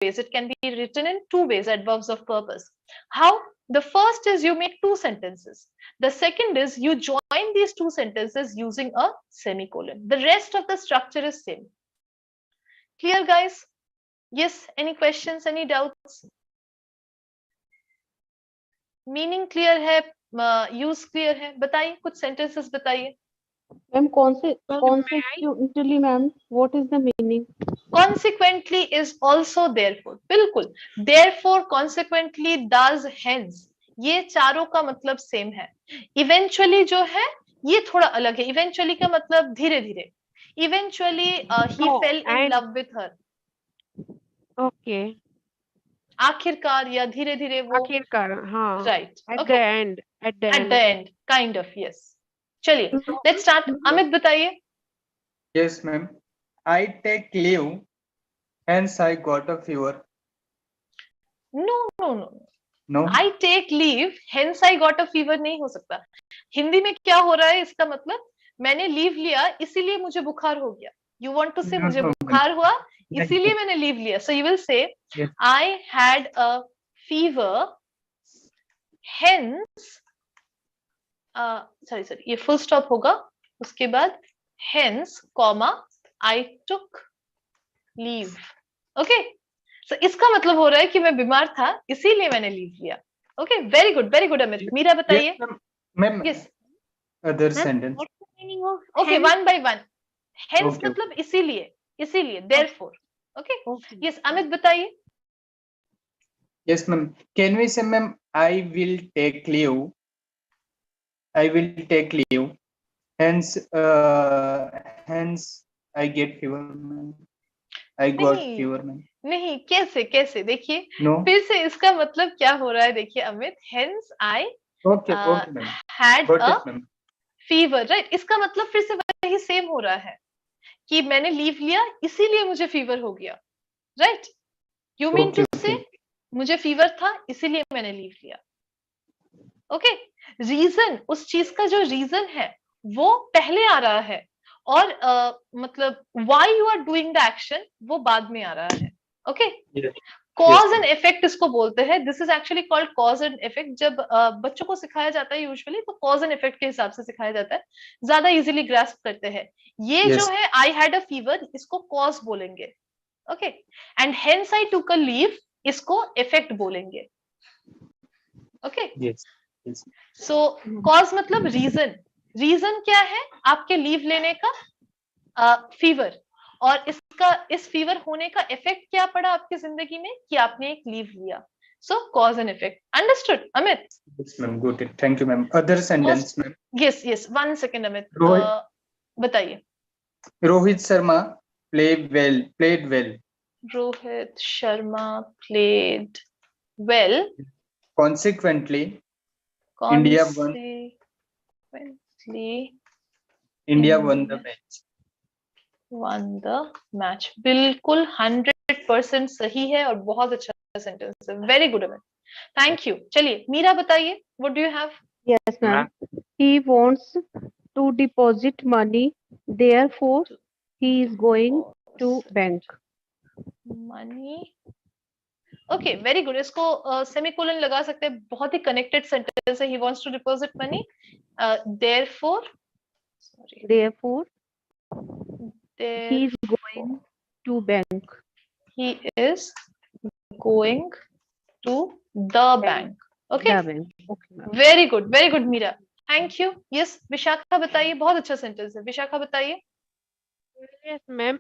ways. It can be written in two ways, adverbs of purpose. How? The first is you make two sentences. The second is you join these two sentences using a semicolon. The rest of the structure is same. Clear, guys? Yes, any questions, any doubts? Meaning clear है, use clear है? बताइए, कुछ sentences बताइए. Ma'am consequently ma'am, what is the meaning? Consequently is also therefore. बिल्कुल. Therefore, consequently, thus, hence. ये चारों का मतलब सेम है. Eventually जो है ये थोड़ा अलग है. Eventually का मतलब धीरे धीरे. Eventually he fell in love with her. Okay. आखिरकार या धीरे धीरे वो. आखिरकार, हाँ. Right. At Okay. the end. At the end. Kind of, yes. चलिए, let's start. अमित बताइए. Yes, ma'am. I take leave, hence I got a fever. No. No. I take leave, hence I got a fever नहीं हो सकता. हिंदी में क्या हो रहा है इसका मतलब? मैंने लीव लिया इसीलिए मुझे बुखार हो गया. You want to say मुझे बुखार हुआ इसीलिए मैंने लीव लिया. So you will say Yes. I had a fever, hence sorry ये full stop होगा. उसके बाद hence, comma, I took leave. Okay. So इसका मतलब हो रहा है कि मैं बीमार था इसीलिए मैंने लीव लिया. Okay, very good Amit. Meera बताइए. Ma'am. Yes. Other sentence. What's the meaning of okay, one by one. Hence Okay. मतलब इसीलिए therefore. Okay. Okay. Yes, Amit बताइए. Yes, ma'am. Can we say, ma'am, I will take leave. I will take leave. Hence I get fever, ma'am. I got नहीं. fever, ma'am. नहीं, कैसे देखिए. No. फिर से इसका मतलब क्या हो रहा है देखिए Amit. Hence I Okay, ma'am. Had Got a it, ma'am. Fever. Right. इसका मतलब फिर से वही सेम हो रहा है कि मैंने लीव लिया इसीलिए मुझे फीवर हो गया. राइट. यू मीन टू से मुझे फीवर था इसीलिए मैंने लीव लिया. ओके. रीजन, उस चीज का जो रीजन है वो पहले आ रहा है और मतलब why you are doing the action वो बाद में आ रहा है. Okay. Yes. Cause and effect इसको बोलते हैं. This is actually called cause and effect. जब बच्चों को सिखाया जाता है यूजुअली तो कॉज एंड इफेक्ट के हिसाब से सिखाया जाता है, ज्यादा इजीली ग्रास्प करते हैं. ये Yes. जो है आई हैड अ फीवर इसको कॉज बोलेंगे. Okay. And hence I took a leave इसको इफेक्ट बोलेंगे. Okay. Yes. Yes. Show cause मतलब रीजन. रीजन क्या है आपके लीव लेने का? फीवर. और इस फीवर होने का इफेक्ट क्या पड़ा आपकी जिंदगी में कि आपने एक लीव लिया. So cause and effect. Understood Amit? Yes, ma'am. Got it. Thank you, ma'am. Other sentence, ma'am. Yes, 1 second Amit. बताइए. Rohit Sharma played well. Rohit Sharma played well. Consequently, India won the match. One the match. बिल्कुल 100% सही है और बहुत अच्छा sentence है. Very good Amit. Thank you. चलिए मीरा बताइए. What do you have? Yes, ma'am. He wants to deposit money, therefore he is going to bank. Money. Okay, very good. इसको सेमीकोलन लगा सकते हैं. बहुत ही कनेक्टेड सेंटेंस है. He wants to deposit money, therefore Therefore he is going to bank. he is going to the bank. Okay. The bank. Okay, ma'am. Very good Meera. Thank you. Yes, Vishakha बताइए. बहुत अच्छा sentence है. विशाखा बताइए. Yes, ma'am.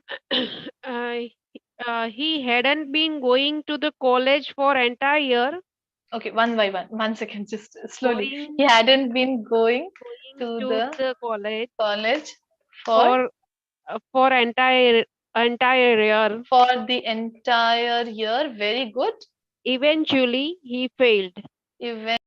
He hadn't been going to the college for entire year. Okay, one by one. 1 second, just slowly. Going- He hadn't been going Going to to the the college college for for entire year. for the entire year. Very good. Eventually, he failed. Even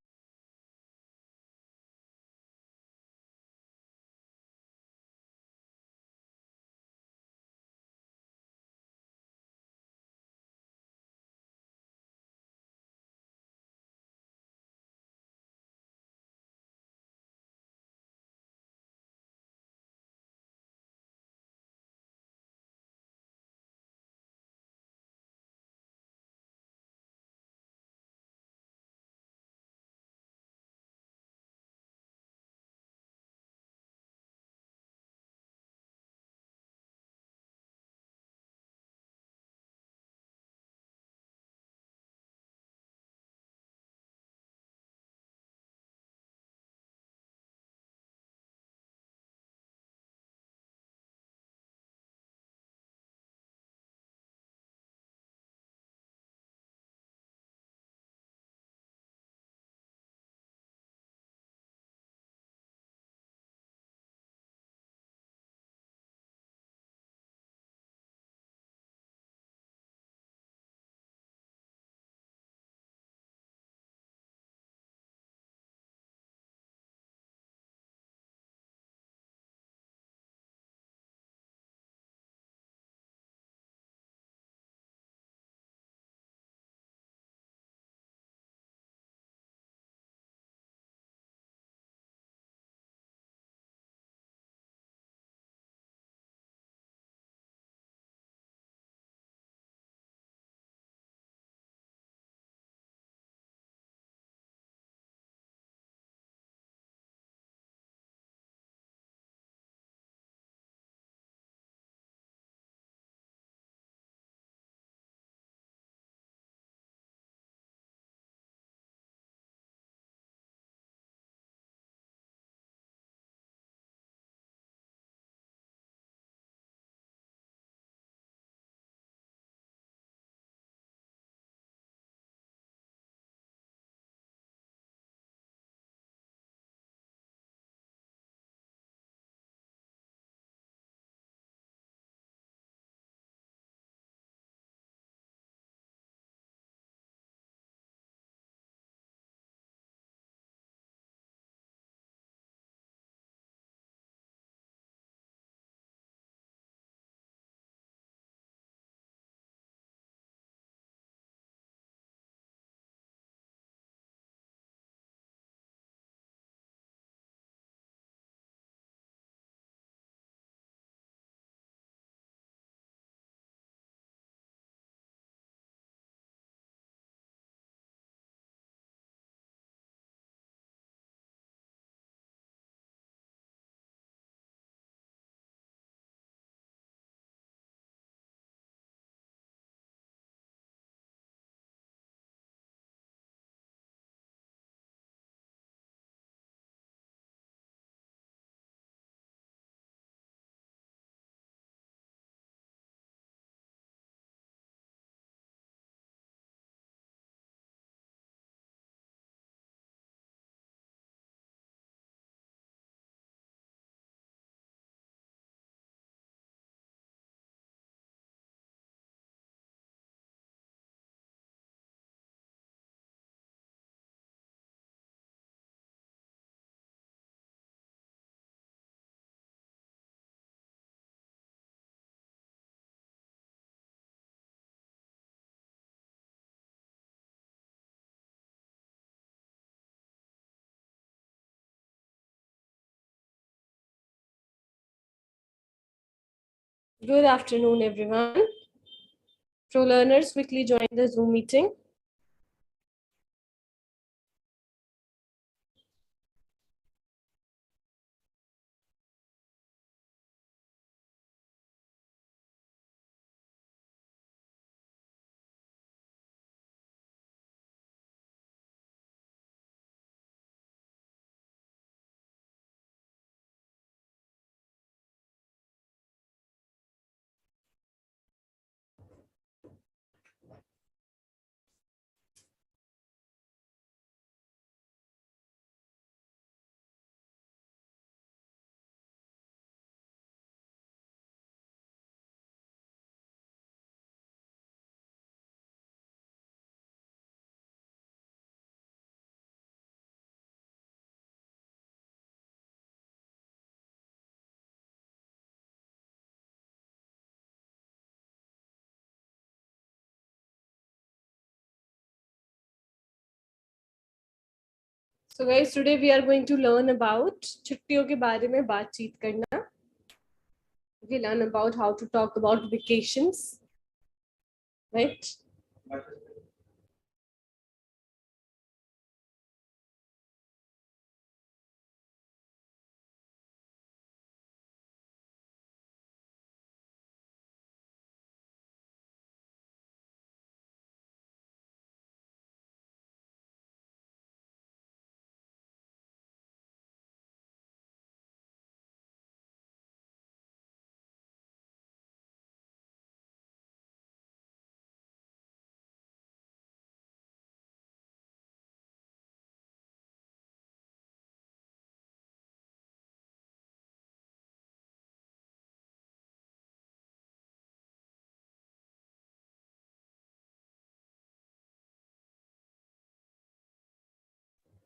Good afternoon, everyone. Pro learners, quickly join the Zoom meeting. So guys, today we are going to learn about छुट्टियों के बारे में बातचीत करना. We learn about how to talk about vacations, right?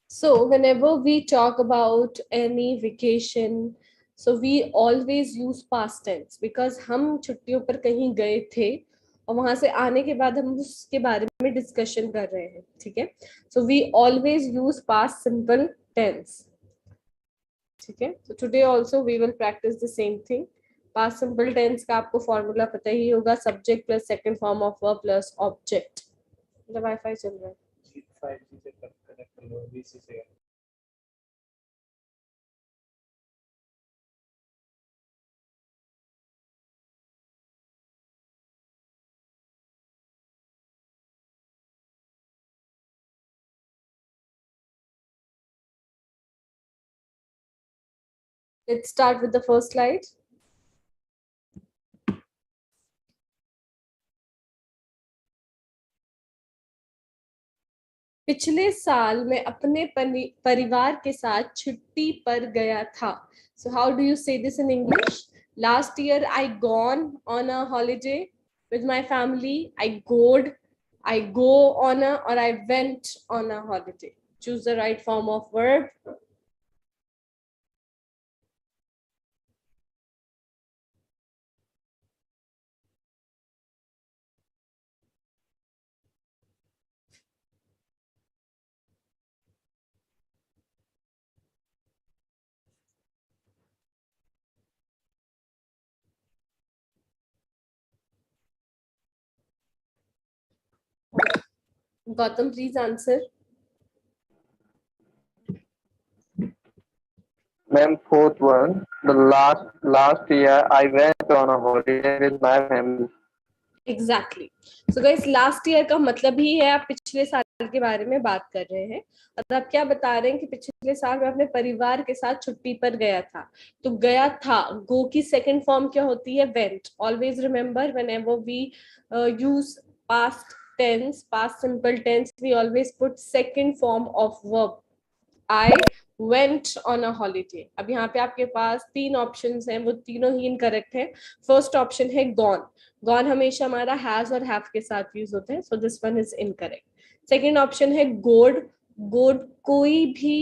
So whenever we talk about any vacation, so we always use past tense because हम छुट्टियों पर कहीं गए थे और वहां से आने के बाद हम उसके बारे में डिस्कशन कर रहे हैं, ठीक है? So we always use past simple tense. ठीक है? So today also we will practice the same thing. Past simple tense का आपको फॉर्मूला पता ही होगा, subject plus second form of verb plus object. मतलब वाईफाई चल रहा है. Let's start with the first slide. पिछले साल मैं अपने परिवार के साथ छुट्टी पर गया था. So how do you say this in English? Last year I gone on a holiday with my family. I go on a, or I went on a holiday. Choose the right form of verb. Gautam, please answer. Ma'am, fourth one. The last year I went on a holiday with my family. Exactly. So guys, last year का मतलब ही है आप पिछले साल के बारे में बात कर रहे हैं और आप क्या बता रहे हैं कि पिछले साल मैं अपने परिवार के साथ छुट्टी पर गया था. तो गया था, गो की सेकंड फॉर्म क्या होती है? Went. Always remember whenever we use past tense, past simple tense, we always put second form of verb. I went on a holiday. अब यहाँ पे आपके पास तीन ऑप्शंस हैं, वो तीनों ही इनकरेक्ट हैं. फर्स्ट ऑप्शन है gone. Gone हमेशा हमारा has और have के साथ यूज होते हैं, so this one is incorrect. Second option है good. good कोई भी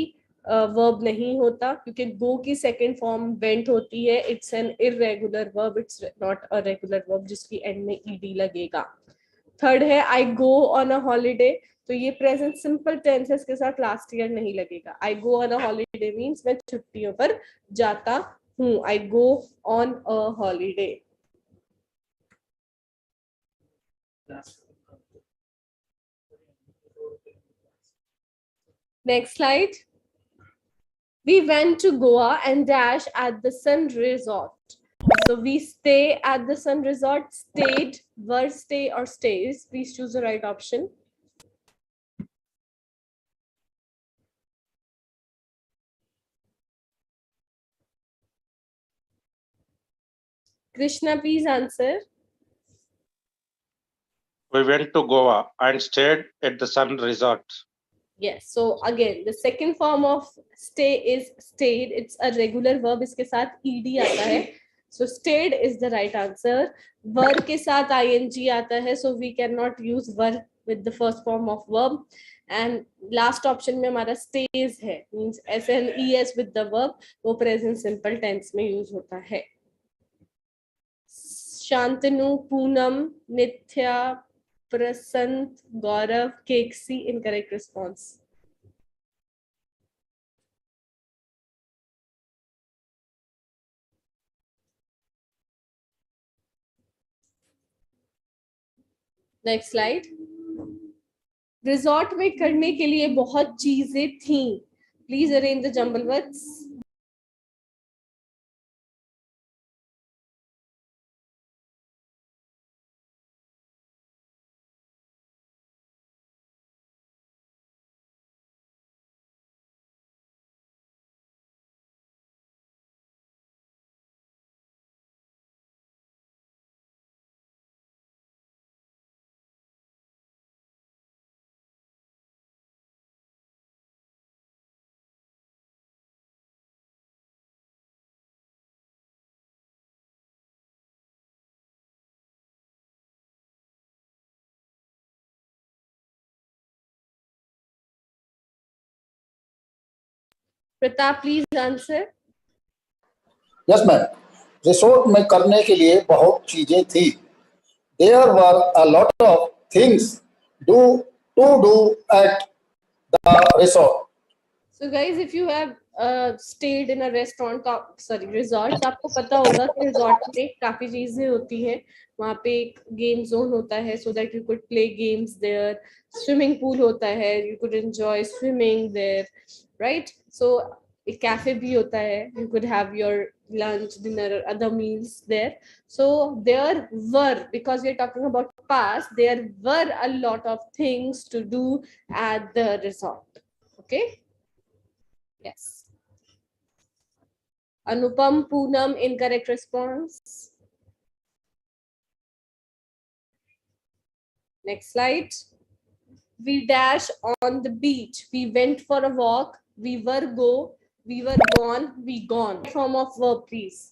वर्ब नहीं होता क्योंकि go की सेकेंड फॉर्म went होती है. It's an irregular verb, it's not a regular verb जिसकी एंड में ed लगेगा. थर्ड है I go on a holiday. तो ये प्रेजेंट सिंपल टेंसेस के साथ लास्ट ईयर नहीं लगेगा. I go on a holiday means मैं छुट्टियों पर जाता हूँ. I go on a holiday. Next slide. We went to Goa and dash at the Sun Resort. So we stay at the Sun Resort, stayed, were, stay, or stays. Please choose the right option. Krishna, please answer. We went to Goa and stayed at the Sun Resort. Yes. So again, the second form of stay is stayed. It's a regular verb. इसके साथ ed आता है. So stayed is the right answer. Were के साथ ing आता है. So we cannot use were with the first form of verb. And last option में हमारा stays है. Means SNES with the verb. वो present simple tense में use होता है. Shantanu, Poonam, Nithya, Prasant, Gaurav, Keksi, incorrect response. Next slide. Resort में करने के लिए बहुत चीजें थीं. Please arrange the jumble words. Pratap, please answer. Yes ma'am. Resort में करने के लिए बहुत चीजें थी. There were a lot of things to do at the resort. So guys, if you have stayed in a restaurant, resort, तो आपको पता होगा कि resort में काफी चीजें होती हैं. वहाँ पे एक game zone होता है, so that you could play games there. Swimming pool होता है, you could enjoy swimming there, right? So एक cafe भी होता है, you could have your lunch, dinner, or other meals there. So there were, because we are talking about past, there were a lot of things to do at the resort. Okay. Yes. Anupam, Poonam, incorrect response. Next slide. We dash on the beach. We went for a walk. We were go. We were gone. We gone. Form of verb, please.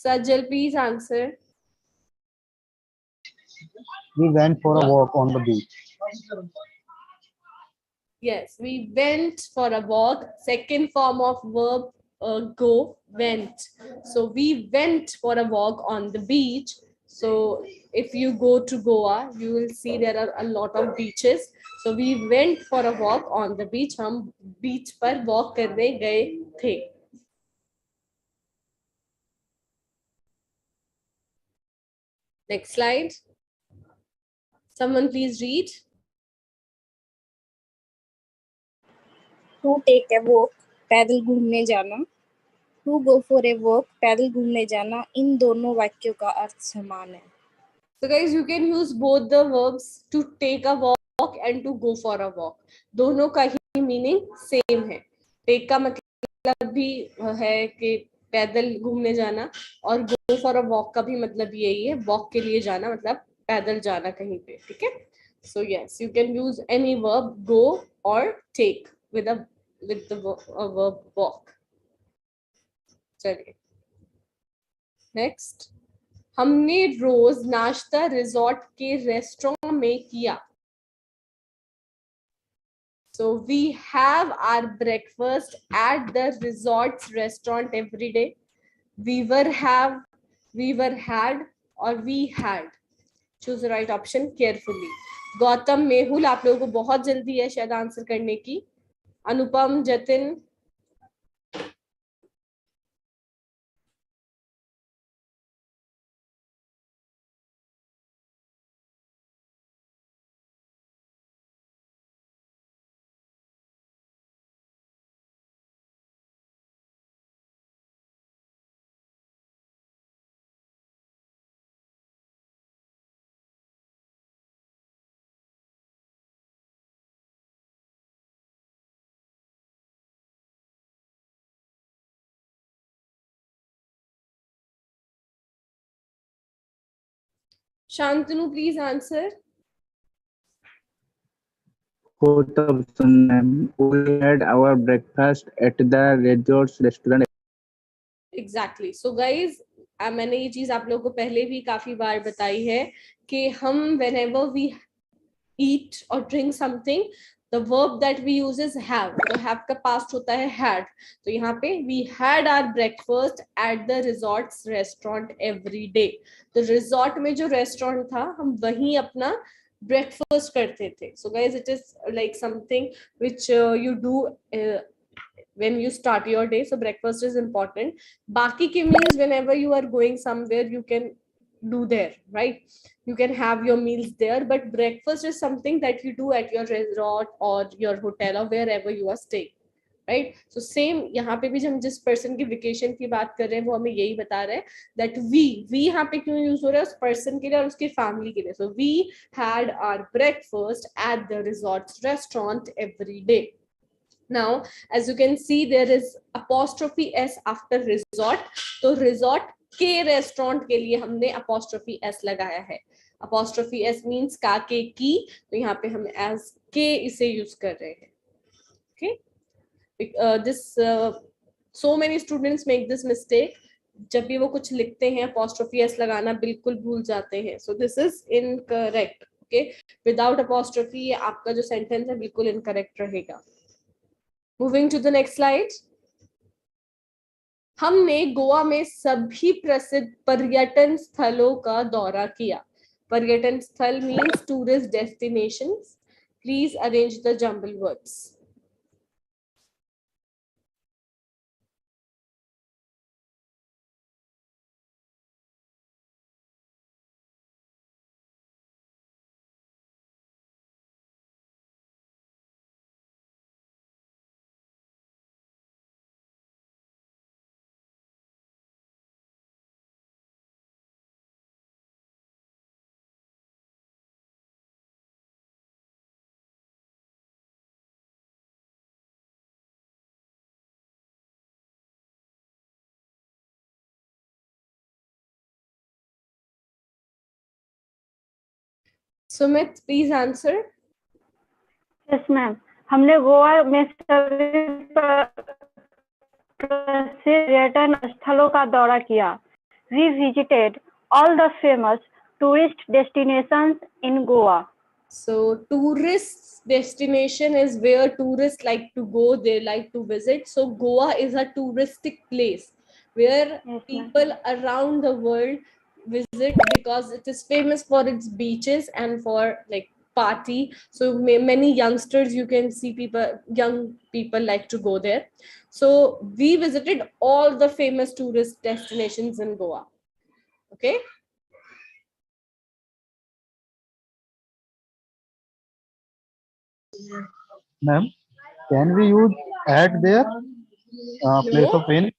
Sajal, please answer. We went for a walk on the beach. Yes, we went for a walk. Second form of verb, go, went. So we went for a walk on the beach. So if you go to Goa, you will see there are a lot of beaches. So we went for a walk on the beach. हम beach पर walk करने गए थे. Next slide. Someone please read. To take a walk, पैदल घूमने जाना. To go for a walk, पैदल घूमने जाना. इन दोनों वाक्यों का अर्थ समान है. So guys, you can use both the verbs to take a walk and to go for a walk. दोनों का ही meaning same है. Take का मतलब भी है कि पैदल घूमने जाना, और go for a walk का भी मतलब यही है, walk के लिए जाना मतलब पैदल जाना कहीं पे. ठीक है? So yes, you can use any verb, go or take, with the verb walk. चलिए. Next. हमने रोज नाश्ता रिजॉर्ट के रेस्टोरेंट में किया. So we have our breakfast at the resort's restaurant every day. We were have, we were had, or we had. Choose the right option carefully. Gautam, Mehul, आप लोगों को बहुत जल्दी है शायद आंसर करने की. अनुपम, Jatin. Shantanu, please answer. Fourth option, ma'am. We had our breakfast at the resort's restaurant. Exactly. So guys, मैंने ये चीज आप लोगों को पहले भी काफी बार बताई है कि हम whenever we eat or drink something, the verb that we use is have. तो have का past होता है had. तो यहाँ पे we had our breakfast at the resort's restaurant every day. तो resort में जो restaurant था हम वहीं अपना breakfast करते थे. So guys, it is like something which you do when you start your day. So breakfast is important. Baki ke means whenever you are going somewhere, you can do there, right? You can have your meals there, but breakfast is something that you do at your resort or your hotel or wherever you are staying, right? So same यहाँ पे भी हम जिस person की vacation की बात कर रहे हैं वो हमें यही बता रहे हैं that we यहाँ पे क्यों use हो रहा है उस person के लिए और उसकी family के लिए. So we had our breakfast at the resort's restaurant every day. Now, as you can see, there is apostrophe s after resort. तो resort के restaurant के लिए हमने apostrophe s लगाया है. Apostrophe s means का के की, तो यहाँ पे हम as के इसे use कर रहे हैं. Okay, so many students make this mistake. जब भी वो कुछ लिखते हैं apostrophe s लगाना बिल्कुल भूल जाते हैं. So this is incorrect. Okay, without apostrophe आपका जो sentence है बिल्कुल incorrect रहेगा. Moving to the next slide. हमने गोवा में सभी प्रसिद्ध पर्यटन स्थलों का दौरा किया. पर्यटन स्थल means tourist destinations. Please arrange the jumble words. Sumit, please answer. Yes ma'am, हमने गोवा में सभी प्रसिद्ध पर्यटन स्थलों का दौरा किया. We visited all the famous tourist destinations in Goa. So tourist destination is where tourists like to go, they like to visit. So Goa is a touristic place where people around the world visit because it is famous for its beaches and for like party. So many youngsters, you can see young people like to go there. So we visited all the famous tourist destinations in Goa. Okay. Ma'am, can we use at there? Place No. of in?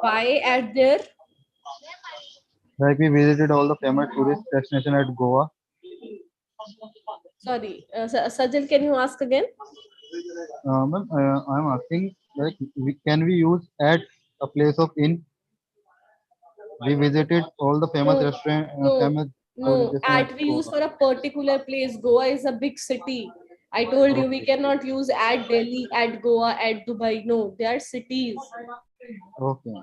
Why at there? Like we visited all the famous tourist destination at Goa. Sorry, Sajal, can you ask again? Ma'am, I'm asking, like, can we use at a place of in? We visited all the famous restaurant, famous tourist At destination we use for a particular place. Goa is a big city. I told you we cannot use at Delhi, at Goa, at Dubai. No, they are cities. Okay.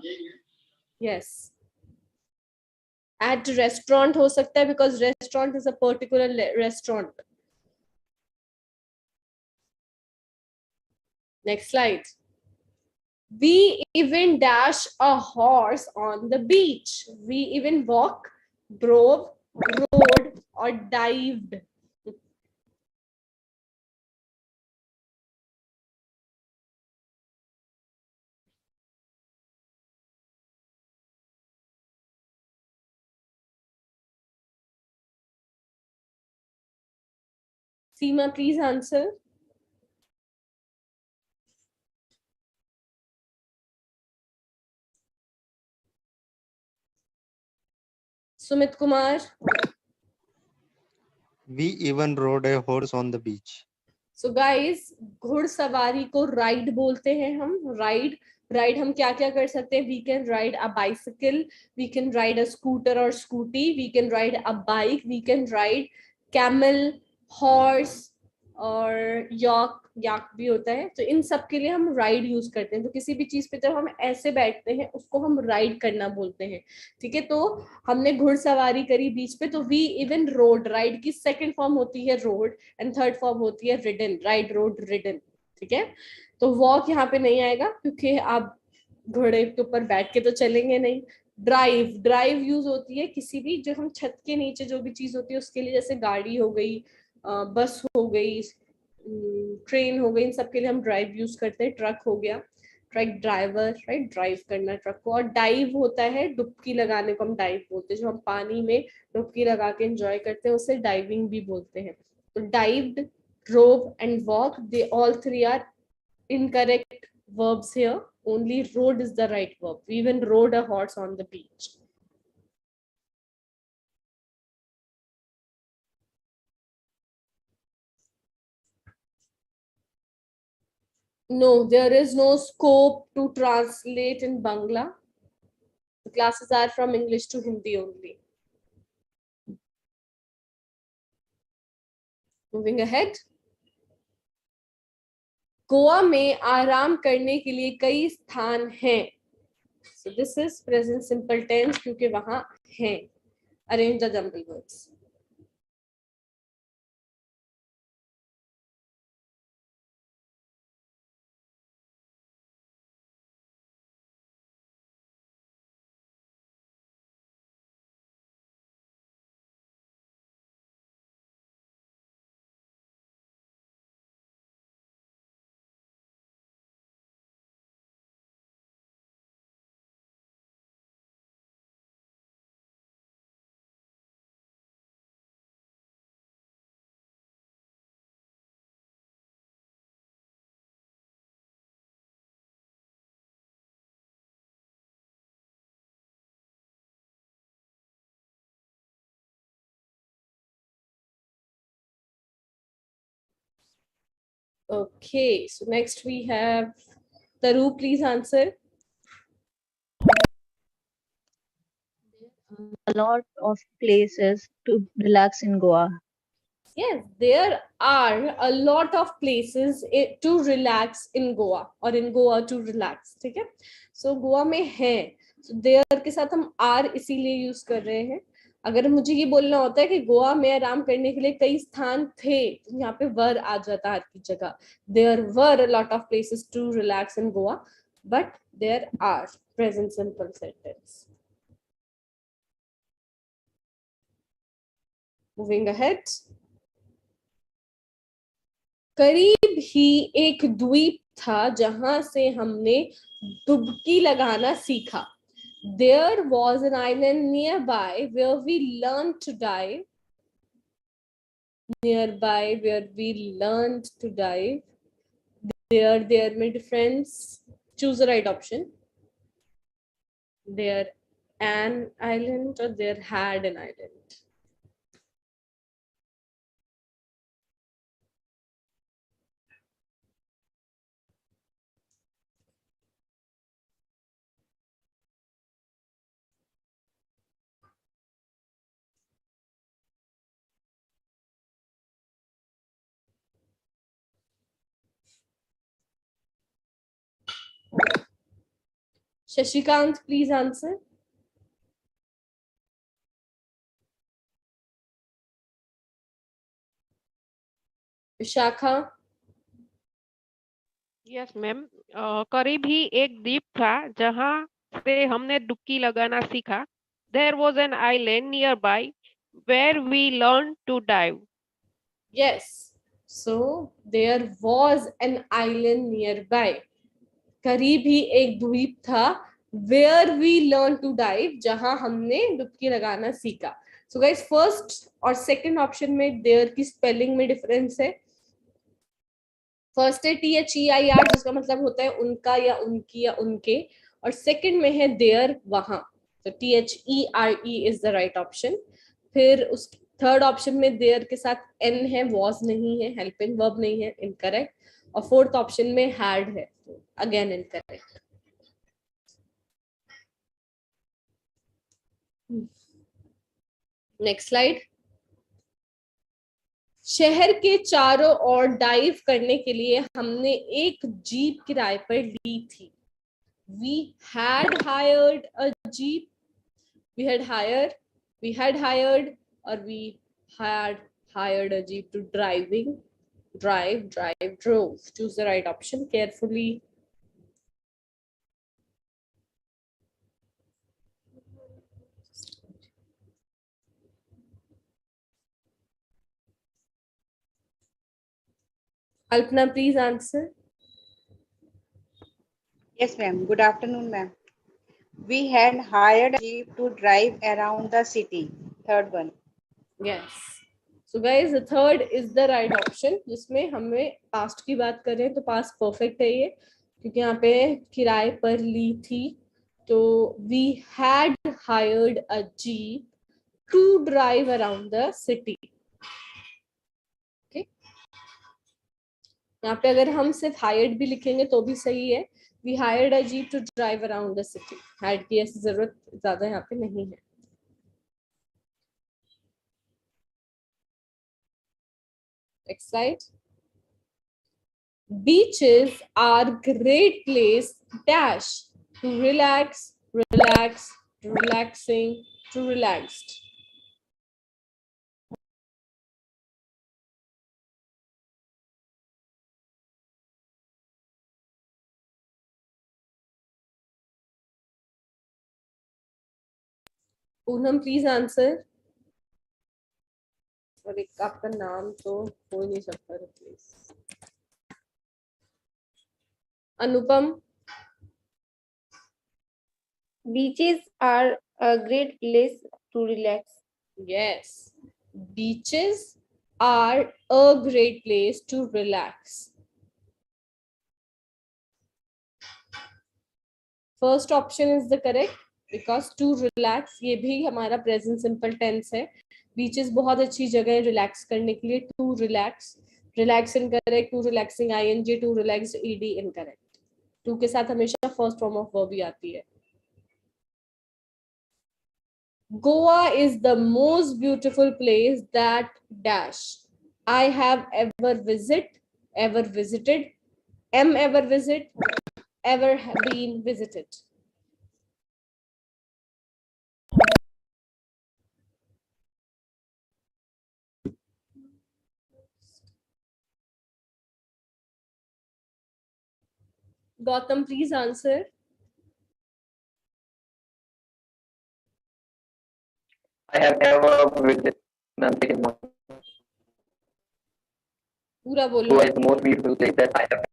Yes. At restaurant हो सकता है because restaurant is a particular restaurant. Next slide. We even dash a horse on the beach. We even walk, drove, rode, or dived. Seema, please answer. Sumit Kumar. We even rode a horse on the beach. So guys, घुड़सवारी को ride बोलते हैं हम. Ride हम क्या क्या कर सकते हैं? We can ride a bicycle, we can ride a scooter or scooty, we can ride a bike, we can ride camel, horse और याक भी होता है. तो इन सब के लिए हम राइड यूज करते हैं. तो किसी भी चीज पे जब हम ऐसे बैठते हैं उसको हम राइड करना बोलते हैं. ठीक है, तो हमने घुड़सवारी करी बीच पे, तो वी इवन रोड. राइड की सेकंड फॉर्म होती है रोड एंड थर्ड फॉर्म होती है रिडन. Ride, road, ridden. ठीक है, तो वॉक यहाँ पे नहीं आएगा क्योंकि आप घोड़े के ऊपर बैठ के तो चलेंगे नहीं. ड्राइव यूज होती है किसी भी, जो हम छत के नीचे जो भी चीज होती है उसके लिए, जैसे गाड़ी हो गई, बस हो गई, ट्रेन हो गई, इन सब के लिए हम ड्राइव यूज करते हैं. ट्रक हो गया, ट्रक ड्राइवर, राइट, ड्राइव करना ट्रक को. और डाइव होता है डुबकी लगाने को हम डाइव बोलते हैं. जो हम पानी में डुबकी लगा के एंजॉय करते हैं उसे डाइविंग भी बोलते हैं. तो dived, drove and walk, they all three are incorrect verbs here. Only rode is the right verb. We even rode a horse on the beach. No, there is no scope to translate in Bangla. The classes are from English to Hindi only. Moving ahead. Goa में आराम करने के लिए कई स्थान हैं. So this is present simple tense क्योंकि वहां हैं. Arrange the jumble words. Okay, so next we have Taru, please answer. A lot of places to relax in Goa. Yes, there are a lot of places to relax in Goa, or in Goa to relax. ठीक है, so Goa में है, so there के साथ हम are इसीलिए use कर रहे हैं. अगर मुझे ये बोलना होता है कि गोवा में आराम करने के लिए कई स्थान थे, तो यहाँ पे वर आ जाता है हर की जगह. There were a lot of places to relax in Goa, but there are. Present simple sentence. Moving ahead. करीब ही एक द्वीप था जहां से हमने डुबकी लगाना सीखा. There was an island nearby where we learned to dive. Nearby where we learned to dive. There, my friends, choose the right option. There an island or there had an island. Shashikant, please answer. Vishakha. Yes ma'am, करीब ही एक द्वीप था जहाँ से हमने डुबकी लगाना सीखा. There was an island near by where we learn to dive. Yes. So there was an island nearby. करीब ही एक द्वीप था where we learn to dive, जहां हमने डुबकी लगाना सीखा. So guys, फर्स्ट और सेकंड ऑप्शन में देयर की स्पेलिंग में डिफरेंस है. फर्स्ट है THEIR जिसका मतलब होता है उनका या उनकी या उनके, और सेकंड में है देयर वहां. तो THERE is the right option. फिर उस थर्ड ऑप्शन में देयर के साथ एन है, वॉज नहीं है, हेल्पिंग वर्ब नहीं है, इनकरेक्ट. और फोर्थ ऑप्शन में हैड है, अगेन इनकरेक्ट. Next slide. शहर के चारों ओर डाइव करने के लिए हमने एक जीप किराए पर ली थी. We had hired a jeep. We had hired, or we had hired a jeep to drive, drove. Choose the right option carefully. Alpna, please answer. Yes, ma'am. Good afternoon, ma'am. We had hired a jeep to drive around the city. Third one. Yes. So guys, the third is the right option. जिसमें हमें past की बात करें तो past perfect है ये, क्योंकि यहाँ पे किराए पर ली थी. तो we had hired a jeep to drive around the city. Okay. यहाँ पे अगर हम सिर्फ hired भी लिखेंगे तो भी सही है. We hired a jeep to drive around the city. Had की ऐसी जरूरत ज्यादा यहाँ पे नहीं है. Next slide. Beaches are great place dash to relax, relaxing, to relaxed. Poonam, please answer. और एक आपका नाम तो हो ही नहीं सकता please. Anupam. Beaches are a great place to relax. Yes. Beaches are a great place to relax. First option is the correct, because to relax ये भी हमारा present simple tense है. Beaches बहुत अच्छी जगह है relax करने के लिए. To relax, relax incorrect. To relaxing ing, to relaxed ed incorrect. To के साथ हमेशा first form of verb ही आती है. Goa is the most beautiful place that dash I have ever visited, am ever visit, ever have been visited. Gautam, please answer. I have ever visited the पूरा बोलो. Goa is the most beautiful place that I have.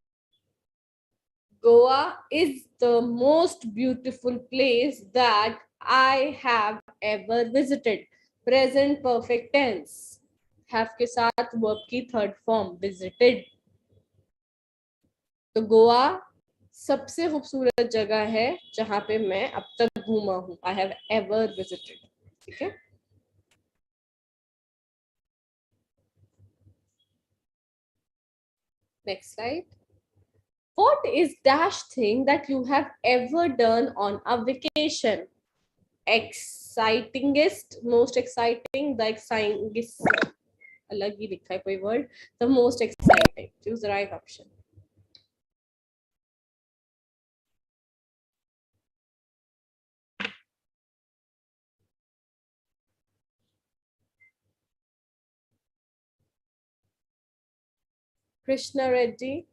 Goa is the most beautiful place that I have ever visited. Present perfect tense. Have के साथ verb की third form visited. तो गोवा सबसे खूबसूरत जगह है जहां पे मैं अब तक घूमा हूं. I have ever visited. ठीक है. Next slide. What is dash thing that you have ever done on a vacation? Excitingest, most exciting, the excitingest. अलग ही लिखा है कोई word. The most exciting. Choose the right option. Krishna Reddy.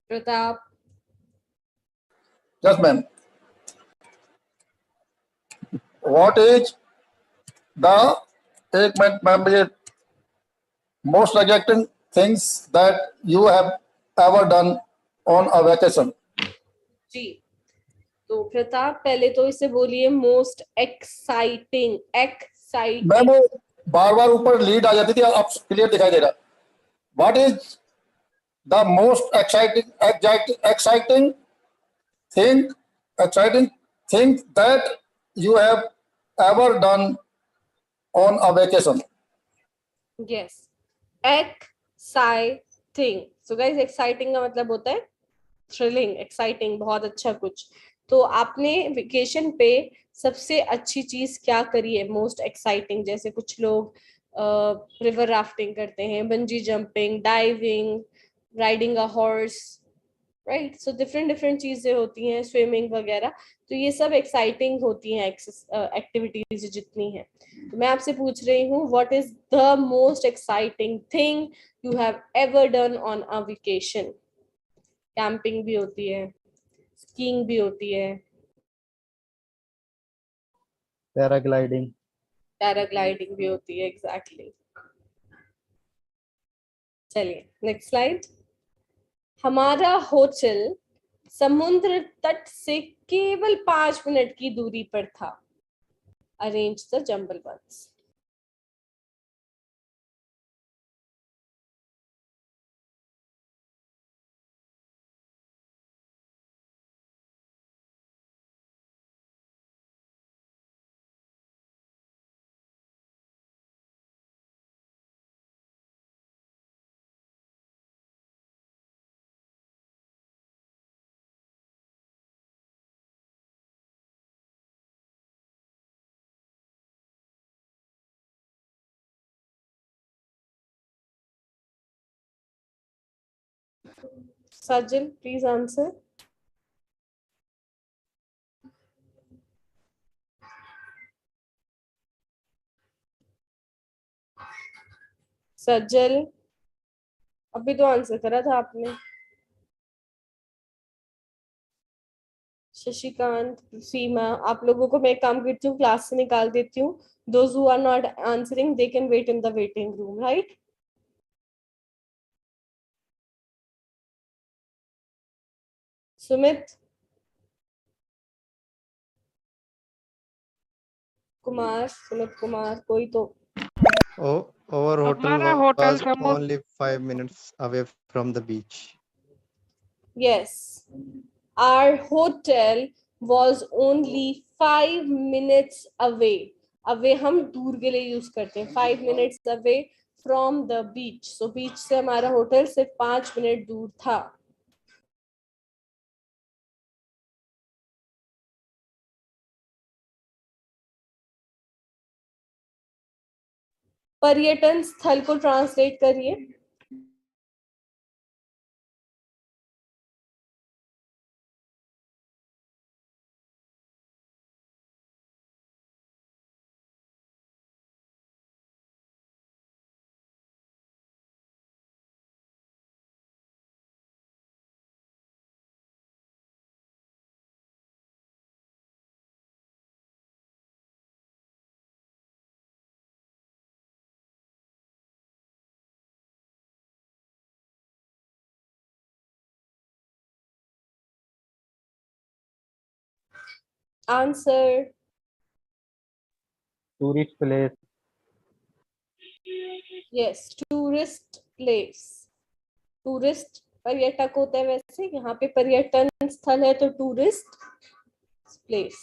Pratap. Yes, ma'am. What is the एक minute ma'am मुझे most exciting things that you have ever done on a vacation? जी, तो प्रताप पहले तो इसे बोलिए मोस्ट एक्साइटिंग. मैम वो बार बार ऊपर lead आ जाती थी, अब क्लियर दिखाई दे रहा. What is the most exciting thing exciting thing that you have ever done on a vacation? Yes, exciting. So guys, exciting का मतलब होता है थ्रिलिंग, एक्साइटिंग, बहुत अच्छा कुछ. तो आपने वेकेशन पे सबसे अच्छी चीज क्या करी है? Most exciting. जैसे कुछ लोग रिवर राफ्टिंग करते हैं, bungee jumping, diving, riding a horse, right. So different different चीजें होती हैं, स्विमिंग वगैरह. तो ये सब एक्साइटिंग होती हैं एक्टिविटीज जितनी हैं. तो मैं आपसे पूछ रही हूँ, what is the most exciting thing you have ever done on a vacation? Camping भी होती है, स्कीइंग भी होती है, पैराग्लाइडिंग. पैराग्लाइडिंग भी होती है. एग्जैक्टली. चलिए नेक्स्ट स्लाइड. हमारा होटल समुद्र तट से केवल 5 मिनट की दूरी पर था. Arrange the jumbled ones. Sajil, please answer. Sajil, अभी तो आंसर करा था आपने. शशिकांत, सीमा, आप लोगों को मैं एक काम करती हूँ, क्लास से निकाल देती हूँ. Those who are not answering, they can wait in the waiting room, right? Sumit Kumar, Sumit Kumar, कोई तो. Our hotel हमारा होटल was समुद्र only 5 minutes away from the beach. Yes, our hotel was only 5 minutes away. Away हम दूर के लिए use करते हैं. 5 minutes away from the beach. So beach से हमारा होटल सिर्फ 5 मिनट दूर था. पर्यटन स्थल को ट्रांसलेट करिए. Answer. Tourist place. Yes, tourist place. Tourist पर्यटक होता है, वैसे यहाँ पे पर्यटन स्थल है तो tourist place.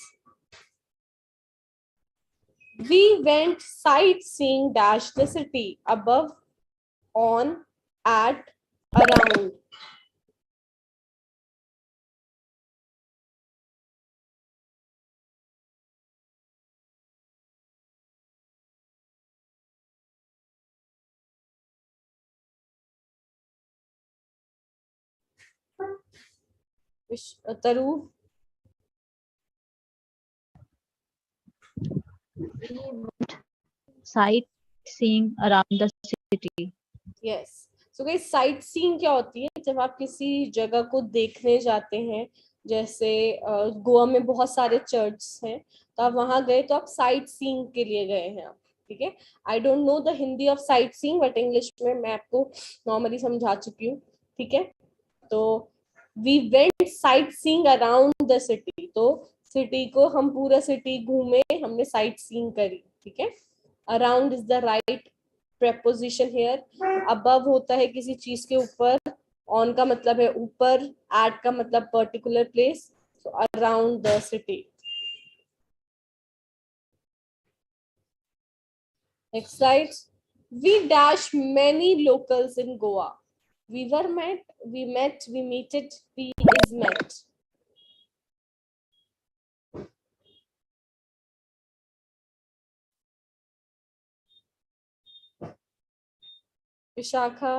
We went sightseeing dash the city above, on, at, around. तरु. Sightseeing around the city. Yes. So guys sight seeing क्या होती है? जब आप किसी जगह को देखने जाते हैं, जैसे गोवा में बहुत सारे चर्च हैं, तो आप वहां गए तो आप साइट सीइंग के लिए गए हैं आप, ठीक है। I don't know the Hindi of sight seeing, but English में मैं आपको नॉर्मली समझा चुकी हूँ, ठीक है। तो we went sight seeing around the city, तो सिटी को हम पूरा सिटी घूमे, हमने साइट सीइंग करी, ठीक है। Around is the right preposition here. above होता है किसी चीज के ऊपर, on का मतलब है ऊपर, at का मतलब particular place, so around the city. Next slide. We dash many locals in Goa. We were met, we met, we meted, we is met. Vishakha.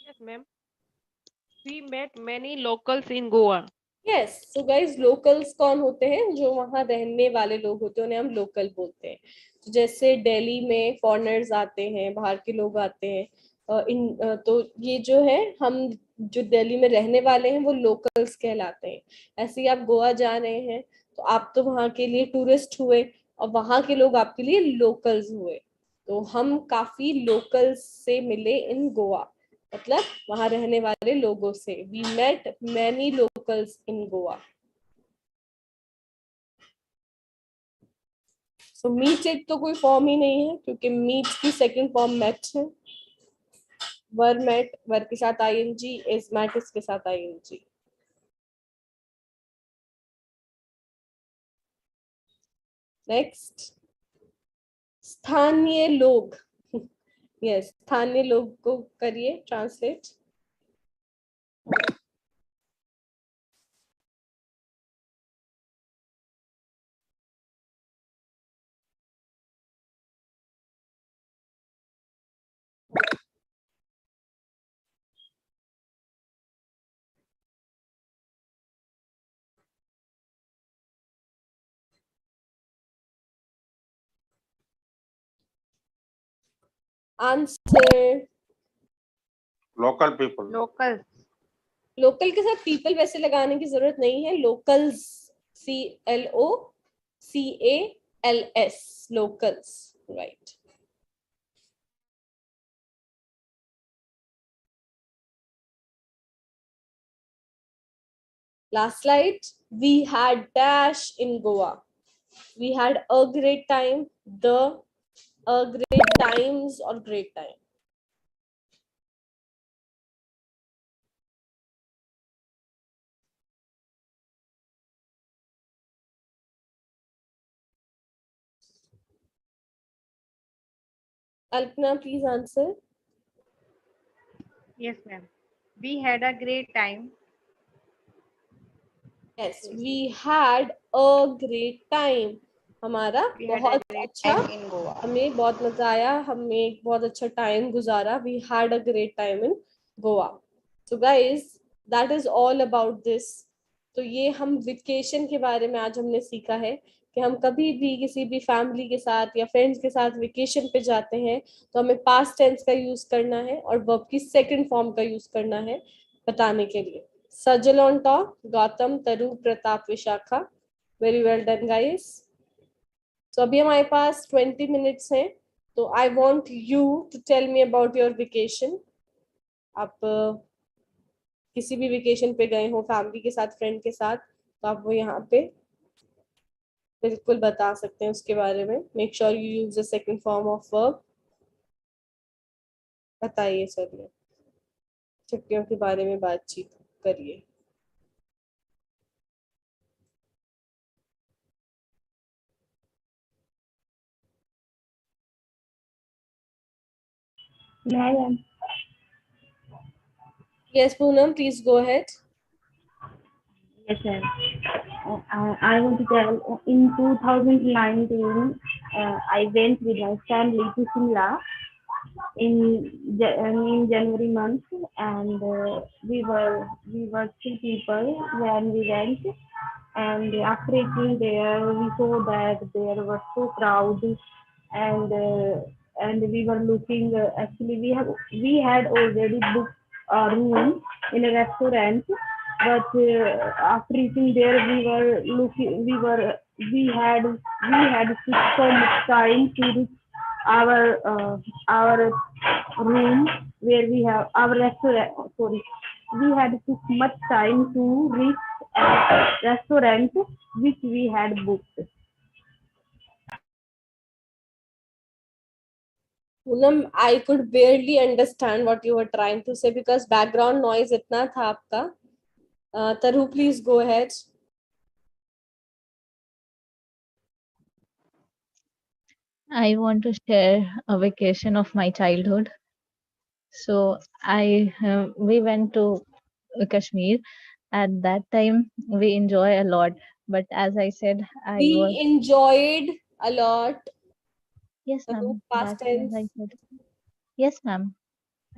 Yes, ma'am. We met many locals in Goa. Yes, so guys locals कौन होते हैं? जो वहां रहने वाले लोग होते हैं उन्हें हम लोकल बोलते हैं। तो जैसे दिल्ली में फॉरेनर्स आते हैं, बाहर के लोग आते हैं, तो ये जो है, हम जो दिल्ली में रहने वाले हैं वो लोकल्स कहलाते हैं। ऐसे ही आप गोवा जा रहे हैं तो आप तो वहां के लिए टूरिस्ट हुए, और वहां के लोग आपके लिए लोकल्स हुए। तो हम काफी लोकल्स से मिले इन गोवा, मतलब वहां रहने वाले लोगों से। We met many locals in Goa. So meeted तो कोई फॉर्म ही नहीं है, क्योंकि मीट की सेकंड फॉर्म मेट है। वर मेट, वर के साथ आईएनजी, इज मेट इसके साथ आईएनजी। नेक्स्ट, स्थानीय लोग। यस, स्थानीय लोग को करिए translate. Answer Local people. Locals. Local के साथ पीपल वैसे लगाने की जरूरत नहीं है। Locals, CLOCALS, locals, right. Last slide. We had dash in Goa. We had a great time. The a great times or great time. Alpna, please answer. Yes, ma'am. We had a great time. Yes, we had a great time. हमारा बहुत अच्छा, हमें बहुत मजा आया, हमें एक बहुत अच्छा टाइम गुजारा। We had a great time in Goa. So guys, that is all about this. तो ये हम वेकेशन के बारे में आज हमने सीखा है कि हम कभी भी किसी भी फैमिली के साथ या फ्रेंड्स के साथ वेकेशन पे जाते हैं तो हमें पास्ट टेंस का यूज करना है और वर्ब की सेकंड फॉर्म का यूज करना है बताने के लिए। सजल on top, Gautam, Taru, Pratap, Vishakha, very well done guys. तो अभी हमारे पास 20 मिनट्स हैं, तो I want you to tell me about your vacation. आप किसी भी वेकेशन पे गए हो फैमिली के साथ, फ्रेंड के साथ, तो आप वो यहाँ पे बिल्कुल बता सकते हैं उसके बारे में। Make sure you use the second form of verb. बताइए, चलिए छुट्टियों के बारे में बातचीत करिए। Yes, Poonam, please go ahead. Yes, sir. I want to tell, in 2019, I went with my family to Simla in January month, and we were three people when we went. And after reaching there, we saw that there was so crowd, and and we were looking. Actually, we had already booked a room in a restaurant, but after reaching there, we were looking. We had took so much time to reach our room where we have our restaurant. Sorry, we had took much time to reach a restaurant which we had booked. Poonam, I could barely understand what you were trying to say because background noise itna tha aapka. Taru, please go ahead. I want to share a vacation of my childhood. So we went to Kashmir. At that time, we enjoy a lot. But as I said, I was We enjoyed a lot. yes, Taru, ma'am. past That's what I tense. said. Yes, ma'am.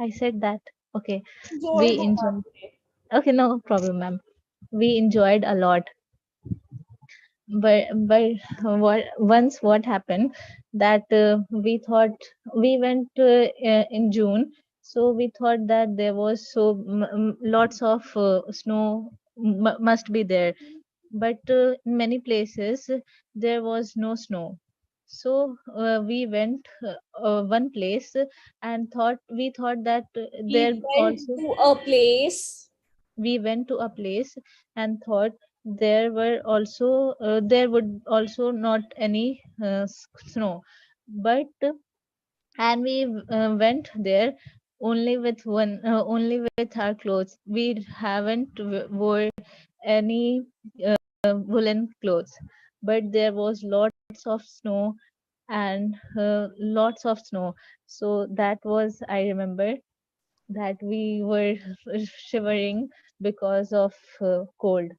I said that. Okay, Enjoyed we होगा enjoyed. आपने. Okay, no problem, ma'am. We enjoyed a lot. But what happened that we thought we went in June, so we thought that there was lots of snow must be there, but in many places there was no snow. So we went one place and we thought that there We went also to a place. we went to a place and thought there would also not any snow, but and we went there only with our clothes. We haven't wore any woolen clothes, but there was lots of snow and lots of snow. So that was, I remember that we were shivering because of cold.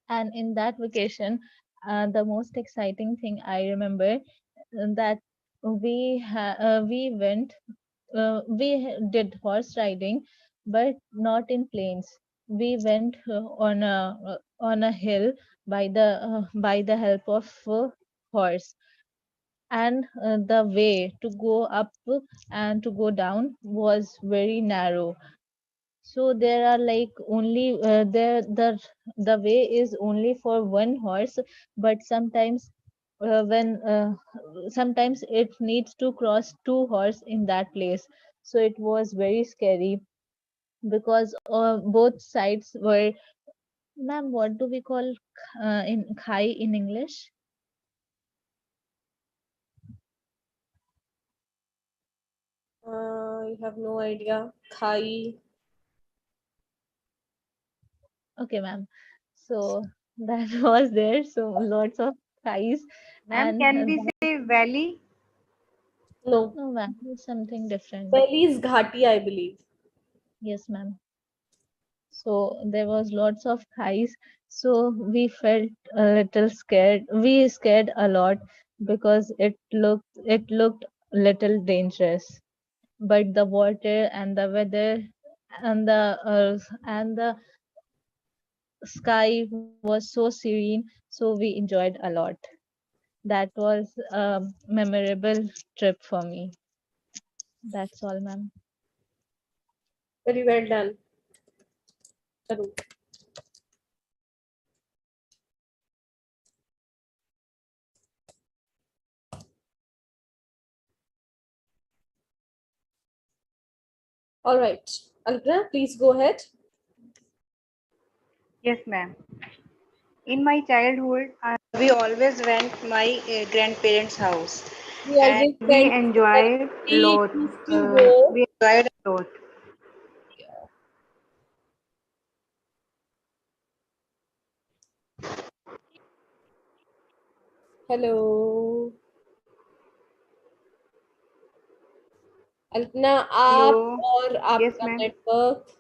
And in that vacation, the most exciting thing I remember that we went did horse riding, but not in plains. We went on a hill by the help of horse, and the way to go up and to go down was very narrow. So there are like only the way is only for one horse, but when sometimes it needs to cross two horse in that place. So it was very scary because both sides were, ma'am, what do we call in khai in English? You have no idea. Khai. Okay, ma'am. So that was there. So lots of khais Ma'am, and can we say valley? No. no, ma'am, it's something different. Valley is Ghati, I believe. Yes, ma'am. So there was lots of highs. So we felt a little scared. We scared a lot because it looked little dangerous. But the water and the weather and the sky was so serene. So we enjoyed a lot. That was a memorable trip for me. That's all, ma'am. Very well done. Taru. All right. Alpna, please go ahead. Yes, ma'am. In my childhood, we always went my grandparents' house, We and always we went to the enjoyed city. lot. Used to go. We enjoyed a lot. Hello. Alpana Hello. आप और Yes, आपका ma'am. Network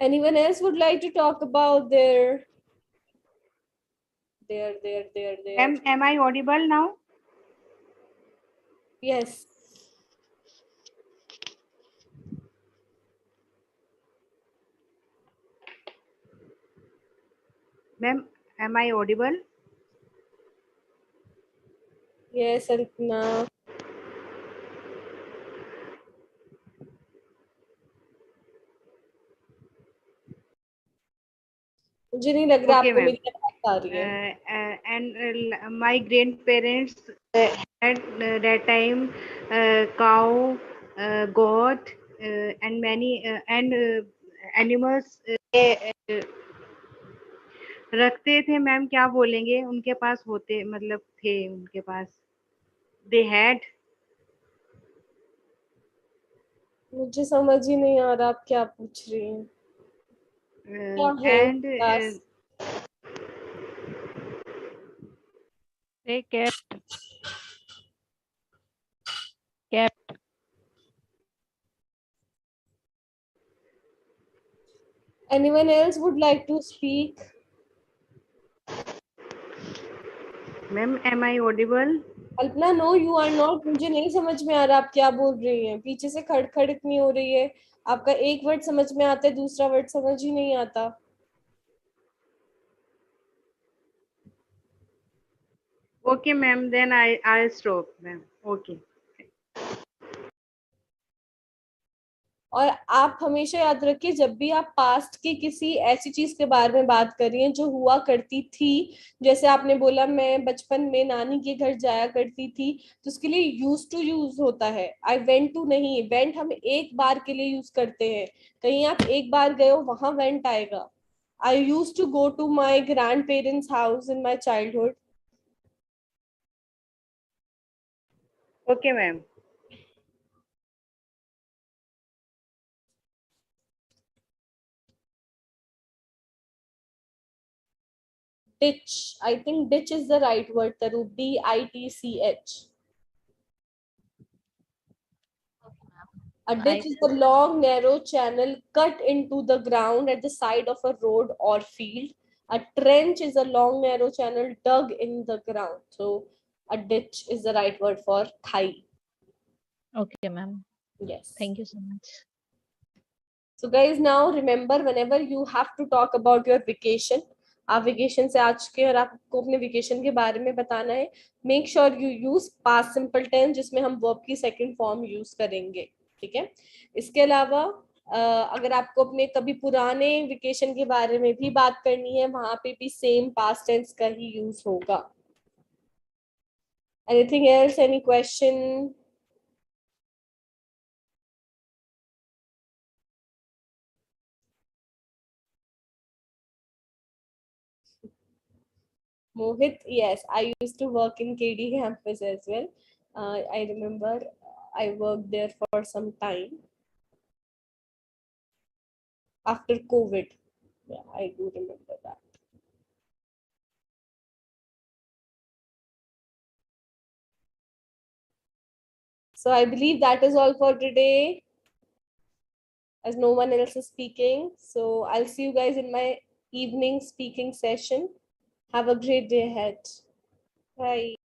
anyone else would like to talk about their Am I audible now? yes Ma'am, am I audible? Yes, Alpna. मुझे नहीं लग रहा Okay, आपको ma'am. मेरी आवाज आ रही है. And my grandparents had that time cow, goat, and many and animals रखते थे मैम. क्या बोलेंगे, उनके पास होते मतलब थे उनके पास. They had. मुझे समझ ही नहीं आ रहा आप क्या पूछ रही हैं. क्या है And उनके पास? they kept. Anyone else would like to speak? Ma'am, am I audible? Alpana, no you are not. मुझे नहीं समझ में आ रहा आप क्या बोल रही हैं. पीछे से खड़खड़ इतनी हो रही है. आपका एक वर्ड समझ में आता है, दूसरा वर्ड समझ ही नहीं आता. Okay, ma'am. Then I'll stop, ma'am. Okay. और आप हमेशा याद रखिए, जब भी आप पास्ट की किसी ऐसी चीज के बारे में बात कर रही हैं जो हुआ करती थी, जैसे आपने बोला मैं बचपन में नानी के घर जाया करती थी, तो उसके लिए यूज टू यूज होता है. आई वेंट टू नहीं, वेंट हम एक बार के लिए यूज करते हैं. कहीं आप एक बार गए हो वहां वेंट आएगा. I use to go to my grandparents house in my childhood. Okay, ma'am. Ditch. I think ditch is the right word, Taru. DITCH. A ditch is a long, narrow channel cut into the ground at the side of a road or field. A trench is a long, narrow channel dug in the ground. So, a ditch is the right word for thigh. Okay, ma'am. Yes. Thank you so much. So, guys, now remember, whenever you have to talk about your vacation, आप vacation से आ चुके हैं और आपको अपने vacation के बारे में बताना है, make sure you use past simple tense जिसमें हम वर्ब की सेकंड फॉर्म यूज करेंगे. ठीक है. इसके अलावा अगर आपको अपने कभी पुराने वेकेशन के बारे में भी बात करनी है, वहां पे भी सेम पास्ट टेंस का ही यूज होगा. Anything else, any question? Mohit, yes, I used to work in KD campus as well. I remember I worked there for some time after COVID. Yeah, I do remember that. So I believe that is all for today, as no one else is speaking. So I'll see you guys in my evening speaking session. Have a great day ahead. Bye.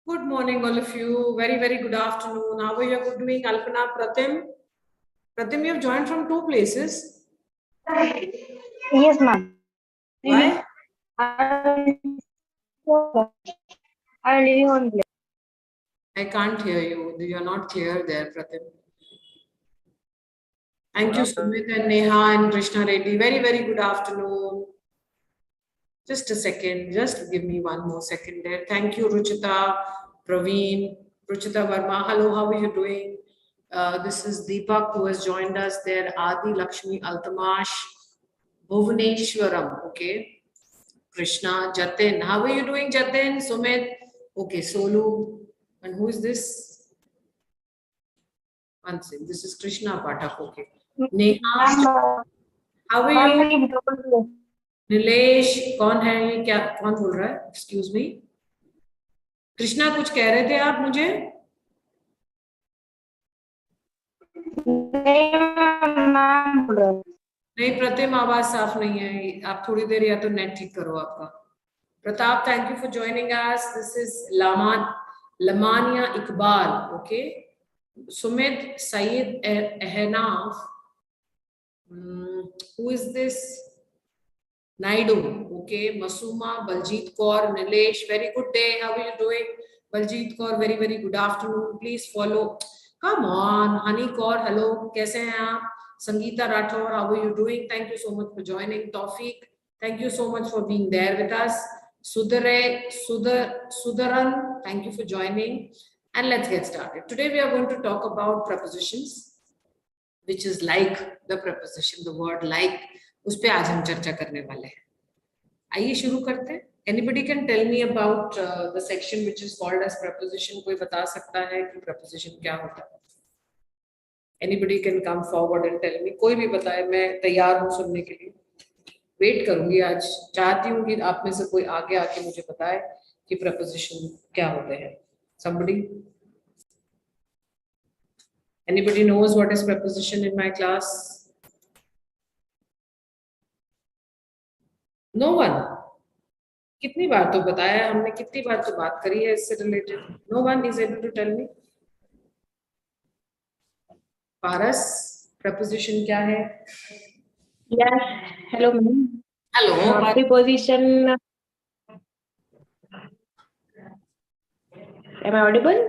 Good morning, all of you. Very, very good afternoon. How are you doing, Alpana, Pratim? Pratim, you have joined from two places. Yes, ma'am. Why? I'm living on place. I can't hear you. You're not clear there, Pratim. Thank you, Sumit and Neha and Krishna Reddy. Very, very good afternoon. Just a second. Just give me one more second there. Thank you, Ruchita, Praveen, Ruchita Verma. Hello, how are you doing? This is Deepak who has joined us there. Adi, Lakshmi, Altamash, Bhuvaneshwaram. Okay. Krishna, Jatin. How are you doing, Jatin? Sumit. Okay, Solu. And who is this? One second. This is Krishna Pathak. Okay. Neha. How are you? Nilesh कौन है ये क्या कौन बोल रहा है excuse me Krishna कुछ कह रहे थे आप मुझे नहीं प्रतिम आवाज साफ नहीं है आप थोड़ी देर या तो नेट ठीक करो आपका Pratap thank you for joining us this is लमानिया Iqbal okay Sumit Saeed Ahnaf who is this Naidu, okay, Masuma, Baljit Kaur, Nilesh, very good day. How are you doing? Baljit Kaur, very, very good afternoon. Please follow. Come on, Honey Kaur, hello. Kaise hain aap? Sangeeta Rathore, how are you doing? Thank you so much for joining. Tawfiq, thank you so much for being there with us. Sudaran, thank you for joining. And let's get started. Today we are going to talk about prepositions, which is like the preposition, the word like. उस पे आज हम चर्चा करने वाले हैं आइए शुरू करते हैं anybody can tell me about the section which is called as preposition कोई बता सकता है कि preposition क्या होता है anybody can come forward and tell me कोई भी बताए मैं तैयार हूं सुनने के लिए वेट करूंगी आज चाहती हूं कि आप में से कोई आगे आके मुझे बताए कि preposition क्या होते हैं somebody anybody knows what is preposition in my class no one कितनी बार तो बताया हमने कितनी बार तो बात करी है इससे related no one is able to tell me Paras preposition क्या है Yes, hello ma'am. Hello Preposition. Am I audible?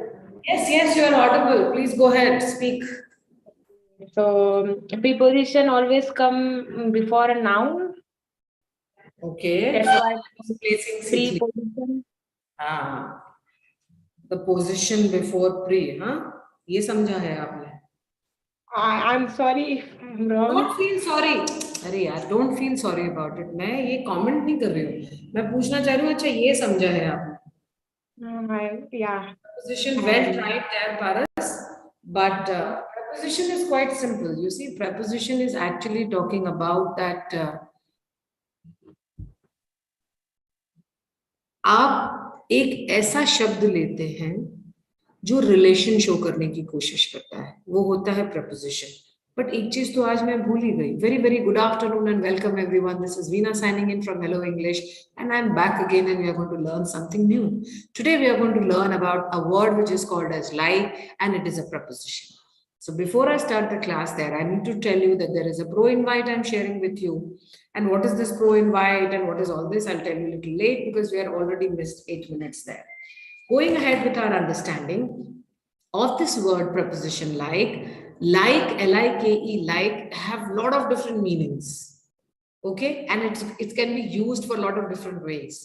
yes you are audible please go ahead speak So preposition always come before a noun. Okay. That's why Placing preposition. The position before pre, हाँ? ये समझा है आपने? I'm sorry if I'm wrong. Don't feel sorry. अरे यार, don't feel sorry about it. मैं ये comment नहीं कर रही हूँ. मैं पूछना चाह रही हूँ, अच्छा ये समझा है आपने? Yeah. Preposition well tried there, Paras. But preposition is quite simple. You see, preposition is actually talking about that. आप एक ऐसा शब्द लेते हैं जो रिलेशन शो करने की कोशिश करता है वो होता है preposition बट एक चीज तो आज मैं भूल ही गई very very good afternoon and welcome everyone this is Veena signing in from hello English and I am back again and we are going to learn something new today we are going to learn about a word which is called as like and it is a preposition. So before I start the class there, I need to tell you that there is a pro invite I'm sharing with you. And what is this pro invite and what is all this? I'll tell you a little late because we are already missed 8 minutes there. Going ahead with our understanding of this word preposition like, L-I-K-E, like have a lot of different meanings. Okay, and it can be used for a lot of different ways.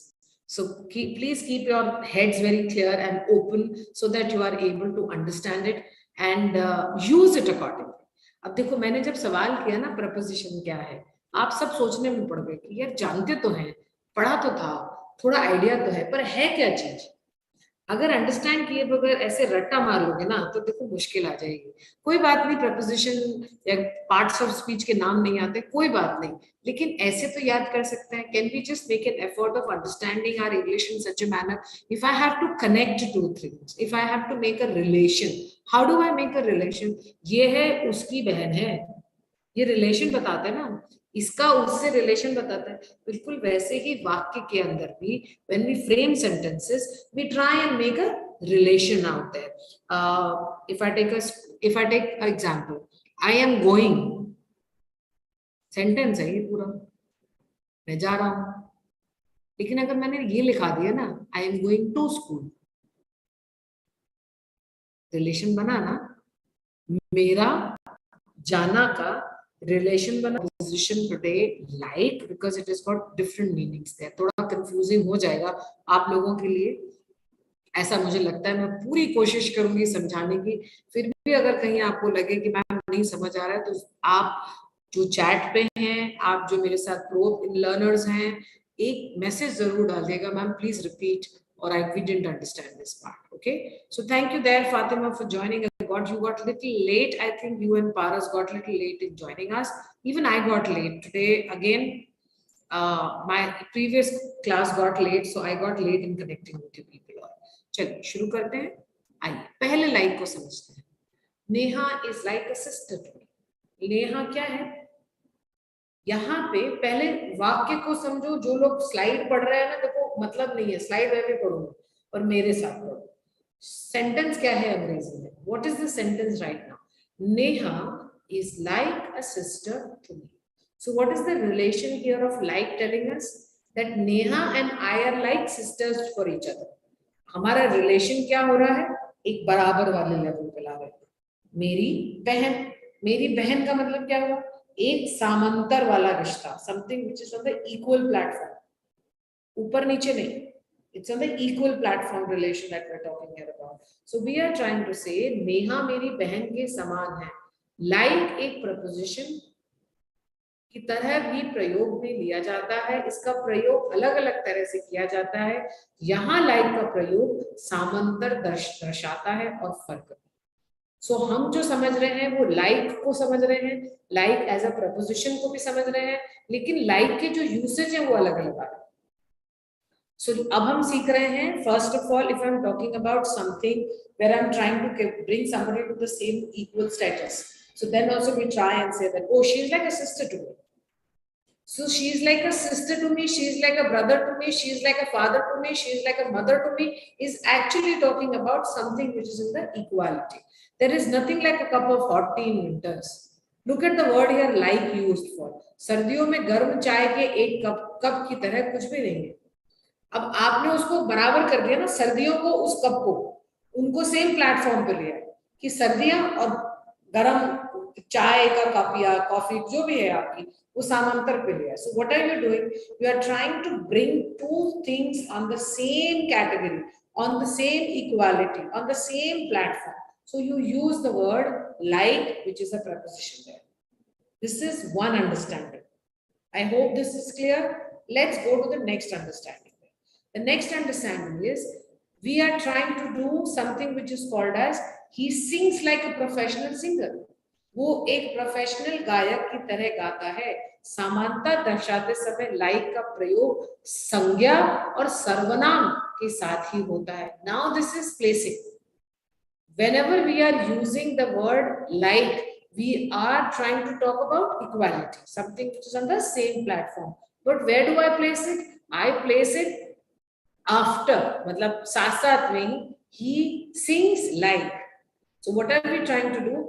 So please keep your heads very clear and open so that you are able to understand it and use it accordingly. अब देखो मैंने जब सवाल किया ना preposition क्या है आप सब सोचने में पड़ गए कि यार जानते तो हैं पढ़ा तो था थोड़ा आइडिया तो है पर है क्या चीज अगर अंडरस्टैंड किए बगैर ऐसे रट्टा मार लोगे ना तो देखो मुश्किल आ जाएगी कोई बात नहीं preposition या पार्ट्स ऑफ स्पीच के नाम नहीं आते कोई बात नहीं लेकिन ऐसे तो याद कर सकते हैं can we just make an effort of understanding our English in such a manner if I have to connect two things if I have to make a relation how do I make a relation ये है उसकी बहन है ये relation बताते हैं ना इसका उससे रिलेशन बताता है बिल्कुल वैसे ही वाक्य के अंदर भी when we frame sentences we try and make a relation out there. If I take an example, I am going, sentence है ये पूरा, मैं जा रहा हूं, लेकिन अगर मैंने ये लिखा दिया ना, I am going to school, relation बना ना, मेरा जाना का रिलेशन बना, position today like, because it is got different meanings there. थोड़ा कंफ्यूजिंग हो जाएगा आप लोगों के लिए, ऐसा मुझे लगता है. मैं पूरी कोशिश करूंगी समझाने की. फिर भी अगर कहीं आपको लगे कि मैम नहीं समझ आ रहा है, तो आप जो चैट पे हैं, आप जो मेरे साथ प्रो लर्नर्स हैं, एक मैसेज जरूर डालिएगा, ma'am please repeat, or we didn't understand this part. Okay, so thank you there, Fatima, for joining. You got little late. I think you and Paras got little late in joining us. Even I got late today again. My previous class got late, so I got late in connecting with you people. चलिए शुरू करते हैं. आइए पहले line को समझते हैं. Neha is like a sister to me. Neha क्या है? यहाँ पे पहले वाक्य को समझो. जो लोग स्लाइड पढ़ रहे हैं ना, देखो मतलब नहीं है, स्लाइड में भी पढ़ो और मेरे साथ पढ़ो. सेंटेंस क्या है अंग्रेजी में? What is the sentence right now? Neha is like a sister to me. So what is the relation here of like telling us that Neha and I are like sisters for each other. हमारा relation क्या हो रहा है? एक बराबर वाले level पे ला रहे हैं. मेरी बहन, मेरी बहन का मतलब क्या हुआ? एक समांतर वाला रिश्ता, something which is on the equal platform, ऊपर नीचे नहीं. It's on the equal platform relation that we're talking here about. So we are trying to say Neha मेरी बहन के समान है. Like एक प्रपोजिशन की तरह भी प्रयोग में लिया जाता है. इसका प्रयोग अलग अलग तरह से किया जाता है. यहाँ like का प्रयोग समांतर दर्शाता है और फर्क. So हम जो समझ रहे हैं वो like को समझ रहे हैं, like as a preposition को भी समझ रहे हैं, लेकिन like के जो यूसेज है वो अलग अलग आ रहे हैं. So अब हम सीख रहे हैं, first of all, if I'm talking about something where I'm trying to bring somebody to the same equal status, so then also we try and say that, oh, she's like a sister to me. So she's like a sister to me, she's like a brother to me, she's like a father to me, she's like a mother to me, is actually talking about something which is in the equality. There is nothing like a cup of hot tea in winters. Look at the word here, like used for. सर्दियों में गर्म चाय के एक cup की तरह कुछ भी नहीं है. अब आपने उसको बराबर कर दिया ना, सर्दियों को उस कप को, उनको सेम प्लेटफॉर्म पे लिया कि सर्दियां और गरम चाय का कप या कॉफी जो भी है आपकी, वो समांतर पे लिया. So what are you doing? You are trying to bring two things on the same category, on the same equality, on the same platform. So you use the word like which is a preposition there. This is one understanding. I hope this is clear. Let's go to the next understanding. The next understanding is we are trying to do something which is called as he sings like a professional singer. वो एक professional गायक की तरह गाता है. समानता दर्शाते समय like का प्रयोग संज्ञा और सर्वनाम के साथ ही होता है. Now this is placing. Whenever we are using the word like, we are trying to talk about equality, something which is on the same platform. But where do I place it? I place it after, मतलब साथ साथ में ही, he sings like. So what are we trying to do?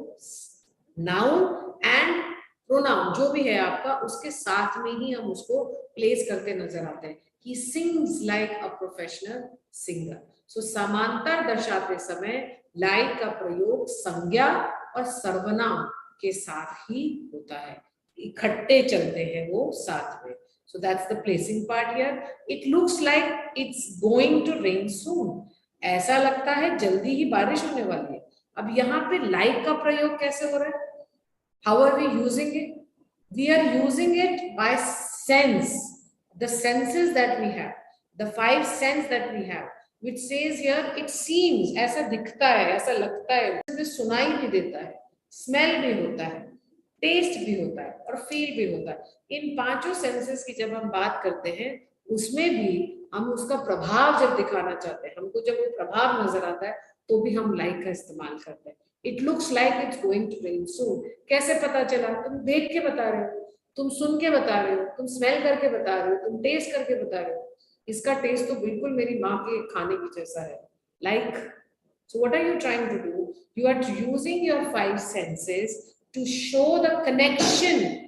Noun and pronoun जो भी है आपका, उसके साथ में ही हम उसको प्लेस करते नजर आते हैं. He sings like a professional singer. So समांतर दर्शाते समय like का प्रयोग संज्ञा और सर्वनाम के साथ ही होता है. इकट्ठे चलते हैं वो साथ में. So that's the placing part here. It looks like it's going to rain soon. ऐसा लगता है जल्दी ही बारिश होने वाली है. अब यहाँ पे like का प्रयोग कैसे हो रहा है? How are we using it? We are using it by sense. The senses that we have, the 5 senses that we have, which says here it seems, ऐसा दिखता है, ऐसा लगता है, सुनाई भी देता है, smell भी होता है, टेस्ट भी होता है और फील भी होता है. इन 5 सेंसेस की जब हम बात करते हैं, उसमें भी हम उसका प्रभाव जब दिखाना चाहते हैं, हमको जब वो प्रभाव नजर आता है, तो भी हम लाइक का इस्तेमाल करते हैं. It looks like it's going to rain soon. कैसे पता चला? तुम देख के बता रहे हो, तुम सुन के बता रहे हो, तुम स्मेल करके बता रहे हो, तुम टेस्ट करके बता रहे हो. इसका टेस्ट तो बिल्कुल मेरी माँ के खाने की जैसा है. Like So what are you trying to do? You are using your five senses to show the connection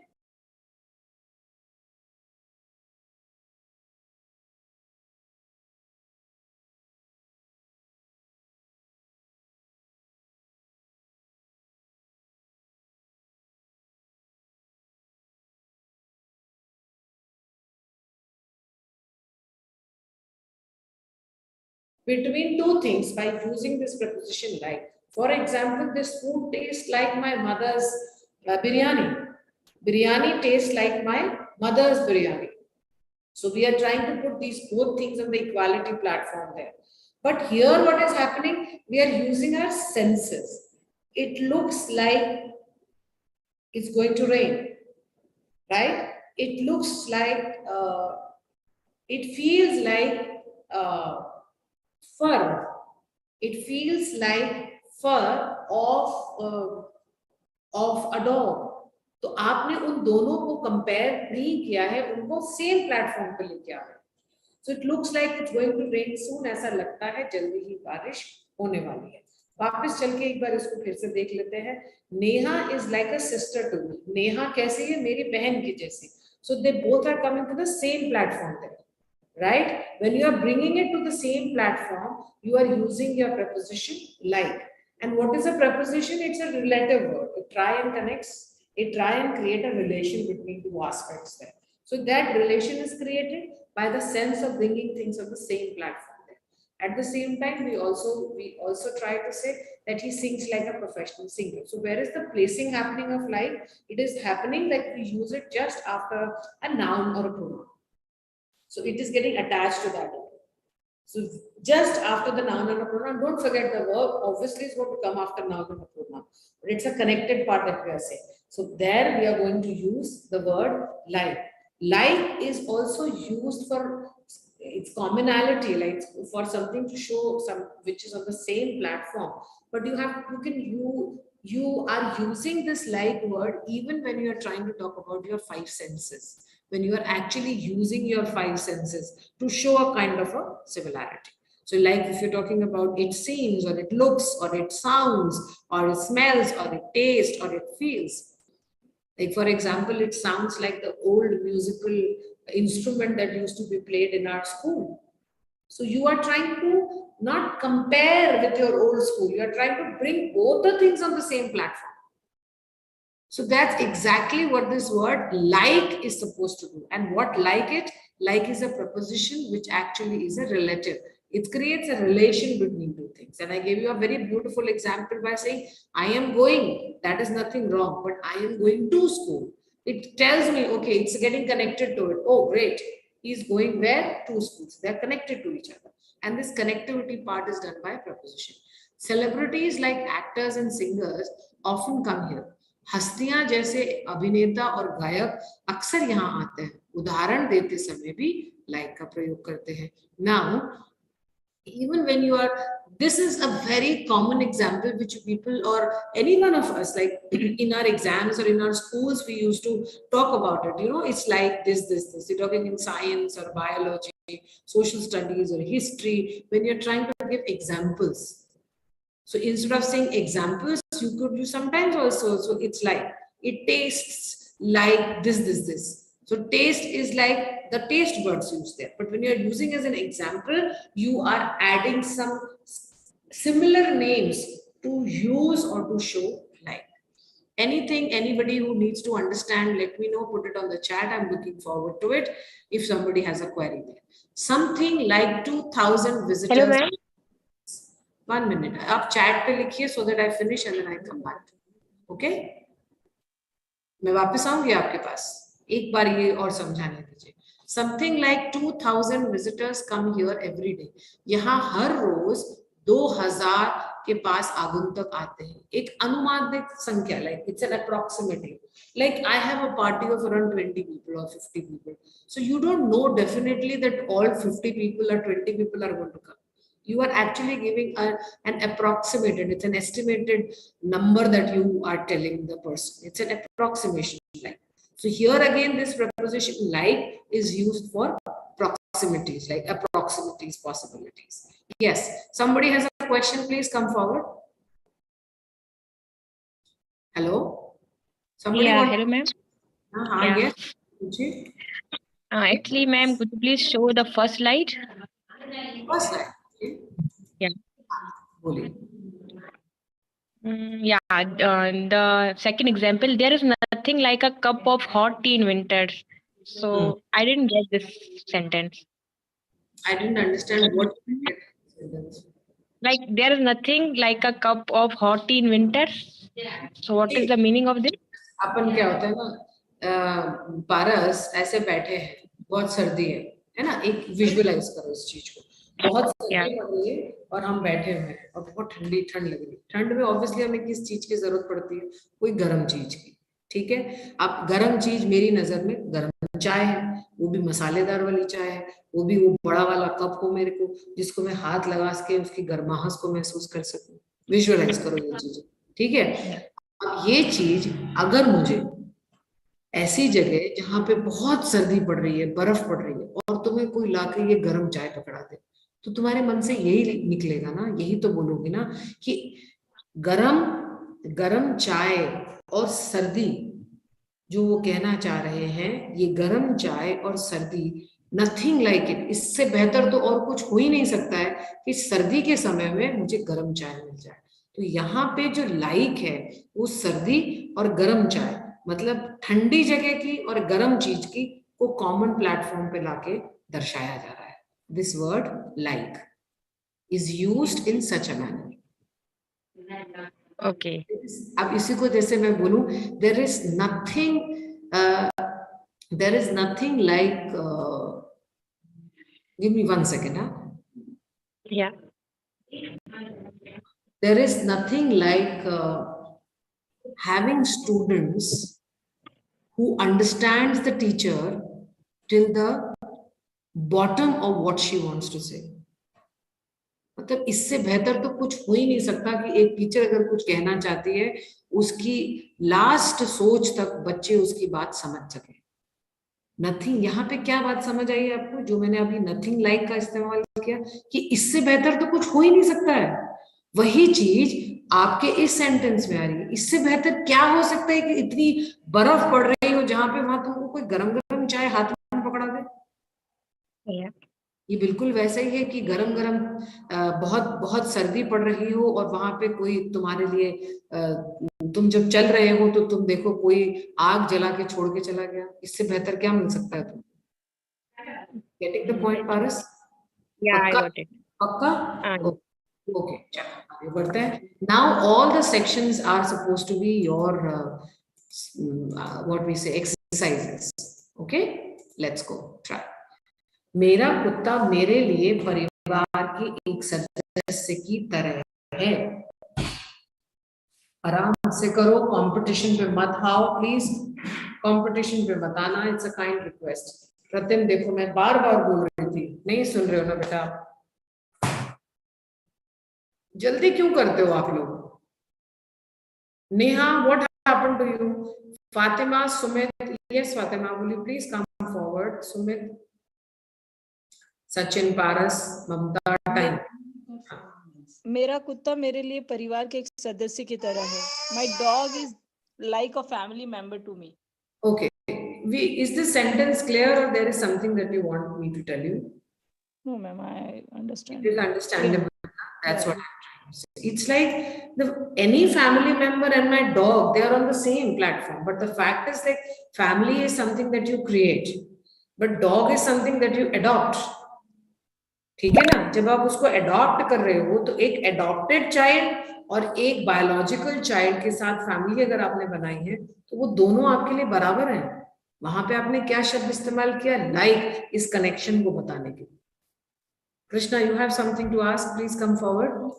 between two things by using this preposition like. For example, this food tastes like my mother's biryani. Biryani tastes like my mother's biryani. So we are trying to put these both things on the equality platform there. But here what is happening? We are using our senses. It looks like it's going to rain, right? It looks like, it feels like fur. It feels like fur of a dog. तो आपने उन दोनों को compare नहीं किया है, उनको same platform पे लेके आ रहे हैं. So it looks like it's going to rain soon. ऐसा लगता है जल्दी ही बारिश होने वाली है. वापस चल के एक बार इसको फिर से देख लेते हैं. Neha is like a sister to me. Neha कैसी है? मेरी बहन की जैसी. So they both are coming to the same platform there, right? When you are bringing it to the same platform, you are using your preposition like. And what is a preposition? It's a relative word. It try and connects. It try and create a relation between two aspects there. So that relation is created by the sense of bringing things on the same platform there. At the same time, we also try to say that he sings like a professional singer. So where is the placing happening of like? It is happening that we use it just after a noun or a pronoun. So it is getting attached to that. So just after the noun and a pronoun, don't forget the verb obviously is going to come after noun and a pronoun, but it's a connected part that we are saying. So there we are going to use the word like. Like is also used for its commonality, like for something to show some which is on the same platform. But you are using this like word even when you are trying to talk about your five senses, when you are actually using your five senses to show a kind of a similarity. So like if you're talking about it seems, or it looks, or it sounds, or it smells, or it tastes, or it feels. Like for example, it sounds like the old musical instrument that used to be played in our school. So you are trying to not compare with your old school. You are trying to bring both the things on the same platform. So that's exactly what this word like is supposed to do. And what like it? Like is a preposition which actually is a relative. It creates a relation between two things. And I gave you a very beautiful example by saying, I am going. That is nothing wrong, but I am going to school. It tells me, okay, it's getting connected to it. Oh, great. He's going where? To schools. They're connected to each other. And this connectivity part is done by a preposition. Celebrities like actors and singers often come here. हस्तियां जैसे अभिनेता और गायक अक्सर यहाँ आते हैं. उदाहरण देते समय भी like का प्रयोग करते हैं. Now, even when you are, this is a very common example which people or any one of us, like in our exams or in our schools, we used to talk about it. You know, it's like this. You're talking in science or biology, social studies or history, when you're trying to give examples. So instead of saying examples, you sometimes also, so it's like, it tastes like this. So taste is like the taste buds used there. But when you're using as an example, you are adding some similar names to use or to show like. Anything, anybody who needs to understand, let me know, put it on the chat. I'm looking forward to it if somebody has a query there. Something like 2,000 visitors. Hello, ma'am. 1 minute. आप chat पे लिखिए so that I finish and then I come back. Okay? मैं वापस आऊंगी आपके पास. एक बार ये और समझाने दीजिए. Something like 2,000 visitors come here every day. यहाँ हर रोज 2,000 के पास आगंतुक आते हैं. एक अनुमानित संख्या, like it's an approximately. Like I have a party of around 20 people or 50 people. So you don't know definitely that all 50 people or 20 people are going to come. You are actually giving an approximated, it's an estimated number that you are telling the person. It's an approximation like. So here again, this preposition like is used for proximities, like approximities, possibilities. Yes. Somebody has a question, please come forward. Hello? Somebody Yeah, want? hello, ma'am. Yeah. Yes. पूछिए. Actually, ma'am, could you please show the first slide? First slide. Yeah. बोलिए. Yeah. The second example, there is nothing like a cup of hot tea in winters. So I didn't get this sentence. I didn't understand what sentence. Like there is nothing like a cup of hot tea in winters. So what is the meaning of this? अपन क्या होता है ना, पारस ऐसे बैठे हैं, बहुत सर्दी है ना, एक विजुअलाइज करो इस चीज को, बहुत सर्दी पड़ रही है और हम बैठे हुए हैं और बहुत ठंडी ठंड लग रही है. ठंड में ऑब्वियसली हमें किस चीज की जरूरत पड़ती है? कोई गर्म चीज की. ठीक है, अब गर्म चीज मेरी नजर में गर्म चाय है, वो भी मसालेदार वाली चाय है, वो भी वो बड़ा वाला कप हो मेरे को, जिसको मैं हाथ लगा के उसकी गर्माहट को महसूस कर सकूं. विजुअलाइज करो ये चीजें. ठीक है, अब ये चीज अगर मुझे ऐसी जगह जहां पे बहुत सर्दी पड़ रही है, बर्फ पड़ रही है, और तुम्हें कोई लाके ये गर्म चाय पकड़ा दे, तो तुम्हारे मन से यही निकलेगा ना, यही तो बोलोगे ना कि गरम गरम चाय और सर्दी. जो वो कहना चाह रहे हैं, ये गरम चाय और सर्दी, नथिंग लाइक इट, इससे बेहतर तो और कुछ हो ही नहीं सकता है कि सर्दी के समय में मुझे गरम चाय मिल जाए. तो यहाँ पे जो लाइक है वो सर्दी और गरम चाय, मतलब ठंडी जगह की और गरम चीज की को कॉमन प्लेटफॉर्म पे लाके दर्शाया जा रहा है. This word like is used in such a manner. Okay. अब इसी को जैसे मैं बोलूं, there is nothing like, give me 1 second. Yeah. There is nothing like having students who understands the teacher till the bottom of what she wants to say. मतलब इससे बेहतर तो कुछ हो ही नहीं सकता कि एक टीचर अगर कुछ कहना चाहती है, उसकी लास्ट सोच तक बच्चे उसकी बात समझ सके. नथिंग, यहाँ पे क्या बात समझ आई आपको, जो मैंने अभी नथिंग लाइक का इस्तेमाल किया, कि इससे बेहतर तो कुछ हो ही नहीं सकता है. वही चीज आपके इस सेंटेंस में आ रही है, इससे बेहतर क्या हो सकता है कि इतनी बर्फ पड़ रही हो जहां पे वहां तुमको कोई गरम गरम चाय हाथ में पकड़ा दे. ये बिल्कुल वैसा ही है कि गरम गरम बहुत बहुत सर्दी पड़ रही हो और वहां पे कोई तुम्हारे लिए, तुम जब चल रहे हो तो तुम देखो कोई आग जला के छोड़ के चला गया. इससे बेहतर क्या मिल सकता है तुम? गेटिंग द पॉइंट पारस? पक्का? Okay, चलो आगे बढ़ते हैं. Now all the sections are supposed to be your what we say exercises. Okay, let's go. Try. मेरा कुत्ता मेरे लिए परिवार के एक सदस्य की तरह है. आराम से करो, कंपटीशन पे मत आओ प्लीज. कंपटीशन पे मत आना, इट्स अ काइंड रिक्वेस्ट. प्रतिम देखो मैं बार बार बोल रही थी, नहीं सुन रहे हो ना बेटा? जल्दी क्यों करते हो आप लोग? Neha, what happened to you? Fatima, Sumit, yes Fatima, will you please come forward? Sumit, Sachin, Paras, Mamta, time. मेरा कुत्ता मेरे लिए परिवार के एक सदस्य की तरह है. My dog is like a family member to me. Okay, is this sentence clear or there is something that you want me to tell you? No, ma'am, I understand. It is understandable. That's what I'm trying to say. It's like any family member and my dog, they are on the same platform. But the fact is like family is something that you create, but dog is something that you adopt. ठीक है ना? जब आप उसको adopt कर रहे हो तो एक अडॉप्टेड चाइल्ड और एक बायोलॉजिकल चाइल्ड के साथ फैमिली अगर आपने बनाई है तो वो दोनों आपके लिए बराबर हैं. वहां पे आपने क्या शब्द इस्तेमाल किया? लाइक, इस कनेक्शन को बताने के लिए. Krishna, you have something to ask? Please come forward.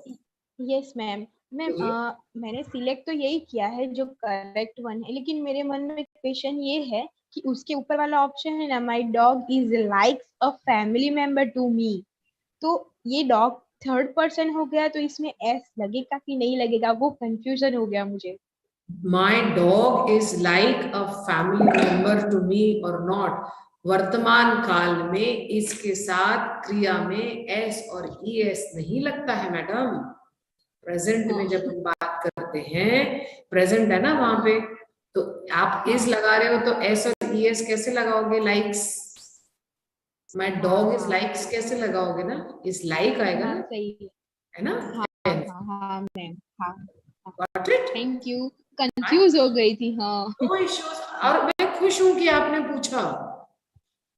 Yes ma'am. मैंने सिलेक्ट तो यही किया है जो करेक्ट वन है, लेकिन मेरे मन में क्वेश्चन ये है कि उसके ऊपर वाला ऑप्शन है ना, my dog is like a family member to me, तो ये डॉग थर्ड पर्सन हो गया, तो इसमें एस लगेगा कि नहीं लगेगा, वो कंफ्यूजन हो गया मुझे. My dog is like a family member to me or not? वर्तमान काल में इसके साथ क्रिया में एस और ईएस नहीं लगता है मैडम। प्रेजेंट में जब हम बात करते हैं, प्रेजेंट है ना वहां पे, तो आप इज लगा रहे हो तो एस और ईएस कैसे लगाओगे? Likes, my dog is likes कैसे लगाओगे ना? इस लाइक आएगा ना, सही है ना? हाँ मैम, हाँ Got it? Thank you, confuse हो गई थी। हाँ नो इश्यूज। और मैं खुश हूं कि आपने पूछा।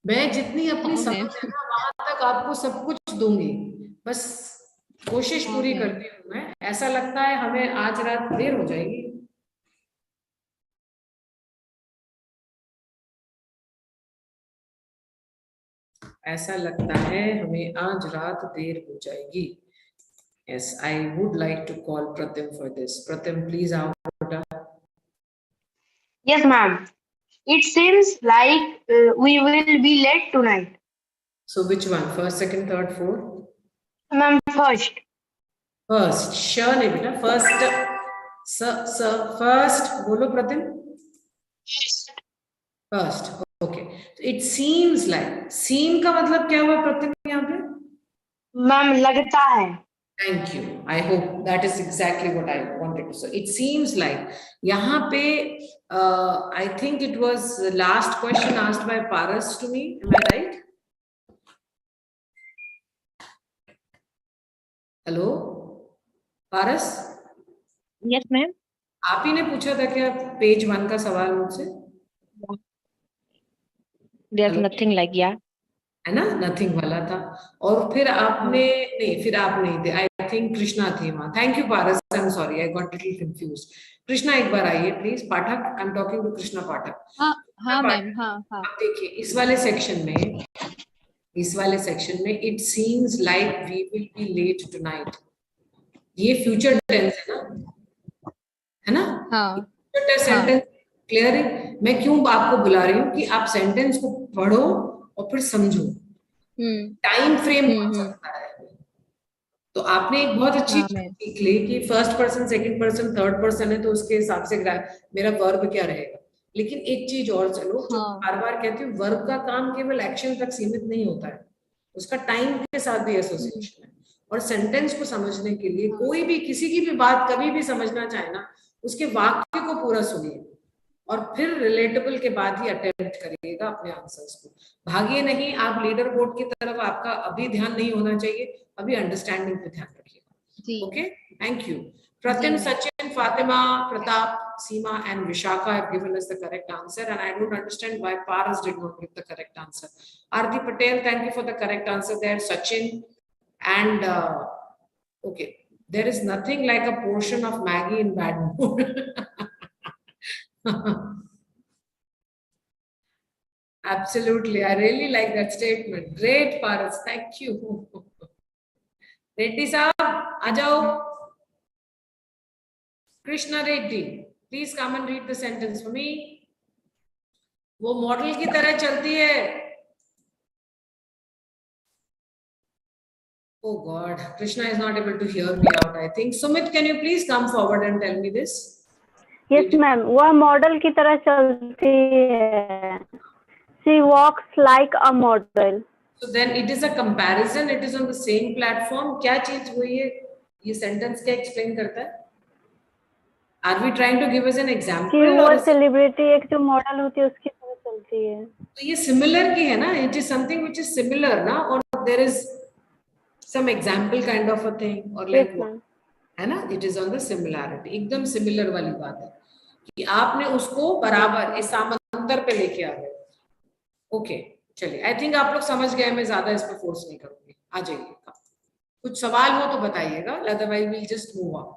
मैं जितनी अपनी हाँ मैम, समझ है ना वहां तक आपको सब कुछ दूंगी, बस कोशिश हाँ पूरी मैम। करती हूँ मैं। ऐसा लगता है हमें आज रात देर हो जाएगी। ऐसा लगता है हमें आज रात देर हो जाएगी। Yes, I would like to call Pratim for this. Pratim, please out. Yes, ma'am. It seems like we will be late tonight. So which one? First, second, third, fourth? Ma'am, first. First. Sure नहीं बेटा, first. Sir, first. बोलो Pratim. First. Okay. So it seems like. Seem का मतलब क्या हुआ Pratim यहाँ पे? Ma'am, लगता है. Thank you. I hope that is exactly what I wanted to say. It seems like यहाँ पे I think it was the last question asked by Paras to me. Am I right? Hello, Paras? Yes, ma'am. आप ही ने पूछा था क्या page 1 का सवाल मुझसे? There's nothing like yeah. है ना, नथिंग वाला था। और फिर आपने नहीं, फिर आप नहीं थे। आई थिंक कृष्णा थी वहां। Thank you Paras, I am sorry, I got little confused. Krishna एक बार आइए please. Pathak, I am talking to Krishna Pathak. हाँ मैम, हाँ हाँ। अब देखिए इस वाले सेक्शन में it seems like we will be late tonight, ये फ्यूचर टेंस है ना? हाँ फ्यूचर सेंटेंस क्लियर है? मैं क्यों आपको बुला रही हूँ कि आप सेंटेंस को पढ़ो और फिर समझो। टाइम फ्रेम कौन सकता है? तो आपने एक बहुत अच्छी चीज सीख ली कि first person, second person, third person है तो उसके हिसाब से मेरा वर्ब क्या रहेगा। लेकिन एक चीज और चलो, जो बार बार कहती हूँ, वर्ब का काम केवल एक्शन तक सीमित नहीं होता है, उसका टाइम के साथ भी एसोसिएशन है। और सेंटेंस को समझने के लिए कोई भी किसी की भी बात कभी भी समझना चाहे ना, उसके वाक्य को पूरा सुनिए और फिर रिलेटेबल के बाद ही अटेम्प्ट करिएगा अपने आंसर्स को। भागिए नहीं आप लीडर बोर्ड की तरफ, आपका अभी ध्यान नहीं होना चाहिए, अभी अंडरस्टैंडिंग पे ध्यान रखिएगा। Okay, thank you. Pratim, Sachin, Fatima, Pratap, Seema and Vishakha have given us the correct answer, and I don't understand why Paras did not give the correct answer. Arti Patel, thank you for the correct answer there. Sachin and okay, there is nothing like a portion of Maggie in bad mood. Absolutely, I really like that statement. Great, Paras, thank you. Reddy साहब आ जाओ। Krishna Reddy, please come and read the sentence for me. वो model की तरह चलती है। Oh God, Krishna is not able to hear me out, I think. Sumit, can you please come forward and tell me this? Yes ma'am, वह model की तरह चलती है। She walks like a model. So then it is a comparison, it is on the same platform. क्या चीज हुई है? ये सेंटेंस क्या एक्सप्लेन करता है? Are we trying to give us an example? कि वो सेलिब्रिटी एक जो मॉडल होती है उसकी तरह चलती है। तो ये सिमिलर की है ना, it is something which is similar ना, और there is some example kind of a thing, or like what, है ना? It is on the similarity, एकदम सिमिलर वाली बात है कि आपने उसको बराबर इस समांतर पे लेके आ गए। ओके, चलिए, आई थिंक आप लोग समझ गए, मैं ज्यादा इस पर फोर्स नहीं करूंगी। आ जाइए, कुछ सवाल हो तो बताइएगा, otherwise will just move on.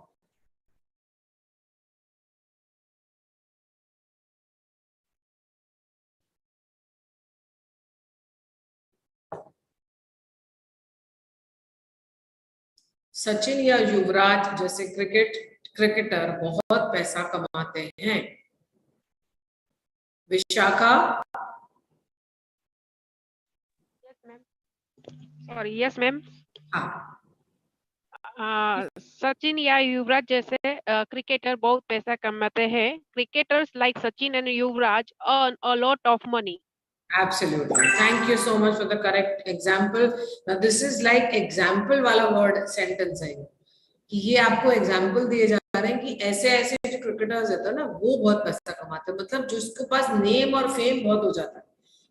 Sachin या युवराज जैसे क्रिकेटर बहुत पैसा कमाते हैं। विशाखा? Sorry, yes ma'am. हाँ। सचिन या युवराज जैसे क्रिकेटर बहुत पैसा कमाते हैं। Cricketers like Sachin and Yuvraj earn a lot of money. Absolutely. Thank you so much for the correct example. Now this is like example वाला word sentence है कि ये आपको example दिए जा रहे हैं कि ऐसे ऐसे जो क्रिकेटर्स होते हैं ना वो बहुत पैसा कमाते हैं, मतलब जिसके पास नेम और फेम बहुत हो जाता है.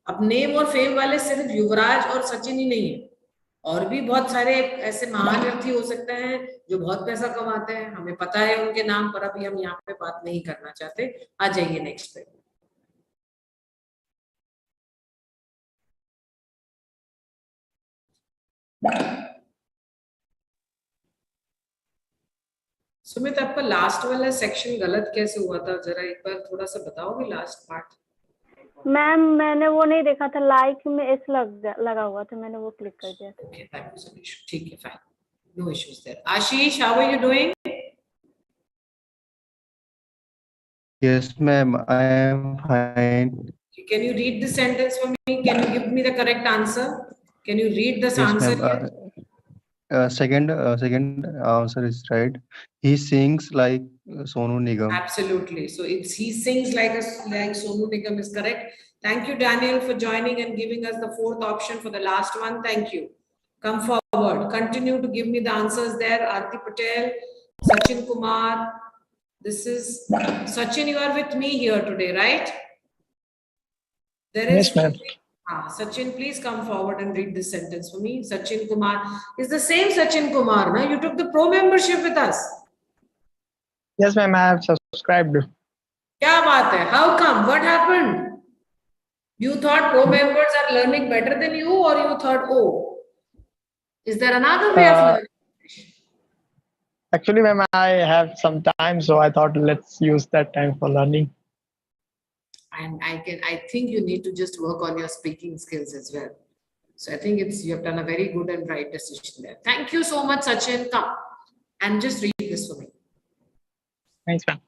अब नेम और फेम वाले सिर्फ युवराज और सचिन ही नहीं है, और भी बहुत सारे ऐसे महान व्यक्ति हो सकते हैं जो बहुत पैसा कमाते हैं. हमें पता है उनके नाम पर, अभी हम यहाँ पे बात नहीं करना चाहते. आ जाइए नेक्स्ट पे. सुमित, आपका लास्ट वाला सेक्शन गलत कैसे हुआ था, जरा एक बार थोड़ा सा बताओगे लास्ट पार्ट. मैम मैंने वो नहीं देखा था, लाइक में एस लगा हुआ था, मैंने वो क्लिक कर दिया था. Okay, that was an issue. ठीक है, fine. No issues there. Ashish, how are you doing? Yes, ma'am. I am fine. Can you read the sentence for me? Can you give me the correct answer? Can you read this Yes, answer ma'am. here? Second answer is right. He sings like Sonu Nigam. Absolutely. So it's he sings like Sonu Nigam is correct. Thank you, Daniel, for joining and giving us the fourth option for the last one. Thank you. Come forward. Continue to give me the answers there. Aarti Patel, Sachin Kumar. This is Sachin. You are with me here today, right? There is. Yes, ma'am. Sachin, please come forward and read this sentence for me. Sachin Kumar is the same Sachin Kumar. Now you took the pro membership with us. Yes, ma'am. I have subscribed. क्या बात है? How come? What happened? You thought pro members are learning better than you, or you thought, oh, is there another way of learning? Actually, ma'am, I have some time, so I thought let's use that time for learning. And I think you need to just work on your speaking skills as well. So I think you have done a very good and right decision there. Thank you so much, Sachin. Come and just read this for me. Thanks, ma'am.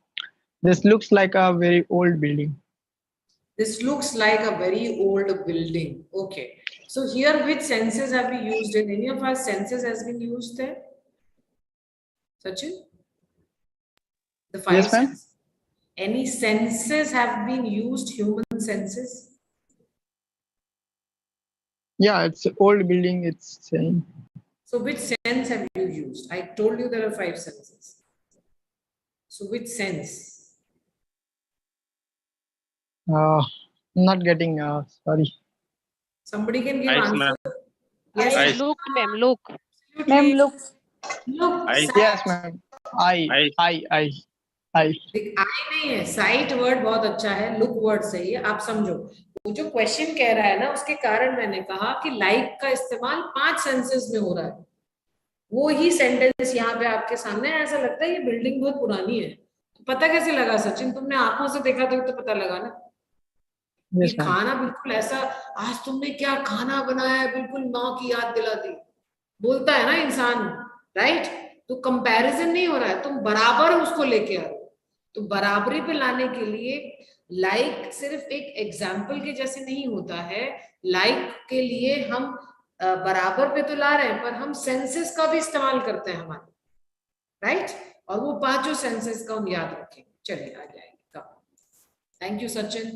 This looks like a very old building. This looks like a very old building. Okay. So here, which senses have we used in? Any of our senses has been used there? Sachin? The five Yes, ma'am. senses. Any senses have been used, human senses? Yeah, it's an old building, it's saying. So which sense have you used? I told you there are 5 senses. So which sense? Not getting, sorry. Somebody can give Eyes, answer. ma'am. Yes. Eyes. Look, ma'am, look. Ma'am, look. Look. Eyes. Yes, ma'am. I. आई नहीं है, site word बहुत अच्छा है, look word सही है. आप समझो वो जो क्वेश्चन कह रहा है ना, उसके कारण मैंने कहा कि लाइक का इस्तेमाल 5 सेंसेस में हो रहा है. वो ही सेंटेंस यहाँ पे आपके सामने. ऐसा लगता है ये बिल्डिंग बहुत पुरानी है. तो पता कैसे लगा सचिन? तुमने आंखों से देखा तो पता लगा ना. ये खाना बिल्कुल ऐसा, आज तुमने क्या खाना बनाया है, बिल्कुल माँ की याद दिला दी, बोलता है ना इंसान, राइट? तो कंपैरिजन नहीं हो रहा है, तुम बराबर उसको लेके आ रहे हो. तो बराबरी पे लाने के लिए लाइक सिर्फ एक एग्जाम्पल के जैसे नहीं होता है. लाइक के लिए हम बराबर पे तो ला रहे हैं, पर हम सेंसेस का भी इस्तेमाल करते हैं हमारे, राइट? और वो 5 सेंसेस का हम याद रखें. चलिए आ जाएंगे. Thank you Sachin.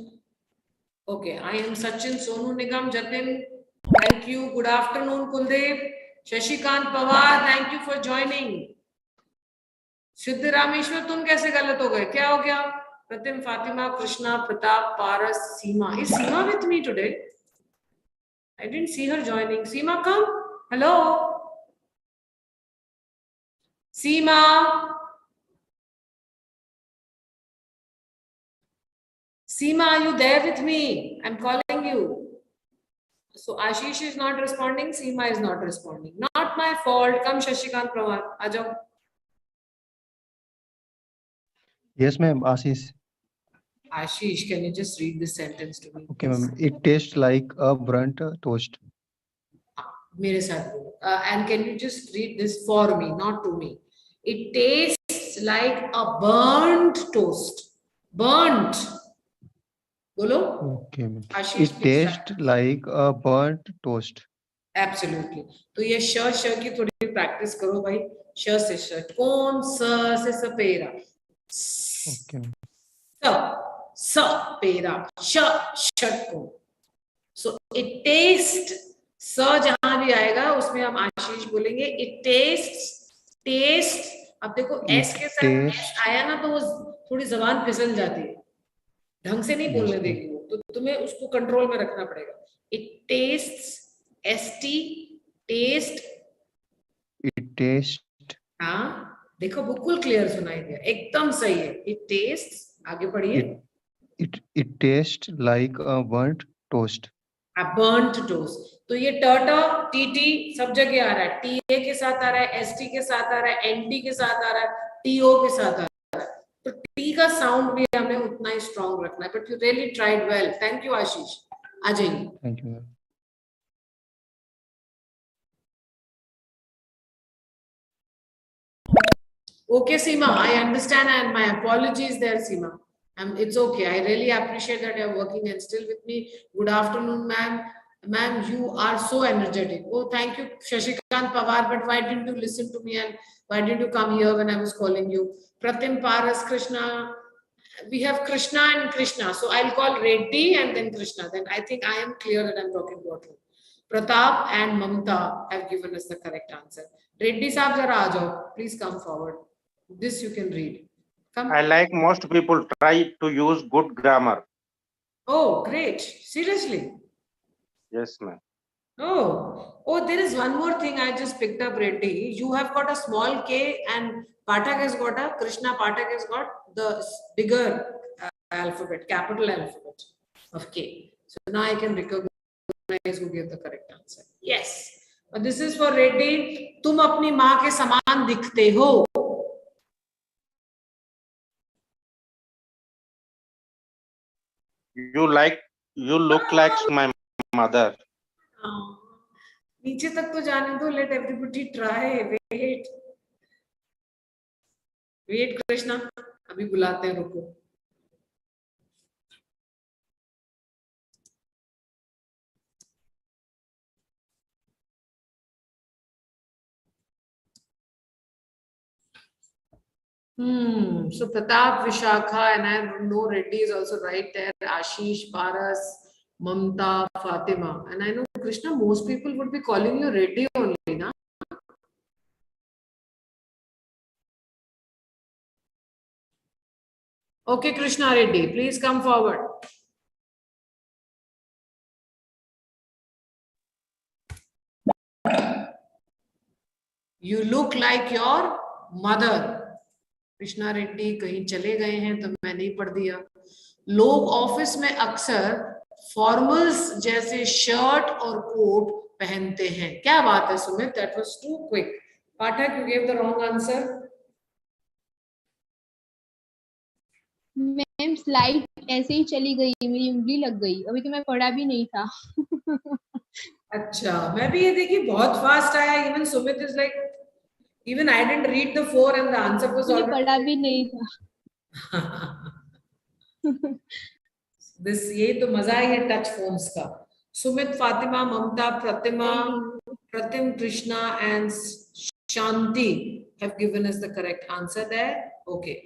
Okay, I am Sachin, Sonu Nigam, Jatin, thank you. Good afternoon Kuldev, Shashikant Pawar, thank you for joining. सिद्ध रामेश्वर, तुम कैसे गलत हो गए? क्या हो गया? प्रतिम, फातिमा, कृष्णा, प्रताप, पारस, सीमा. Is Seema with me today? I didn't see her joining. Seema, come. Hello. Seema. Seema, are you there with me? I'm calling you. So Ashish is not responding. Seema is not responding. Not my fault. Come, Shashikant Pawar. आ जाओ. Yes, ma'am. Ashish. Ashish, can you just read this sentence to me? Okay, ma'am. It tastes like a burnt toast. मेरे साथ बोलो. And can you just read this for me, not to me? It tastes like a burnt toast. Burnt. बोलो. Okay, ma'am. Ashish, It tastes like a burnt toast. Absolutely. तो ये श की थोड़ी practice करो भाई. श से श. कौन? स से सपेरा. Okay. स पेरा. ष षटकोण. इट टेस्ट, स जहां भी आएगा उसमें हम आशीष बोलेंगे इट टेस्ट, टेस्ट। अब देखो एस के साथ एस taste. आया ना तो वो थोड़ी जबान फिसल जाती है, ढंग से नहीं Yes, बोलने ma'am. देगी वो, तो तुम्हें उसको कंट्रोल में रखना पड़ेगा। It taste, S T, taste. It tastes. हाँ देखो बिल्कुल क्लियर सुनाई दिया, एकदम सही है। इट टेस्ट, आगे पढ़िए। It tastes like a burnt toast. Burnt toast, तो ये टर्टा टीटी सब जगह आ रहा है, टीए के साथ आ रहा है, एसटी के साथ आ रहा है, एनटी के साथ आ रहा है, टीओ के साथ आ रहा है, तो टी का साउंड भी हमें उतना ही स्ट्रॉन्ग रखना है। But you really tried well, thank you Ashish. आ जाइए। Thank you, ma'am. Okay, Seema, I understand, and my apologies there, Seema. It's okay. I really appreciate that you're working and still with me. Good afternoon, ma'am. Ma'am, you are so energetic. Oh, thank you, Shashikant Pawar. But why didn't you listen to me and why didn't you come here when I was calling you? Pratim Paras, Krishna. We have Krishna and Krishna. So I'll call Reddy and then Krishna. Then I think I am clear that I'm talking about you. Pratap and Mamta have given us the correct answer. Reddy Saab, zara aa jao. Please come forward. This you can read. Come. I like most people try to use good grammar. Oh, great. Seriously? Yes, ma'am. Oh, there is one more thing I just picked up, Reddy. You have got a small K and Pathak has got a, Krishna Pathak has got the bigger alphabet, capital alphabet of K. So now I can recognize who gave the correct answer. Yes. But this is for Reddy. तुम अपनी माँ के समान दिखते हो. You look like my mother. नीचे तक तो जाने दो. Let everybody try. Wait, Krishna. अभी बुलाते हैं, रुको. So Pratap, Vishakha, and I know Reddy is also right there. Ashish, Paras, Mamta, Fatima, and I know Krishna. Most people would be calling you Reddy only, na? Okay, Krishna Reddy, please come forward. You look like your mother. Krishna Reddy कहीं चले गए हैं तो मैं नहीं पढ़ दिया. लोग ऑफिस में अक्सर फॉर्मल्स जैसे शर्ट और कोट पहनते हैं. क्या बात है Sumit, that was too quick. Pathak, you gave the wrong answer. Ma'am slide ऐसे ही चली गई, मेरी उंगली लग गई, अभी तो मैं पढ़ा भी नहीं था. अच्छा, मैं भी ये देखी बहुत फास्ट आया. Even Sumit is like, even I didn't read the 4 and the answer was already. पढ़ा भी नहीं था. This ये तो मजा है टच फोन्स का. सुमित, फातिमा, ममता, प्रतिमा, Pratim, Krishna and Shanti have given us the correct answer there. Okay.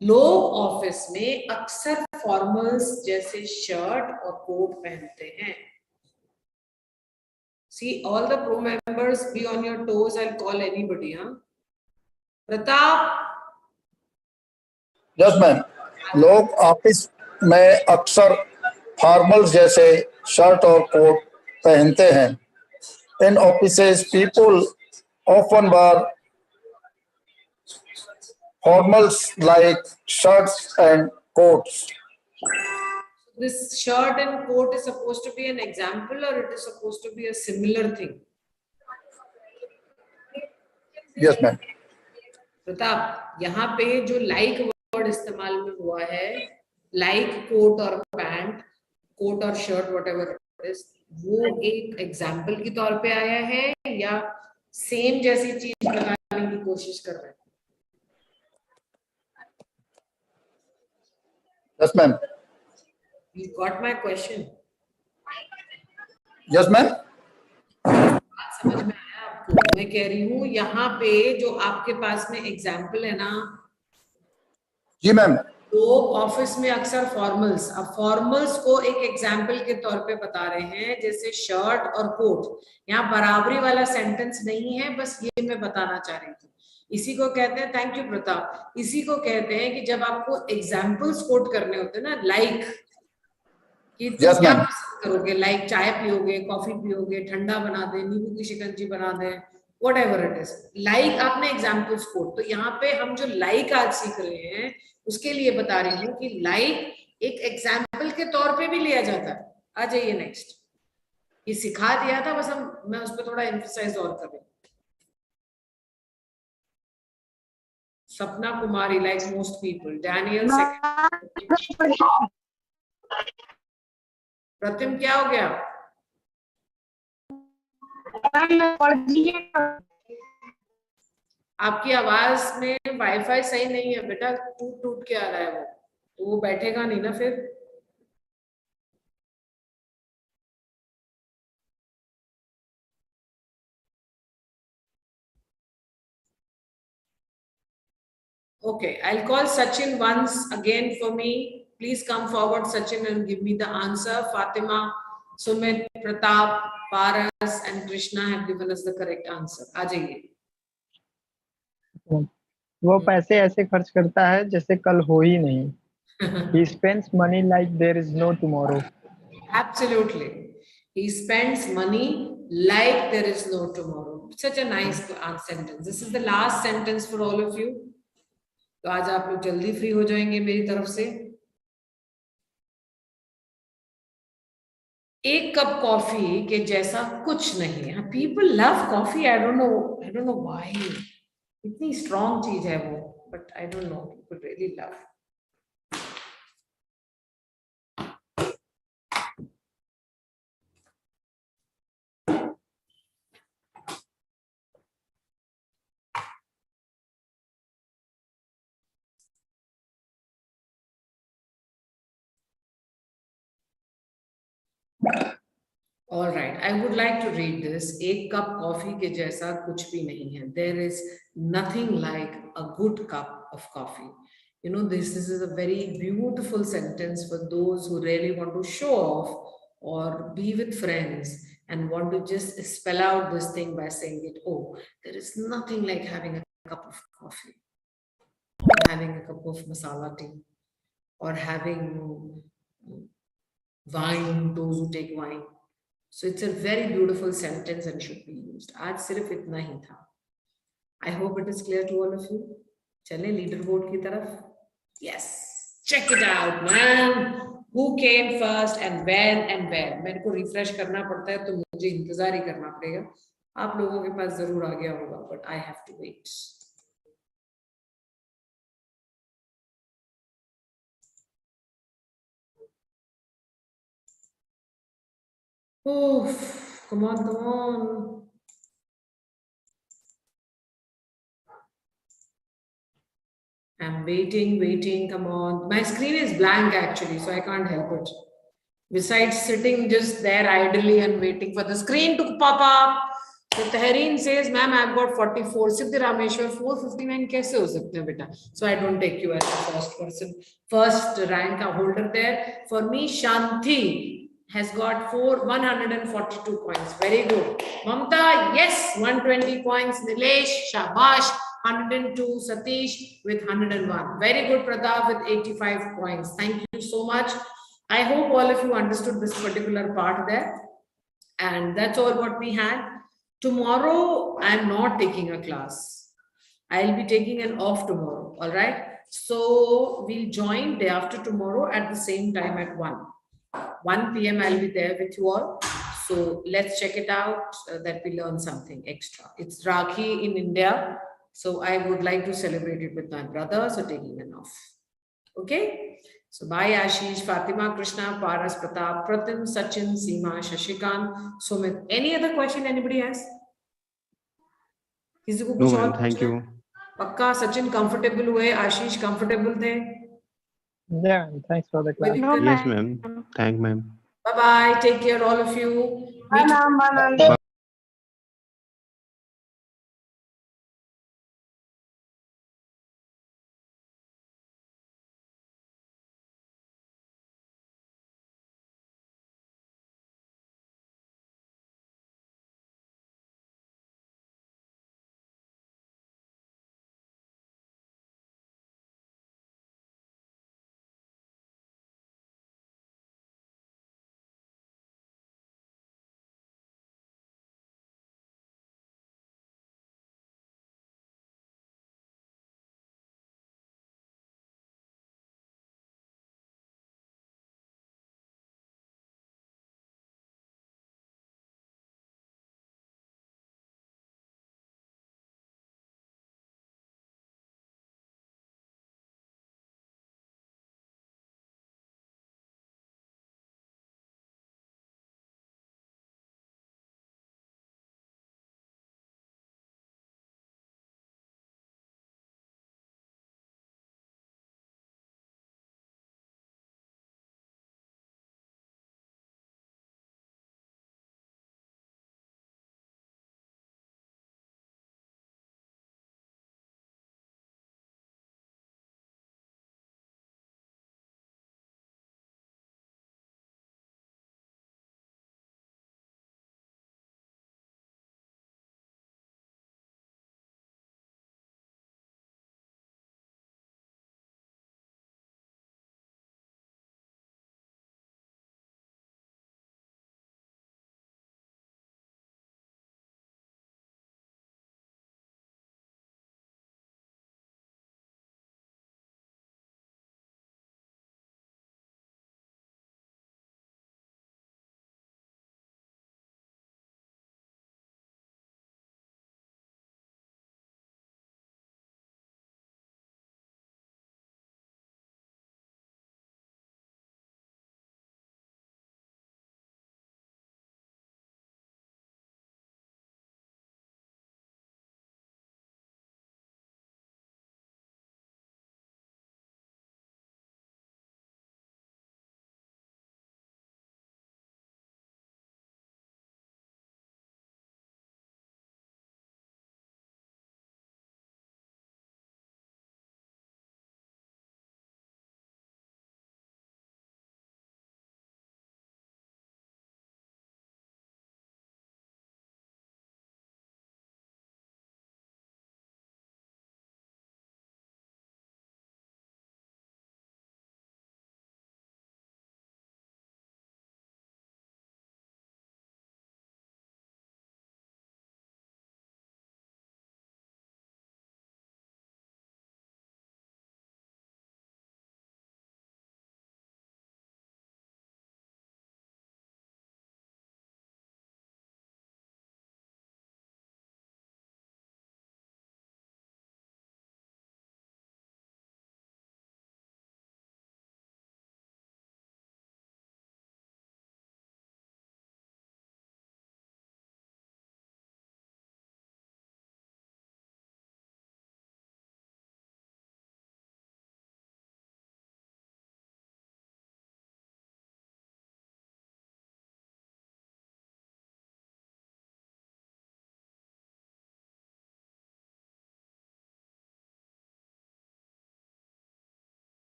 लोग ऑफिस में अक्सर फॉर्मल्स जैसे शर्ट और कोट पहनते हैं. See, all the pro members, be on your toes. I'll call anybody, huh? Pratap. Yes ma'am. लोग office में अक्सर फॉर्मल जैसे शर्ट और कोट पहनते हैं. In offices people often wear formals like shirts and coats. This shirt and coat is supposed to be an example or it is supposed to be a similar thing? Yes, ma'am. Pratap, यहाँ पे जो like word इस्तेमाल में हुआ है, like coat और pant, coat और shirt, whatever it is, वो एक एग्जाम्पल के तौर पे आया है या सेम जैसी चीज बताने की कोशिश कर रहे हैं? Yes, ma'am. You got my question? Yes, ma'am. समझ में आया आपको? मैं कह रही हूँ यहाँ पे जो आपके पास में एग्जाम्पल है ना, जी मैम. लोग ऑफिस में अक्सर फॉर्मल्स, अब फॉर्मल्स को एक एग्जाम्पल के तौर पे बता रहे हैं, जैसे शर्ट और कोट। यहाँ बराबरी वाला सेंटेंस नहीं है, बस ये मैं बताना चाह रही थी। इसी को कहते हैं, थैंक यू प्रताप, इसी को कहते हैं कि जब आपको एग्जाम्पल्स कोट करने होते हैं ना, लाइक कि तुम Yes, क्या ma'am. पसंद करोगे, लाइक चाय पियोगे, कॉफी पियोगे, ठंडा बना दे, नींबू की शिकंजी बना दे, whatever it is, like आपने एग्जाम्पल्स कोट। तो यहाँ पे हम जो लाइक आज सीख रहे हैं उसके लिए बता रही हूँ कि लाइक एक एग्जाम्पल के तौर पे भी लिया जाता है। आ जाइए नेक्स्ट, ये सिखा दिया था, बस मैं उस पर थोड़ा एम्फसाइज और कर रही हूँ। Sapna Kumari, like most people, Daniel second, Pratim क्या हो गया? आपकी आवाज में वाईफाई सही नहीं है बेटा, टूट टूट के आ रहा है वो, तो वो बैठेगा नहीं ना फिर। Okay, I'll call Sachin once again for me. Please come forward, Sachin, and give me the answer. Fatima, Sumit, Pratap, Paras, and Krishna have given us the correct answer. आ जाइए। वो पैसे ऐसे खर्च करता है जैसे कल हो ही नहीं। He spends money like there is no tomorrow. Absolutely. He spends money like there is no tomorrow. Such a nice sentence. This is the last sentence for all of you. तो आज आप लोग जल्दी फ्री हो जाएंगे मेरी तरफ से। एक कप कॉफी के जैसा कुछ नहीं है। People love coffee, I don't know why, इतनी स्ट्रॉन्ग चीज है वो, but I don't know, people really love. All right, I would like to read this. एक कप कॉफी के जैसा कुछ भी नहीं है. There is nothing like a good cup of coffee. You know, this is a very beautiful sentence for those who really want to show off or be with friends and want to just spell out this thing by saying it. Oh, there is nothing like having a cup of coffee, or having a cup of masala tea, or having wine, those who take wine. So it's a very beautiful sentence and should be used. आज सिर्फ इतना ही था. I hope it is clear to all of you. चलें leaderboard की तरफ. Yes, check it out, man. Who came first and when and where? मेरे को refresh करना पड़ता है तो मुझे इंतजार ही करना पड़ेगा. आप लोगों के पास जरूर आ गया होगा, but I have to wait. Oh, come on, come on. I'm waiting, come on. My screen is blank actually, so I can't help it. Besides sitting just there idly and waiting for the screen to pop up. So Tahreen says, ma'am, I've got 44. Siddhi Rameshwar, 459 kaise ho sakte hain beta? So I don't take you as the first person, first rank holder there. For me, Shanti has got 142 points. Very good. Mamta, yes, 120 points. Nilesh, Shabash, 102. Satish with 101. Very good. Pratap with 85 points. Thank you so much. I hope all of you understood this particular part there. And that's all what we had. Tomorrow, I'm not taking a class. I'll be taking an off tomorrow. All right. So we'll join day after tomorrow at the same time at 1 p.m. I'll be there with you all. So let's check it out that we learn something extra. It's Rakhi in India. So I would like to celebrate it with my brother. So taking an off. Okay. So bye Ashish, Fatima, Krishna, Paras, Pratap, Pratim, Sachin, Seema, Shashikant, Sumit. Any other question anybody has? किसी को No, कुछ और ma'am. Thank पूछना है? you. पक्का Sachin comfortable हुए, आशीष comfortable थे? Yeah, thanks for the class. Yes, ma'am. Thank, ma'am. Bye bye. Take care, all of you. Meet you. Bye.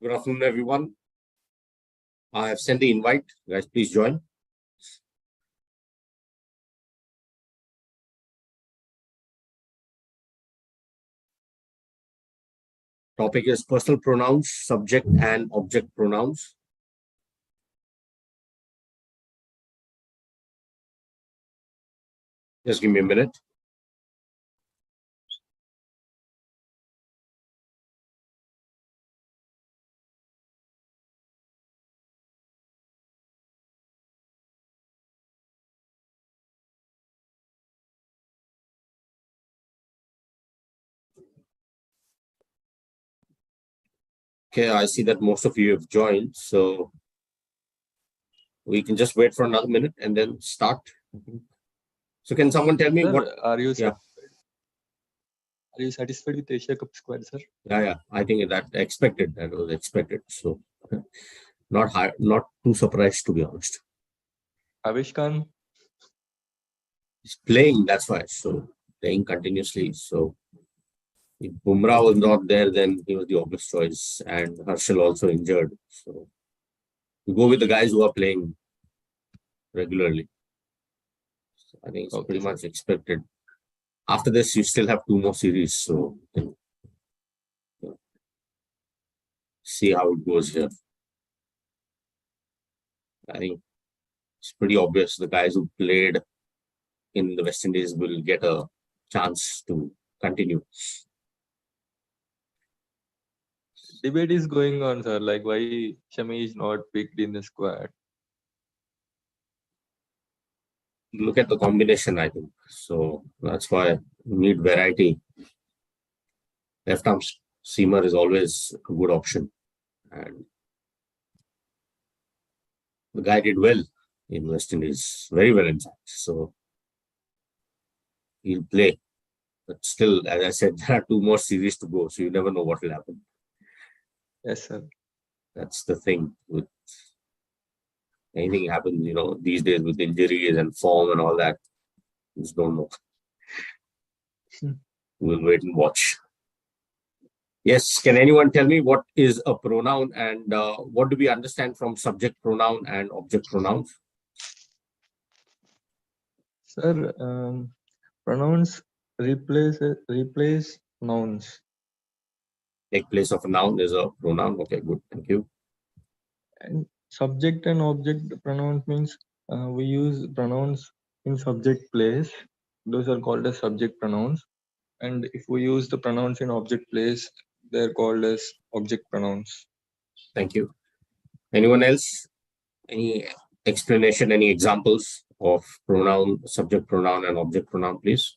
Good afternoon, everyone. I have sent the invite. Guys, please join. Topic is personal pronouns, subject and object pronouns. Just give me a minute. Okay, I see that most of you have joined, so we can just wait for another minute and then start. So can someone tell me, Sir, what are you yeah. Are you satisfied with Asia Cup squad, sir? Yeah, I think that was expected. So not high, not too surprised, to be honest. Avish Khan? He's playing, that's why. So playing continuously. So if Bumrah was not there, then he was the obvious choice, and Harshal also injured. So you go with the guys who are playing regularly. So I think it's pretty much expected. After this, you still have 2 more series, so you know, see how it goes here. I think it's pretty obvious the guys who played in the West Indies will get a chance to continue. Debate is going on, sir. Like, why Shami is not picked in the squad? Look at the combination, I think. So that's why we need variety. Left arm seamer is always a good option. And the guy did well in West Indies, very well, in fact. So he'll play. But still, as I said, there are 2 more series to go, so you never know what will happen. Yes, sir. That's the thing with anything happens, these days with injuries and form and all that. Just don't know. We'll wait and watch. Yes, can anyone tell me what is a pronoun and what do we understand from subject pronoun and object pronouns? Sir, pronouns replace nouns. Take place of a noun is a pronoun. Okay, good. Thank you. And subject and object pronouns means we use pronouns in subject place. Those are called as subject pronouns. And if we use the pronouns in object place, they're called as object pronouns. Thank you. Anyone else? Any explanation, any examples of pronoun, subject pronoun and object pronoun, please?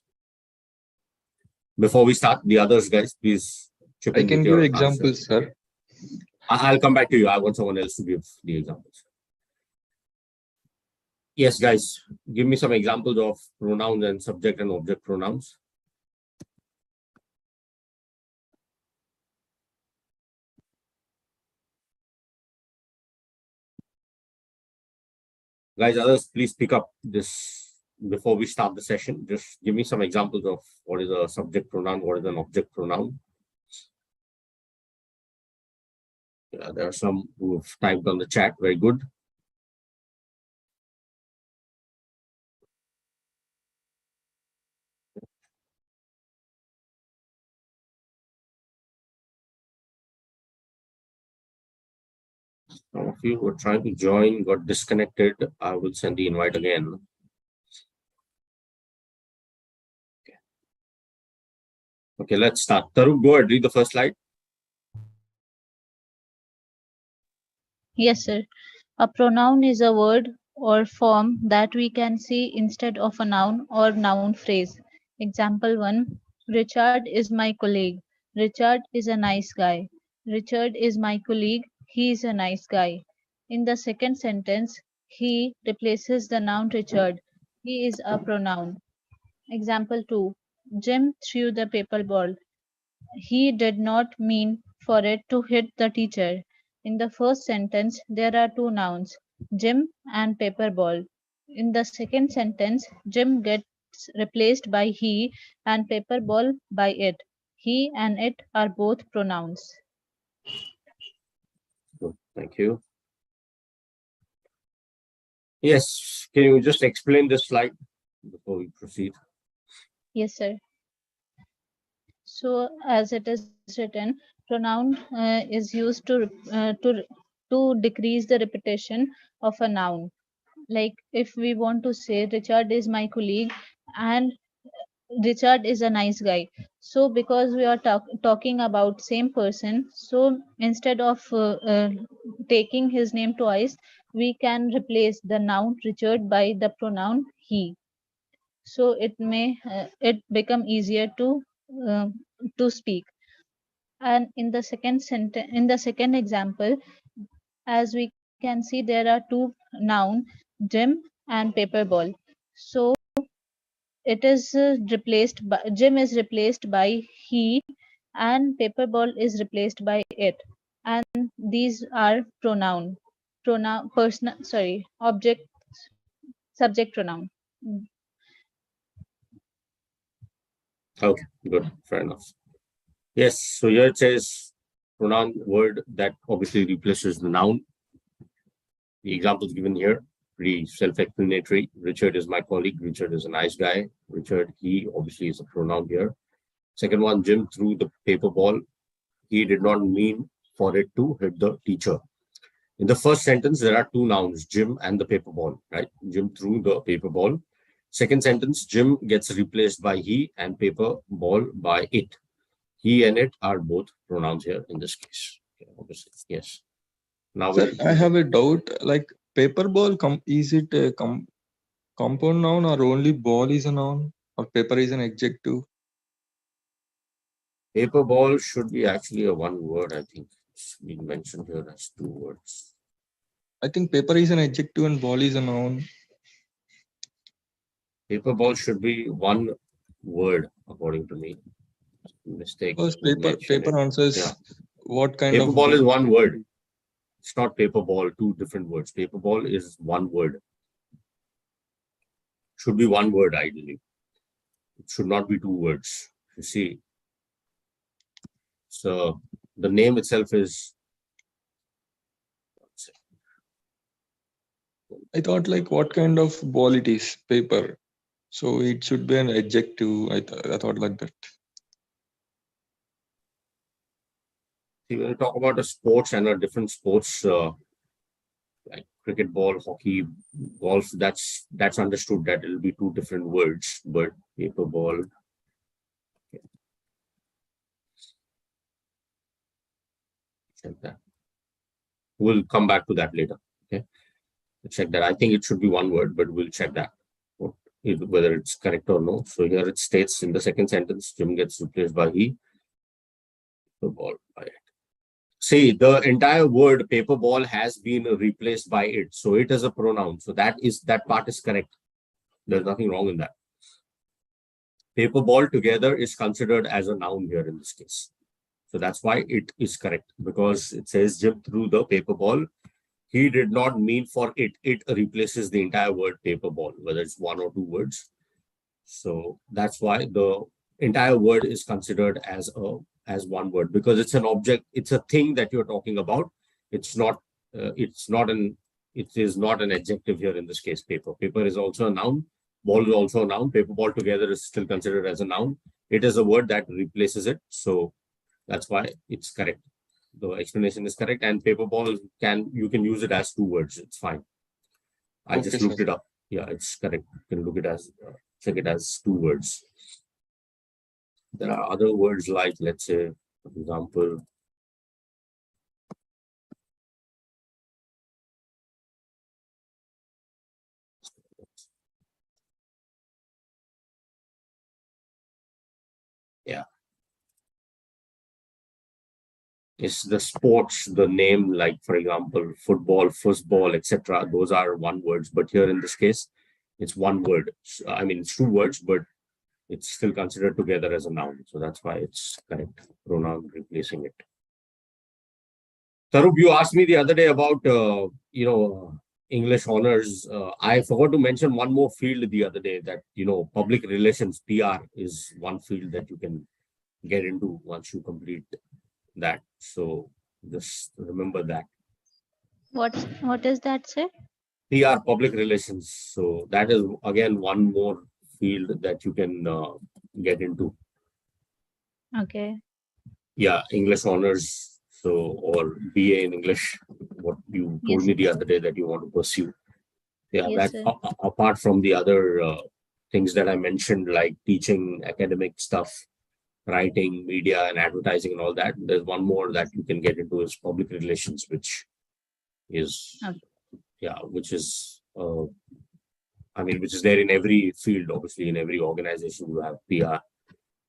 Before we start, the others, guys, please chip in. I can give examples, sir. I'll come back to you. I want someone else to give the examples. Yes, guys, give me some examples of pronouns and subject and object pronouns. Guys, others, please pick up this before we start the session. Just give me some examples of what is a subject pronoun, what is an object pronoun. Yeah, there are some who have typed on the chat. Very good. Some of you who are trying to join got disconnected. I will send the invite again. Okay, let's start. Taru, go ahead, read the first slide. Yes, sir. A pronoun is a word or form that we can see instead of a noun or noun phrase. Example 1. Richard is my colleague. Richard is a nice guy. Richard is my colleague. He is a nice guy. In the second sentence, he replaces the noun Richard. He is a pronoun. Example 2. Jim threw the paper ball. He did not mean for it to hit the teacher. In the first sentence, there are 2 nouns, Jim and paper ball. In the second sentence, Jim gets replaced by he and paper ball by it. He and it are both pronouns. Good. Thank you. Yes, can you just explain this slide before we proceed? Yes, sir. So, as it is written, pronoun is used to decrease the repetition of a noun. Like if we want to say Richard is my colleague and Richard is a nice guy. So because we are talking about same person, so instead of taking his name twice, we can replace the noun Richard by the pronoun he. So it become easier uh, to speak. And in the second example, as we can see, there are two noun, Jim and paper ball. So it is replaced by Jim is replaced by he and paper ball is replaced by it, and these are pronoun person sorry object subject pronoun. Okay, good. Fair enough. Yes, so here it says pronoun word that obviously replaces the noun. The examples given here, pretty self-explanatory. Richard is my colleague. Richard is a nice guy. Richard, he obviously is a pronoun here. Second one, Jim threw the paper ball. He did not mean for it to hit the teacher. In the first sentence, there are two nouns, Jim and the paper ball, right? Jim threw the paper ball. Second sentence, Jim gets replaced by he and paper ball by it. He and it are both pronouns here in this case. Okay, obviously, yes. Now, Sir, I have a doubt. Like paper ball, is it a compound noun or only ball is a noun or paper is an adjective? Paper ball should be actually a one word, I think. It's been mentioned here as two words. I think paper is an adjective and ball is a noun. Paper ball should be one word, according to me. Mistake. Because paper it. answers Yeah. what kind Paper of ball is one word. It's not paper ball, two different words. Paper ball is one word. Should be one word, ideally. It should not be two words. You see. So the name itself is. I thought like what kind of ball it is, paper. So it should be an adjective. I thought like that. See, when you talk about a sports and a different sports, like cricket ball, hockey, golf, that's understood that it'll be two different words, but paper ball. Okay. Check that. We'll come back to that later. Okay. Check that. I think it should be one word, but we'll check that whether it's correct or no. So here it states in the second sentence, Jim gets replaced by he. The ball by it. See, the entire word paper ball has been replaced by it. So it is a pronoun. So that part is correct. There's nothing wrong in that. Paper ball together is considered as a noun here in this case. So that's why it is correct, because it says Jim threw the paper ball. He did not mean for it. It replaces the entire word paper ball, whether it's one or two words. So that's why the entire word is considered as one word, because it's an object, it's a thing that you're talking about. It is not an adjective here in this case. Paper is also a noun. Ball is also a noun. Paper ball together is still considered as a noun. It is a word that replaces it. So that's why it's correct. The explanation is correct, and paper ball you can use it as two words. It's fine. I just looked it up. Yeah, it's correct. You can look it as check it as two words. There are other words like, let's say, for example, yeah. It's the sports, the name, like, for example, football, football, etc. Those are one words, but here in this case, it's one word. I mean, it's two words, but it's still considered together as a noun. So that's why it's correct. Pronoun replacing it. Tarup, you asked me the other day about, English honors. I forgot to mention one more field the other day, that, public relations, PR, is one field that you can get into once you complete that. So just remember that. What is that, sir? PR, public relations. So that is again one more field that you can get into. Okay. Yeah, English honors. So, or BA in English, what you told Yes, me the sir. other day that you want to pursue. Yeah, Yes, that sir. apart from the other things that I mentioned, like teaching, academic stuff, writing, media, and advertising, and all that, there's one more that you can get into is public relations, which is which is which is there in every field. Obviously, in every organization you have PR.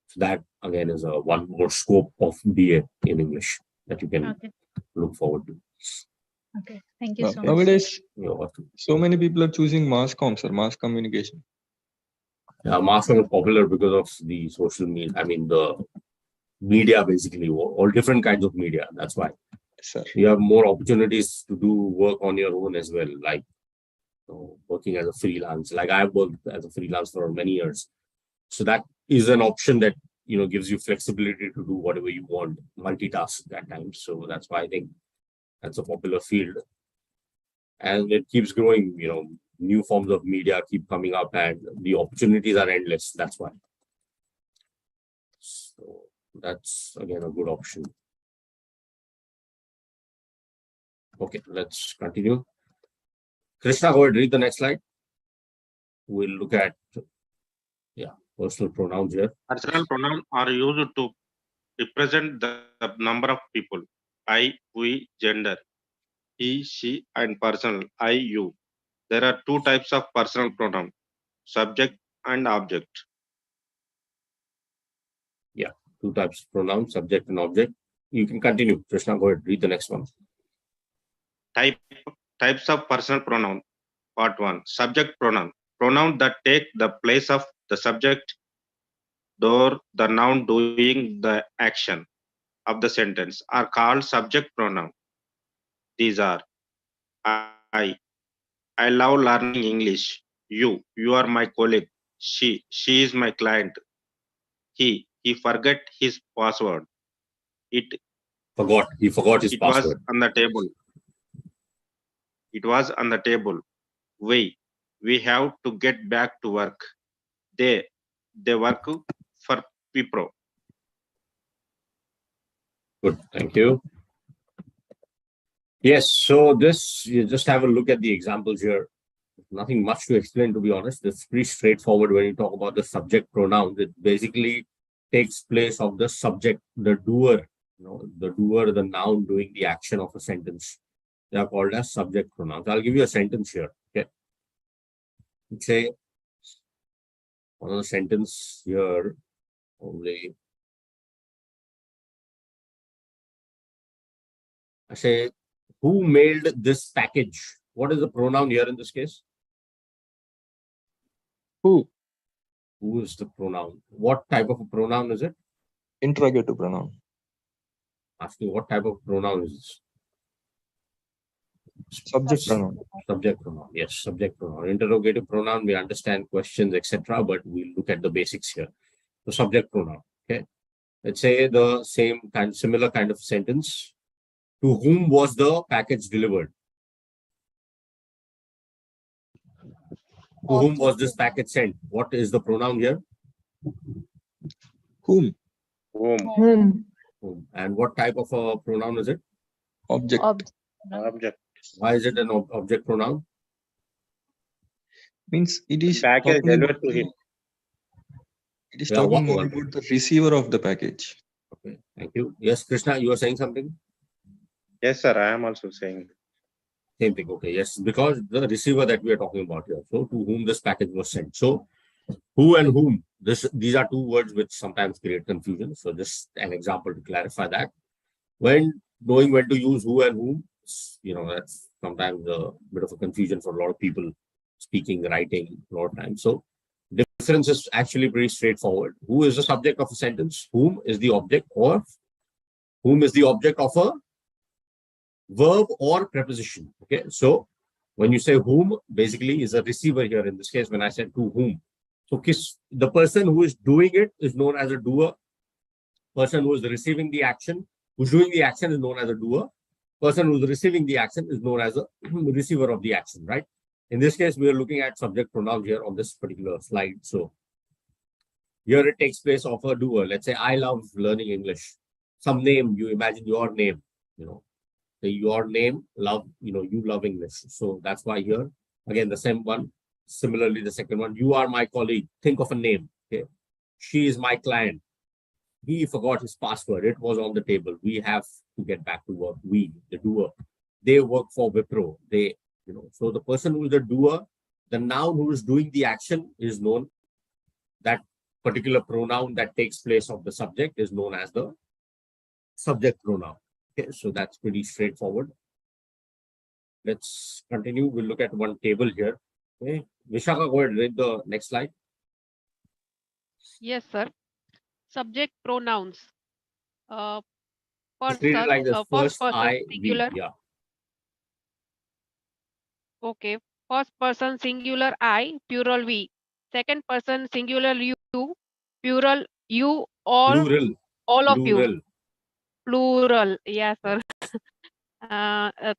So that again is a one more scope of BA in English that you can look forward to. Okay. Thank you so much. Nowadays, You're welcome. so many people are choosing mass comms or mass communication. Yeah, mass is popular because of the social media. The media, basically, all different kinds of media. That's why. Sir. You have more opportunities to do work on your own as well, like working as a freelance. Like I've worked as a freelance for many years. So that is an option that gives you flexibility to do whatever you want, multitask at times. So that's why I think that's a popular field. And it keeps growing, new forms of media keep coming up and the opportunities are endless. That's why. So that's again a good option. Okay, let's continue. Krishna, go ahead, read the next slide. We'll look at personal pronouns here. Personal pronouns are used to represent the number of people. I, we, gender. He, she, and personal. I, you. There are two types of personal pronoun: subject and object. Yeah, two types of pronouns, subject and object. You can continue. Krishna, go ahead, read the next one. Types of personal pronoun. Part 1. Subject pronoun. Pronoun that take the place of the subject or the noun doing the action of the sentence are called subject pronoun. These are I love learning English. You are my colleague. She is my client. He forget his password. He forgot his password. Was on the table. It was on the table. We have to get back to work. They work for Wipro. Good, thank you. Yes, so this, you just have a look at the examples here. Nothing much to explain, to be honest. It's pretty straightforward when you talk about the subject pronouns. It basically takes place of the subject, the doer, the doer, the noun doing the action of a sentence. They are called as subject pronouns. I'll give you a sentence here. Okay. Let's say one of the sentence here only. I say, who mailed this package? What is the pronoun here in this case? Who? Who is the pronoun? What type of a pronoun is it? Interrogative pronoun. Asking what type of pronoun is this? Subject pronoun. Subject pronoun. Yes, subject pronoun. Interrogative pronoun, we understand questions, etc. But we'll look at the basics here. The subject pronoun. Okay. Let's say the similar kind of sentence. To whom was the package delivered? To whom was this package sent? What is the pronoun here? Whom. Whom. And what type of a pronoun is it? Object. Object. Why is it an object pronoun? Means it is package talking delivered about to him. It is talking more about the receiver of the package. Okay, thank you. Yes, Krishna, you are saying something? Yes, sir. I am also saying. Same thing. Okay, yes, because the receiver that we are talking about here. So, to whom this package was sent. So, who and whom. These are two words which sometimes create confusion. So, just an example to clarify that. When knowing when to use who and whom, that's sometimes a bit of a confusion for a lot of people speaking, writing, a lot of times. So, difference is actually pretty straightforward. Who is the subject of a sentence? Whom is the object, or whom is the object of a verb or preposition. Okay, so when you say whom, basically is a receiver here in this case. When I said to whom, so the person who is doing it is known as a doer. Person who is receiving the action, who's doing the action, is known as a doer. person who's receiving the action is known as a receiver of the action, right? In this case, we are looking at subject pronoun here on this particular slide. So here it takes place of a doer. Let's say I love learning English. Some name, you imagine your name, your name, love, you love English. So that's why here, again, the same one. Similarly, the second one, you are my colleague. Think of a name. Okay. She is my client. He forgot his password. It was on the table. We have to get back to work. We, the doer, they work for Wipro. So the person who is the doer, the noun who is doing the action is known. That particular pronoun that takes place of the subject is known as the subject pronoun. Okay, so that's pretty straightforward. Let's continue. We'll look at one table here. Okay, Vishaka, go ahead and read the next slide. Yes, sir. Subject pronouns. Just read it like this. First First, person I, singular. we. Yeah. Okay. First person singular I, plural we. Second person singular you, plural you, Plural. all of you. Plural. Plural. Yes, sir.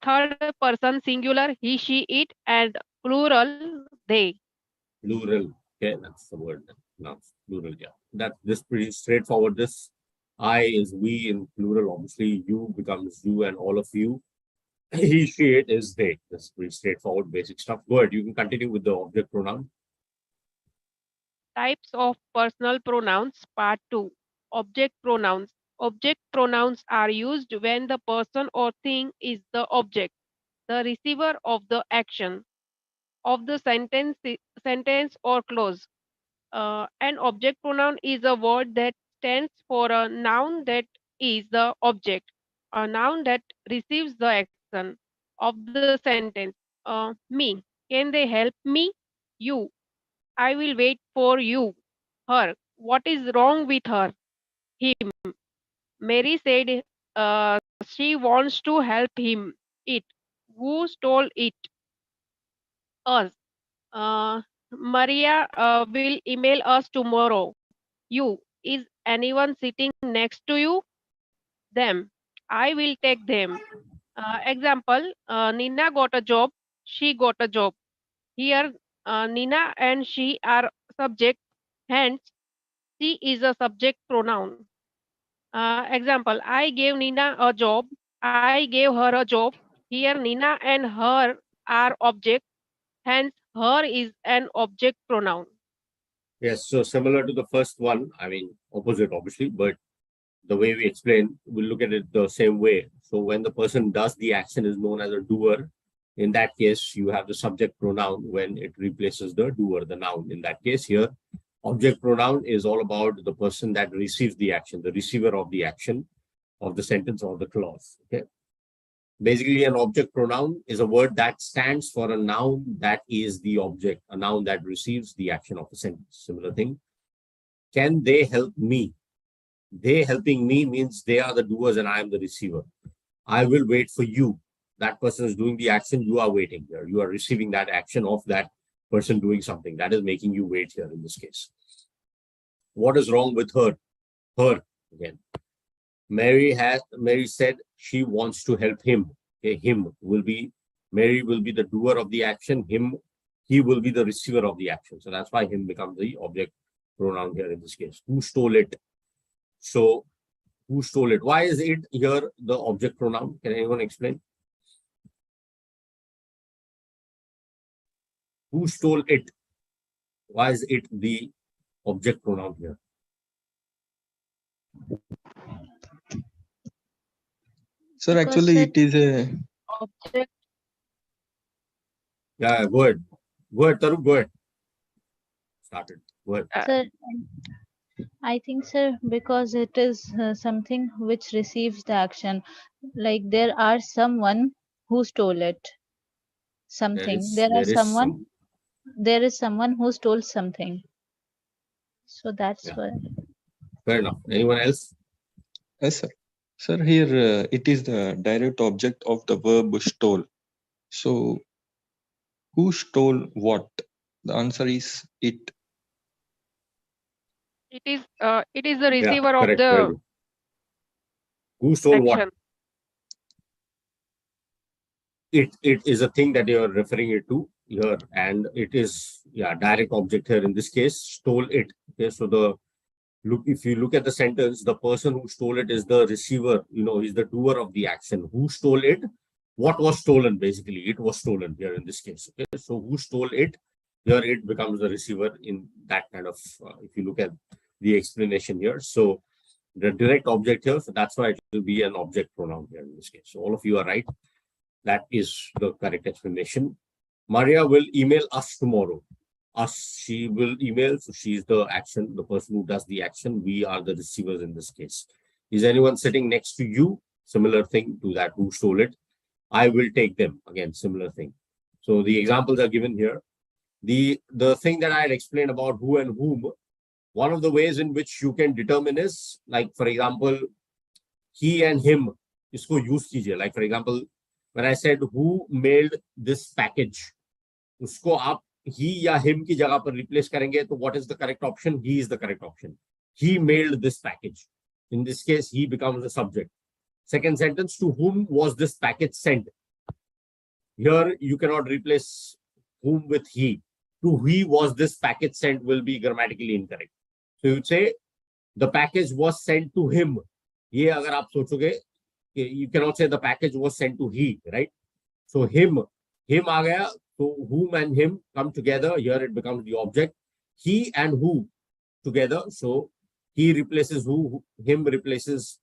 Third person singular he, she, it, and plural they. Plural. Okay, that's the word. Now, plural. Yeah. This pretty straightforward. This I is we in plural. Obviously, you becomes you and all of you. He, she, it is they. That's pretty straightforward, basic stuff. Go ahead. You can continue with the object pronoun. Types of personal pronouns, part 2. Object pronouns. Object pronouns are used when the person or thing is the object, the receiver of the action, of the sentence or clause. An object pronoun is a word that stands for a noun that is the object, a noun that receives the action of the sentence. Me. Can they help me? You. I will wait for you. Her. What is wrong with her? Him. Mary said she wants to help him. It. Who stole it? Us. Maria will email us tomorrow. You. Is anyone sitting next to you? Them. I will take them. Example, Nina got a job. She got a job. Here, Nina and she are subject. Hence, she is a subject pronoun. Example, I gave Nina a job. I gave her a job. Here, Nina and her are object. Hence, her is an object pronoun. Yes, so similar to the first one, I mean, opposite obviously, but the way we explain, we'll look at it the same way. So when the person does the action is known as a doer. In that case, you have the subject pronoun when it replaces the doer, the noun. In that case here, object pronoun is all about the person that receives the action, the receiver of the action of the sentence or the clause. Okay. Basically, an object pronoun is a word that stands for a noun that is the object, a noun that receives the action of a sentence. Similar thing. Can they help me? They helping me means they are the doers and I am the receiver. I will wait for you. That person is doing the action. You are waiting here. You are receiving that action of that person doing something. That is making you wait here in this case. What is wrong with her? Her again. Mary said she wants to help him. Okay, Mary will be the doer of the action. He will be the receiver of the action. So that's why him becomes the object pronoun here in this case. Who stole it? So who stole it? Why is it here the object pronoun? Can anyone explain? Who stole it? Why is it the object pronoun here? Sir, actually, it is a object. Yeah, go ahead. Go ahead, Taru, go ahead. Started. Go ahead. Sir, I think, sir, because it is something which receives the action. Like there are someone who stole it. Something. There is someone who stole something. So that's why. Fair enough. Anyone else? yes, sir. Sir, here it is the direct object of the verb stole. So, who stole what? The answer is it. It is the receiver of correct, the who stole action. what? it is a thing that you're referring it to here, and it is direct object here. In this case, stole it. Okay, so if you look at the sentence, the person who stole it is the receiver, is the doer of the action. Who stole it? What was stolen? Basically, it was stolen here in this case. Okay, so who stole it? Here it becomes the receiver in that kind of, if you look at the explanation here. So the direct object here, so that's why it will be an object pronoun here in this case. So all of you are right. That is the correct explanation. Maria will email us tomorrow. She will email, so she is the action, the person who does the action. We are the receivers in this case. Is anyone sitting next to you? Similar thing to that, who stole it. I will take them. Again, similar thing. So the examples are given here. The thing that I had explained about who and whom, one of the ways in which you can determine is, like, for example, he and him. Isko use kijiye. Like, for example, when I said who mailed this package, usko aap he ya him ki jagah par replace karenge, so what is the correct option? He is the correct option. He mailed this package. In this case, he becomes the subject. Second sentence, to whom was this package sent? Here, you cannot replace whom with he. To he was this package sent will be grammatically incorrect. So you'd say, the package was sent to him. Ye agar aap sochoge, you cannot say the package was sent to he, right? So him aa gaya, so whom and him come together. Here it becomes the object. He and who together. So he replaces who, him replaces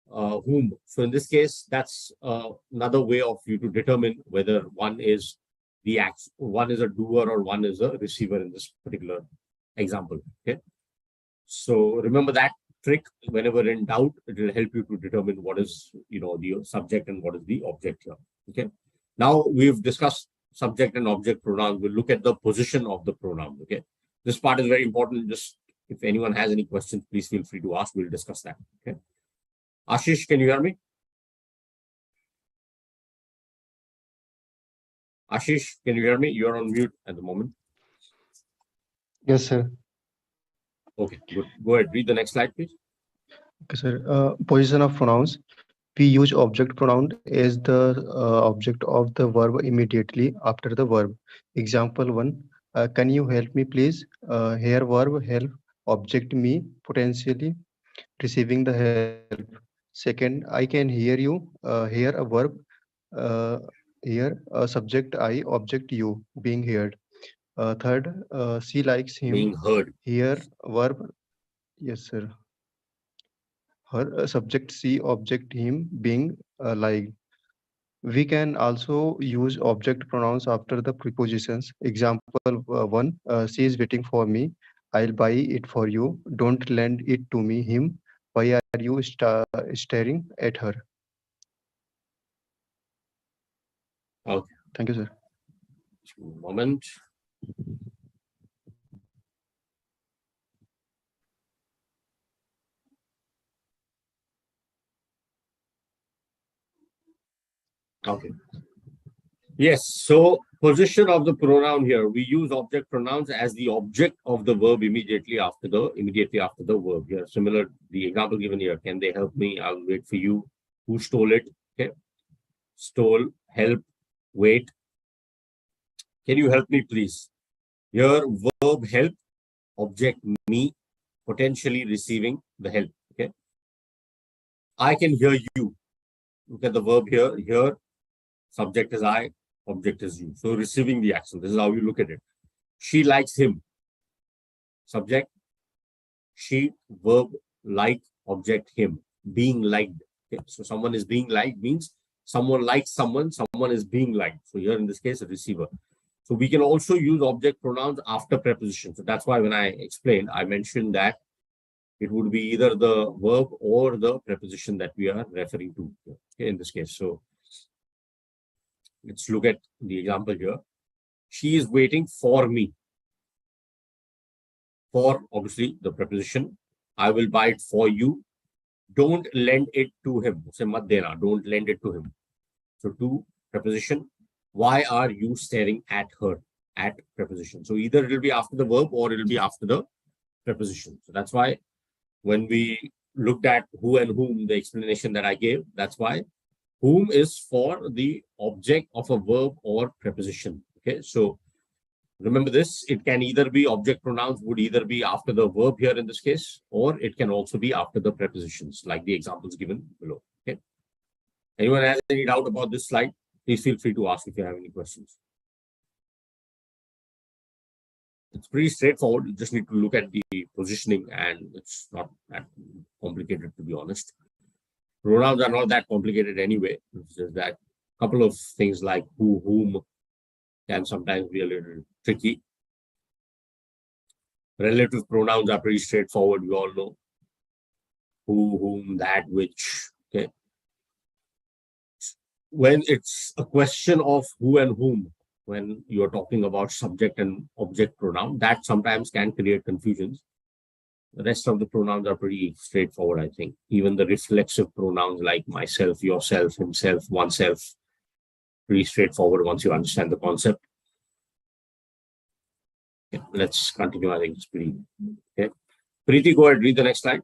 whom. So in this case, that's another way of you to determine whether one is the act, one is a doer or one is a receiver in this particular example. Okay. So remember that trick. Whenever in doubt, it will help you to determine what is the subject and what is the object here. Okay. Now we've discussed subject and object pronouns. We'll look at the position of the pronoun. Okay. This part is very important. Just if anyone has any questions, please feel free to ask. We'll discuss that. Okay. Ashish, can you hear me? Ashish, can you hear me? You're on mute at the moment. Yes, sir. Okay, good. Go ahead. Read the next slide, please. Okay, sir. Position of pronouns. We use object pronoun as the object of the verb immediately after the verb. Example 1. Can you help me, please? Here verb help, object me, potentially receiving the help. Second, I can hear you. Here a verb. Here a subject I, object you, being heard. Third, she likes him. Being heard. Here verb. Yes, sir. Her subject she, object him, being liked. We can also use object pronouns after the prepositions. Example 1, she is waiting for me. I'll buy it for you. Don't lend it to me, him. Why are you staring at her? Okay. Thank you, sir. Moment. Okay. Yes, so position of the pronoun here, we use object pronouns as the object of the verb immediately after the verb here. Similar, the example given here, can they help me? I'll wait for you. Who stole it? Okay. Stole, help, wait. Can you help me, please? Here, verb help, object me, potentially receiving the help. Okay. I can hear you. Look at the verb here. Here, subject is I, object is you. So receiving the action. This is how you look at it. She likes him. Subject, she, verb, like, object, him. Being liked. Okay. So someone is being liked means someone likes someone is being liked. So here in this case, a receiver. So we can also use object pronouns after preposition. So that's why when I explained, I mentioned that it would be either the verb or the preposition that we are referring to, okay, in this case. So let's look at the example here. She is waiting for me. For, obviously, the preposition. I will buy it for you. Don't lend it to him. Say mat dena. Don't lend it to him. So to, preposition. Why are you staring at her? At preposition. So either it will be after the verb or it will be after the preposition. So that's why when we looked at who and whom, the explanation that I gave, that's why Whom is for the object of a verb or preposition. Okay, so remember this, it can either be object pronouns would either be after the verb here in this case, or it can also be after the prepositions, like the examples given below. Okay. Anyone has any doubt about this slide? Please feel free to ask if you have any questions. It's pretty straightforward. You just need to look at the positioning, and it's not that complicated, to be honest. Pronouns are not that complicated anyway. It's just that a couple of things like who, whom can sometimes be a little tricky. Relative pronouns are pretty straightforward. We all know who, whom, that, which. Okay. When it's a question of who and whom, when you're talking about subject and object pronoun, that sometimes can create confusions. The rest of the pronouns are pretty straightforward, I think. Even the reflexive pronouns like myself, yourself, himself, oneself, pretty straightforward once you understand the concept. Okay, let's continue. I think it's pretty okay. Preeti, go ahead, read the next slide.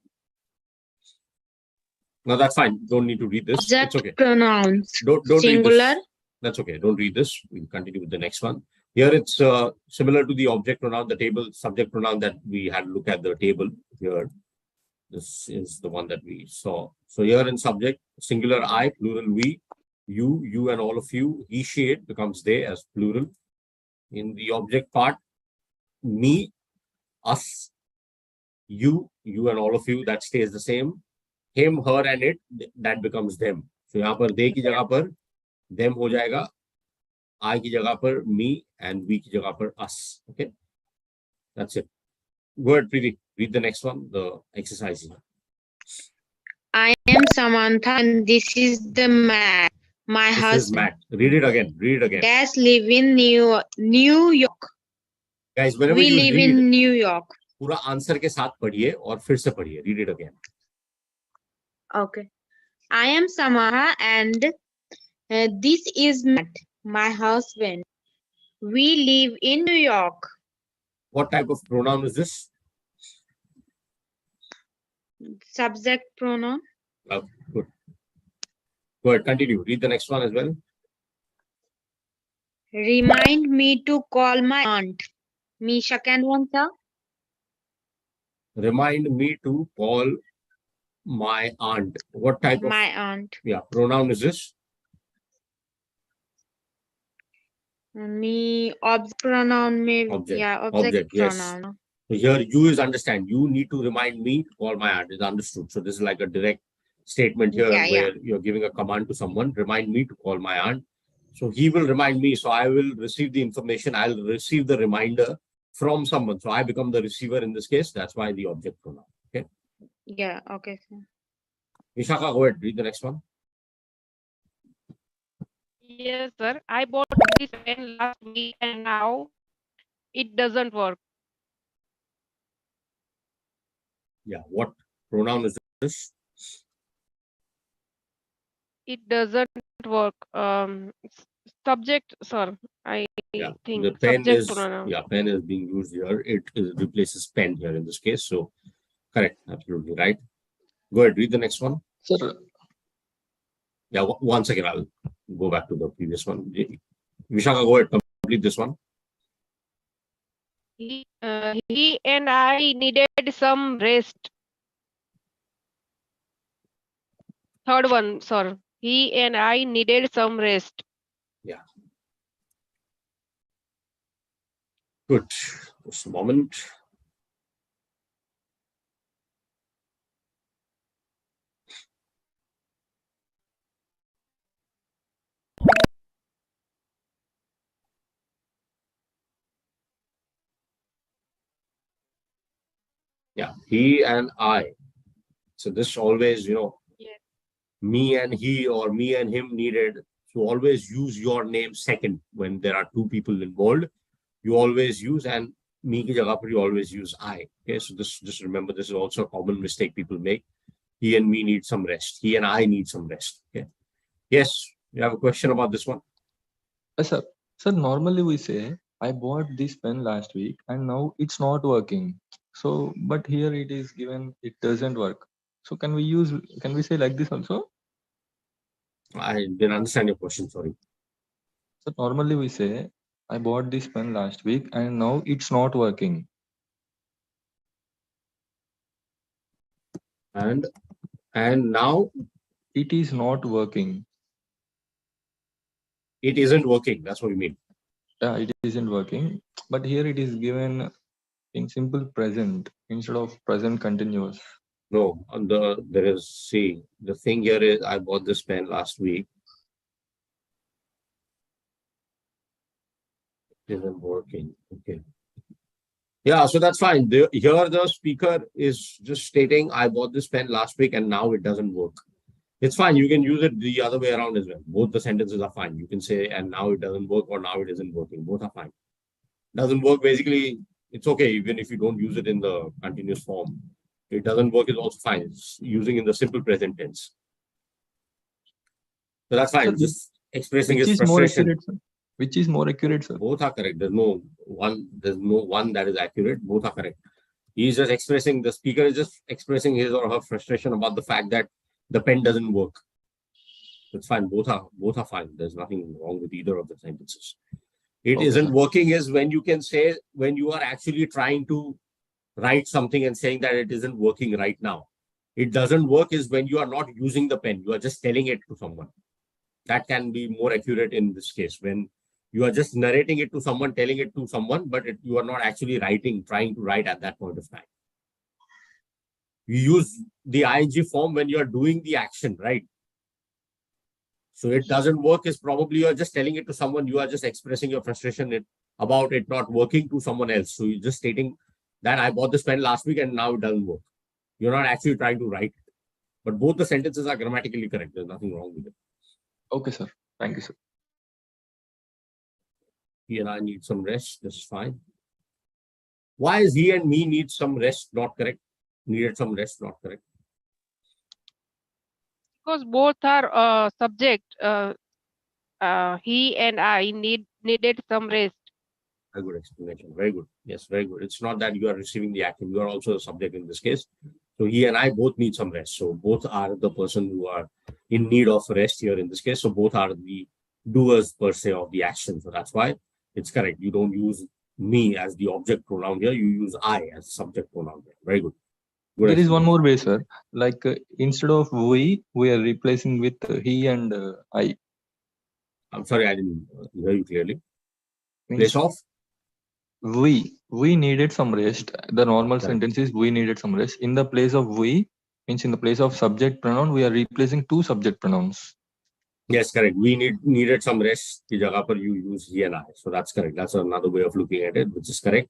No, that's fine. Don't need to read this. Object it's okay. pronouns. Don't Singular. read this. That's okay. Don't read this. We'll continue with the next one. Here it's similar to the object pronoun, the table subject pronoun that we had to look at the table here. This is the one that we saw. So here in subject, singular I, plural we, you and all of you, he, she, it becomes they as plural. In the object part, me, us, you and all of you, that stays the same. Him, her and it, that becomes them. So यहाँ पर they की जगह पर them हो जाएगा, I की जगह पर me and we की जगह पर us. Okay, that's it. Go ahead, Preeti. Read the next one, the exercise. I am Samantha and this is the Matt, my This husband. is Matt. Read it again. Read it again. Dash live in New York. Guys, whenever We you live read, in New York. पूरा answer के साथ पढ़िए और फिर से पढ़िए. Read it again. Okay. I am Samantha and this is Matt, my husband. We live in New York. What type of pronoun is this? Subject pronoun. Oh, good. Go ahead, continue. Read the next one as well. Remind me to call my aunt. Misha can answer. Remind me to call my aunt. What type of My aunt. pronoun is this? Me object pronoun maybe. Object. Yeah, object Yes. pronoun. So here you is understand. You need to remind me to call my aunt. Is understood. So this is like a direct statement here where you're giving a command to someone. Remind me to call my aunt. So he will remind me. So I will receive the information. I'll receive the reminder from someone. So I become the receiver in this case. That's why the object pronoun. Okay. Yeah. Okay. Sir. Vishaka, go ahead. Read the next one. Yes, sir. I bought this pen last week and now it doesn't work. Yeah. What pronoun is this? It doesn't work. Subject, sir. I think The pen subject is pronoun. pen is being used here. It replaces pen here in this case. So correct, absolutely right. Go ahead, read the next one. Sir. Yeah, one second. I'll go back to the previous one. Vishaka, go ahead, complete this one. He and I needed some rest. Third one, sir. He and I needed some rest. Yeah. Good. Just a moment. Yeah, he and I. So this always, me and he or me and him needed. So always use your name second when there are two people involved. You always use, and me ki jagah par you always use I. Okay, so this just remember, this is also a common mistake people make. He and me need some rest. He and I need some rest. Okay. Yes, you have a question about this one? Sir, normally we say I bought this pen last week and now it's not working. So, but here it is given it doesn't work. So can we say like this also? I didn't understand your question, sorry. So normally we say, I bought this pen last week and now it's not working. And now it is not working. It isn't working. That's what you mean. Yeah, it isn't working. But here it is given in simple present instead of present continuous. No, there is, see, the thing here is I bought this pen last week. It isn't working. Okay. Yeah, so that's fine. Here the speaker is just stating I bought this pen last week and now it doesn't work. It's fine. You can use it the other way around as well. Both the sentences are fine. You can say and now it doesn't work or now it isn't working. Both are fine. Doesn't work, basically, it's okay even if you don't use it in the continuous form. It doesn't work is also fine. It's using in the simple present tense. So that's fine. Sir, just expressing which his is more frustration. accurate, sir? Which is more accurate, sir? Both are correct. There's no one that is accurate. Both are correct. He's just expressing, the speaker is just expressing his or her frustration about the fact that the pen doesn't work. It's fine. Both are fine. There's nothing wrong with either of the sentences. It Okay, isn't sir. working is when you can say, when you are actually trying to write something and saying that it isn't working right now. It doesn't work is when you are not using the pen. You are just telling it to someone. That can be more accurate in this case. When you are just narrating it to someone, telling it to someone, but you are not actually trying to write at that point of time. You use the ing form when you are doing the action, right? So it doesn't work is probably you're just telling it to someone, you are just expressing your frustration about it not working to someone else. So you're just stating that I bought this pen last week and now it doesn't work. You're not actually trying to write it. But both the sentences are grammatically correct. There's nothing wrong with it. Okay, sir. Thank you, sir. He and I need some rest. This is fine. Why is he and me need some rest not correct? Needed some rest not correct. Because both are subject. He and I needed some rest. A good explanation. Very good. Yes, very good. It's not that you are receiving the action. You are also a subject in this case. So he and I both need some rest. So both are the person who are in need of rest here in this case. So both are the doers per se of the action. So that's why it's correct. You don't use me as the object pronoun here. You use I as subject pronoun here. Very good. There is one more way, sir. Like instead of we are replacing with he and I. I'm sorry, I didn't hear you clearly. Place off? We needed some rest. The normal sentence is we needed some rest. In the place of we, means in the place of subject pronoun, we are replacing two subject pronouns. Yes, correct. We needed some rest. The jagah par you use he and I. So that's correct. That's another way of looking at it, which is correct.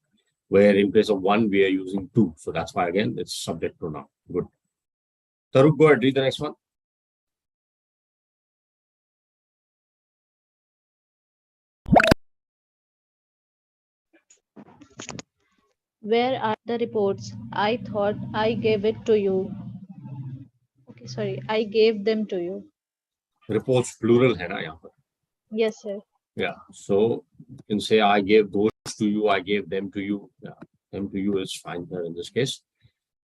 Where in place of one, we are using two. So that's why, again, it's subject pronoun. Good. Taruk, go ahead. Read the next one. Where are the reports? I thought I gave it to you. Okay, sorry. I gave them to you. Reports plural hai na yahan par. Yes, sir. Yeah. So you can say I gave those to you. I gave them to you. Yeah. Them to you is fine here in this case.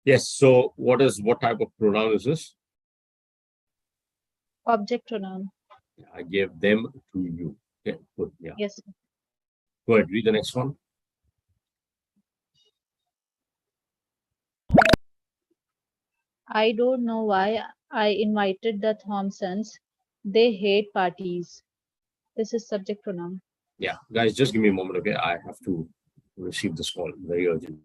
Yes. So what type of pronoun is this? Object pronoun. I gave them to you. Okay. Good. Yeah. Yes, sir. Go ahead. Read the next one. I don't know why I invited the Thompsons. They hate parties. This is subject pronoun. Yeah, guys, just give me a moment, okay? I have to receive this call. Very urgent.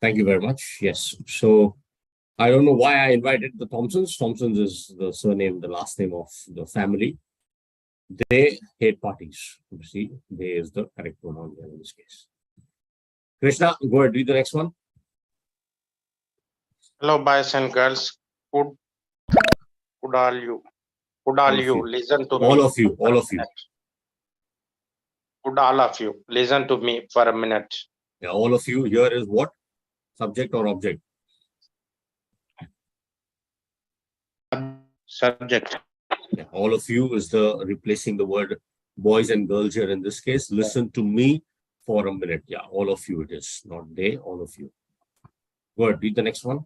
Thank you very much. Yes. So I don't know why I invited the Thompsons. Thompsons is the surname, the last name of the family. They hate parties. You see, they is the correct pronoun here in this case. Krishna, go ahead, read the next one. Hello, boys and girls. Could all you listen to me? All of you. Would all of you listen to me for a minute? Yeah, all of you here is what? Subject or object? Subject. Yeah, all of you is the replacing the word boys and girls here in this case. Listen to me for a minute. Yeah, all of you it is, not they, all of you. Go ahead, read the next one.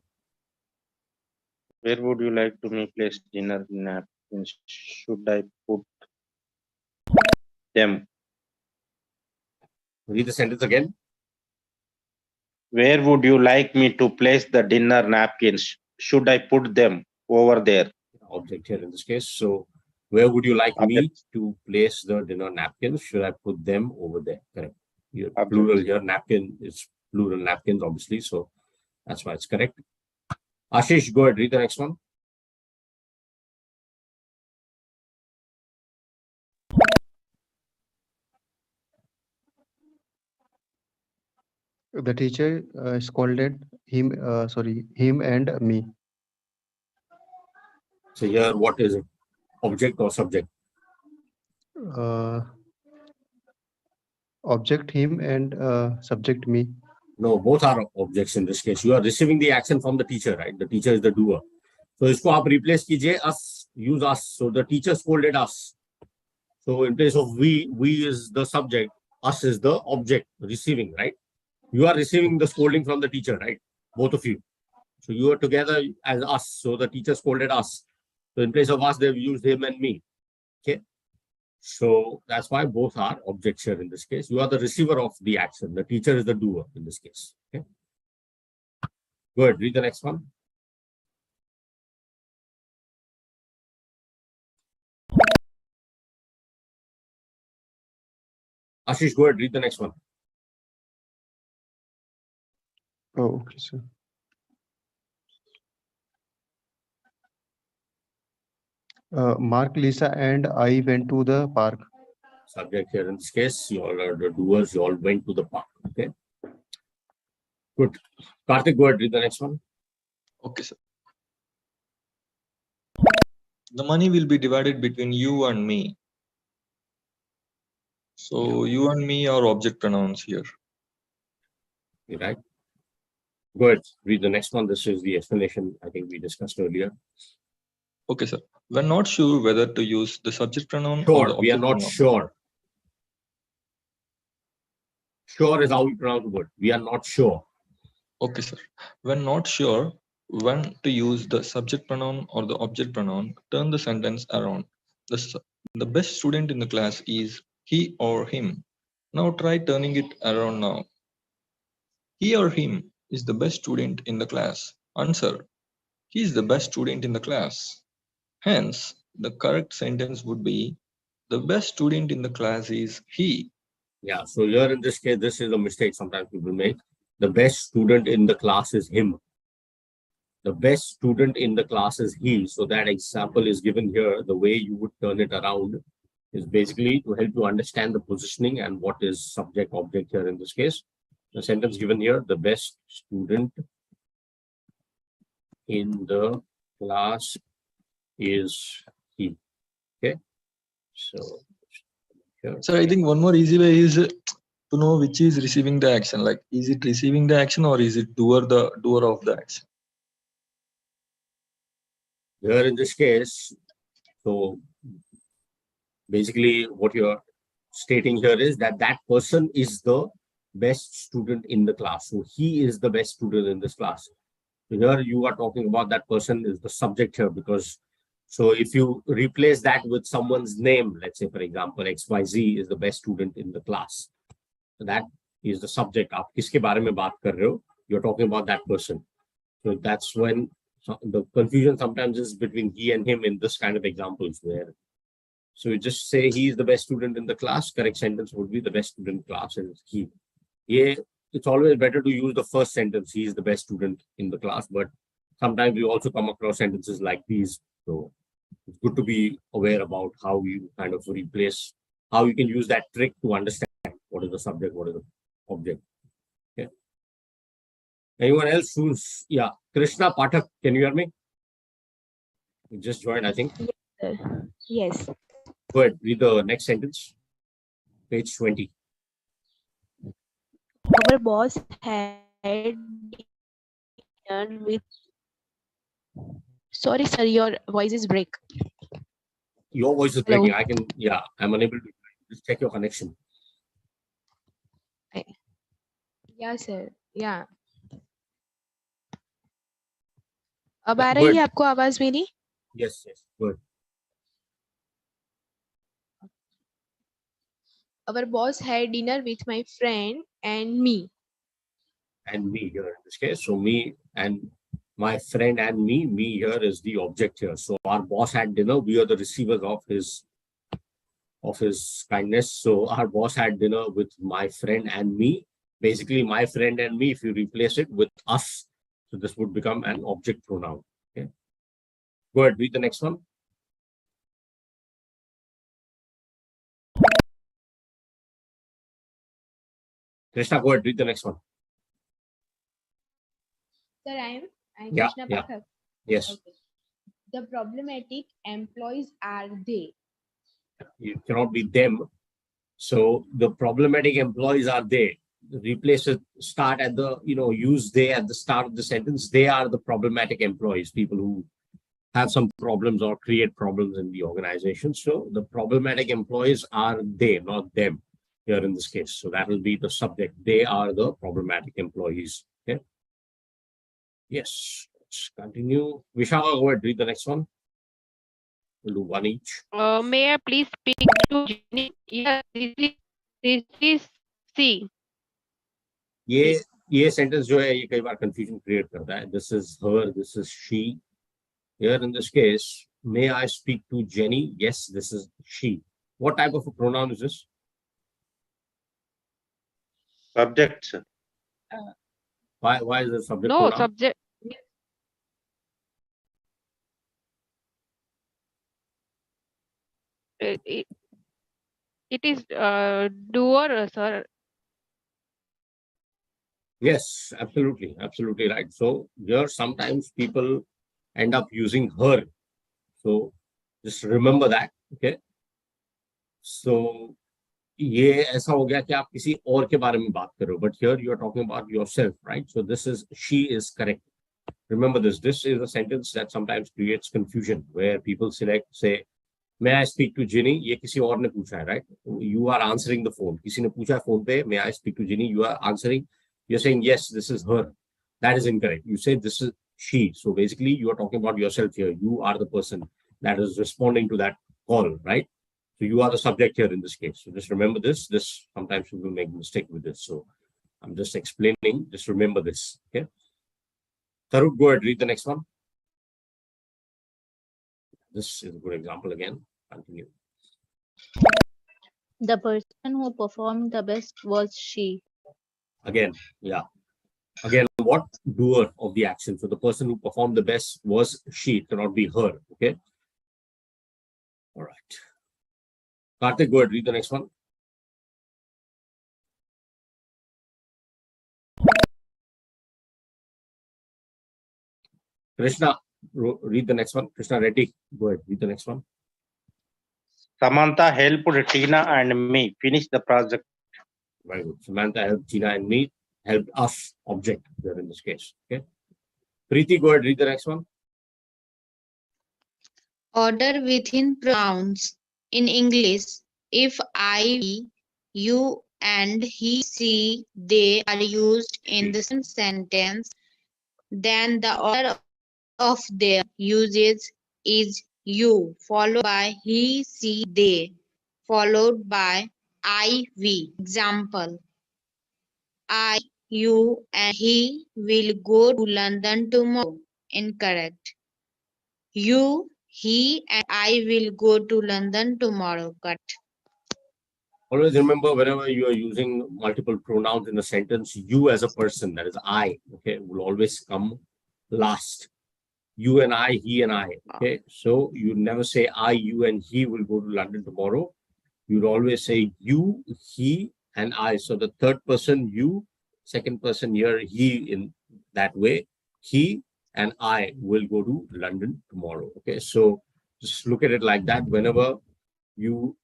Where would you like to me place dinner napkins? Should I put them? Read the sentence again. Where would you like me to place the dinner napkins? Should I put them over there? Object here in this case. So, where would you like me to place the dinner napkins? Should I put them over there? Correct. Your plural here, napkin is plural napkins, obviously. So, that's why it's correct. Ashish, go ahead, read the next one. The teacher scolded him, him and me. So here, what is it? Object or subject? Object him and subject me. No, both are objects in this case. You are receiving the action from the teacher, right? The teacher is the doer. So isko aap replace kijiye, us, use us. So the teacher scolded us. So in place of we is the subject, us is the object receiving, right? You are receiving the scolding from the teacher, right? Both of you. So you are together as us. So the teacher scolded us. So in place of us, they've used him and me. Okay. So that's why both are objects here in this case. You are the receiver of the action. The teacher is the doer in this case. Okay. Go ahead, read the next one. Ashish, go ahead, read the next one. Oh, okay, sir. Mark, Lisa, and I went to the park. Subject here in this case, you all are the doers, you all went to the park. Okay. Good. Karthik, go ahead, read the next one. Okay, sir. The money will be divided between you and me. So you and me are object pronouns here. Right. Go ahead, read the next one. This is the explanation I think we discussed earlier. Okay, sir. We're not sure whether to use the subject pronoun sure, or the object we are not pronoun. sure. Sure is how we pronounce the word. We are not sure. Okay, sir. When not sure when to use the subject pronoun or the object pronoun, turn the sentence around. The best student in the class is he or him. Now try turning it around now. He or him is the best student in the class. Answer. He is the best student in the class. Hence, the correct sentence would be the best student in the class is he. Yeah, so here in this case, this is a mistake sometimes people make. The best student in the class is him. The best student in the class is he. So that example is given here. The way you would turn it around is basically to help you understand the positioning and what is subject object here in this case. The sentence given here, the best student in the class is he. Okay. So here. So I think one more easy way is to know which is receiving the action. Like, is it receiving the action or is it the doer of the action? Here in this case, so basically what you're stating here is that that person is the best student in the class. So he is the best student in this class. So here you are talking about that person is the subject here, because so if you replace that with someone's name, let's say for example, XYZ is the best student in the class. So that is the subject. आप किसके बारे में बात कर रहे हो? You're talking about that person. So that's when the confusion sometimes is between he and him in this kind of examples where. So you just say he is the best student in the class. Correct sentence would be the best student in class is he. Yeah, it's always better to use the first sentence. He is the best student in the class, but sometimes we also come across sentences like these. So it's good to be aware about how you kind of replace, how you can use that trick to understand what is the subject, what is the object. Okay. Anyone else who's, yeah, Krishna Pathak, can you hear me? You just joined, I think. Yes, sir. Yes. Go ahead, read the next sentence. page 20. Our boss had dinner with. Sorry, sir, your voice is break. Your voice is Hello. breaking. I'm unable to just check your connection. Yeah, sir. Yeah. अब Yeah, आ go रही है ahead. आपको आवाज मेरी? Yes, good. Our boss had dinner with my friend and me. And me here in this case. So me and my friend and me here is the object here. So our boss had dinner. We are the receivers of his kindness. So our boss had dinner with my friend and me. Basically, my friend and me, if you replace it with us, so this would become an object pronoun. Okay. Go ahead, read the next one. Krishna, go ahead, read the next one. Sir, I Yeah, Krishna yeah. Pathak. Yes. Okay. The problematic employees are they. It cannot be them. So the problematic employees are they. Replace it, start at the, use they at the start of the sentence. They are the problematic employees, people who have some problems or create problems in the organization. So the problematic employees are they, not them here in this case. So that will be the subject. They are the problematic employees. Okay. Yes. Let's continue. Vishaka, go ahead, read the next one. We'll do one each. May I please speak to Jenny? Yes, this is C. ये sentence जो है ये कई बार confusion create करता है. This is her, this is she. Here in this case, may I speak to Jenny? Yes, this is she. What type of a pronoun is this? Subject. Why is it subject No, pronoun? subject. It is doer, sir. Yes, absolutely right. So here sometimes people end up using her. So just remember that. Okay. So ये ऐसा हो गया कि आप किसी और के बारे में बात कर रहे हो. But here you are talking about yourself, right? So this is she is correct. Remember this. This is a sentence that sometimes creates confusion where people say, may I speak to Ginny? ये किसी और ने पूछा है, right? You are answering the phone. किसी ने पूछा phone पे, may I speak to Ginny? You are answering. You're saying yes, this is her. That is incorrect. You say this is she. So basically, you are talking about yourself here. You are the person that is responding to that call, right? So you are the subject here in this case. So just remember this. This sometimes people make a mistake with this. So I'm just explaining. Just remember this. Okay. Taruk, go ahead. Read the next one. This is a good example again. Continue. The person who performed the best was she. Again, yeah. Again, what doer of the action? So the person who performed the best was she. It cannot be her. Okay. All right. Karthik, go ahead. Read the next one. Krishna, read the next one. Krishna Reddy, go ahead. Read the next one. Samantha helped Tina and me finish the project. Very good. Samantha helped Tina and me, helped us, object here in this case. Okay. Preeti, go ahead. Read the next one. Order within pronouns. In English, if I, we, you, and he, she, they are used in the same sentence, then the order of their usage is you, followed by he, she, they, followed by I, we. Example, I, you, and he will go to London tomorrow. Incorrect. You, he, and I will go to London tomorrow. Cut. Always remember whenever you are using multiple pronouns in a sentence, you as a person, that is I, okay, will always come last. You and I, he and I. Okay. So you never say I, you, and he will go to London tomorrow. You'd always say you, he, and I. So the third person, you, second person here, he, in that way, he and I will go to London tomorrow. Okay. So just look at it like that. Whenever you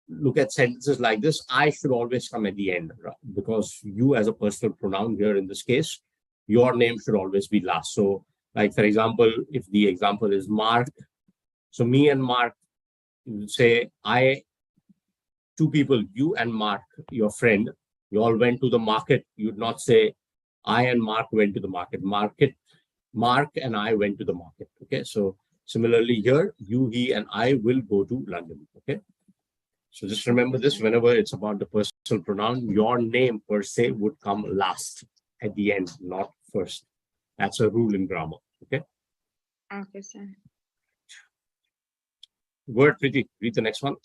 look at sentences like this, I should always come at the end, right? Because you as a personal pronoun here in this case, your name should always be last. So like, for example, if the example is Mark, so me and Mark, you would say two people, you and Mark, your friend, you all went to the market. You'd not say I and Mark went to the market. Mark and I went to the market. Okay. So similarly here, you, he, and I will go to London. Okay. So just remember this, whenever it's about the personal pronoun, your name per se would come last at the end, not first. That's a rule in grammar. Okay. Okay, sir. Word, Preeti, read the next one.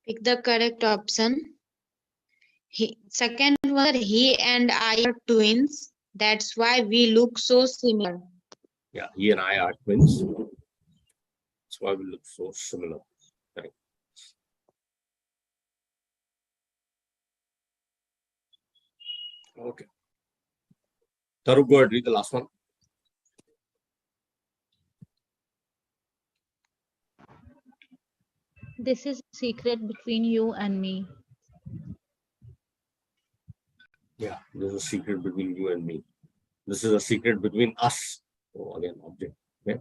Pick the correct option. Second one, he and I are twins. That's why we look so similar. Yeah, he and I are twins. That's why we look so similar. Correct. Okay. Tarup, go ahead, read the last one. This is a secret between you and me. Yeah, there's a secret between you and me. This is a secret between us. Oh, again, object. Okay.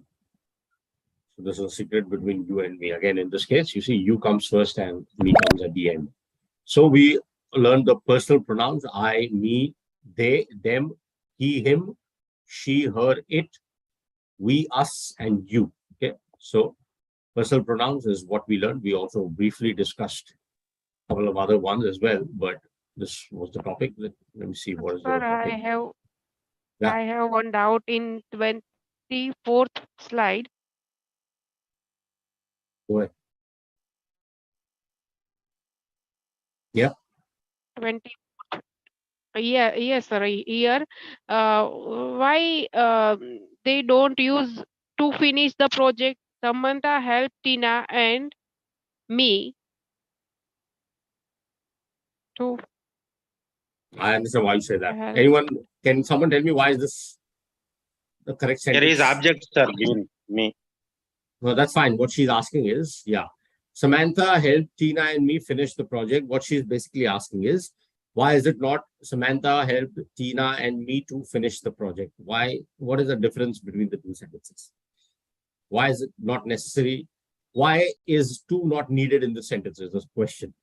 So this is a secret between you and me. Again, in this case, you see, you comes first and me comes at the end. So we learned the personal pronouns: I, me, they, them, he, him, she, her, it, we, us, and you. Okay. So personal pronouns is what we learned. We also briefly discussed a couple of other ones as well, but this was the topic. Let me see what is the Sir, topic. I have one doubt in 24th slide. Go ahead. Yeah. 20. Yeah, yes, sir. Here, why they don't use to finish the project? Samantha helped Tina and me to I understand why you say that. help. Anyone, can someone tell me why is this the correct sentence? There is object, sir, given me. No, that's fine. What she's asking is, yeah, Samantha helped Tina and me finish the project. What she's basically asking is, why is it not Samantha helped Tina and me to finish the project? Why? What is the difference between the two sentences? Why is it not necessary? Why is to not needed in the sentence is the question.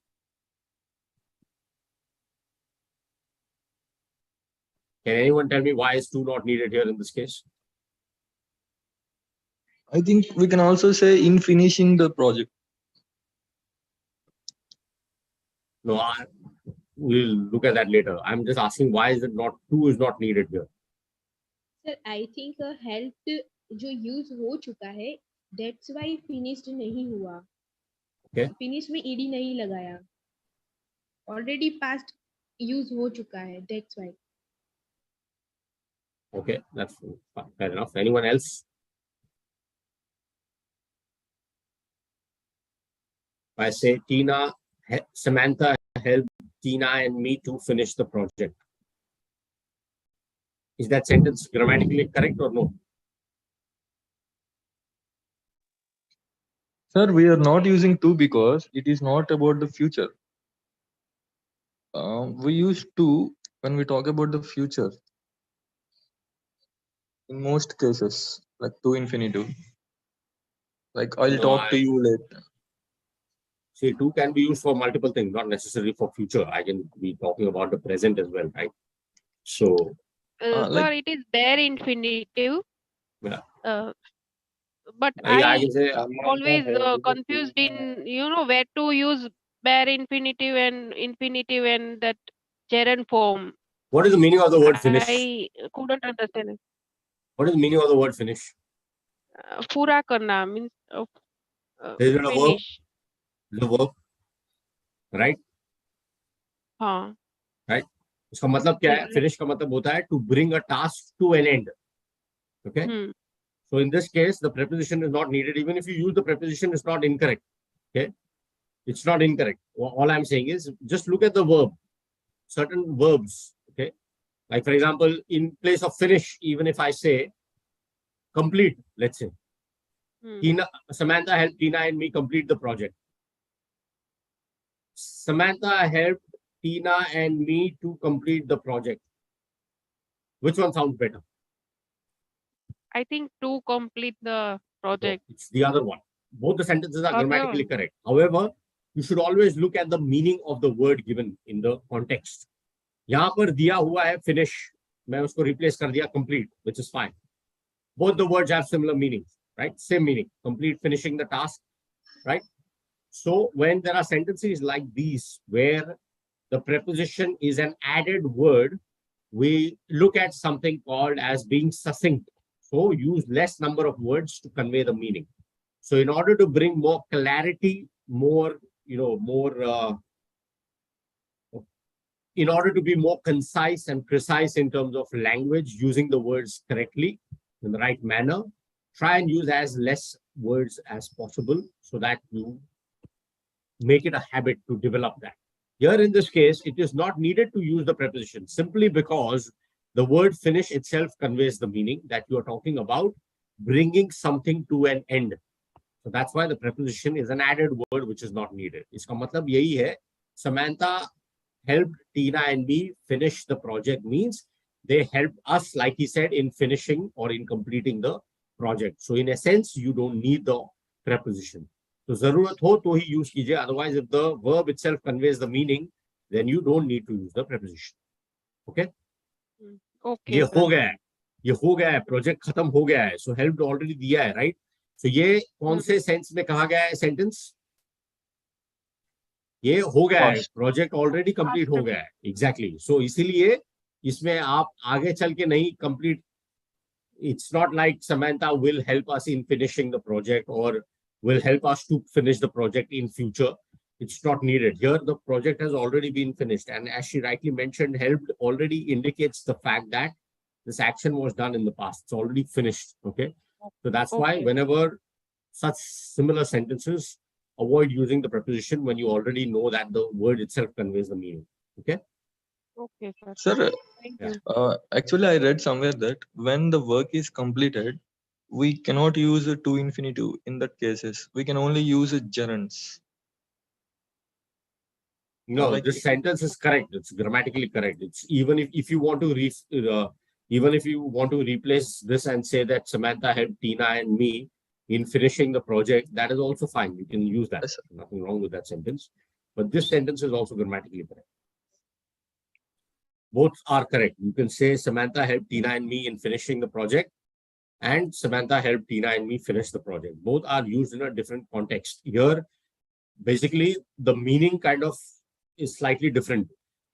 Can anyone tell me why is to not needed here in this case? I think we can also say in finishing the project. No, we'll look at that later. I'm just asking why is it not, to is not needed here? Sir I think help जो use हो चुका है that's why finished नहीं हुआ. Okay. Finish में ED नहीं लगाया. Already past use हो चुका है that's why. Okay, that's fine. Fair enough. Anyone else? I say Samantha helped Tina and me to finish the project. Is that sentence grammatically correct or no? Sir, we are not using to because it is not about the future. We use to when we talk about the future. In most cases, like to infinitive. Like I'll talk to you later. See, to can be used for multiple things, not necessarily for future. I can be talking about the present as well, right? So, Sir, it is bare infinitive. yeah. But I can say always confused in where to use bare infinitive and that gerund form. What is the meaning of the word finish? I couldn't understand it. What is the meaning of the word finish? पूरा करना means Is it a verb? finish. It's a verb, right? हाँ. Right. उसका मतलब क्या है? Finish का मतलब होता है to bring a task to an end. Okay. So in this case, the preposition is not needed. Even if you use the preposition, it's not incorrect. Okay. It's not incorrect. All I'm saying is just look at the verb. Certain verbs. Okay. Like for example, in place of finish, even if I say complete, let's say, Samantha helped Tina and me complete the project. Samantha helped Tina and me to complete the project. Which one sounds better? I think to complete the No, project. it's the other one. Both the sentences are Other grammatically one. correct. However, you should always look at the meaning of the word given in the context. यहाँ पर दिया हुआ है finish, मैं उसको replace कर दिया complete, which is fine. Both the words have similar meanings, right? Same meaning. Complete, finishing the task, right? So when there are sentences like these where the preposition is an added word, we look at something called as being succinct. So use less number of words to convey the meaning. So in order to bring more clarity, more, in order to be more concise and precise in terms of language, using the words correctly in the right manner, try and use as less words as possible so that you make it a habit to develop that. Here in this case, it is not needed to use the preposition simply because the word finish itself conveys the meaning that you are talking about bringing something to an end. So that's why the preposition is an added word which is not needed. इसका मतलब यही है, Samantha helped Tina and me finish the project means they helped us, like he said, in finishing or in completing the project. So in a sense, you don't need the preposition. So जरूरत हो तो ही use कीजिए. Otherwise, if the verb itself conveys the meaning, then you don't need to use the preposition. Okay? Okay, ये sir. हो गया है, ये हो गया है, प्रोजेक्ट खत्म हो गया है. So helped already दिया है, right? So ये कौन से सेंस में कहा गया है सेंटेंस? ये हो गया है, प्रोजेक्ट ऑलरेडी कंप्लीट हो गया है. एग्जैक्टली. सो इसीलिए इसमें आप आगे चल के नहीं complete. It's not like Samantha will help us in finishing the project or will help us to finish the project in future. It's not needed. Here, the project has already been finished. And as she rightly mentioned, helped already indicates the fact that this action was done in the past. It's already finished. Okay. So that's why whenever such similar sentences, avoid using the preposition when you already know that the word itself conveys the meaning. Okay. Okay, sir. Sir, Thank you. actually, I read somewhere that when the work is completed, we cannot use a to infinitive in that cases. We can only use a gerunds. No, like this sentence is correct. It's grammatically correct. It's even if you want to even if you want to replace this and say that Samantha helped Tina and me in finishing the project, that is also fine. You can use that. Yes, nothing wrong with that sentence. But this sentence is also grammatically correct. Both are correct. You can say Samantha helped Tina and me in finishing the project, and Samantha helped Tina and me finish the project. Both are used in a different context. Here, basically, the meaning kind of is slightly different.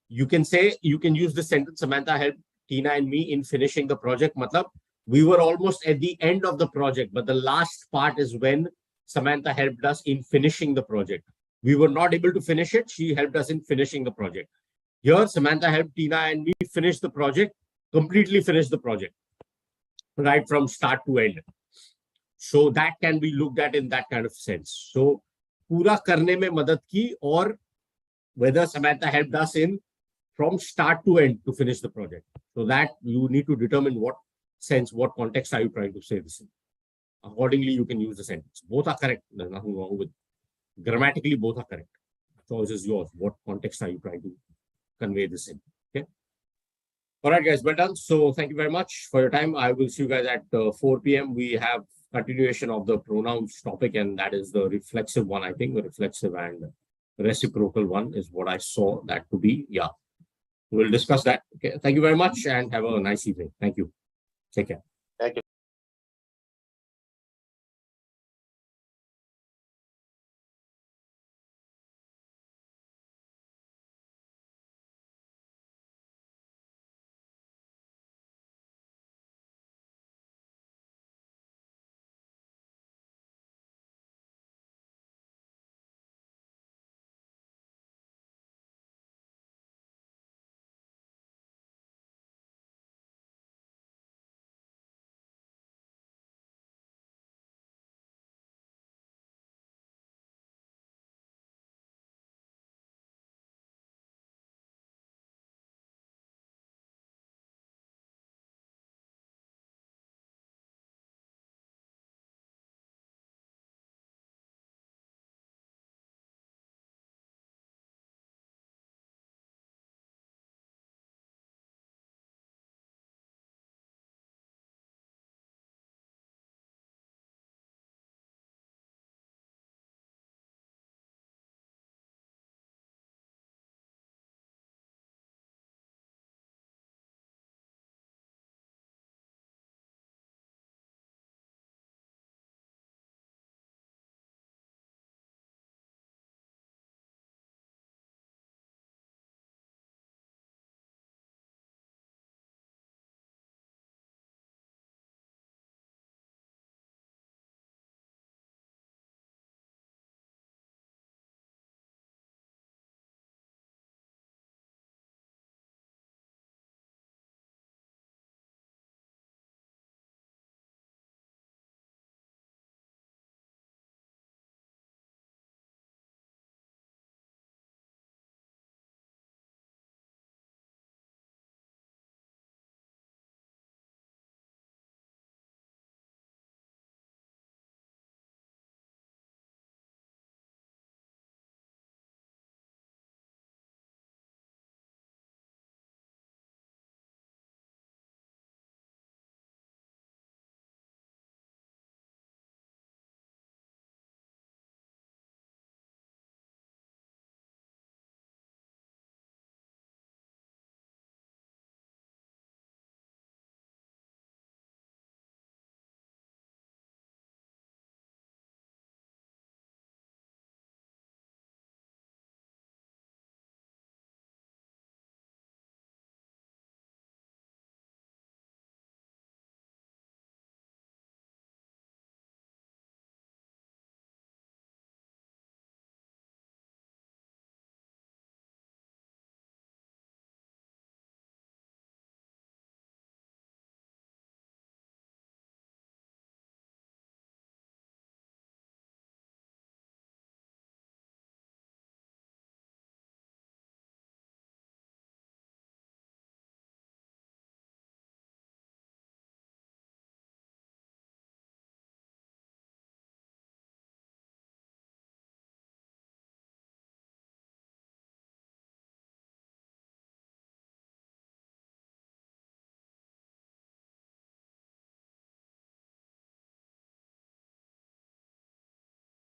You can say, you can use the sentence, Samantha helped Tina and me in finishing the project. Matlab, we were almost at the end of the project, but the last part is when Samantha helped us in finishing the project. We were not able to finish it. She helped us in finishing the project. Here, Samantha helped Tina and me finish the project, completely finish the project, right from start to end. So that can be looked at in that kind of sense. So, पूरा करने में मदद की, or whether Samantha helped us in from start to end to finish the project. So that you need to determine what sense, what context are you trying to say this in. Accordingly, you can use the sentence. Both are correct. There's nothing wrong with grammatically, both are correct. The choice is yours. What context are you trying to convey this in? Okay. All right, guys, well done. So thank you very much for your time. I will see you guys at 4 p.m. We have continuation of the pronouns topic, and that is the reflexive one, I think. The reflexive and reciprocal one is what I saw that to be. Yeah. We'll discuss that. Okay. Thank you very much and have a nice evening. Thank you. Take care. Thank you.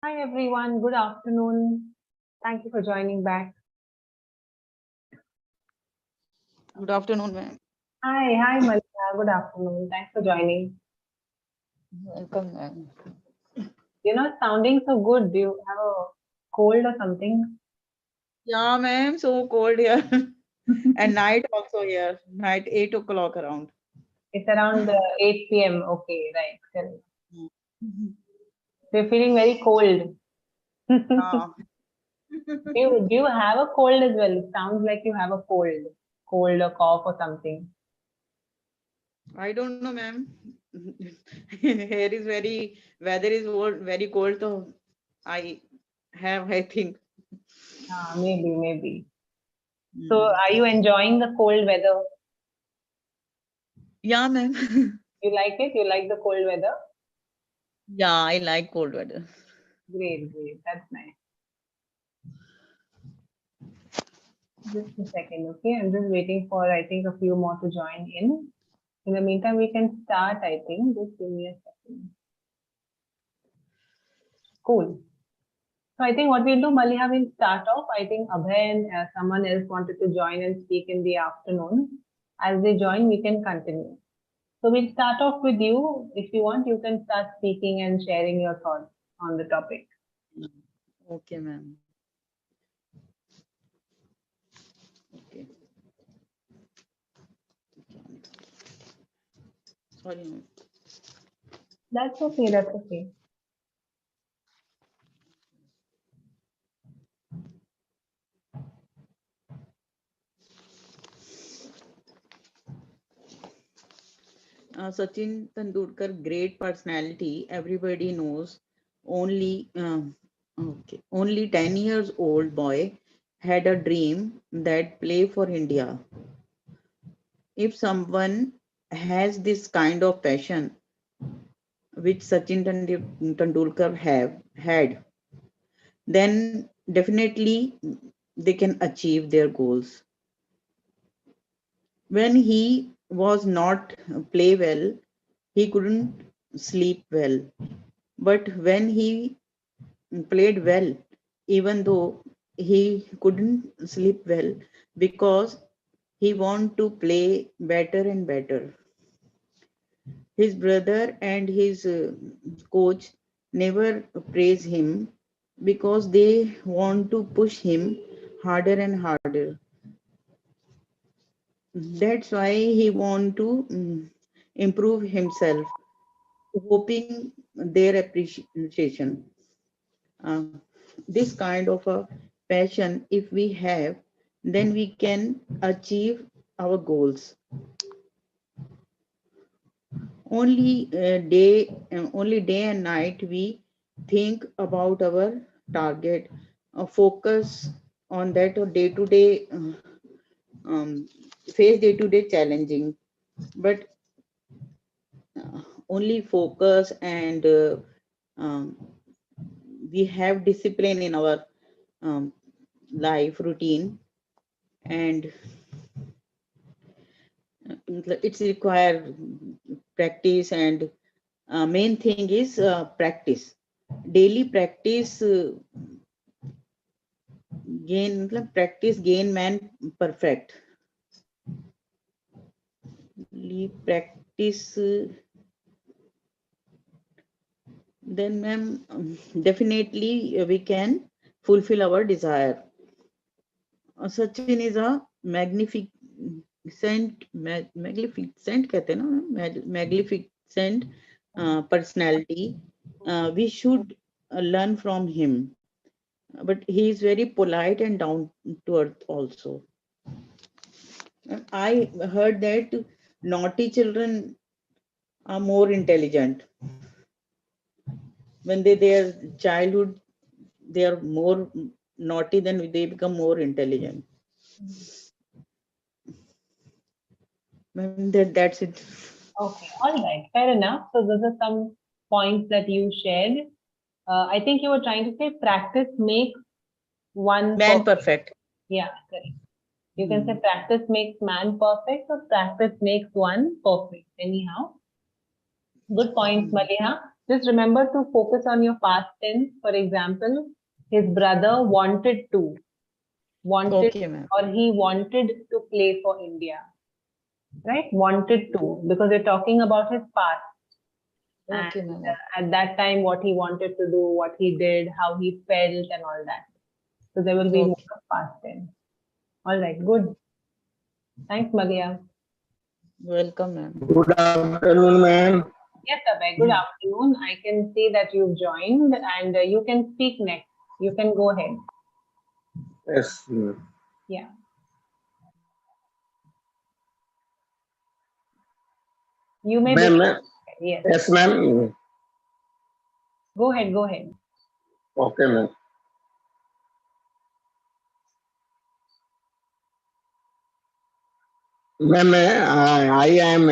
Hi everyone, good afternoon. Thank you for joining back. Good afternoon, ma'am. Hi Malika, good afternoon. Thanks for joining. Welcome, ma'am. You're not sounding so good. Do you have a cold or something? Yeah, ma'am, so cold here. And night also here, night 8 o'clock around. It's around 8 p.m. Okay, right. Correct. Mhm. So you're feeling very cold. Ah, Do you have a cold as well? It sounds like you have a cold or cough or something. I don't know, ma'am. Here is weather is very cold, so I I think. Maybe. So are you enjoying the cold weather? Yeah, ma'am. You like it? You like the cold weather? Yeah, I like cold weather. Great. That's nice. Just a second, okay? I'm just waiting for, I think, a few more to join in. In the meantime, we can start, I think. Just give me a second. Cool. So I think what we'll do, Maliha, will start off. I think Abhay and someone else wanted to join and speak in the afternoon. As they join, we can continue. So we'll start off with you. If you want, you can start speaking and sharing your thoughts on the topic. Okay, ma'am. Okay. Sorry, ma'am. That's okay. Sachin Tendulkar, great personality, everybody knows. Only 10 years old boy had a dream that play for India. If someone has this kind of passion, which Sachin Tendulkar have had, then definitely they can achieve their goals. When he was not play well, he couldn't sleep well. But when he played well, even though he couldn't sleep well, because he want to play better and better. His brother and his coach never praise him because they want to push him harder and harder. That's why he want to improve himself, hoping their appreciation. This kind of a passion, if we have, then we can achieve our goals. Only day and night we think about our target, focus on that, or day to day face day to day challenging, but only focus and we have discipline in our um, life routine, and it's require practice, and main thing is practice, daily practice. Practice gain man perfect. Practice, then ma'am, definitely we can fulfill our desire. Sachin is a magnificent कहते हैं ना, magnificent personality. We should learn from him, but he is very polite and down to earth also. I heard that naughty children are more intelligent. When their childhood, they are more naughty, then they become more intelligent. That's it. Okay, all right, fair enough. So those are some points that you shared. I think you were trying to say practice makes one man perfect. Yeah, correct. You can say practice makes man perfect or practice makes one perfect. Anyhow, good points, Maliha. Just remember to focus on your past tense. For example, his brother wanted to, Okay, ma'am. or he wanted to play for India, right? Wanted to, because we're talking about his past. Okay, And ma'am. at that time, what he wanted to do, what he did, how he felt, and all that. So there will be more Okay. of past tense. All right, good. Thanks, Malia. Welcome, ma'am. Good afternoon, ma'am. Yes, Abhay, good afternoon. I can see that you've joined and you can speak next. You can go ahead. Yes, ma'am. Yeah. You may Ma'am, begin. Yes. yes, ma'am. Go ahead, go ahead. Okay, ma'am. Ma'am, I am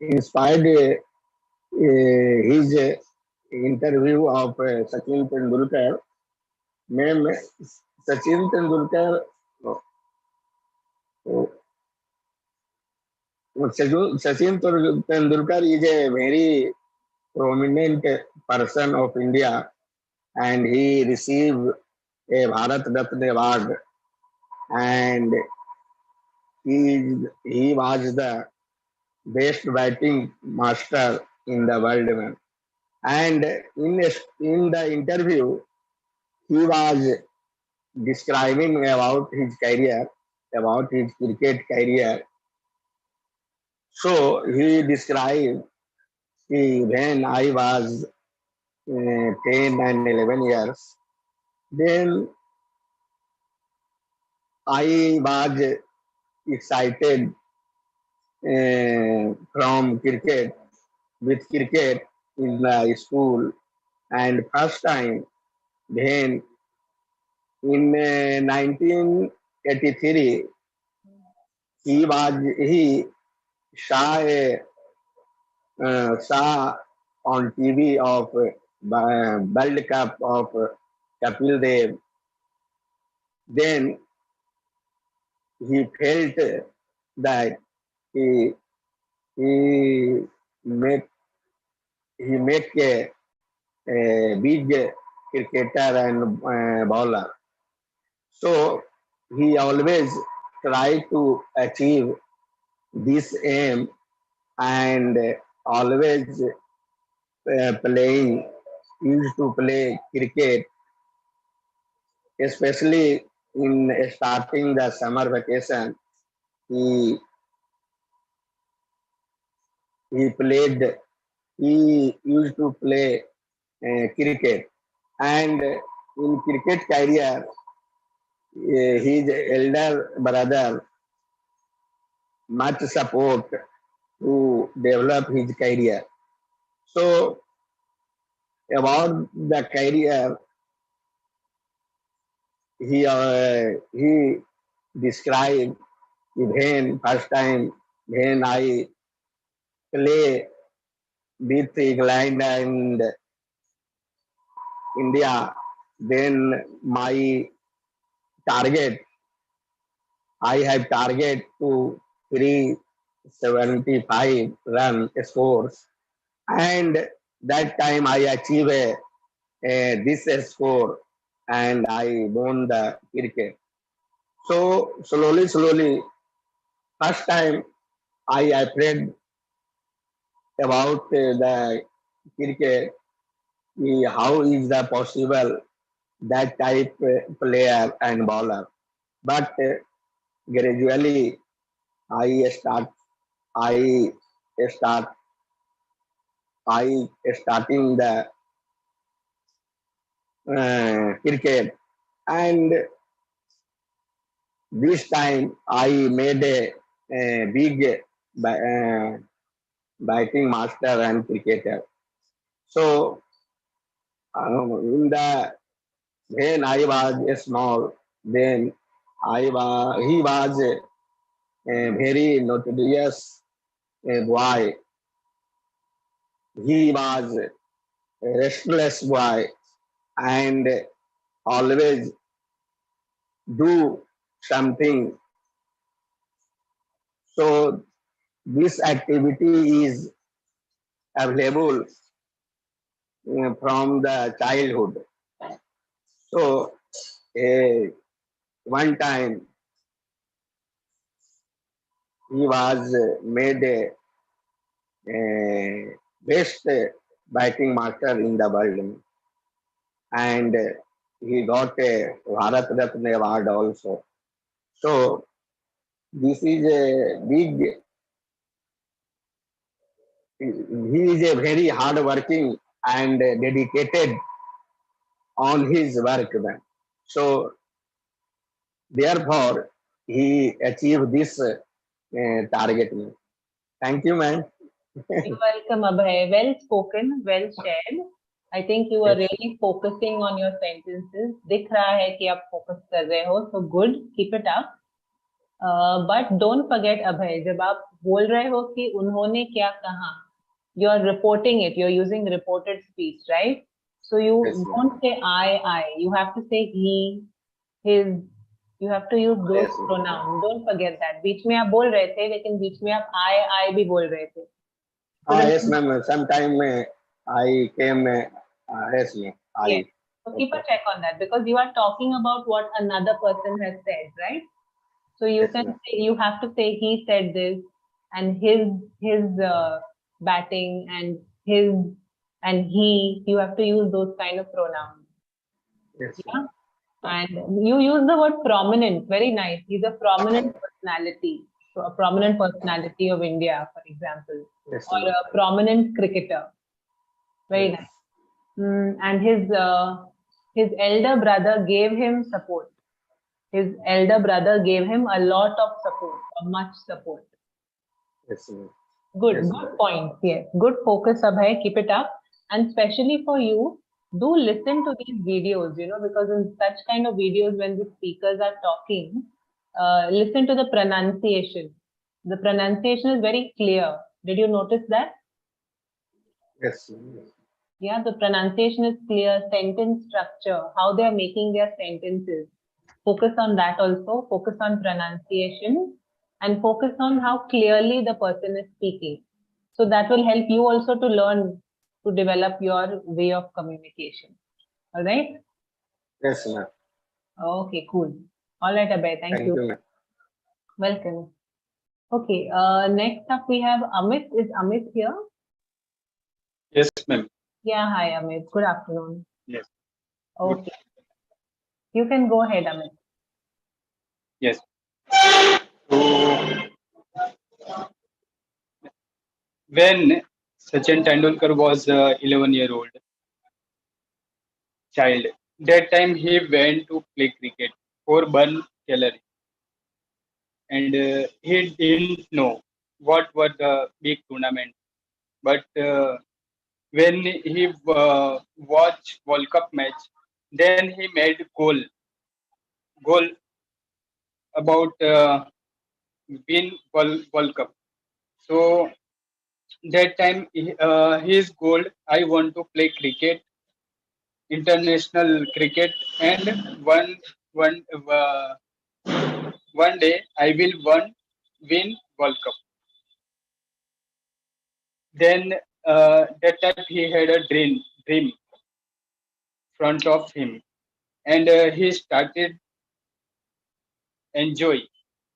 inspired his interview of Sachin Tendulkar. Ma'am, Sachin Tendulkar, Sachin Tendulkar is a very prominent person of India, and he received a Bharat Ratna award, and he was the best batting master in the world, man. And in the interview, he was describing about his career, about his cricket career. So he described when I was 10 and 11 years, then I was excited from cricket, with cricket in the school. And first time, then in 1983, he saw saw on TV of World Cup of Kapil Dev. Then he felt that he he make a big cricketer and bowler. So he always try to achieve this aim, and always used to play cricket, especially in starting the summer vacation. He he played. He used to play cricket, and in cricket career, his elder brother much support to develop his career. So about the career, he described when first time when I play with England and India, then my target, I have target to 375 run scores, and that time I achieve this score, and I won the cricket. So slowly, first time I afraid about the cricket. How is the possible that type player and bowler? But gradually I start I start I starting the cricket, and this time I made a big batting master and cricketer. So in the when I was small, then he was a very notorious boy. He was a restless boy and always do something. So this activity is available from the childhood. So one time he was made a best batting master in the world, and he got a Bharat Ratna award also. So this is a big. He is a very hard working and dedicated on his work. Man. So therefore he achieved this target. Man. Thank you, man. You're welcome, Abhay. Well spoken, well shared. I think you are really focusing on your sentences. दिख रहा है कि आप focus कर रहे हो, so good. Keep it up. But don't forget, Abhay, जब आप बोल रहे हो कि उन्होंने क्या कहा, you're reporting it. You're using reported speech, right? So you don't say I. You have to say he, his. You have to use those pronouns. Don't forget that. बीच में आप बोल रहे थे, लेकिन बीच में आप I भी बोल रहे थे. Yes, ma'am. Sometime I came. Yes, ma'am. Yes. So keep a check on that because you are talking about what another person has said, right? So you can say, you have to say he said this and his batting and his and he. You have to use those kind of pronouns. Yes. Yeah. And you use the word prominent. Very nice. He's a prominent personality. So a prominent personality of India, for example, or a prominent cricketer. Very nice. And his elder brother gave him support. His elder brother gave him a lot of support, or much support. Yes, Good point. Yes, good focus, Abhay. Keep it up. And especially for you, do listen to these videos, because in such kind of videos, when the speakers are talking, listen to the pronunciation. The pronunciation is very clear. Did you notice that? Yes. Yeah, the pronunciation is clear, sentence structure, how they are making their sentences. Focus on that also, focus on pronunciation and focus on how clearly the person is speaking. So that will help you also to learn to develop your way of communication. All right? Yes, ma'am. Okay, cool. All right, Abhay, thank you. Thank you, ma'am. Welcome. Okay, next up we have Amit. Is Amit here? Yes, ma'am. Yeah, hi Amit. Good afternoon. Yes. Okay. You can go ahead, Amit. Yes. So, when Sachin Tendulkar was 11-year-old child, that time he went to play cricket for Burn Gallery, and he didn't know what were the big tournament. But when he watched World Cup match, then he made goal about win World Cup. So that time his goal, I want to play cricket, international cricket, and one day I will win World Cup. Then that time he had a dream front of him, and he started enjoy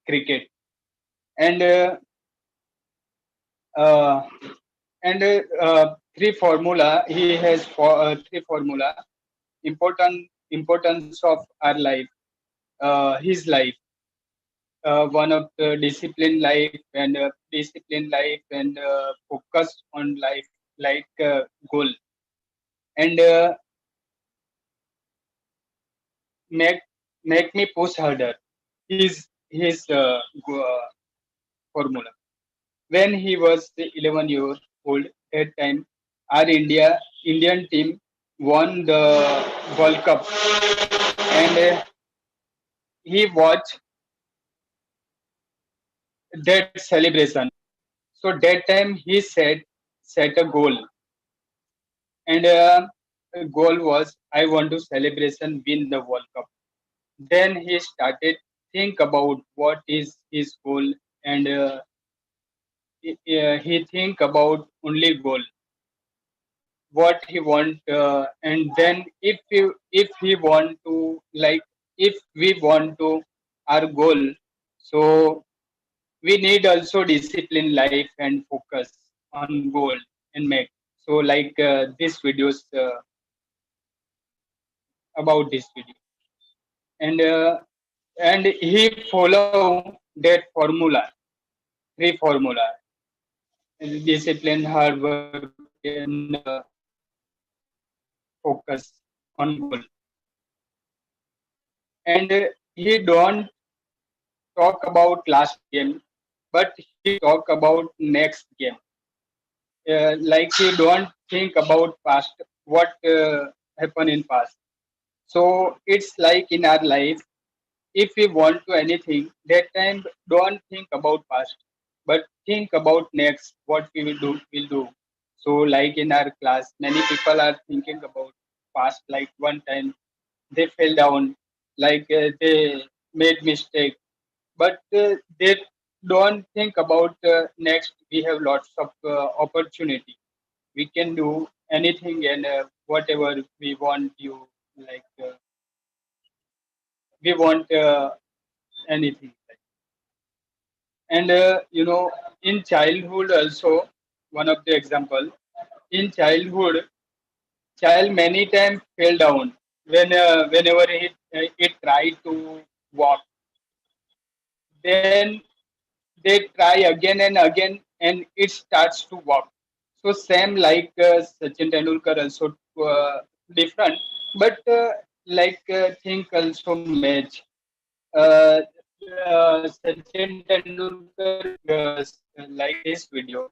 cricket, and uh, three formula he has three formula importance of our life, his life, one of the discipline life and focus on life like goal, and make me push harder, his formula. When he was 11 years old, that time our Indian team won the World Cup, and he watched that celebration. So that time he set a goal, and goal was I want to celebration win the World Cup. Then he started think about what is his goal, and he think about only goal. what he want, and then if he want to, like, if we want to our goal, so we need also discipline life and focus on goal and make. So like this videos about this video, and he follow that formula, three formula: discipline, hard work, and focus on goal. And he don't talk about last game, but he talk about next game. Like he don't think about past, what happened in past. So it's like in our life, if we want to anything, that time don't think about past, but think about next, what we will do. So like in our class, many people are thinking about past, like one time they fell down, like they made mistake, but they don't think about next. We have lots of opportunity, we can do anything, and whatever we want, you, like we want anything. And in childhood also, one of the example, in childhood, child many times fell down whenever it tried to walk, then they try again and again, and it starts to walk. So same like Sachin Tendulkar also, different, but think also match. uh, Sachin Tendulkar like this video,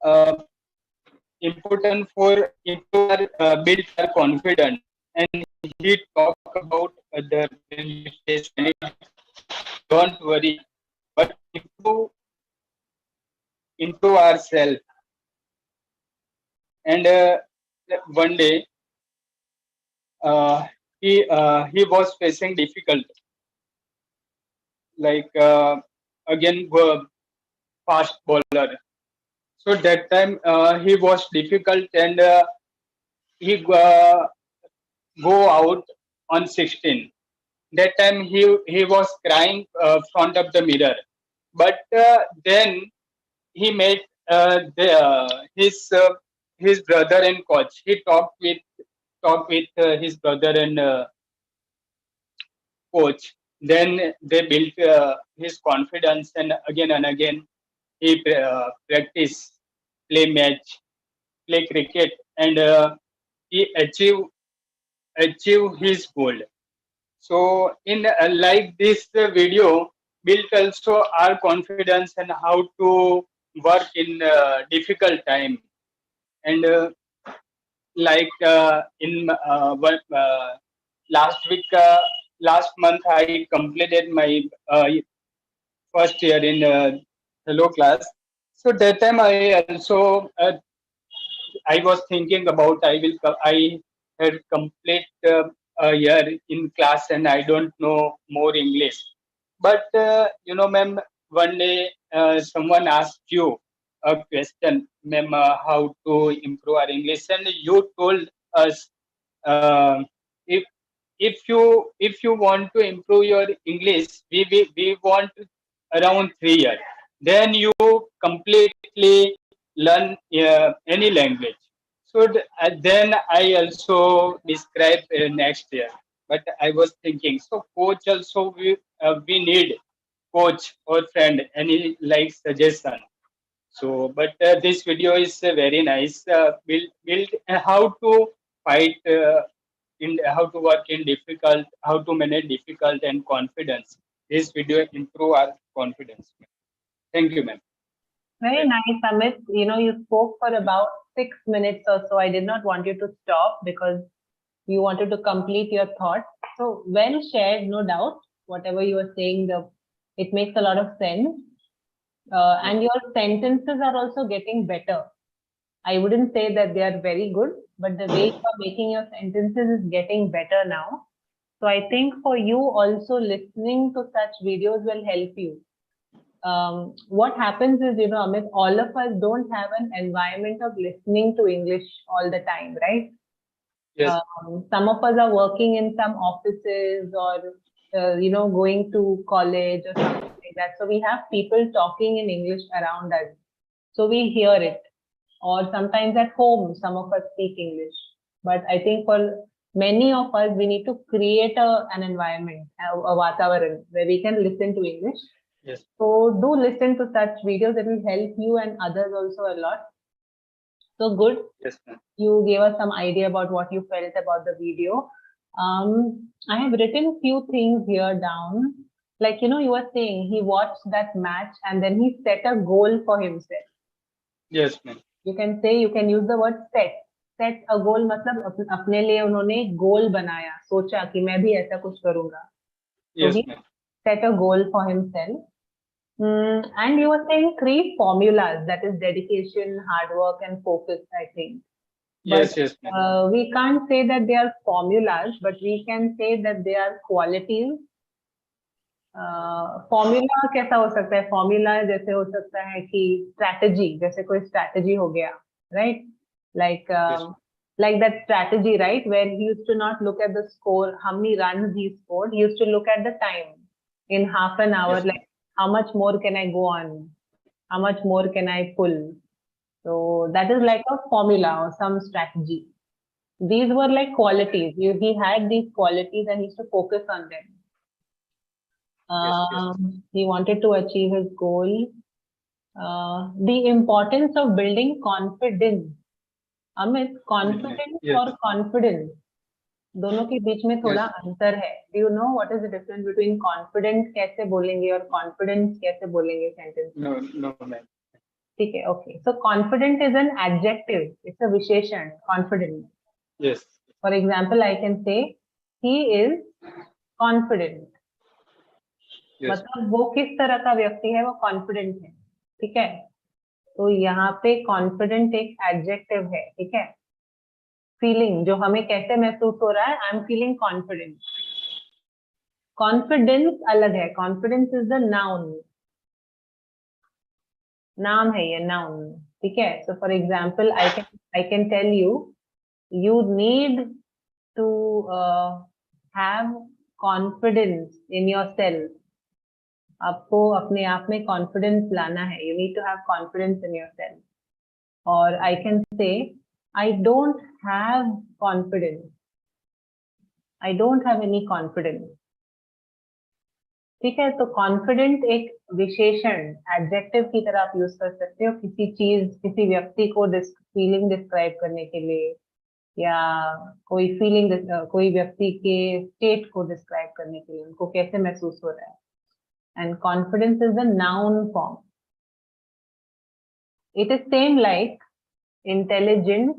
uh, important for improve our, build our confidence, and he talk about other when we face any, don't worry, but improve ourselves. And one day he was facing difficult, like again fast bowler. So that time he was difficult, and he go out on 16. That time he was crying front of the mirror, but then he met his brother and coach. He talked with his brother and coach. Then they built his confidence, and again he practice, play match, play cricket, and he achieve his goal. So in like this video built also our confidence and how to work in difficult time. And like in last week, last month I completed my first year in hello class. So that time I also I was thinking about I had complete a year in class and I don't know more English. But ma'am, one day someone asked you a question, ma'am, how to improve our English, and you told us uh, if if you want to improve your English, we want around 3 years. Then you completely learn any language. So then I also describe next year. But I was thinking, so coach also, we need coach or friend, any like suggestion. So, but this video is very nice. Build how to fight in how to work in difficult, how to manage difficult and confidence. This video improve our confidence. Thank you, ma'am. Very nice, Amit. You spoke for about 6 minutes or so. I did not want you to stop because you wanted to complete your thoughts. So well shared, no doubt. Whatever you were saying, it makes a lot of sense. And your sentences are also getting better. I wouldn't say that they are very good, but the way you are making your sentences is getting better now. So I think for you also listening to such videos will help you. what happens is, Amit, all of us don't have an environment of listening to English all the time, right? Yes. Some of us are working in some offices or, going to college or something like that. So we have people talking in English around us. So we hear it. Or sometimes at home, some of us speak English. But I think for many of us, we need to create an environment, a vatavaran, where we can listen to English. Yes. So do listen to such videos. It will help you and others also a lot. So good. Yes, ma'am. You gave us some idea about what you felt about the video. I have written few things here down. Like, you were saying he watched that match and then he set a goal for himself. Yes, ma'am. You can use the word set a goal, मतलब अपने लिए उन्होंने एक goal बनाया, सोचा कि मैं भी ऐसा कुछ करूंगा. So Yes, he ma'am. set a goal for himself. And you were saying 3 formulas, that is dedication, hard work, and focus, I think. But Yes, ma'am. we can't say that they are formulas, but we can say that they are qualities. Formula कैसा हो सकता है? Formula जैसे हो सकता है कि strategy, जैसे कोई स्ट्रैटेजी हो गया, right? Like that strategy, right? Where he used to not look at the score, how many runs he scored. He used to look at the time in half an hour, Yes. like how much more can I go on? How much more can I pull? So that is like a formula or some strategy. These were like qualities. He had these qualities and he used to focus on them. He wanted to achieve his goal. The importance of building confidence. Amit, confidence Yes. और confidence दोनों के बीच में थोड़ा अंतर है. Do you know what is the difference between confident कैसे बोलेंगे और confidence कैसे बोलेंगे sentence? No, ma'am. ठीक है, okay. So confident is an adjective. It's a विशेषण, confident. Yes. For example, I can say he is confident. Yes. मतलब वो किस तरह का व्यक्ति है, वो कॉन्फिडेंट है, ठीक है. तो यहाँ पे कॉन्फिडेंट एक एडजेक्टिव है, ठीक है. फीलिंग, जो हमें कैसे महसूस हो रहा है, I am feeling confident. Confidence अलग है. कॉन्फिडेंस इज द नाउन, नाम है ये, नाउन, ठीक है. So for example I can tell you need to have confidence in your self. आपको अपने आप में कॉन्फिडेंस लाना है. You need to have confidence in yourself. और I can say I don't have confidence. I don't have any confidence, ठीक है. तो कॉन्फिडेंट एक विशेषण, एडजेक्टिव की तरह आप यूज कर सकते हो किसी चीज, किसी व्यक्ति को फीलिंग डिस्क्राइब करने के लिए, या कोई फीलिंग, कोई व्यक्ति के स्टेट को डिस्क्राइब करने के लिए, उनको कैसे महसूस हो रहा है. And confidence is the noun form. It is same like intelligent,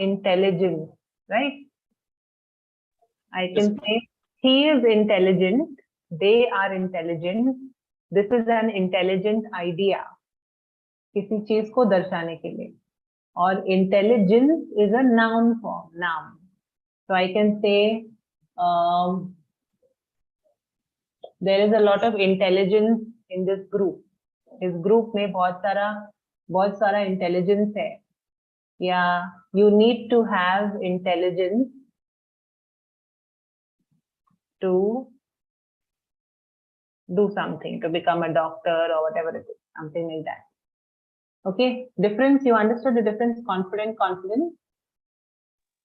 intelligence, right? I can say he is intelligent, they are intelligent, this is an intelligent idea, किसी चीज को दर्शाने के लिए. और intelligence is a noun form, noun. So I can say there is a lot of intelligence in this group. इस group में बहुत सारा इंटेलिजेंस है. या you need to have intelligence to do something, to become a doctor or whatever it is, something like that. Okay, difference, you understood the difference, confidence?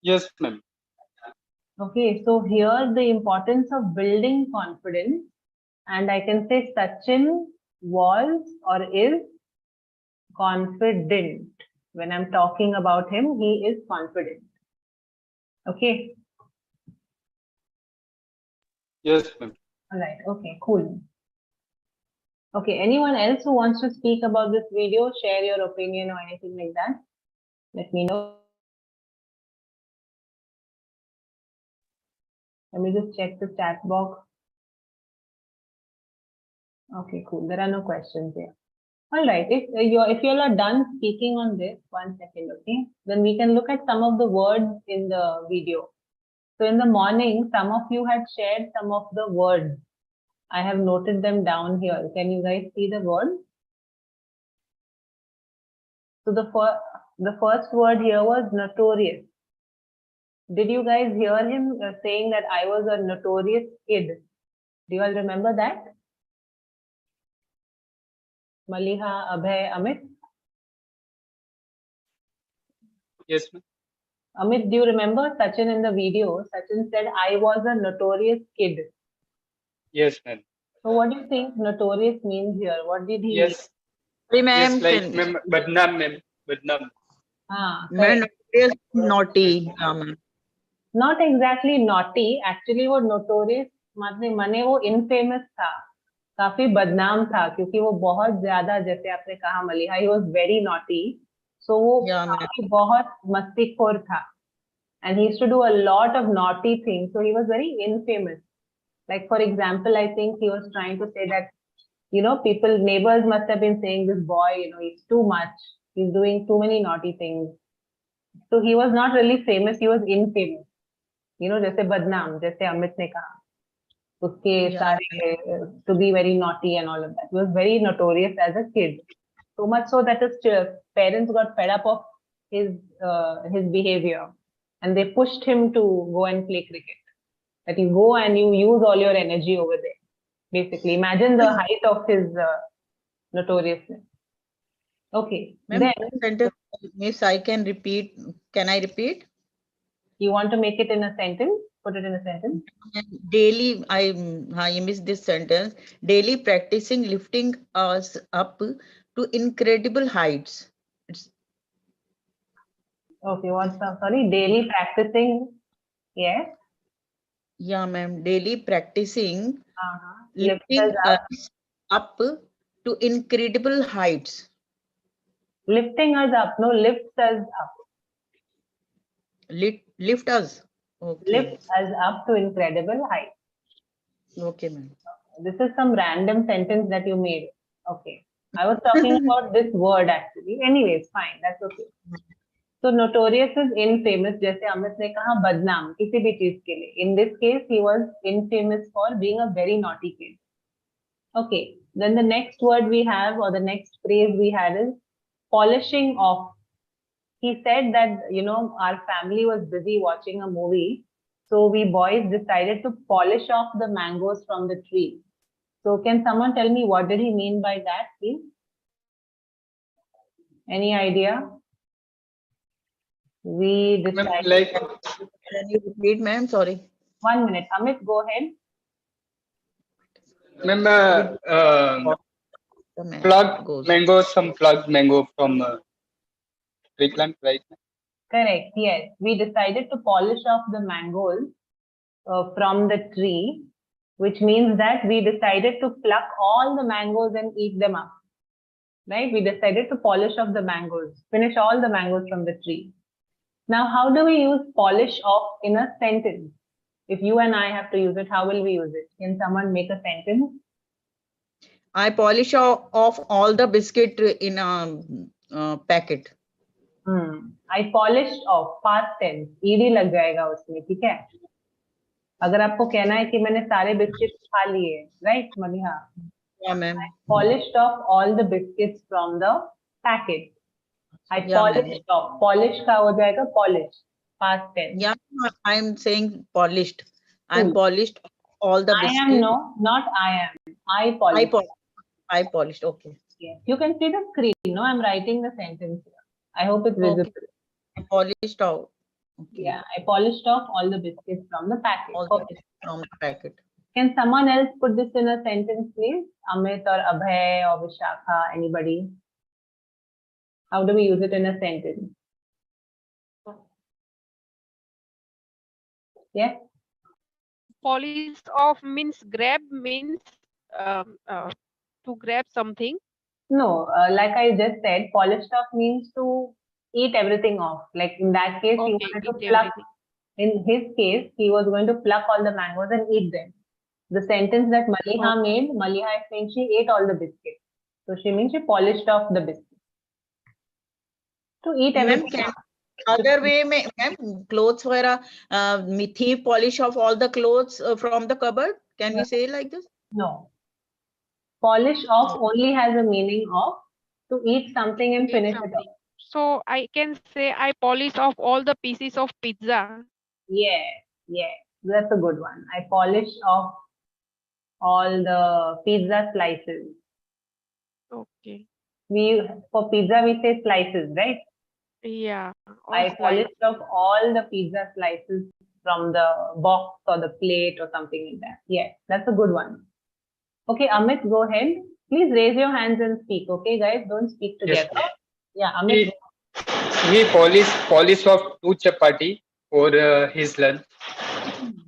Yes, ma'am. Okay, so here the importance of building confidence. And I can say Sachin was or is confident. When I'm talking about him, he is confident. Okay. Yes, ma'am. All right. Okay, cool. Okay, anyone else who wants to speak about this video, share your opinion or anything like that, let me know. Let me just check the chat box. Okay, cool. There are no questions here. All right. If you all are done speaking on this, 1 second, okay, then we can look at some of the words in the video. So in the morning, some of you had shared some of the words. I have noted them down here. Can you guys see the word? So the first word here was notorious. Did you guys hear him saying that I was a notorious kid? Do you all remember that? Maliha, Abhay, Amit? Yes, ma'am. Amit, do you remember Sachin in the video? Sachin said, I was a notorious kid. Yes, ma'am. So what do you think notorious means here? What did he Yes. mean? Yes, like ma'am, badnaam, ma'am. Badnaam. Correct. naughty. Not exactly naughty. Actually वो notorious माने वो infamous था, काफी बदनाम था क्योंकि वो बहुत ज्यादा, जैसे आपने कहा Maliha, he was very naughty. So वो काफी बहुत मस्तीखोर था. And he used to do a lot of naughty things. So he was very infamous. Like for example, I think he was trying to say that, neighbors must have been saying this boy, he's too much. He's doing too many naughty things. So he was not really famous. He was infamous. जैसे बदनाम, जैसे अमित ने कहा, उसके सारे to be very naughty and all of that. He was very notorious as a kid. So much so that his parents got fed up of his behavior, and they pushed him to go and play cricket. That you go and you use all your energy over there. Basically, imagine the height of his notoriousness. Okay. Then, Miss, I can repeat. Can I repeat? You want to make it in a sentence? Put it in a sentence. Daily, I missed this sentence. Daily practicing lifting us up to incredible heights. Okay, what's the, sorry? Daily practicing. Yes. Yeah, ma'am. Daily practicing Lifting lifting us up to incredible heights. Lifting us up. No, lifts us up. Lift us. Okay. Lift us up to incredible heights. Okay, ma'am. This is some random sentence that you made. Okay. I was talking about this word actually. Anyways, fine. That's okay. So notorious is infamous. जैसे अमित ने कहा बदनाम किसी भी चीज के लिए. In this case, he was infamous for being a very naughty kid. Okay. Then the next word we have, or the next phrase we had, is polishing off. He said that, our family was busy watching a movie. So we boys decided to polish off the mangoes from the tree. So can someone tell me what did he mean by that, please? Any idea? We decided. Can you repeat, ma'am? Sorry. 1 minute. Amit, go ahead. Remember, plugged mango, some plugged mango from tree plant, right? Correct. Yes. We decided to polish off the mangoes from the tree, which means that we decided to pluck all the mangoes and eat them up. Right? We decided to polish off the mangoes, finish all the mangoes from the tree. Now, how do we use polish off in a sentence? If you and I have to use it, how will we use it? Can someone make a sentence? I polish off all the biscuit in a packet. I polished off, past tense, ed लग जाएगा उसमें, ठीक है? अगर आपको कहना है कि मैंने सारे बिस्किट खा लिए, right, Maliha? Yeah, ma'am. I polished off all the biscuits from the packet. I polished off. Polish का हो जाएगा polish, past tense. Yeah, I'm saying polished. I polished all the biscuits. I am, no, not I am. I polished. I polished. Okay. Yes. You can see the screen. No, I'm writing the sentence here. I hope it's visible. Okay. I polished out. Okay. Yeah, I polished off all the biscuits from the packet. From the packet. Can someone else put this in a sentence, please? Amit or Abhay or Vishakha, anybody? How do we use it in a sentence? Yes? Polish off means grab, means to grab something. No, like I just said, polished off means to eat everything off. Like in that case, he wanted to pluck. Everything. In his case, he was going to pluck all the mangoes and eat them. The sentence that Maliha made, Maliha is saying she ate all the biscuits. So she means she polished off the biscuits. To eat everything. Other way, ma'am, clothes were thief polish off all the clothes from the cupboard. Can we say like this? No. Polish off only has a meaning of to eat something and finish it off. So I can say I polish off all the pieces of pizza. Yeah, yeah, that's a good one. I polished off all the pizza slices. Okay. For pizza we say slices, right? Yeah. I polished off all the pizza slices from the box or the plate or something like that. Yeah, that's a good one. Okay, Amit, go ahead. Please raise your hands and speak. Okay, guys, don't speak Yes, together. Yeah, Amit. he polish off 2 chapati for his lunch.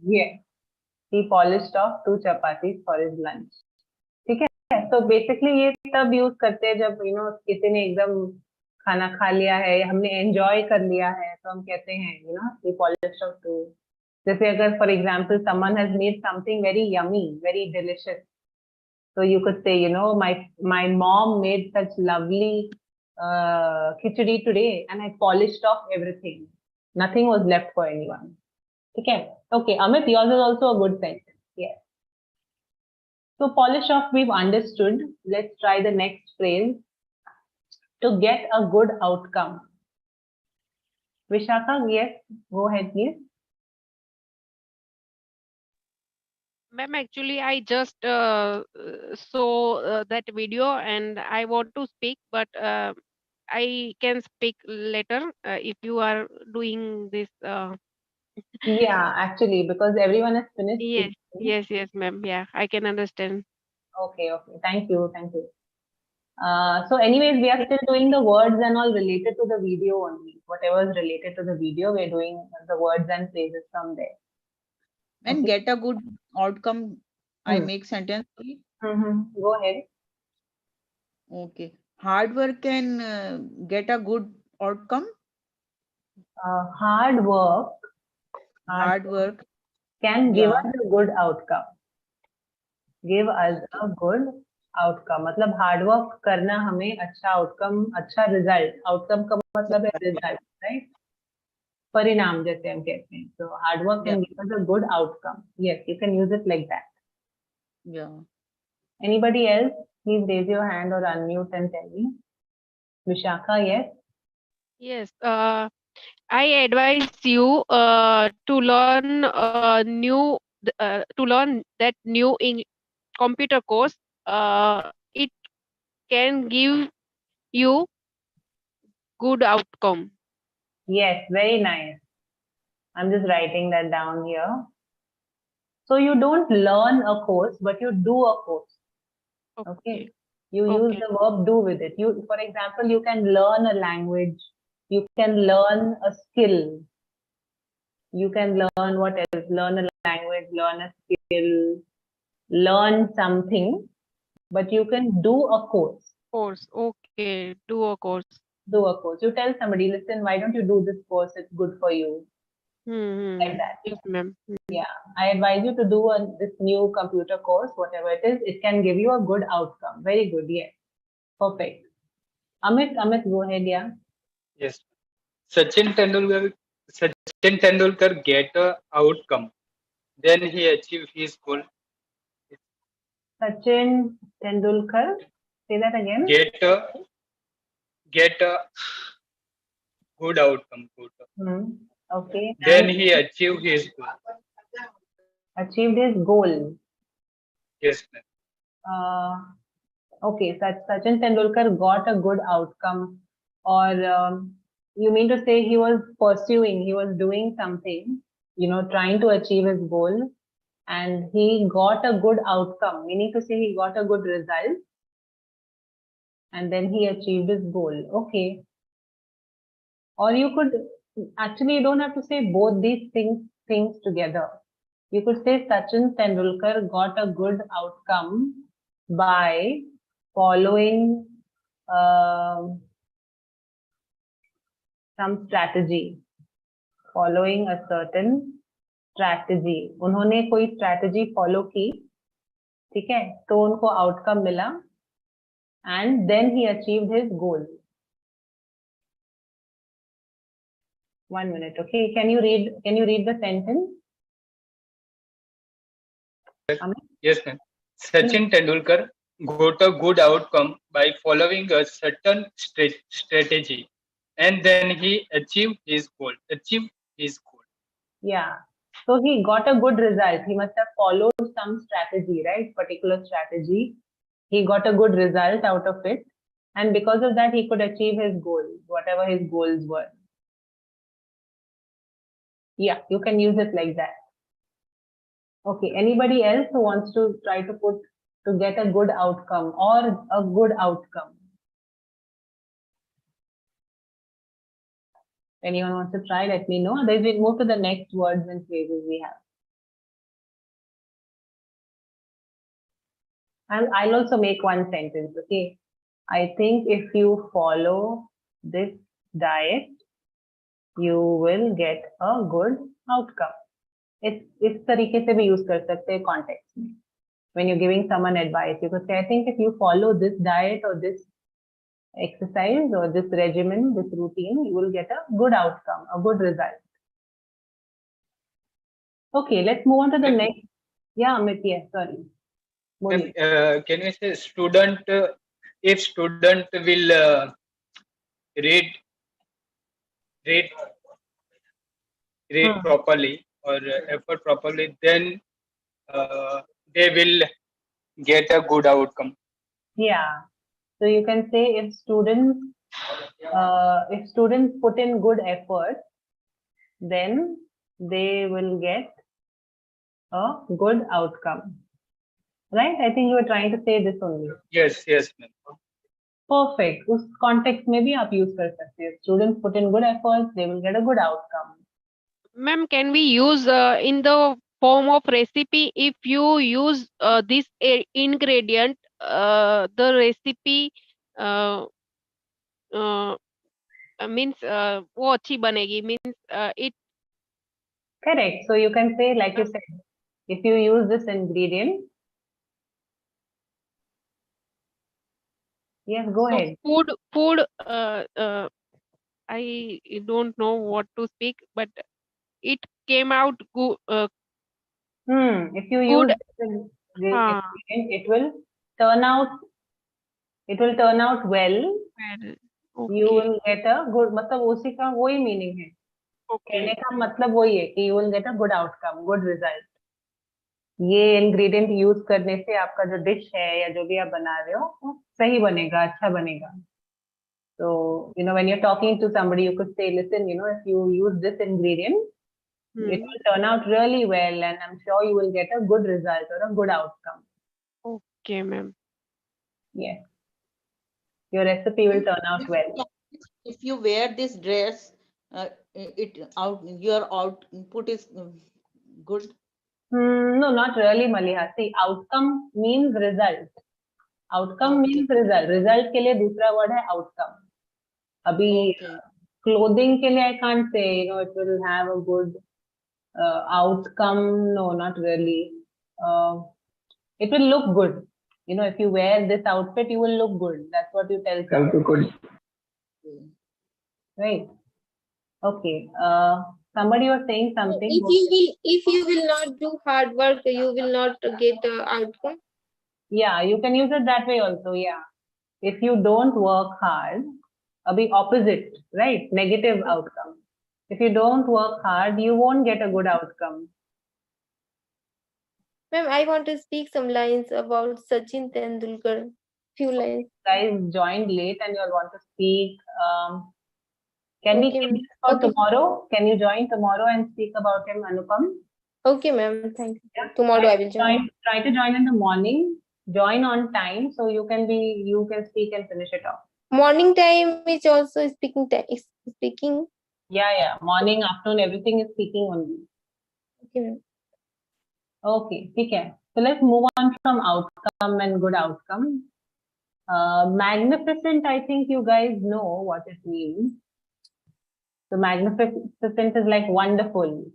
Yeah, he polished off 2 chapatis for his lunch. ठीक है, तो basically ये तब use करते हैं जब किसी ने एकदम खाना खा लिया है, हमने एंजॉय कर लिया है, तो हम कहते हैं he polished off two. जैसे अगर for example someone has made something very yummy, very delicious, so you could say my mom made such lovely khichdi today and I polished off everything, nothing was left for anyone. Okay, Amit, yours is also a good sentence. Yes. So polish off we've understood. Let's try the next phrase. To get a good outcome. Vishaka, yes, go ahead, please. Ma'am, actually, I just saw that video and I want to speak, but I can speak later if you are doing this. Yeah, actually, because everyone has finished Yes, speaking. yes, ma'am. Yeah, I can understand. Okay. Thank you. So anyways, we are still doing the words and all related to the video only. Whatever is related to the video, we're doing the words and phrases from there. And get a good outcome. I make sentence. Go ahead. Okay. Hard work can get a good outcome. Hard work can give us a good outcome. Give us a good outcome. मतलब hard work करना हमें अच्छा outcome, अच्छा result. Outcome का मतलब है result, right? परिणाम जैसे हम कहते हैं. So hard work can give us a good outcome. Yes, you can use it like that. Yeah. Anybody else? Please raise your hand or unmute and tell me. Vishaka, yes. Yes. I advise you to learn to learn that new computer course. It can give you good outcome. Yes, very nice. I'm just writing that down here. So you don't learn a course, but you do a course. Okay. You use the verb do with it. For example, you can learn a language. You can learn a skill. You can learn what else? Learn a language, learn a skill, learn something, but you can do a course. Okay. Do a course. Do a course. You tell somebody, listen, why don't you do this course? It's good for you. Like that. Yes, ma'am. Yeah, I advise you to do this new computer course, whatever it is. It can give you a good outcome. Very good. Yes. Perfect. Amit, go ahead. Yeah. Yes. Sachin Tendulkar get a outcome. Then he achieved his goal. Sachin Tendulkar. Say that again. Get a good outcome. Okay. Then he achieved his goal. Achieved his goal. Yes, ma'am. Okay. Sachin Tendulkar got a good outcome, or you mean to say he was pursuing, he was doing something, trying to achieve his goal, and he got a good outcome, meaning to say he got a good result, and then he achieved his goal. Okay. Or you could actually, you don't have to say both these things together. You could say Sachin Tendulkar got a good outcome by following some strategy, following a certain strategy. उन्होंने कोई strategy follow की, ठीक है, तो उनको outcome मिला, and then he achieved his goal. 1 minute, okay? Can you read the sentence? Yes, ma'am. Sachin Tendulkar got a good outcome by following a certain strategy, and then he achieved his goal. Yeah. So he got a good result. He must have followed some strategy, right? Particular strategy. He got a good result out of it. And because of that, he could achieve his goal, whatever his goals were. Yeah, you can use it like that. Okay, anybody else who wants to try to get a good outcome or a good outcome? Anyone wants to try, let me know. Otherwise, we'll move to the next words and phrases we have. And I'll also make one sentence, okay? I think if you follow this diet, you will get a good outcome. इस तरीके से भी use कर सकते हैं context में. When you're giving someone advice, you could say, I think if you follow this diet or this exercise or this regimen, this routine, you will get a good outcome, a good result. Okay, let's move on to the next. Yeah, Amit, yes, sorry. Can we say student, if student will read properly or effort properly, then they will get a good outcome. Yeah. So you can say if students put in good effort, then they will get a good outcome. Right? I think you were trying to say this only. Yes, ma'am. Perfect. उस context में भी आप use कर सकते हैं. Students put in good efforts, they will get a good outcome. Ma'am, can we use in the form of recipe, if you use this ingredient, the recipe means वो अच्छी बनेगी, means it. Correct. So you can say, like you said, if you use this ingredient. Yes, go ahead. Food. I don't know what to speak, but it came out good. If you use this ingredient, it will turn out well. Okay. You will get a good. मतलब उसी का वही meaning है. कहने का मतलब वही है कि you will get a good outcome, good result. ये ingredient use करने से आपका जो dish है या जो भी आप बना रहे हो वो सही बनेगा, अच्छा बनेगा. So, when you're talking to somebody, you could say, listen, if you use this ingredient, it will turn out really well, and I'm sure you will get a good result or a good outcome. Okay, ma'am. Yes. Your recipe will turn out well. If you wear this dress, your output is good. No, not really, Maliha. See, outcome means result. Outcome means result. Result के लिए दूसरा word है outcome. अभी clothing के लिए I can't say, it will have a good outcome. No, not really. It will look good. If you wear this outfit, you will look good. That's what you tell someone. Right. Okay. Somebody was saying something. If you will not do hard work, you will not get the outcome. Yeah, you can use it that way also. Yeah. If you don't work hard, be opposite, right? Negative outcome. If you don't work hard, you won't get a good outcome. Ma'am, I want to speak some lines about Sachin Tendulkar. Few lines. Guys joined late and you all want to speak. Can we keep this for tomorrow? Can you join tomorrow and speak about him, Anupam? Okay, ma'am. Thank you. Yeah. Tomorrow I will join. Try to join in the morning. Join on time so you can speak and finish it off. Morning time is also speaking time. Speaking. Yeah. Morning, afternoon, everything is speaking only. Okay, ma'am. Okay, okay. So let's move on from outcome and good outcome. Magnificent, I think you guys know what it means. So magnificent is like wonderful,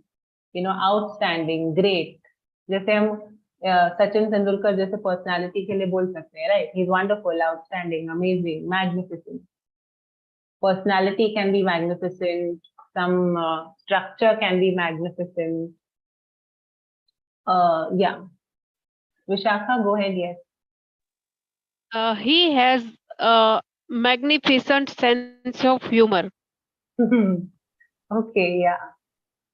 outstanding, great. जैसे हम Sachin Tendulkar जैसे personality के लिए बोल सकते हैं, right? He's wonderful, outstanding, amazing, magnificent. Personality can be magnificent. Some structure can be magnificent. Yeah. Vishakha, go ahead. Yes. He has a magnificent sense of humor. Okay, yeah.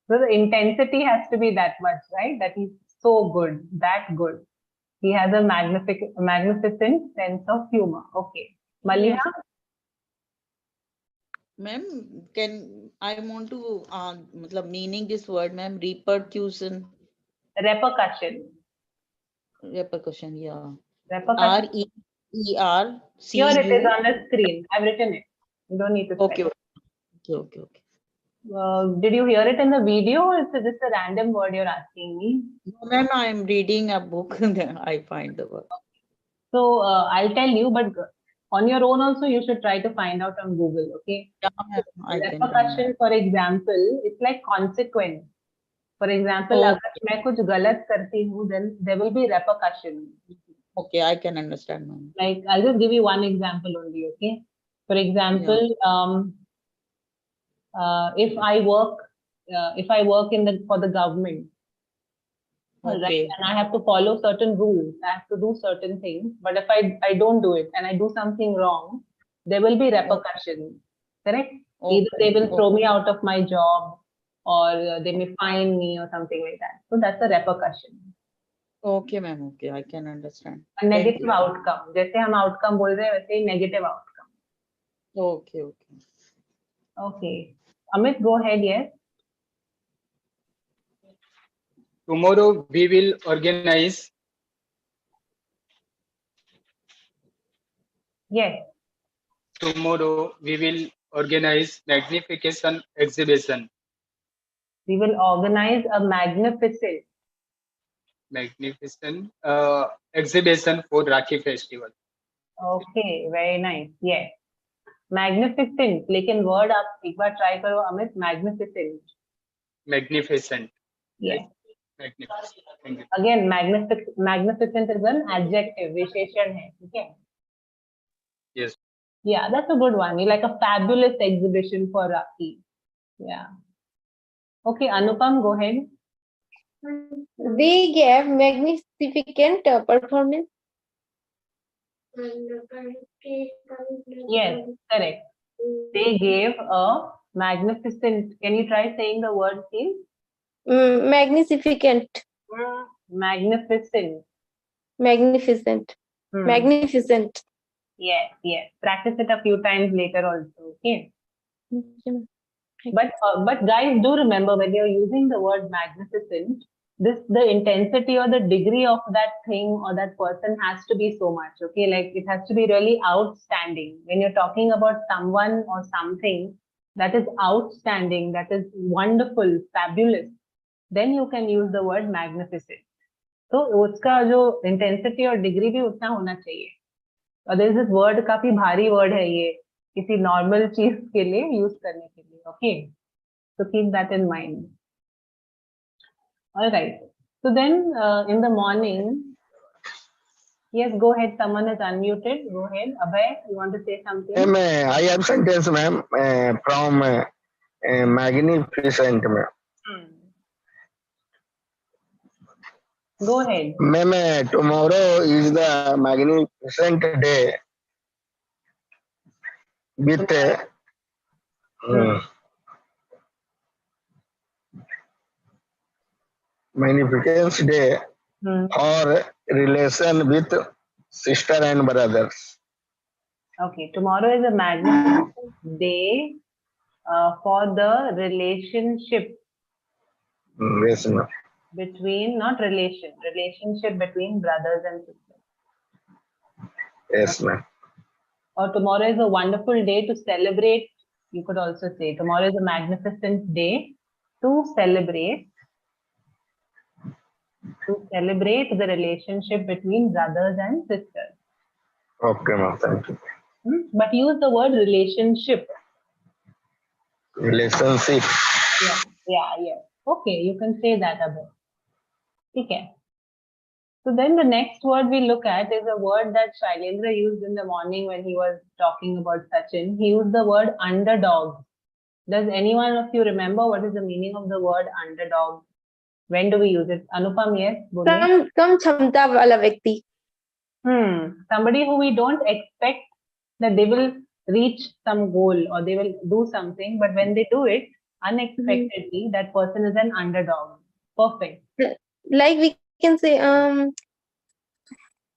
So the intensity has to be that much, right? That he's so good, that good. He has a magnificent sense of humor. Okay. Maliha? Ma'am, can I want to matlab meaning this word, ma'am? Repercussion. Repercussion. Repercussion, yeah. Repercussion. R-E-E-R-C-U. Here it is on the screen. I've written it. You don't need to spell Okay, it. okay. Did you hear it in the video, or is it just a random word you're asking me? No, ma'am, I am reading a book. I find the word. So I'll tell you, but on your own also you should try to find out on Google, okay? Yeah, ma'am, I can find. Repercussion, for example, it's like consequence. For example, Oh. अगर मैं कुछ गलत करती हूँ, then there will be repercussion. Okay, I can understand, ma'am. Like I'll just give you one example only, okay? For example, if I work in the for the government, right, Okay. and I have to follow certain rules, I have to do certain things, but if I don't do it and I do something wrong, there will be repercussions, correct? Either they will throw me out of my job, or they may fine me or something like that. So that's a repercussion. Okay, ma'am. Okay, I can understand. A negative outcome. जैसे हम outcome बोल रहे हैं वैसे ही negative outcome. Okay. Okay. Amit, go ahead. Yes. Tomorrow we will organize. Yes. Tomorrow we will organize magnification exhibition. We will organize a magnificent exhibition for Rakhi festival. Okay, very nice. Yes. Magnificent. लेकिन word आप एक बार try करो Amit. Magnificent. Magnificent. Yes. Magnificent. Thank you. Again, magnificent is an adjective. विशेषण है. ठीक है. Yes. Yeah, that's a good one. You like a fabulous exhibition for Rakhi. Yeah. Okay, Anupam, go ahead. They gave magnificent performance. Yes, correct. They gave a magnificent. Can you try saying the word, please? Magnificent. Magnificent. Magnificent. Magnificent. Yes, yes. Practice it a few times later also. Okay. But guys, do remember when you're using the word magnificent, the intensity or the degree of that thing or that person has to be so much. Okay, like it has to be really outstanding. When you're talking about someone or something that is outstanding, that is wonderful, fabulous, then you can use the word magnificent. तो उसका जो intensity और degree भी उतना होना चाहिए. और there is this word, काफी भारी word है ये किसी normal चीज के लिए use करने के लिए. Okay, so keep that in mind. All right. So then in the morning, yes, go ahead. Someone is unmuted. Go ahead. Abhay, you want to say something? Ma'am, I have sentence, ma'am, from magnificent, ma'am. Go ahead. Ma'am, tomorrow is the magnificent day with magnificence day or relation with sister and brothers. Okay, tomorrow is a magnificent day for the relationship Yes, ma'am. between, not relation, relationship between brothers and sisters. Yes, ma'am. Or tomorrow is a wonderful day to celebrate. You could also say tomorrow is a magnificent day to celebrate the relationship between brothers and sisters. Okay, ma'am. Thank you. But use the word relationship. Relationship. Yeah. Okay, you can say that about. Okay. So then the next word we look at is a word that Shailendra used in the morning when he was talking about Sachin. He used the word underdog. Does anyone of you remember what is the meaning of the word underdog? When do we use it? Anupam, yes, बोलिए. कम क्षमता वाला व्यक्ति. Somebody who we don't expect that they will reach some goal or they will do something, but when they do it unexpectedly, that person is an underdog. Perfect. Like we can say,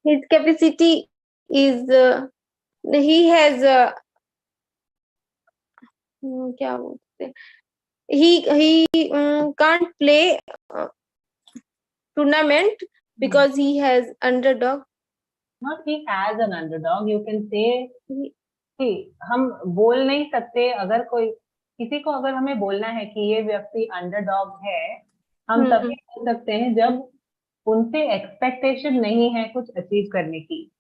his capacity is he has क्या बोलते हैं? he can't play tournament because he has underdog. Not he has an underdog. You can say, see, हम बोल नहीं सकते अगर कोई किसी को अगर हमें बोलना है कि ये व्यक्ति अंडरडॉग है, हम तभी बोल सकते हैं जब उनसे एक्सपेक्टेशन नहीं है कुछ अचीव करने की,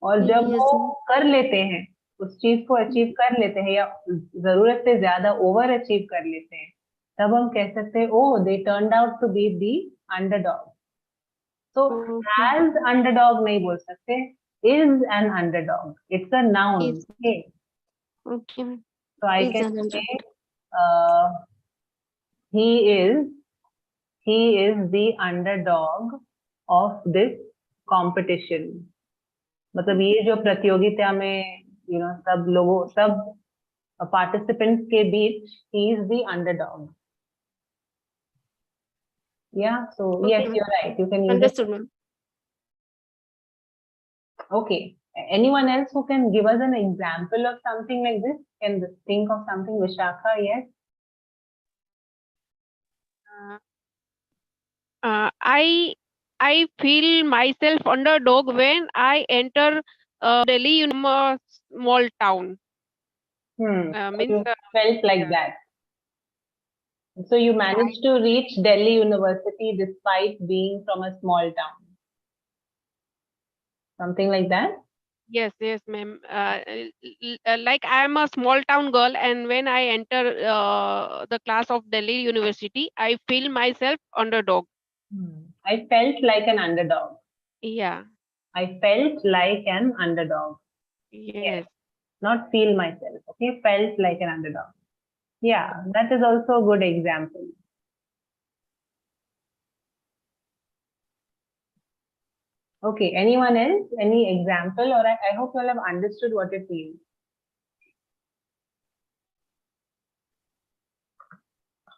और जब वो कर लेते हैं, उस चीज को अचीव कर लेते हैं या जरूरत से ज्यादा ओवर अचीव कर लेते हैं, तब हम कह सकते हैं oh they turned out to be the underdog. So as underdog नहीं बोल सकते, is an underdog. It's a noun. Okay. Okay. So I can say he is the underdog of this competition. मतलब ये जो प्रतियोगिता में सब participants के बीच he is the underdog. Yeah, so okay. Yes, you're right. You can use Understood, it. ma'am. Okay. Anyone else who can give us an example of something like this? Can think of something? Vishakha, yes? I feel myself underdog when I enter Delhi in a small town. You felt like that. So you managed to reach Delhi University despite being from a small town. Something like that? Yes, ma'am. Like I am a small town girl, and when I enter the class of Delhi University, I feel myself underdog. I felt like an underdog. Yeah. I felt like an underdog. Yes. Not feel myself. Okay, felt like an underdog. Yeah, that is also a good example. Okay, anyone else? Any example? Or I hope you all have understood what it means.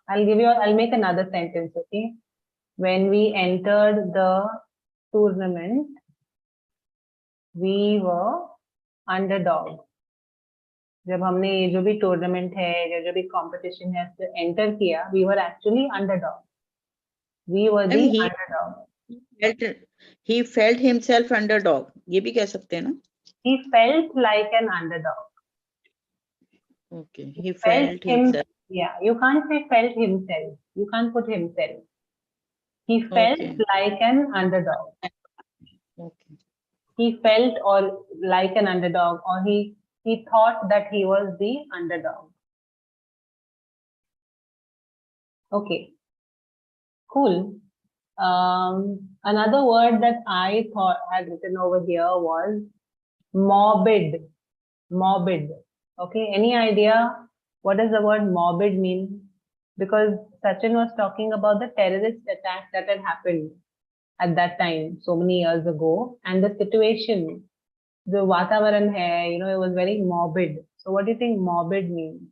I'll make another sentence, okay? When we entered the tournament, we were underdog. जब हमने ये जो भी tournament है या जो भी competition है उससे एंटर किया, we were actually underdog. We were the underdog. He felt himself underdog. ये भी कह सकते हैं ना? He felt like an underdog. Okay. He felt himself. Yeah, you can't say felt himself. You can't put himself. He felt like an underdog. Okay. He felt or like an underdog, or he thought that he was the underdog. Okay. Cool. Another word that I thought had written over here was morbid. Morbid. Okay. Any idea what does the word morbid mean? Because Sachin was talking about the terrorist attack that had happened at that time, so many years ago, and the situation, the Vatavaran hai, it was very morbid. So what do you think morbid means?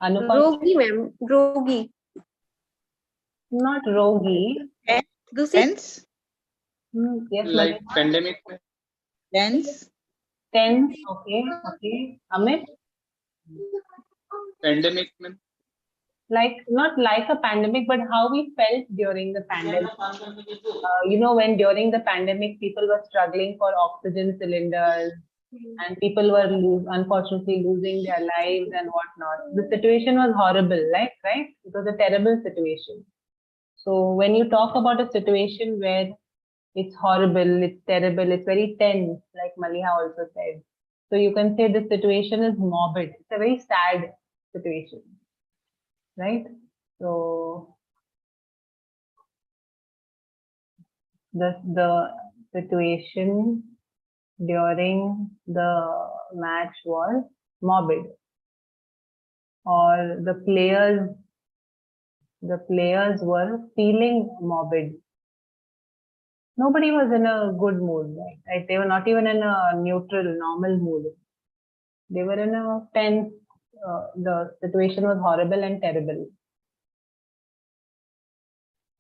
Rogi, ma'am. Rogi. Not rogi. Tense? Yes, like pandemic. Tense? Tense. Okay. Amit? Pandemic. Like, not like a pandemic, but how we felt during the pandemic. When during the pandemic, people were struggling for oxygen cylinders and people were unfortunately losing their lives and whatnot. The situation was horrible, right? It was a terrible situation. So when you talk about a situation where it's horrible, it's terrible, it's very tense, like Maliha also said. So you can say the situation is morbid. It's a very sad situation. Right? So the situation during the match was morbid. or the players were feeling morbid. Nobody was in a good mood, right? They were not even in a neutral, normal mood. They were in a tense, the situation was horrible and terrible.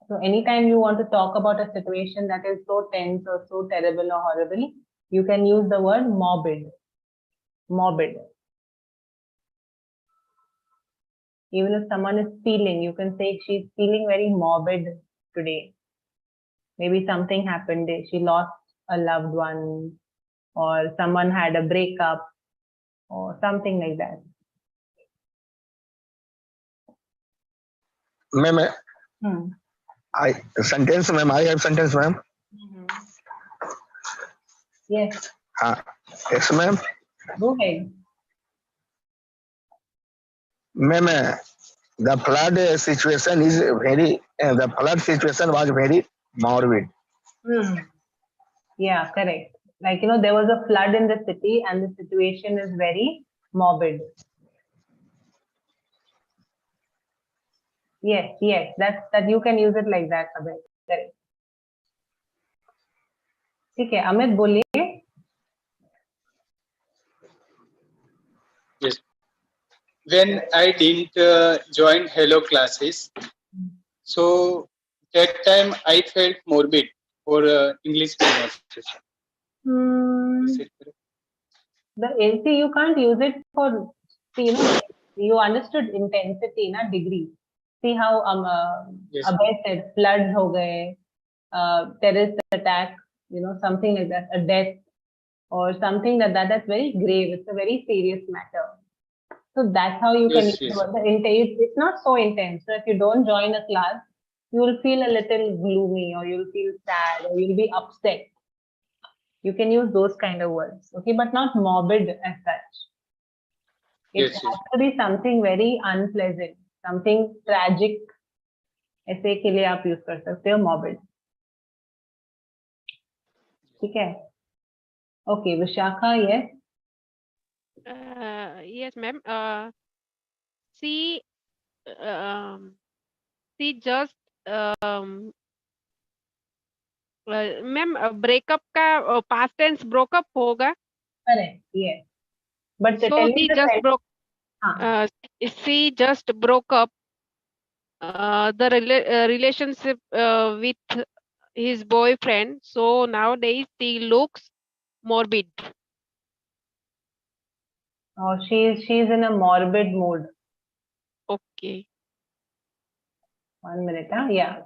So anytime you want to talk about a situation that is so tense or so terrible or horrible, you can use the word morbid. Morbid. Even if someone is feeling, you can say she's feeling very morbid today. Maybe something happened, she lost a loved one, or someone had a breakup, or something like that. Ma'am, I sentence, ma'am. I have sentence, ma'am. Yes. Yes, ma'am. Go ahead. Ma'am, the flood situation is very. The flood situation was very morbid. Yeah, correct. Like, there was a flood in the city and the situation is very morbid. Yes, that you can use it like that, Abhay. Correct. ठीक है, अमित बोलिए. Yes. When I didn't join Hello classes, so that time I felt morbid for English conversation. The AC, you can't use it for, you understood intensity, na degree. See how Yes. Abhay said floods ho gaye, terrorist attack, something like that, a death or something like that. That's very grave. It's a very serious matter. So that's how you can Yes, use yes. the word. It's not so intense. So if you don't join a class, you will feel a little gloomy, or you'll feel sad, or you'll be upset. You can use those kind of words, okay, but not morbid as such. It Yes, has to be something very unpleasant, something tragic. ऐसे के लिए आप use कर सकते हो morbid. ठीक है? Okay, Vishakha, yes. Yes, ma'am. She just ma'am breakup का पास्ट टेंस ब्रोकअप होगा. Correct, yes. But So tell me she the just sentence. broke. She just broke up the relationship with his boyfriend. So nowadays she looks morbid. Oh, she's in a morbid mood. Okay. 1 minute, yeah.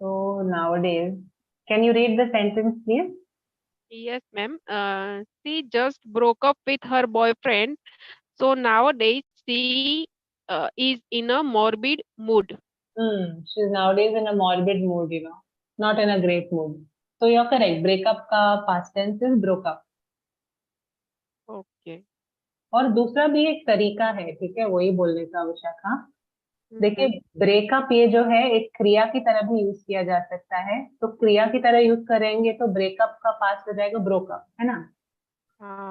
So nowadays, can you read the sentence, please? Yes, ma'am. She just broke up with her boyfriend. So nowadays she is in a morbid mood. She's nowadays in a morbid mood, not in a great mood. So you're correct. Breakup का past tense is broke up. Okay. और दूसरा भी एक तरीका है, ठीक है, वही बोलने का विशाखा. देखिए, ब्रेकअप ये जो है एक क्रिया की तरह भी यूज किया जा सकता है. तो क्रिया की तरह यूज करेंगे तो ब्रेकअप का पास्ट हो जाएगा ब्रोकअप, है ना.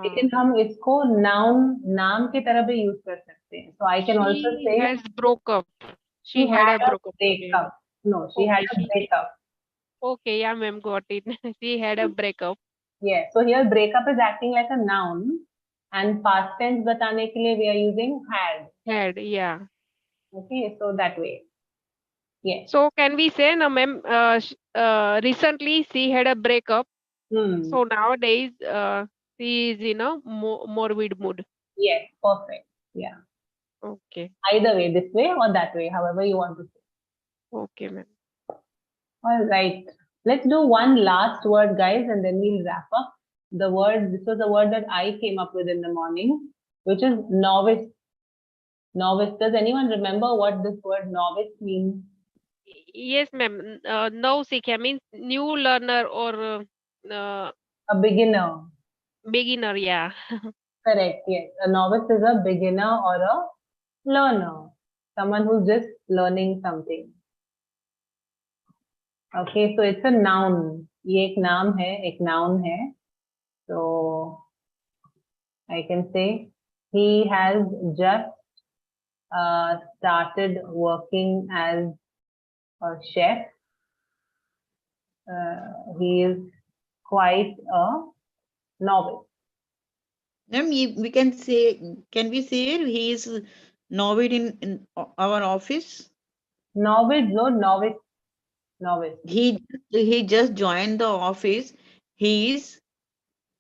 लेकिन हम इसको नाम की तरह भी यूज कर सकते हैं. So I can also say has broke up. she had a breakup. No, she had a breakup. Okay, yeah, ma'am, got it. She had a breakup. Yeah, so here breakup is acting like a noun, and past tense बताने के लिए we are using had. Had, yeah. Okay, so that way. Yes. So can we say, no, ma'am, recently she had a breakup. So nowadays she is in a morbid mood. Yes, perfect. Yeah. Okay. Either way, this way or that way, however you want to say. Okay, ma'am. All right. Let's do one last word, guys, and then we'll wrap up. The word, this was a word that I came up with in the morning, which is novice. Novice. Does anyone remember what this word novice means? Yes, ma'am. Nausikha means new learner or a beginner. Beginner, yeah. Correct, yes. A novice is a beginner or a learner. Someone who's just learning something. Okay, so it's a noun. ये एक नाम है, एक noun है. So I can say he has just started working as a chef. He is quite a novice. Ma'am, we can say, can we say he is novice in our office? Novice, no, novice. Novice. He just joined the office. He is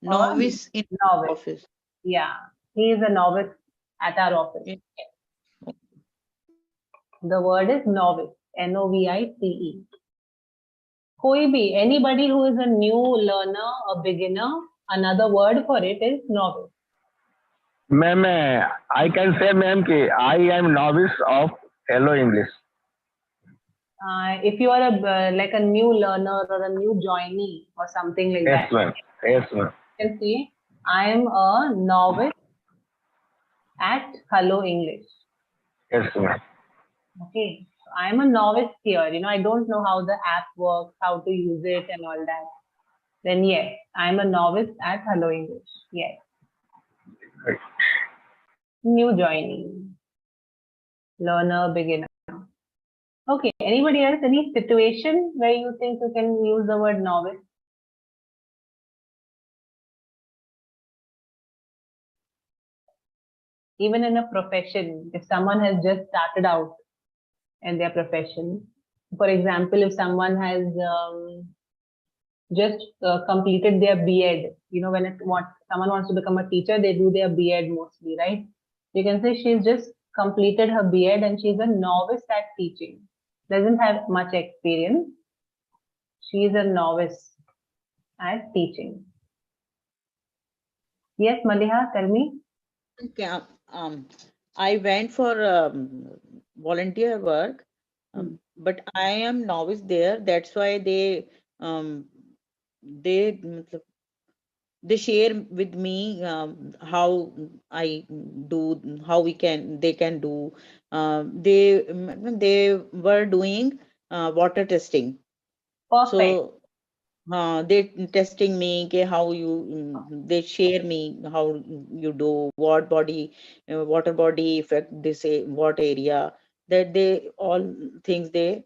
novice in novice. office. Yeah, he is a novice at our office. Yeah. The word is novice. Novice. कोई भी, anybody who is a new learner, a beginner, another word for it is novice. Ma'am, I can say, ma'am, कि I am novice of Hello English. If you are like a new learner or a new joinee or something like Yes, that, ma'am. Yes, ma'am. you can say, I am a novice at Hello English. Yes, ma'am. Okay, I am a novice here. I don't know how the app works, how to use it, and all that. Then yes, I am a novice at Hello English. Yes. Right. New joinee, learner, beginner. Okay, anybody else? Any situation where you think you can use the word novice? Even in a profession, if someone has just started out in their profession, for example, if someone has just completed their B.Ed, when someone wants to become a teacher, they do their B.Ed mostly, right? You can say she's just completed her B.Ed and she's a novice at teaching. Doesn't have much experience. She is a novice at teaching. Yes, Maliha, tell me. Okay, I went for volunteer work, but I am novice there. That's why they share with me how I do, how they can do. They were doing water testing. Perfect. So they testing me how you they share me how you do what body water body effect they say what area that they all things they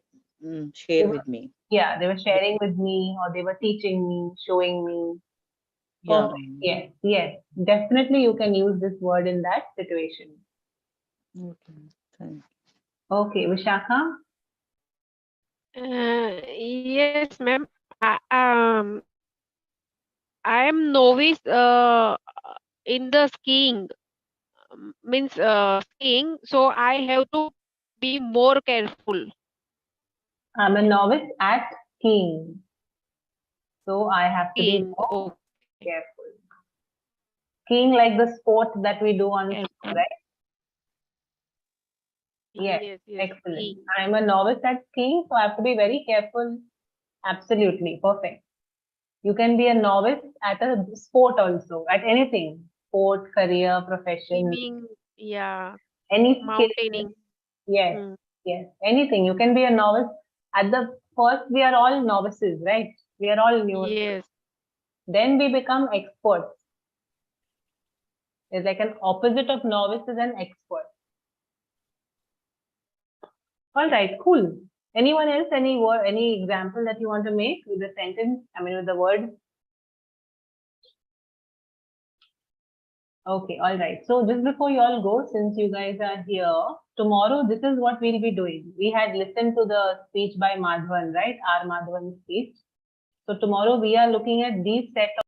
share with me. Yeah, they were sharing with me or they were teaching me, showing me. Yeah. Perfect. Yes, yes. Definitely you can use this word in that situation. Okay, thank Okay, Vishakha? Yes, ma'am. I am novice in the skiing. Means skiing, so I have to be more careful. I'm a novice at skiing. So I have to be Skiing. more careful. Skiing like the sport that we do on snow, right? Yes, Yes, excellent. skiing. I'm a novice at skiing, so I have to be very careful. Absolutely, perfect. You can be a novice at a sport also, at anything, sport, career, profession, Swimming, yeah. any skill. Mountaining. Yes, yes, anything. You can be a novice. At the first, we are all novices, right? We are all new. Yes. Then we become experts. It's like an opposite of novice is an expert. All right, cool. Anyone else? Any word? Any example that you want to make with the sentence? I mean, with the word. Okay, all right. So just before you all go, since you guys are here, tomorrow this is what we'll be doing. We had listened to the speech by Madhavan, right? R. Madhavan's speech. So tomorrow we are looking at these set of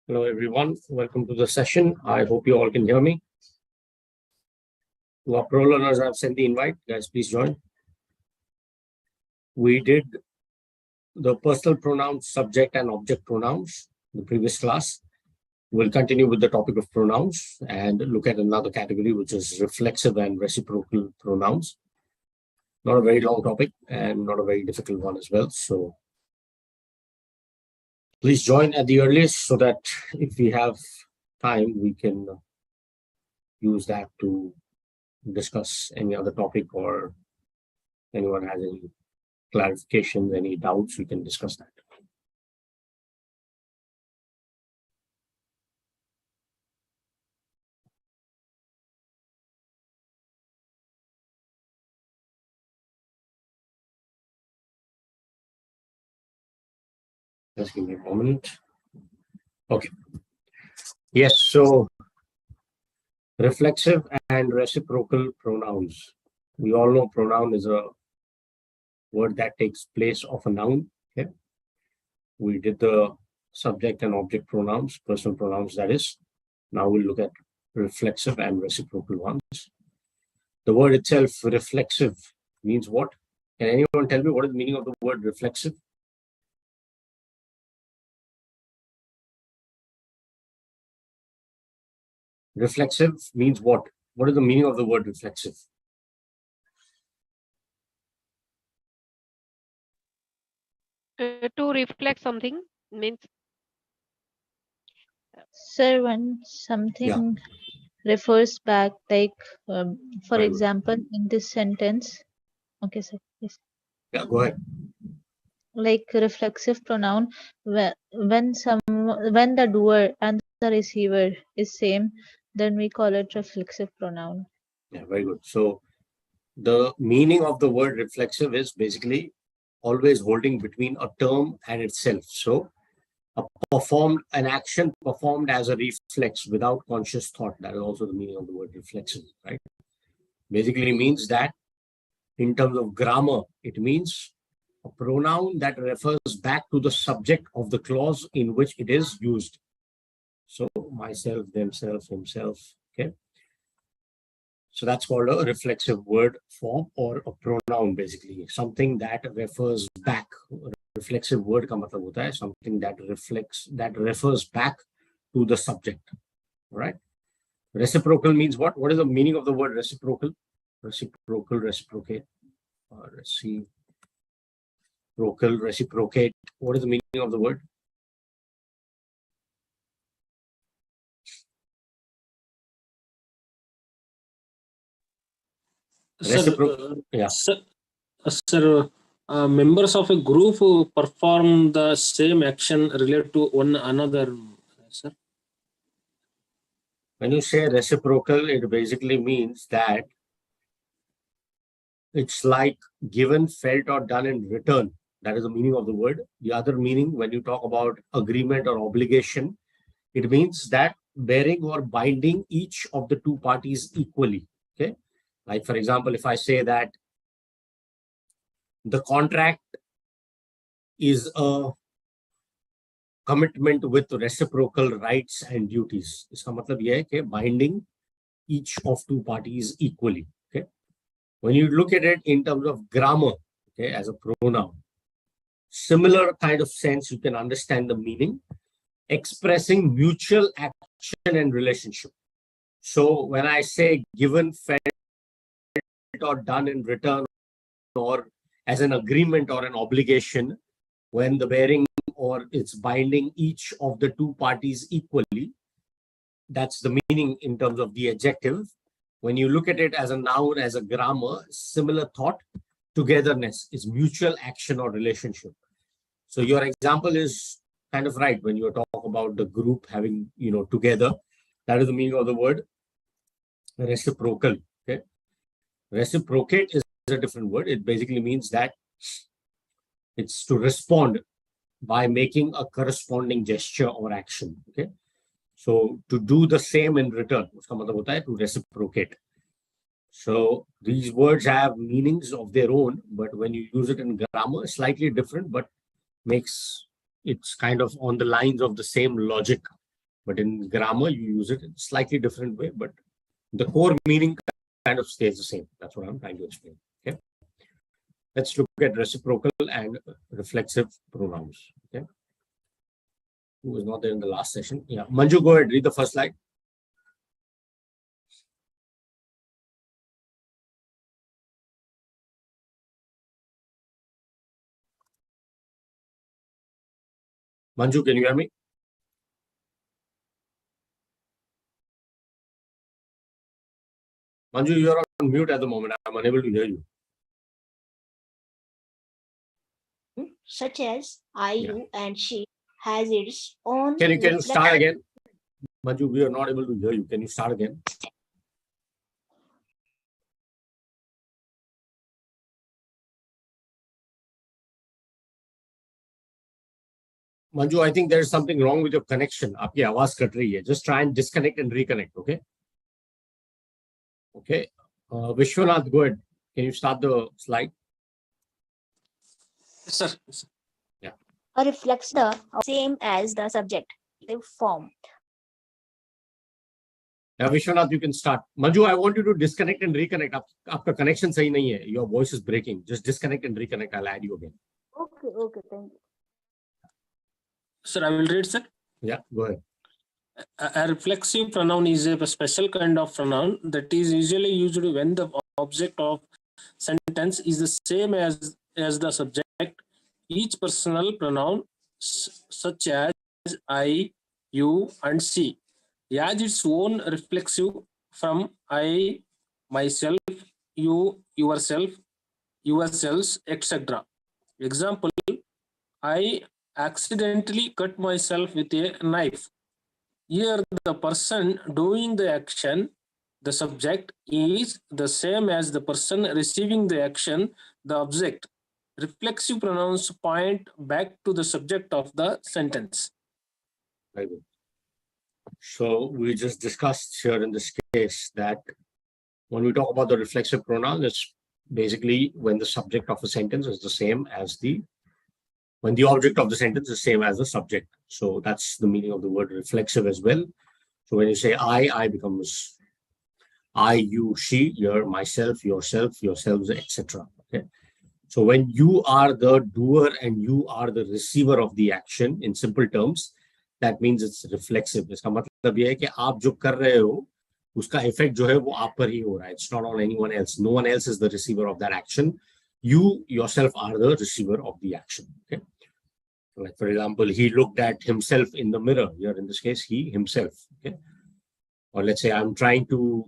Hello, everyone. Welcome to the session. I hope you all can hear me. To our pro learners, I've sent the invite. Guys, please join. We did the personal pronouns, subject and object pronouns in the previous class. We'll continue with the topic of pronouns and look at another category, which is reflexive and reciprocal pronouns. Not a very long topic and not a very difficult one as well. So please join at the earliest so that if we have time, we can use that to discuss any other topic, or anyone has any clarifications, any doubts, we can discuss that. Just give me a moment. Okay. Yes, so reflexive and reciprocal pronouns. We all know pronoun is a word that takes place of a noun. Okay. We did the subject and object pronouns, personal pronouns, that is. Now we'll look at reflexive and reciprocal ones. The word itself, reflexive, means what? Can anyone tell me what is the meaning of the word reflexive? Reflexive means what? What is the meaning of the word reflexive? To reflect something means. Sir, when something refers back, like for Very good. example, in this sentence, okay, sir, yes. Yeah, go ahead. Like reflexive pronoun, when the doer and the receiver is same, then we call it reflexive pronoun. Yeah, very good. So the meaning of the word reflexive is basically always holding between a term and itself. So an action performed as a reflex without conscious thought. That is also the meaning of the word reflexive, right? Basically means that in terms of grammar, it means a pronoun that refers back to the subject of the clause in which it is used. So myself, themselves, himself, okay? So that's called a reflexive word form or a pronoun, basically. Something that refers back. Reflexive word का मतलब होता है something that refers back to the subject. All right. Reciprocal means what? What is the meaning of the word reciprocal? Reciprocal, reciprocate, reciprocate. What is the meaning of the word? Sir, members of a group who perform the same action relate to one another, sir. When you say reciprocal, it basically means that it's like given, felt, or done in return. That is the meaning of the word. The other meaning, when you talk about agreement or obligation, it means that bearing or binding each of the two parties equally. Okay. Like, for example, if I say that the contract is a commitment with reciprocal rights and duties. इसका मतलब ये है कि binding each of two parties equally. Okay. When you look at it in terms of grammar, okay, as a pronoun, similar kind of sense, you can understand the meaning, expressing mutual action and relationship. So when I say given, felt, or done in return, or as an agreement or an obligation, when the bearing or it's binding each of the two parties equally, that's the meaning in terms of the adjective. When you look at it as a noun, as a grammar, similar thought, togetherness is mutual action or relationship. So your example is kind of right when you talk about the group having, together. That is the meaning of the word reciprocal. Okay, reciprocate is a different word. It basically means that it's to respond by making a corresponding gesture or action. Okay, so to do the same in return, uska matlab hota hai to reciprocate. So these words have meanings of their own, but when you use it in grammar, slightly different, but it's kind of on the lines of the same logic But in grammar, you use it in a slightly different way, but the core meaning kind of stays the same. That's what I'm trying to explain. Okay. Let's look at reciprocal and reflexive pronouns. Okay. Who was not there in the last session? Yeah. Manju, go ahead. Read the first slide. Manju, can you hear me? Manju, you are on mute at the moment. I'm unable to hear you. Such as I, you, and she has its own. Can you start again? Manju, we are not able to hear you. Can you start again? Manju, I think there is something wrong with your connection. आपकी आवाज cut रही है. Just try and disconnect and reconnect. Okay. Okay. Vishwanath, go ahead. Can you start the slide? Yes, sir. Yeah. A reflexive same as the subjective form. Yeah, Vishwanath, you can start. Manju, I want you to disconnect and reconnect. आपका connection सही नहीं है. Your voice is breaking. Just disconnect and reconnect. I'll add you again. Okay, thank you. Sir, I will read, sir. Yeah, go ahead. A reflexive pronoun is a special kind of pronoun that is usually used when the object of sentence is the same as the subject. Each personal pronoun, such as I, you, and she, has its own reflexive from I, myself, you, yourself, yourselves, etc. Example, I accidentally cut myself with a knife. Here, the person doing the action, the subject, is the same as the person receiving the action, the object. Reflexive pronouns point back to the subject of the sentence. Very good. So we just discussed here in this case that when we talk about the reflexive pronoun, it's basically when the subject of a sentence is the same as when the object of the sentence is the same as the subject. So that's the meaning of the word reflexive as well. So when you say I becomes I, you, she, your, myself, yourself, yourselves, etc. Okay. So when you are the doer and you are the receiver of the action, in simple terms, that means it's reflexive. इसका मतलब ये है कि आप जो कर रहे हो, उसका effect जो है वो आप पर ही हो रहा है. It's not on anyone else. No one else is the receiver of that action. You yourself are the receiver of the action. Okay. Like for example, he looked at himself in the mirror. Here in this case, he himself. Okay. Or let's say I'm trying to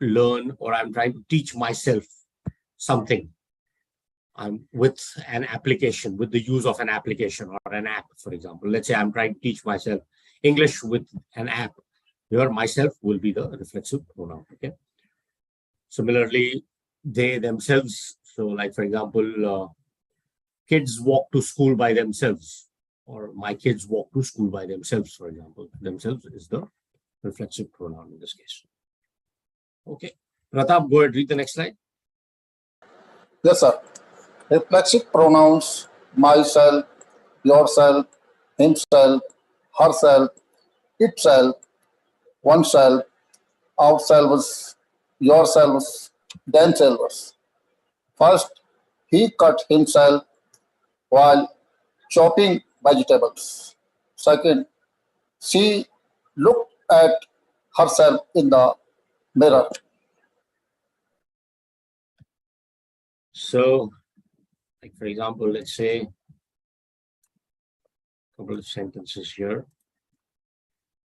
learn or I'm trying to teach myself something. I'm with an application, with the use of an application or an app, for example. Let's say I'm trying to teach myself English with an app. Here, myself will be the reflexive pronoun. Okay. Similarly, they themselves. So, like for example, kids walk to school by themselves, or my kids walk to school by themselves, for example. Themselves is the reflexive pronoun in this case. Okay. Pratap, go ahead, read the next slide. Yes, sir. Reflexive pronouns: myself, yourself, himself, herself, itself, oneself, ourselves, yourselves, themselves. First, he cut himself while chopping vegetables. Second, she looked at herself in the mirror. So, like for example, let's say a couple of sentences here.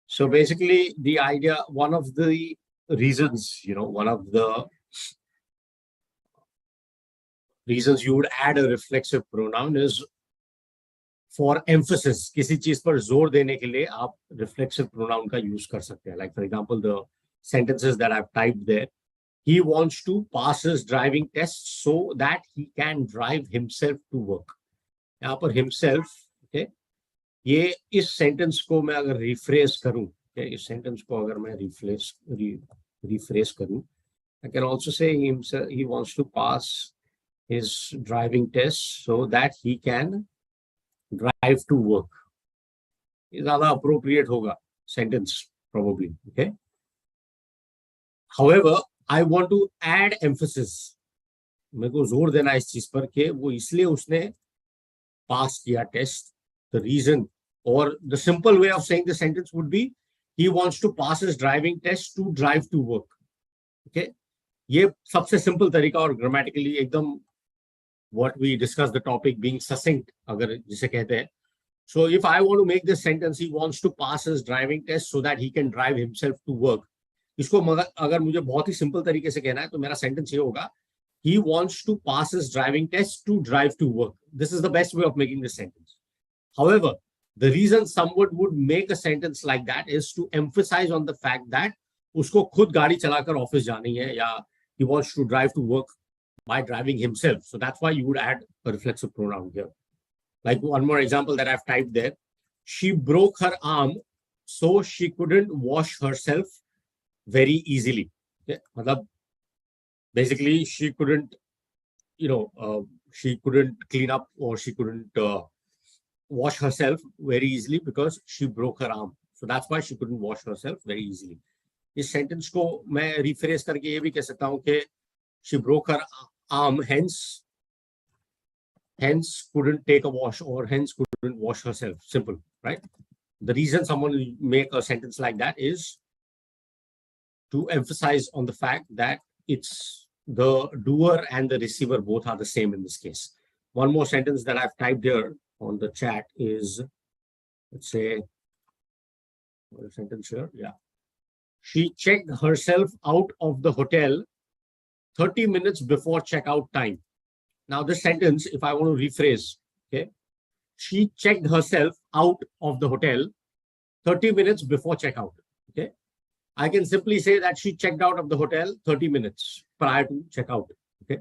So basically the idea, one of the reasons, one of the reasons you would add a reflexive pronoun is for emphasis. किसी चीज पर जोर देने के लिए आप reflexive pronoun का use कर सकते हैं. Like for example, the sentences that I've typed there. He wants to pass his driving test so that he can drive himself to work. यहाँ पर himself, okay, ये इस सेंटेंस को मैं अगर रिफ्रेश करूं, इस सेंटेंस को अगर मैं रिफ्रेश करूं, I can also say himself, he wants to pass his driving test so that he can drive to work. ये ज्यादा appropriate होगा. sentence probably. Okay. However, I want to add emphasis. मेरे को जोर देना इस चीज पर कि वो इसलिए उसने पास किया test. The reason or the simple way of saying the sentence would be he wants to pass his driving test to drive to work. Okay. ये सबसे simple तरीका और grammatically एकदम what we discussed the topic being succinct अगर जिसे कहते हैं. So if I want to make this sentence, he wants to pass his driving test so that he can drive himself to work. इसको अगर मुझे बहुत ही simple तरीके से कहना है तो मेरा sentence ये होगा, he wants to pass his driving test to drive to work. This is the best way of making this sentence. However, the reason someone would make a sentence like that is to emphasize on the fact that उसको खुद गाड़ी चलाकर office जानी है या he wants to drive to work by driving himself. So that's why you would add a reflexive pronoun here. Like one more example that I've typed there. She broke her arm, so she couldn't wash herself very easily. Okay? Basically, she couldn't, she couldn't clean up or she couldn't wash herself very easily because she broke her arm. So that's why she couldn't wash herself very easily. इस sentence को मैं refresh करके ये भी कह सकता हूँ कि she broke her arm, hence couldn't take a wash or hence couldn't wash herself. Simple, right? The reason someone will make a sentence like that is to emphasize on the fact that it's the doer and the receiver both are the same in this case. One more sentence that I've typed here on the chat is, let's say, what a sentence here? Yeah. She checked herself out of the hotel 30 minutes before checkout time. Now this sentence, if I want to rephrase, okay, she checked herself out of the hotel 30 minutes before checkout. Okay, I can simply say that she checked out of the hotel 30 minutes prior to checkout. Okay,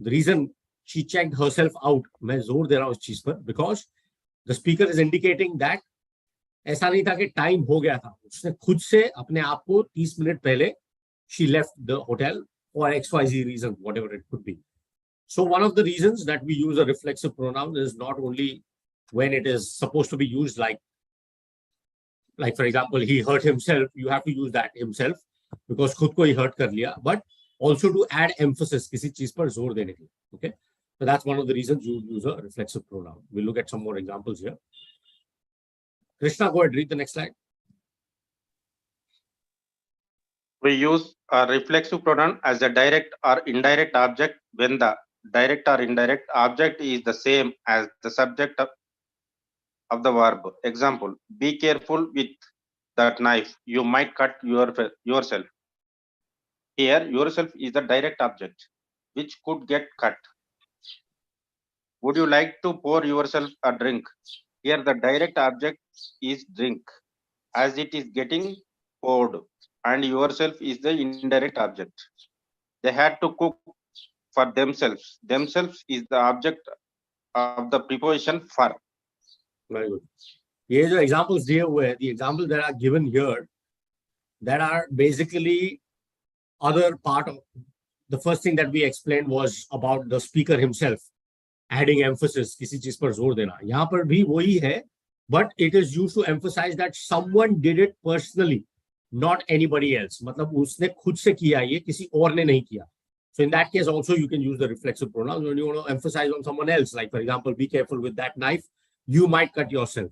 the reason she checked herself out, मैं जोर दे रहा हूँ इस चीज पर, because the speaker is indicating that ऐसा नहीं था कि टाइम हो गया था, उसने खुद से अपने आप को 30 मिनट पहले she left the hotel for XYZ reason, whatever it could be. So one of the reasons that we use a reflexive pronoun is not only when it is supposed to be used like for example, he hurt himself, you have to use that himself because खुद को ही hurt कर लिया, but also to add emphasis, किसी चीज पर जोर देने के लिए. Okay, so that's one of the reasons you use a reflexive pronoun. We'll look at some more examples here. Krishna, go ahead, read the next slide. We use a reflexive pronoun as a direct or indirect object when the direct or indirect object is the same as the subject of the verb. Example, be careful with that knife, you might cut yourself. Here, yourself is the direct object, which could get cut. Would you like to pour yourself a drink? Here, the direct object is drink, as it is getting poured, and yourself is the indirect object. They had to cook for themselves. Themselves is the object of the preposition for. Very good. ये जो examples दिए हुए हैं, the examples that are given here, that are basically other part of the first thing that we explained was about the speaker himself adding emphasis, किसी चीज पर जोर देना. यहाँ पर भी वही है, but it is used to emphasize that someone did it personally, not anybody else. मतलब उसने खुद से किया, ये किसी और ने नहीं किया. So in that case also you can use the reflexive pronouns when you want to emphasize on someone else. Like for example, be careful with that knife, you might cut yourself.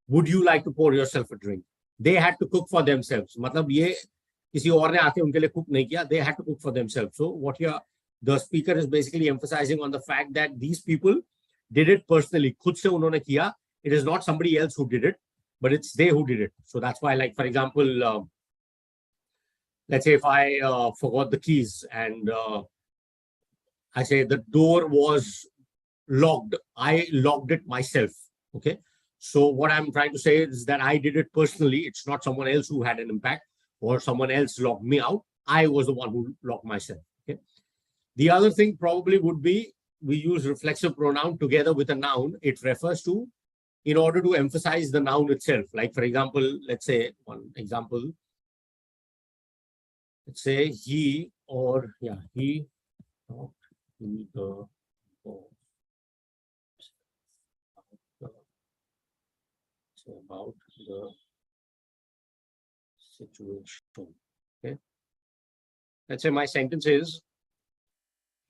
Would you like to pour yourself a drink? They had to cook for themselves. मतलब ये किसी और ने आके उनके लिए cook नहीं किया. They had to cook for themselves. So what here, the speaker is basically emphasizing on the fact that these people did it personally. खुद से उन्होंने किया. It is not somebody else who did it, but it's they who did it. So that's why, like for example, let's say if I forgot the keys and I say the door was locked, I locked it myself. Okay. So what I'm trying to say is that I did it personally. It's not someone else who had an impact or someone else locked me out. I was the one who locked myself. Okay. The other thing probably would be we use reflexive pronoun together with a noun. It refers to in order to emphasize the noun itself. Like for example, let's say one example. Let's say he or he talked to the boss about the situation. Okay. Let's say my sentence is,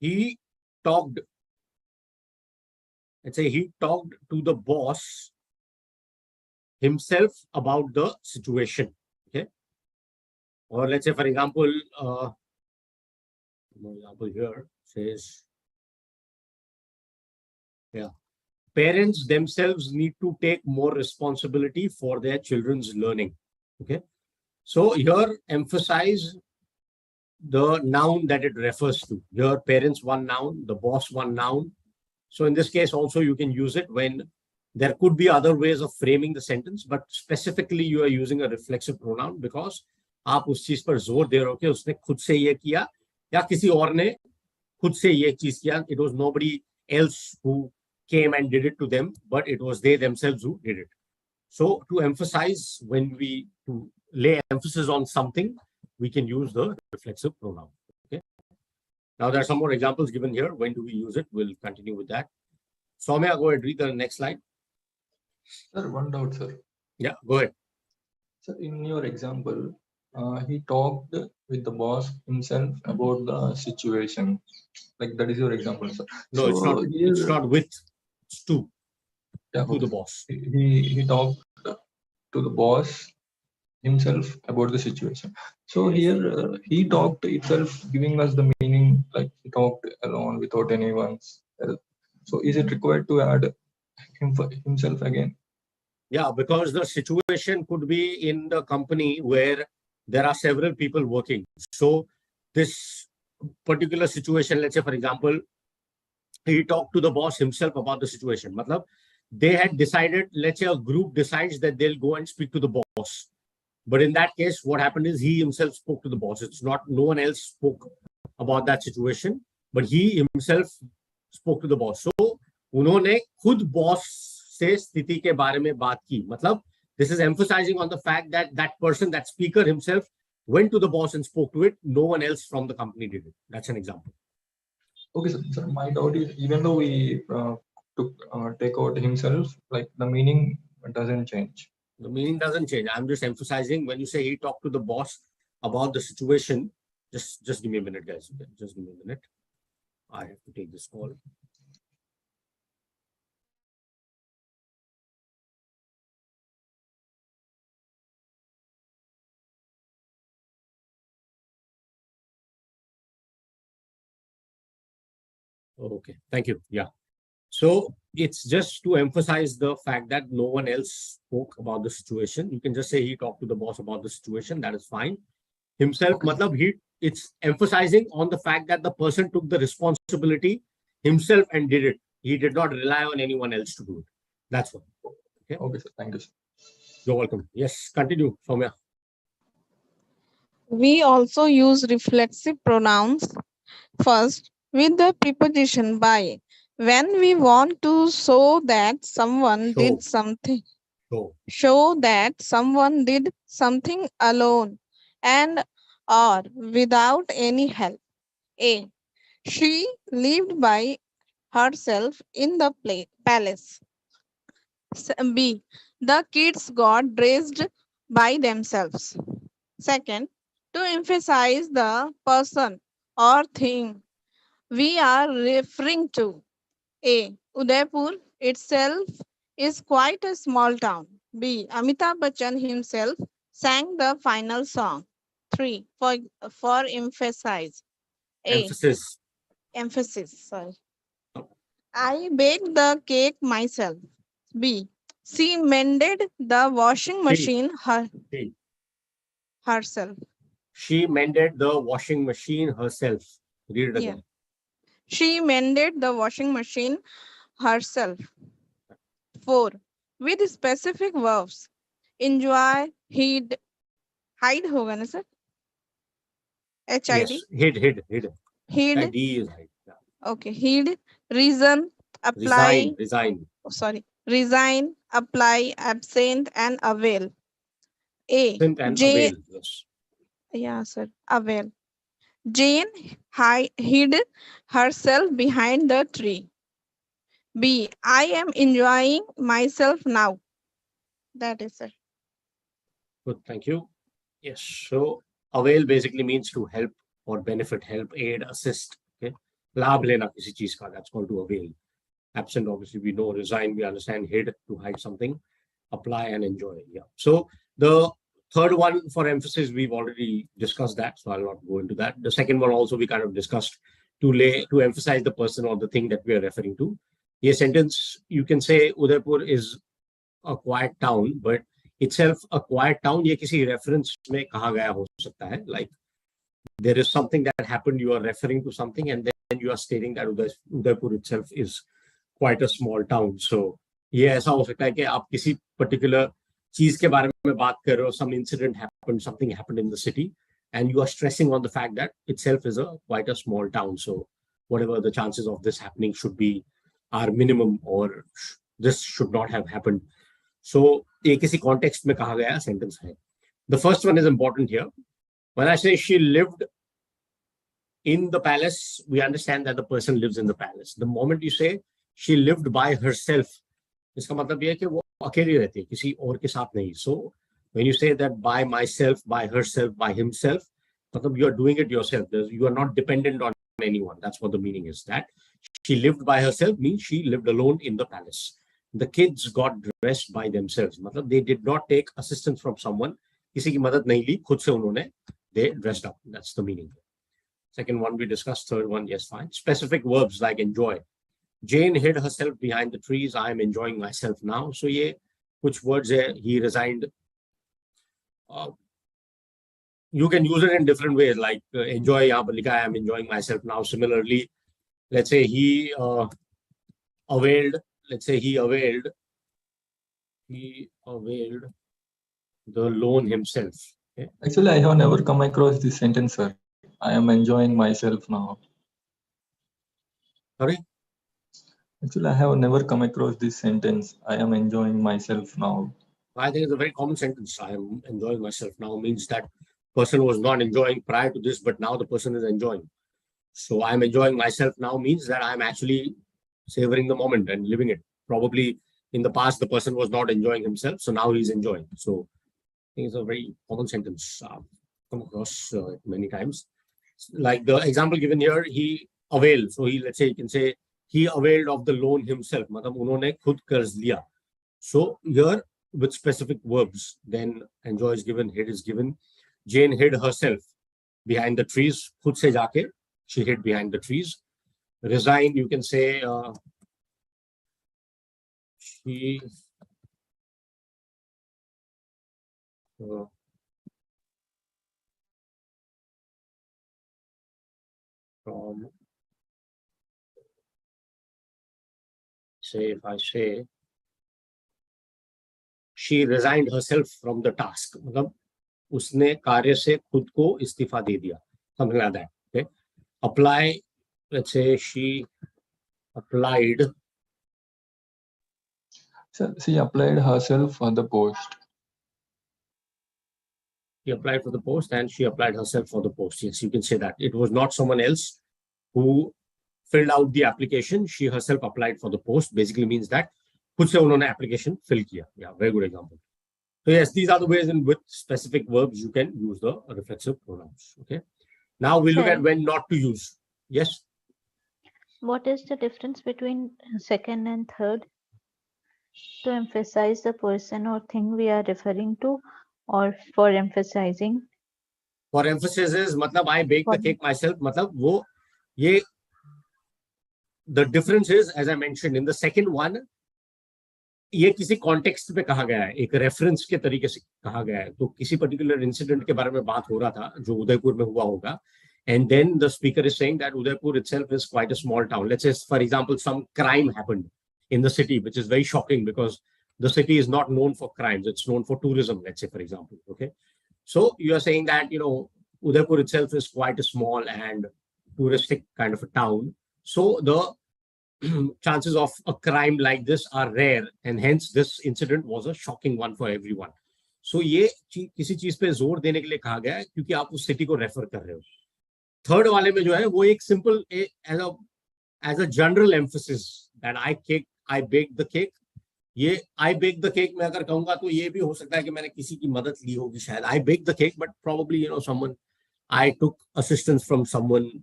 he talked. Let's say he talked to the boss himself about the situation. Okay. Or let's say, for example, here says, yeah, parents themselves need to take more responsibility for their children's learning. Okay. So here emphasize the noun that it refers to. Here parents one noun, the boss one noun. So in this case also you can use it when there could be other ways of framing the sentence, but specifically you are using a reflexive pronoun because आप उस चीज पर जोर दे रहे हो कि उसने खुद से ये किया या किसी और ने खुद से ये चीज किया. It was nobody else who came and did it to them, but it was they themselves who did it. So to emphasize, when we to lay emphasis on something, we can use the reflexive pronoun. Okay. Now there are some more examples given here. When do we use it? We'll continue with that. Soumya, go ahead, read the next slide. Sir, one doubt, sir. Yeah, go ahead. Sir, in your example, he talked with the boss himself about the situation. Like that is your example, sir. No, so it's not. Here, it's not with. It's to. Yeah, to the boss. He talked to the boss himself about the situation. So here he talked itself, giving us the meaning like he talked alone without anyone's help. So is it required to add himself again? Yeah, because the situation could be in the company where there are several people working. So this particular situation, let's say, for example, he talked to the boss himself about the situation. Matlab, they had decided, let's say a group decides that they'll go and speak to the boss. But in that case, what happened is he himself spoke to the boss. It's not, no one else spoke about that situation, but he himself spoke to the boss. So उन्होंने खुद boss से स्थिति के बारे में बात की. मतलब this is emphasizing on the fact that that person, that speaker himself, went to the boss and spoke to it. No one else from the company did it. That's an example. Okay, sir. My doubt is, even though we take out himself, like the meaning doesn't change. The meaning doesn't change. I'm just emphasizing when you say he talked to the boss about the situation. Just give me a minute, guys. Just give me a minute. I have to take this call. Okay, thank you. Yeah. So it's just to emphasize the fact that no one else spoke about the situation. You can just say he talked to the boss about the situation. That is fine. Himself, okay. Matlab it's emphasizing on the fact that the person took the responsibility himself and did it. He did not rely on anyone else to do it. That's what. Okay. Okay, sir. Thank you, sir. You're welcome. Yes, continue, Soumya. We also use reflexive pronouns first with the preposition by when we want to show that someone did something. Show that someone did something alone and or without any help. A. She lived by herself in the palace. B. The kids got dressed by themselves. Second, to emphasize the person or thing we are referring to. A. Udaipur itself is quite a small town. B. Amitabh Bachchan himself sang the final song. 3. For emphasize. A. Emphasis. Sorry. I baked the cake myself. B. She mended the washing machine herself. She mended the washing machine herself. Read it again. Yeah. She mended the washing machine herself. 4. With specific verbs. Enjoy, hide होगा ना sir? HID? Yes, hid. Hid. D is hide. Yeah. Okay, hid, reason, apply. Resign. Oh, sorry. Resign, apply, absent, and avail. A. Absent and avail. Yes. Yeah, sir. Avail. Jane hid herself behind the tree. B. I am enjoying myself now. That is it. Good, thank you. Yes. So avail basically means to help or benefit, help, aid, assist. Okay. लाभ लेना किसी चीज का, that's called to avail. Absent, obviously, we know. Resign, we understand. Hid, to hide something. Apply and enjoy. Yeah. So the third one for emphasis, we've already discussed that, so I'll not go into that. The second one also we kind of discussed to emphasize the person or the thing that we are referring to. A sentence, you can say Udaipur is a quiet town, but itself a quiet town, ये किसी reference में कहा गया हो सकता है. Like there is something that happened, you are referring to something, and then you are stating that Udaipur itself is quite a small town. So ये ऐसा हो सकता है कि आप किसी particular चीज के बारे में बात कर रहे हो, some incident happened, something happened in the city, and you are stressing on the fact that itself is quite a small town. So whatever the chances of this happening should be are minimum, or this should not have happened. So ये किसी context में कहा गया sentence है. The first one is important here. When I say she lived in the palace, we understand that the person lives in the palace. The moment you say she lived by herself, इसका मतलब ये है कि वो अकेली रहती है, किसी और के साथ नहीं. So when you say that by myself, by herself, by himself, मतलब you are doing it yourself. You are not dependent on anyone. That's what the meaning is. That she lived by herself means she lived alone in the palace. The kids got dressed by themselves. मतलब they did not take assistance from someone. किसी की मदद नहीं ली, खुद से उन्होंने they dressed up. That's the meaning. Second one we discussed. Third one, yes, fine. Specific verbs like enjoy. Jane hid herself behind the trees. I am enjoying myself now. So ये कुछ words है. He resigned. You can use it in different ways. Like enjoy. यहाँ पर लिखा है I am enjoying myself now. Similarly, let's say he availed. Let's say he availed the loan himself. Okay? Actually, I have never come across this sentence, sir. I am enjoying myself now. Sorry? Actually, I have never come across this sentence. I am enjoying myself now. I think it's a very common sentence. I am enjoying myself now means that person was not enjoying prior to this, but now the person is enjoying. So I'm enjoying myself now means that I'm actually savoring the moment and living it. Probably in the past, the person was not enjoying himself, so now he's enjoying. So I think it's a very common sentence. Come across many times. Like the example given here, he availed. So let's say you can say he availed of the loan himself. मतलब उन्होंने खुद कर्ज लिया. So here with specific verbs, then enjoy is given, hid is given. Jane hid herself behind the trees. खुद से जाके she hid behind the trees. Resign, you can say she from, say if I say she resigned herself from the task, मतलब उसने कार्य से खुद को इस्तीफा दे दिया, something like that. Okay. Apply, let's say she applied. So she applied herself for the post. She applied for the post and she applied herself for the post. Yes, you can say that. It was not someone else who filled out the application. She herself applied for the post. Basically means that खुद से उन्होंने application fill किया. Yeah, very good example. So yes, these are the ways in which specific verbs you can use the reflexive pronouns. Okay. Now we look at when not to use. Yes. What is the difference between second and third? To emphasize the person or thing we are referring to, or for emphasizing? For emphasis is मतलब I bake the cake myself. मतलब वो ये the difference is, as I mentioned, in the second one, ये किसी context पे कहा गया है, एक रेफरेंस के तरीके से कहा गया है. तो किसी पर्टिकुलर इंसिडेंट के बारे में बात हो रहा था जो उदयपुर में हुआ होगा. And then the speaker is saying that Udaipur itself is quite a small town. Let's say, for example, some crime happened in the city, which is very shocking because the city is not known for crimes. It's known for tourism, let's say, for example. Okay. So you are saying that, Udaipur itself is quite a small and touristic kind of a town. So the chances of a crime like this are rare. And hence this incident was a shocking one for everyone. So ये किसी चीज पे जोर देने के लिए कहा गया है क्योंकि आप उस सिटी को रेफर कर रहे हो. थर्ड वाले में जो है वो एक simple as a general emphasis that I bake the cake. ये I baked the cake मैं अगर कहूंगा तो ये भी हो सकता है कि मैंने किसी की मदद ली होगी शायद. I baked the cake, but probably someone, I took assistance from someone.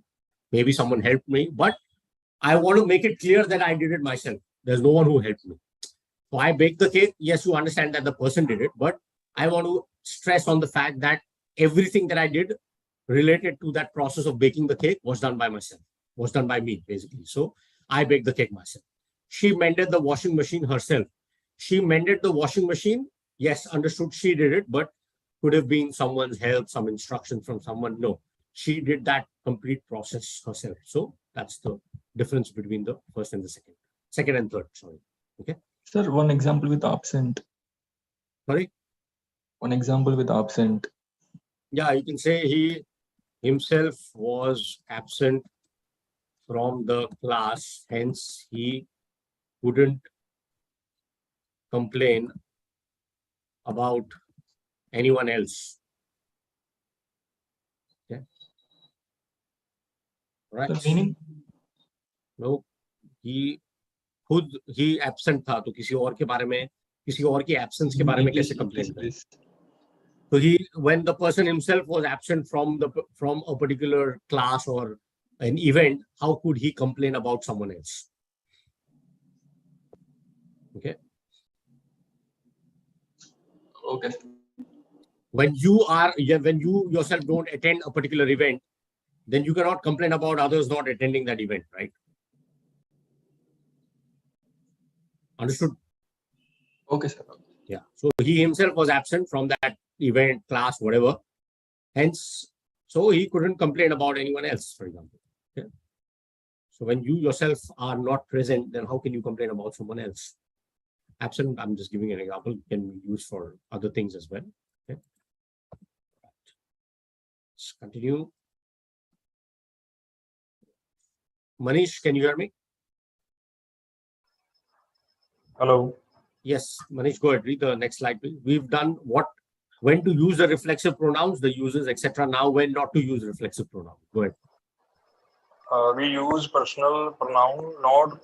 Maybe someone helped me, but I want to make it clear that I did it myself. There's no one who helped me. So I baked the cake. Yes, you understand that the person did it, but I want to stress on the fact that everything that I did related to that process of baking the cake was done by myself, was done by me, basically. So I baked the cake myself. She mended the washing machine herself. She mended the washing machine. Yes, understood, she did it, but could have been someone's help, some instruction from someone. No, she did that complete process herself. So that's the difference between the first and the second and third. Sorry. Okay. Sir, one example with absent. Sorry? One example with absent. Yeah, you can say he himself was absent from the class, hence he couldn't complain about anyone else. Okay. Right. The meaning? No, he absent था तो किसी और के बारे में, किसी और की absence के बारे में कैसे complain करे? So when the person himself was absent from a particular class or an event, how could he complain about someone else? Okay. Okay. When you yourself don't attend a particular event, then you cannot complain about others not attending that event, right? Understood? Okay, sir. Yeah. So he himself was absent from that event, class, whatever. Hence, so he couldn't complain about anyone else, for example. Okay. So when you yourself are not present, then how can you complain about someone else? Absent, I'm just giving an example, can be used for other things as well. Okay. Let's continue. Manish, can you hear me? Hello. Yes, Manish, go ahead. Read the next slide, please. We've done when to use the reflexive pronouns, the uses, etc. Now, when not to use reflexive pronoun. Go ahead. We use personal pronoun, not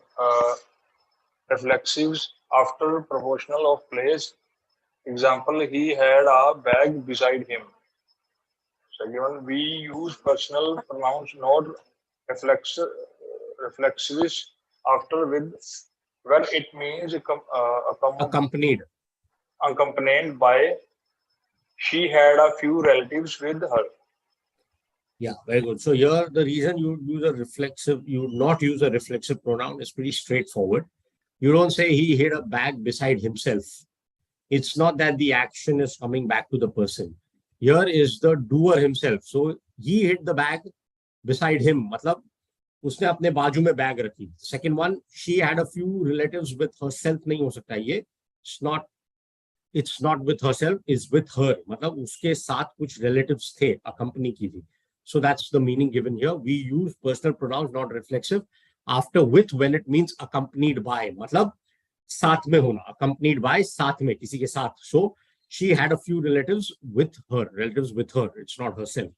reflexives, after proportional of place. Example, he had a bag beside him. Second one, we use personal pronouns, not reflexives, after with, where it means accompanied by. She had a few relatives with her. Yeah, very good. So here the reason you not use a reflexive pronoun is pretty straightforward. You don't say he hid a bag beside himself. It's not that the action is coming back to the person. Here is the doer himself. So he hid the bag beside him. मतलब उसने अपने बाजू में bag रखी. Second one, she had a few relatives with herself. नहीं हो सकता ये. It's not with herself, it's with her. मतलब उसके साथ कुछ relatives थे, accompany की थी. So that's the meaning given here. We use personal pronouns, not reflexive, after with when it means accompanied by. मतलब साथ में होना, accompanied by, साथ में, किसी के साथ. So she had a few relatives with her. It's not herself.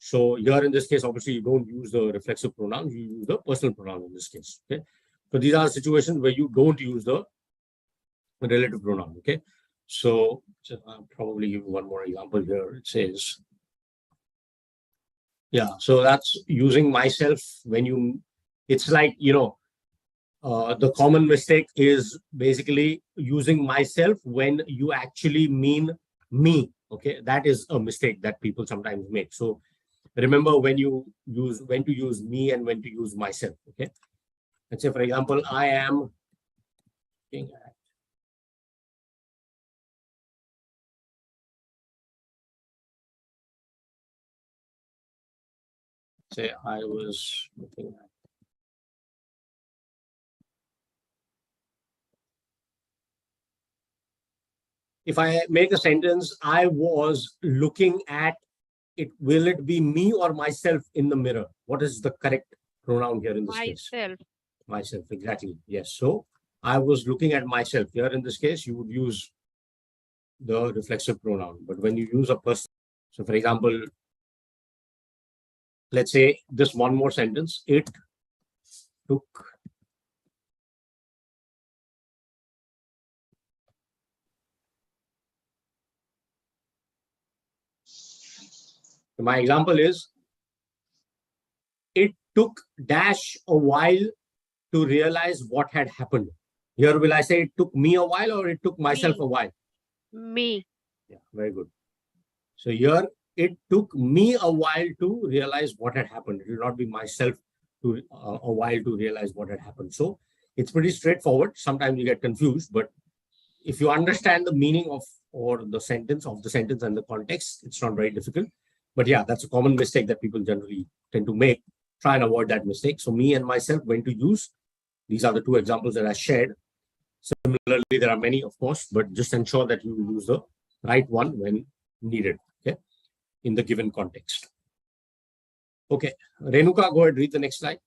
So here in this case, obviously you don't use the reflexive pronoun, you use the personal pronoun in this case. Okay. So these are situations where you don't use the relative pronoun. Okay. So I'll probably give one more example here. It says, yeah, so that's using myself when it's like, the common mistake is basically using myself when you actually mean me. Okay, that is a mistake that people sometimes make. So remember when to use me and when to use myself. Okay, let's say, for example, I am say I was looking at. If I make a sentence, I was looking at it, will it be me or myself in the mirror? What is the correct pronoun here in this case? Myself, exactly. Yes. So I was looking at myself. Here in this case, you would use the reflexive pronoun. But when you use a person, so for example, let's say this one more sentence, it took My example is, it took dash a while to realize what had happened. Here will I say it took me a while or it took myself a while? Me. Yeah, very good. So here it took me a while to realize what had happened. It will not be myself to a while to realize what had happened. So it's pretty straightforward. Sometimes you get confused, but if you understand the meaning of or the sentence and the context, it's not very difficult. But yeah, that's a common mistake that people generally tend to make. Try and avoid that mistake. So me and myself went to use. These are the two examples that I shared. Similarly, there are many, of course, but just ensure that you use the right one when needed, okay, in the given context. Okay, Renuka, go ahead, read the next slide.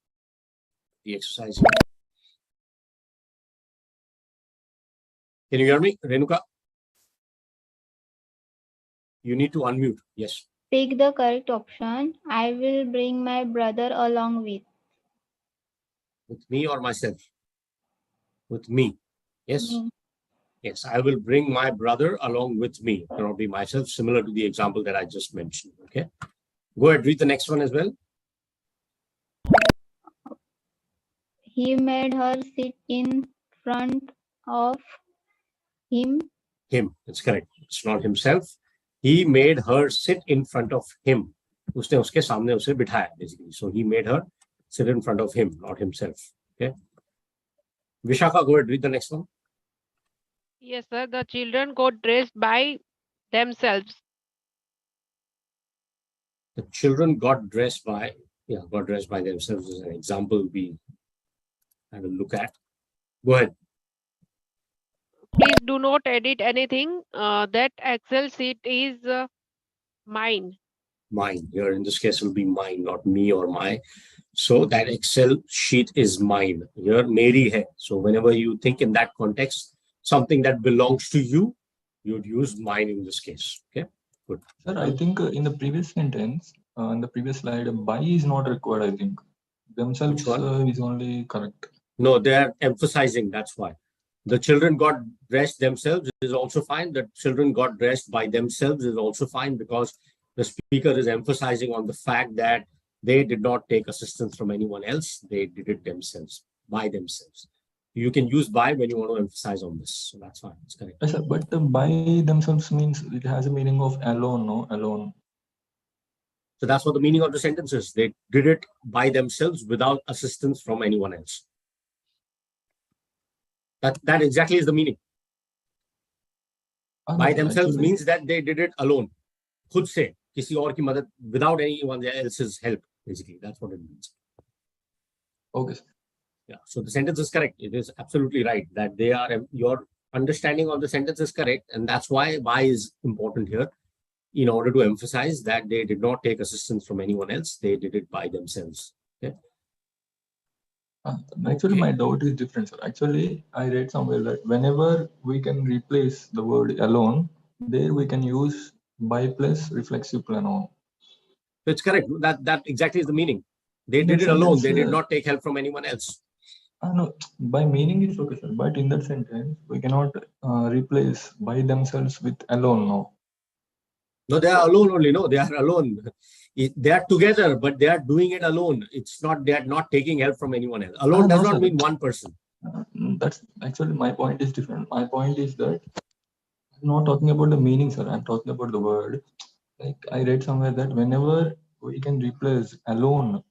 The exercise here. Can you hear me, Renuka? You need to unmute. Yes. Pick the correct option. I will bring my brother along with. With me or myself? With me. Yes. Me. Yes, I will bring my brother along with me. It cannot be myself, similar to the example that I just mentioned. Okay. Go ahead, read the next one as well. He made her sit in front of him. Him. It's correct. It's not himself. He made her sit in front of him. उसने उसके सामने उसे बिठाया, basically. So he made her sit in front of him, not himself. Okay. Vishaka, go ahead, read the next one. Yes, sir. The children got dressed by themselves. The children got dressed by themselves is an example we have a look at. Go ahead. Please do not edit anything. That Excel sheet is mine. Mine. Here in this case will be mine, not me or my. So that Excel sheet is mine. Here, meri hai. So whenever you think in that context, something that belongs to you, you'd use mine in this case. Okay, good. Sir, I think in the previous sentence, in the previous slide, by is not required, I think. Themselves is only correct. No, they are emphasizing, that's why. The children got dressed themselves is also fine. The children got dressed by themselves is also fine, because the speaker is emphasizing on the fact that they did not take assistance from anyone else. They did it themselves, by themselves. You can use by when you want to emphasize on this. So that's fine. It's correct. Yes, sir, but by themselves means it has a meaning of alone, no? Alone. So that's what the meaning of the sentence is. They did it by themselves without assistance from anyone else. That exactly is the meaning. By themselves means that they did it alone. खुद से, किसी और की मदद, without anyone else's help, basically. That's what it means. Okay. Yeah, so the sentence is correct. It is absolutely right that they are, your understanding of the sentence is correct, and that's why by is important here, in order to emphasize that they did not take assistance from anyone else. They did it by themselves. Okay. Actually, my doubt is different, sir. Actually, I read somewhere that whenever we can replace the word alone, there we can use by plus reflexive pronoun. So it's correct. That exactly is the meaning. They did it alone. They did not take help from anyone else. No, by meaning it's okay, sir. But in that sentence, we cannot replace by themselves with alone. No. No, they are alone only. No, they are alone. They are together, but they are doing it alone. It's not, they are not taking help from anyone else. Alone does not mean one person. That's actually my point is different. My point is that I'm not talking about the meaning, sir. I'm talking about the word. Like I read somewhere that whenever we can replace alone,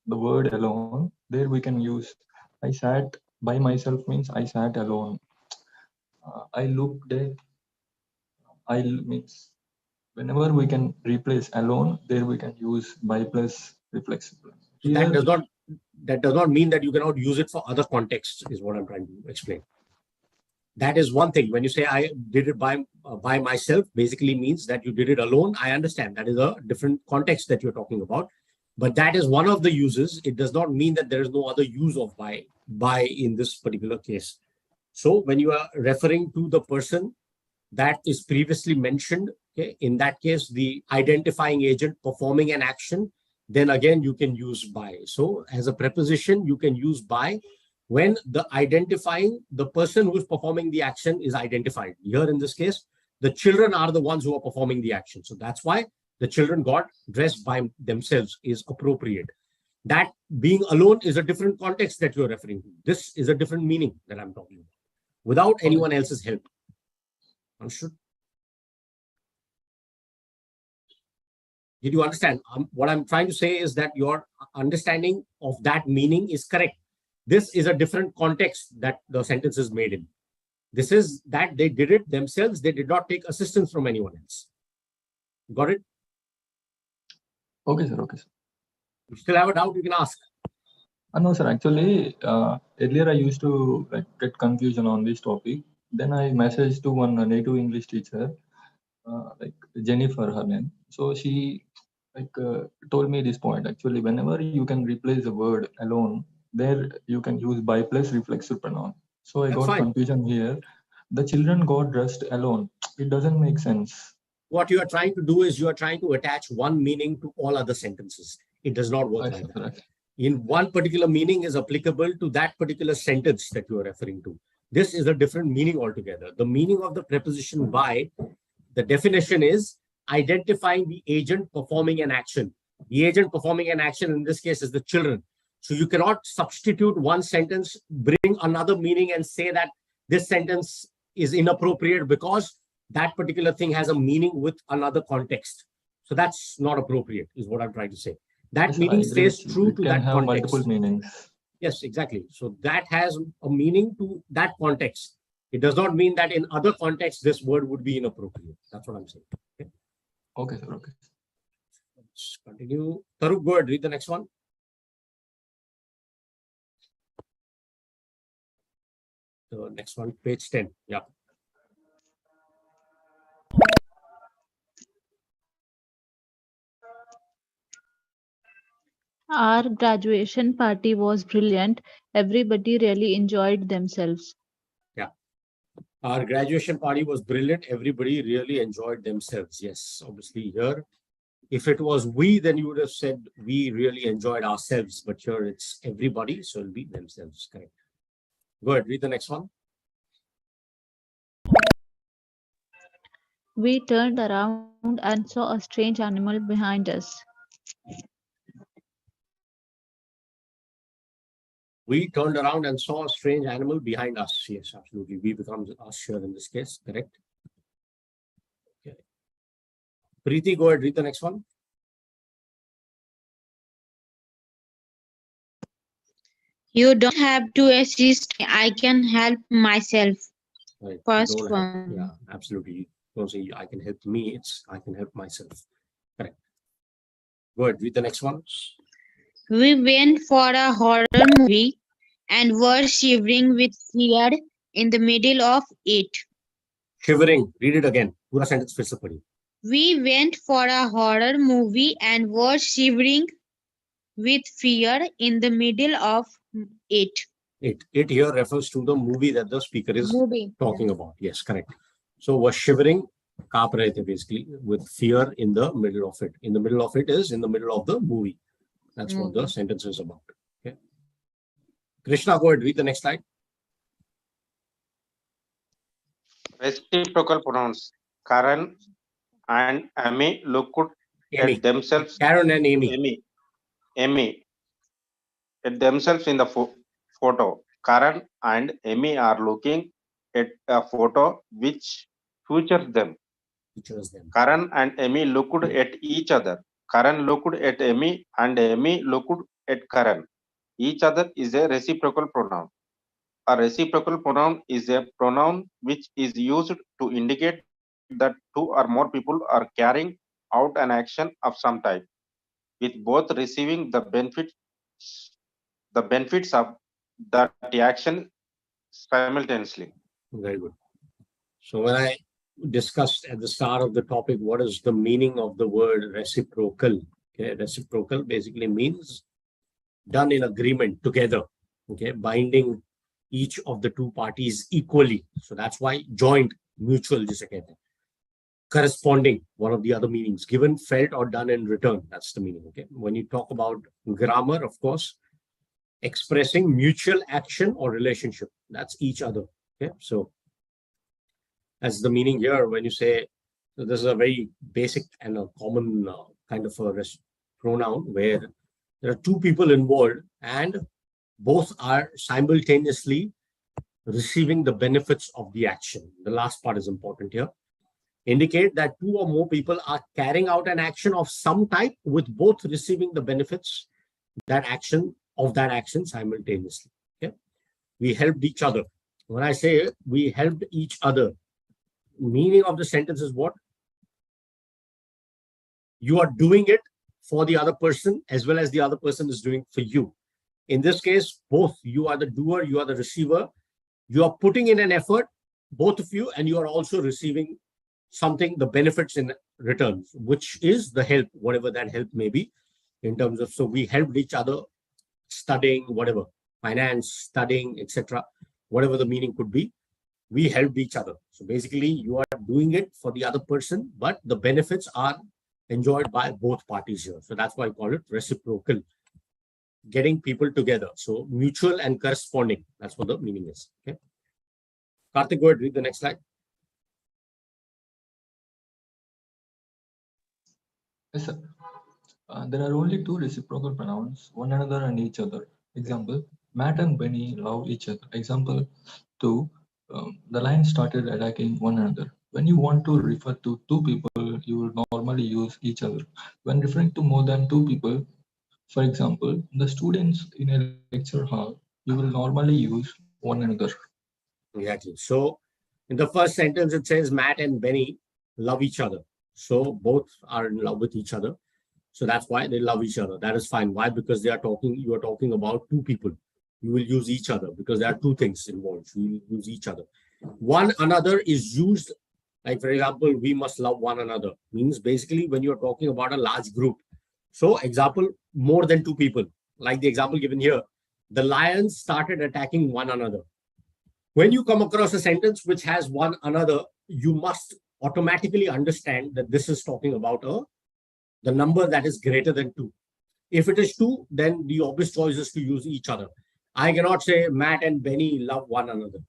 the word alone, there we can use I sat by myself means I sat alone. I looked at, I means whenever we can replace alone, there we can use by plus reflexive. So that does not mean that you cannot use it for other contexts, is what I'm trying to explain. That is one thing. When you say I did it by myself, basically means that you did it alone. I understand that is a different context that you're talking about, but that is one of the uses. It does not mean that there is no other use of by in this particular case. So when you are referring to the person that is previously mentioned, okay, in that case, the identifying agent performing an action, then again, you can use by. So as a preposition, you can use by when the person who is performing the action is identified. Here in this case, the children are the ones who are performing the action. So that's why The children got dressed by themselves is appropriate. That being alone is a different context that you're referring to. This is a different meaning that I'm talking about, without anyone else's help. Understood? Did you understand? What I'm trying to say is that your understanding of that meaning is correct. This is a different context that the sentence is made in. This is that they did it themselves. They did not take assistance from anyone else. Got it? Okay, sir. Okay, sir. You still have a doubt, you can ask. No, sir. Actually, earlier I used to get confusion on this topic. Then I messaged to one native English teacher, like Jennifer, her name. So she told me this point. Actually, whenever you can replace the word alone, there you can use by plus reflexive pronoun. So I got confusion here. The children got dressed alone. It doesn't make sense. What you are trying to do is you are trying to attach one meaning to all other sentences. It does not work like that. In one particular meaning is applicable to that particular sentence that you are referring to. This is a different meaning altogether. The meaning of the preposition by, the definition is identifying the agent performing an action. The agent performing an action in this case is the children. So you cannot substitute one sentence, bring another meaning and say that this sentence is inappropriate because that particular thing has a meaning with another context. So that's not appropriate, is what I'm trying to say. That meaning stays true to that context. Multiple meanings. Yes, exactly. So that has a meaning to that context. It does not mean that in other contexts, this word would be inappropriate. That's what I'm saying. Okay, sir. Okay. Let's continue. Taruk, go ahead, read the next one. The next one, page 10. Yeah. Our graduation party was brilliant. Everybody really enjoyed themselves. Yeah. Our graduation party was brilliant. Everybody really enjoyed themselves. Yes, obviously here, if it was we, then you would have said we really enjoyed ourselves. But here it's everybody, so it'll be themselves. Correct. Go ahead, read the next one. We turned around and saw a strange animal behind us. We turned around and saw a strange animal behind us. Yes, absolutely. We becomes us here in this case. Correct. Okay. Preeti, go ahead, read the next one. You don't have to assist me. I can help myself. Right. First one. Yeah, absolutely. Don't say I can help me. It's I can help myself. Correct. Go ahead, read the next one. We went for a horror movie and were shivering with fear in the middle of it. Shivering. Read it again. Pura sentence फिर से पढ़िए. We went for a horror movie and were shivering with fear in the middle of it. It here refers to the movie that the speaker is talking about. Yes, correct. So was shivering, kaap rahe the basically with fear in the middle of it. In the middle of it is in the middle of the movie. That's what the sentence is about. Okay. Krishna, go ahead, read the next slide. Reciprocal pronouns. Karen and Amy looked at themselves. Karen and Amy at themselves in the photo. Karen and Amy are looking at a photo which features them. Karen and Amy looked at each other. Karen looked at Amy and Amy looked at Karen. Each other is a reciprocal pronoun. A reciprocal pronoun is a pronoun which is used to indicate that two or more people are carrying out an action of some type, with both receiving the benefits of that action simultaneously. Very good. So when I discussed at the start of the topic, what is the meaning of the word reciprocal? Okay, reciprocal basically means done in agreement together. Okay, binding each of the two parties equally. So that's why joint, mutual, जिसे कहते हैं. Corresponding, one of the other meanings, given, felt, or done in return. That's the meaning. Okay. When you talk about grammar, of course, expressing mutual action or relationship. That's each other. Okay. So that's the meaning here when you say So this is a very basic and a common kind of a pronoun where there are two people involved and both are simultaneously receiving the benefits of the action. The last part is important here. Indicate that two or more people are carrying out an action of some type with both receiving the benefits that action simultaneously. Okay, we helped each other. When I say we helped each other, meaning of the sentence is what? You are doing it for the other person as well as the other person is doing for you. In this case, both you are the doer, you are the receiver. You are putting in an effort, both of you, and you are also receiving something, the benefits in return, which is the help, whatever that help may be in terms of, so we helped each other studying, whatever, finance, studying, etc., whatever the meaning could be, we helped each other. So basically you are doing it for the other person, but the benefits are enjoyed by both parties here. So that's why I call it reciprocal, getting people together. So mutual and corresponding, that's what the meaning is. Okay, Karthik, go ahead, read the next slide. Yes, sir. There are only two reciprocal pronouns, one another and each other. Example, Matt and Benny love each other. Example 2, the lions started attacking one another. When you want to refer to two people, you will normally use each other. When referring to more than two people, for example, the students in a lecture hall, you will normally use one another. Exactly. So in the first sentence, it says Matt and Benny love each other. So both are in love with each other. So that's why they love each other. That is fine. Why? Because they are talking, you are talking about two people. You will use each other because there are two things involved. You will use each other. One another is used, like for example, we must love one another. Means basically when you're talking about a large group. So example, more than two people. Like the example given here, the lions started attacking one another. When you come across a sentence which has one another, you must automatically understand that this is talking about the number that is greater than 2. If it is 2, then the obvious choice is to use each other. I cannot say Matt and Benny love one another.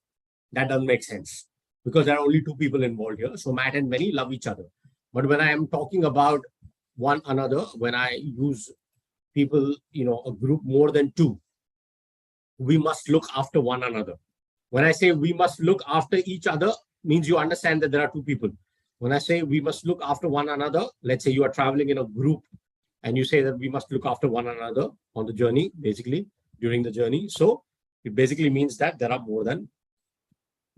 That doesn't make sense because there are only 2 people involved here. So Matt and Benny love each other. But when I am talking about one another, when I use people, a group more than 2, we must look after one another. When I say we must look after each other, means you understand that there are 2 people. When I say we must look after one another, let's say you are traveling in a group and you say that we must look after one another on the journey, basically during the journey. So it basically means that there are more than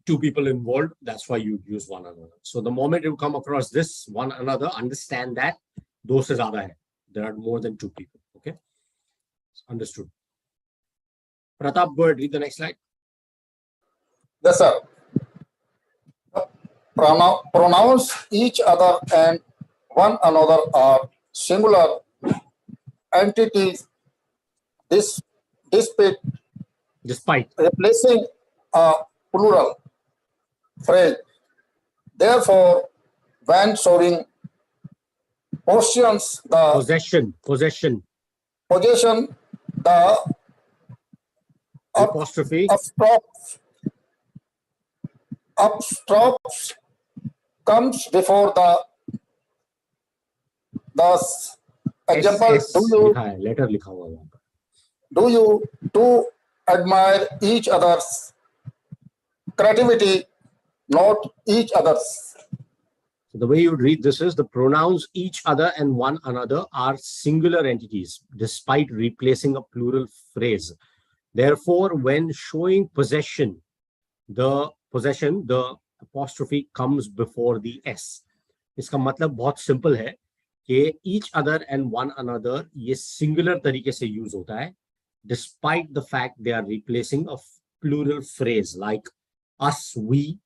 2 people involved. That's why you use one another. So the moment you come across this one another, understand that those is other hai. There are more than 2 people. Okay, understood. Pratap, go ahead, read the next slide. Yes, sir. Pronouns each other and one another are singular entities. Despite replacing a plural phrase. Therefore, when showing possessions, the possession, the apostrophe apostrophe comes before the example. Letter लिखा हुआ है. Do you two admire each other's creativity, not each other's? So the way you would read this is the pronouns each other and one another are singular entities despite replacing a plural phrase. Therefore, when showing possession, the apostrophe comes before the S. इसका मतलब बहुत simple है कि each other and one another ये singular तरीके से use होता है despite the fact they are replacing a plural phrase like us, we.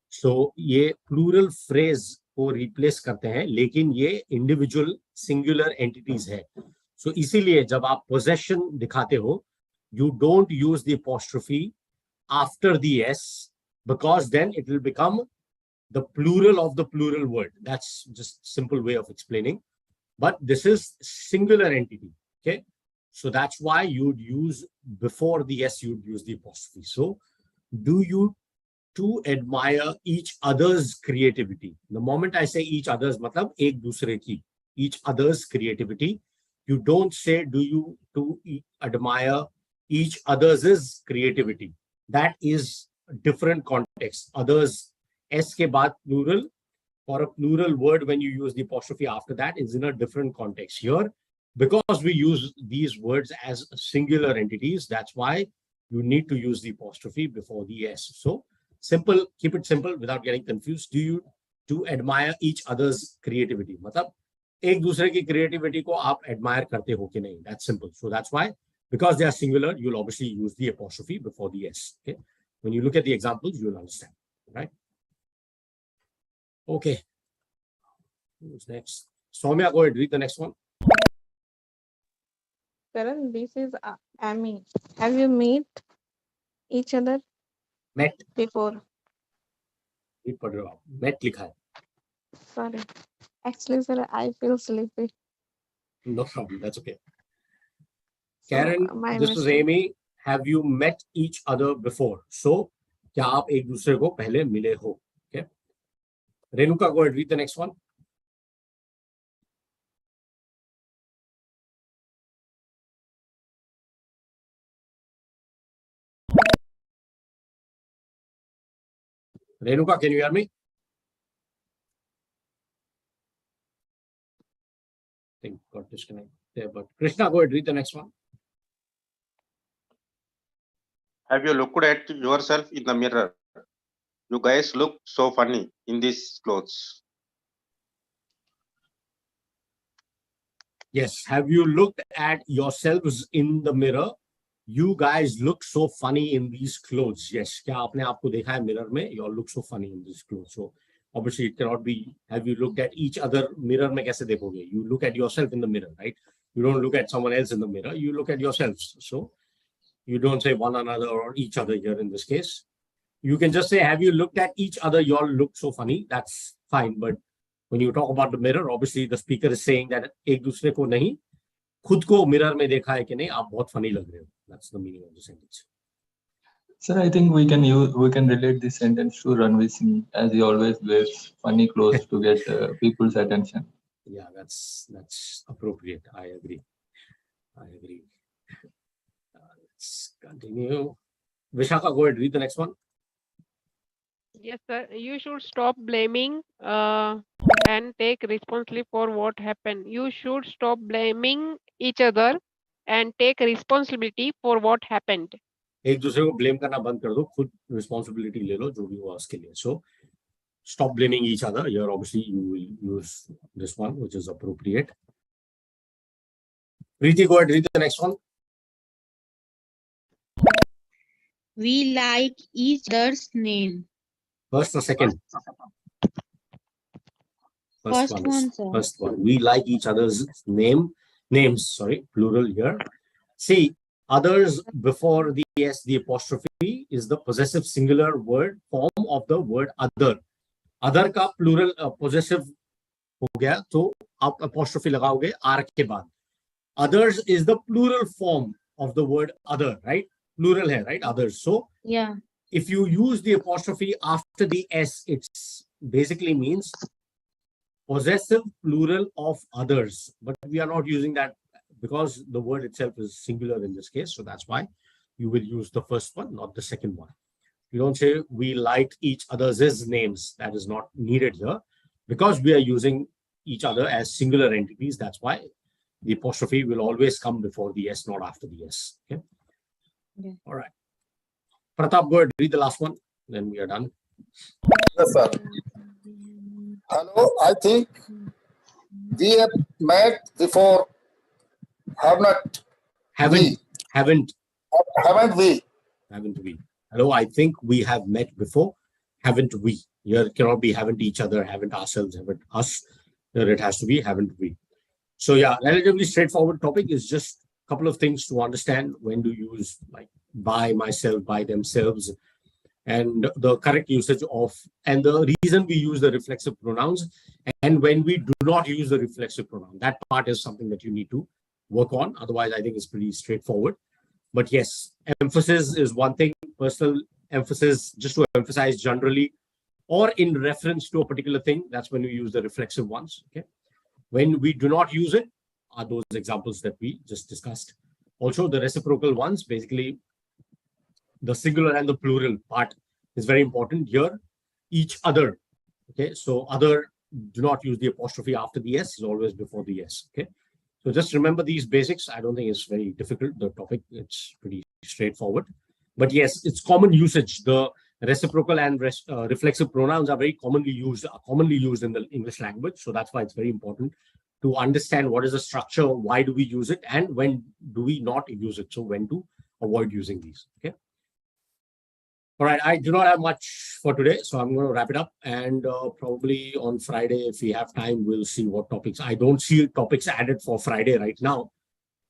So ये plural phrase को replace करते हैं लेकिन ये individual singular entities है. So इसीलिए जब आप possession दिखाते हो, you don't use the apostrophe after the S because then it will become the plural of the plural word. That's just simple way of explaining. But this is singular entity. Okay. So that's why you'd use before the S, you'd use the apostrophe. So do you to admire each other's creativity. The moment I say each other's, matlab ek dusre ki, each other's creativity. You don't say do you to admire each other's creativity. That is a different context. Others, S ke baad plural, for a plural word when you use the apostrophe after that is in a different context. Here, because we use these words as singular entities, that's why you need to use the apostrophe before the S. So simple, keep it simple without getting confused. Do you to admire each other's creativity? मतलब एक दूसरे की creativity को आप admire करते हो कि नहीं? That's simple. So that's why, because they are singular, you'll obviously use the apostrophe before the S. Okay. When you look at the examples, you'll understand. Right? Okay. Who's next? Soumya, go ahead. Read the next one. Karan, this is Amy. Have you met each other? Met. Before. Read पढ़ रहे हो आप. Met लिखा है. Sorry. Actually, sir, I feel sleepy. No problem. That's okay. So, Karen, this is Amy. Have you met each other before? So, क्या आप एक दूसरे को पहले मिले हो? Okay. Renuka, go ahead. Read the next one. Renuka, can you hear me? I think got disconnected there, but Krishna, go ahead, read the next one. Have you looked at yourself in the mirror? You guys look so funny in these clothes. Yes. Have you looked at yourselves in the mirror? You guys look so funny in these clothes. Yes. क्या आपने आपको देखा है mirror में? You all look so funny in these clothes. So obviously it cannot be. Have you looked at each other? Mirror में कैसे देखोगे? You look at yourself in the mirror, right? You don't look at someone else in the mirror. You look at yourselves. So you don't say one another or each other here in this case. You can just say, have you looked at each other? You all look so funny. That's fine. But when you talk about the mirror, obviously the speaker is saying that एक दूसरे को नहीं, खुद को mirror में देखा है कि नहीं, आप बहुत funny लग रहे हो. That's the meaning of the sentence. Sir, I think we can relate this sentence to Ranveer Singh, as he always wears funny clothes to get people's attention. Yeah, that's appropriate. I agree. Let's continue. Vishaka, go ahead. Read the next one. Yes, sir. You should stop blaming and take responsibility for what happened. You should stop blaming each other and take responsibility for what happened. एक दूसरे को blame करना बंद कर दो, खुद responsibility ले लो जो भी हुआ उसके लिए. So stop blaming each other. Here obviously you will use this one, which is appropriate. Preeti, go ahead. Read the next one. We like each other's name. First or second? First one, sir. First one. We like each other's names, sorry, plural here. See, others before the S, the apostrophe is the possessive singular word form of the word other. Other का plural possessive हो गया, तो आप apostrophe लगाओगे R के बाद. Others is the plural form of the word other, right? Plural है, right? Others. So, yeah. If you use the apostrophe after the S, it basically means possessive plural of others. But we are not using that because the word itself is singular in this case. So that's why you will use the first one, not the second one. You don't say we like each other's names. That is not needed here because we are using each other as singular entities. That's why the apostrophe will always come before the S, not after the S. Okay. Yeah. All right. Pratap, go ahead, read the last one, then we are done. Yes, sir. Hello, I think we have met before. Haven't we? Hello, I think we have met before. Haven't we? Here it cannot be haven't each other, haven't ourselves, haven't us. Here it has to be haven't we. So yeah, relatively straightforward topic is just a couple of things to understand when to use like by, myself, by themselves, and the correct usage of, and the reason we use the reflexive pronouns, and when we do not use the reflexive pronoun. That part is something that you need to work on. Otherwise, I think it's pretty straightforward. But yes, emphasis is one thing, personal emphasis, just to emphasize generally, or in reference to a particular thing, that's when we use the reflexive ones. Okay. When we do not use it, are those examples that we just discussed. Also, the reciprocal ones, basically, the singular and the plural part is very important here. Each other. Okay. So other, do not use the apostrophe after the S, is always before the S. Okay. So just remember these basics. I don't think it's very difficult. The topic, it's pretty straightforward. But yes, it's common usage. The reciprocal and reflexive pronouns are commonly used in the English language. So that's why it's very important to understand what is the structure, why do we use it, and when do we not use it. So when to avoid using these. Okay. All right, I do not have much for today, so I'm going to wrap it up. And probably on Friday, if we have time, we'll see what topics. I don't see topics added for Friday right now,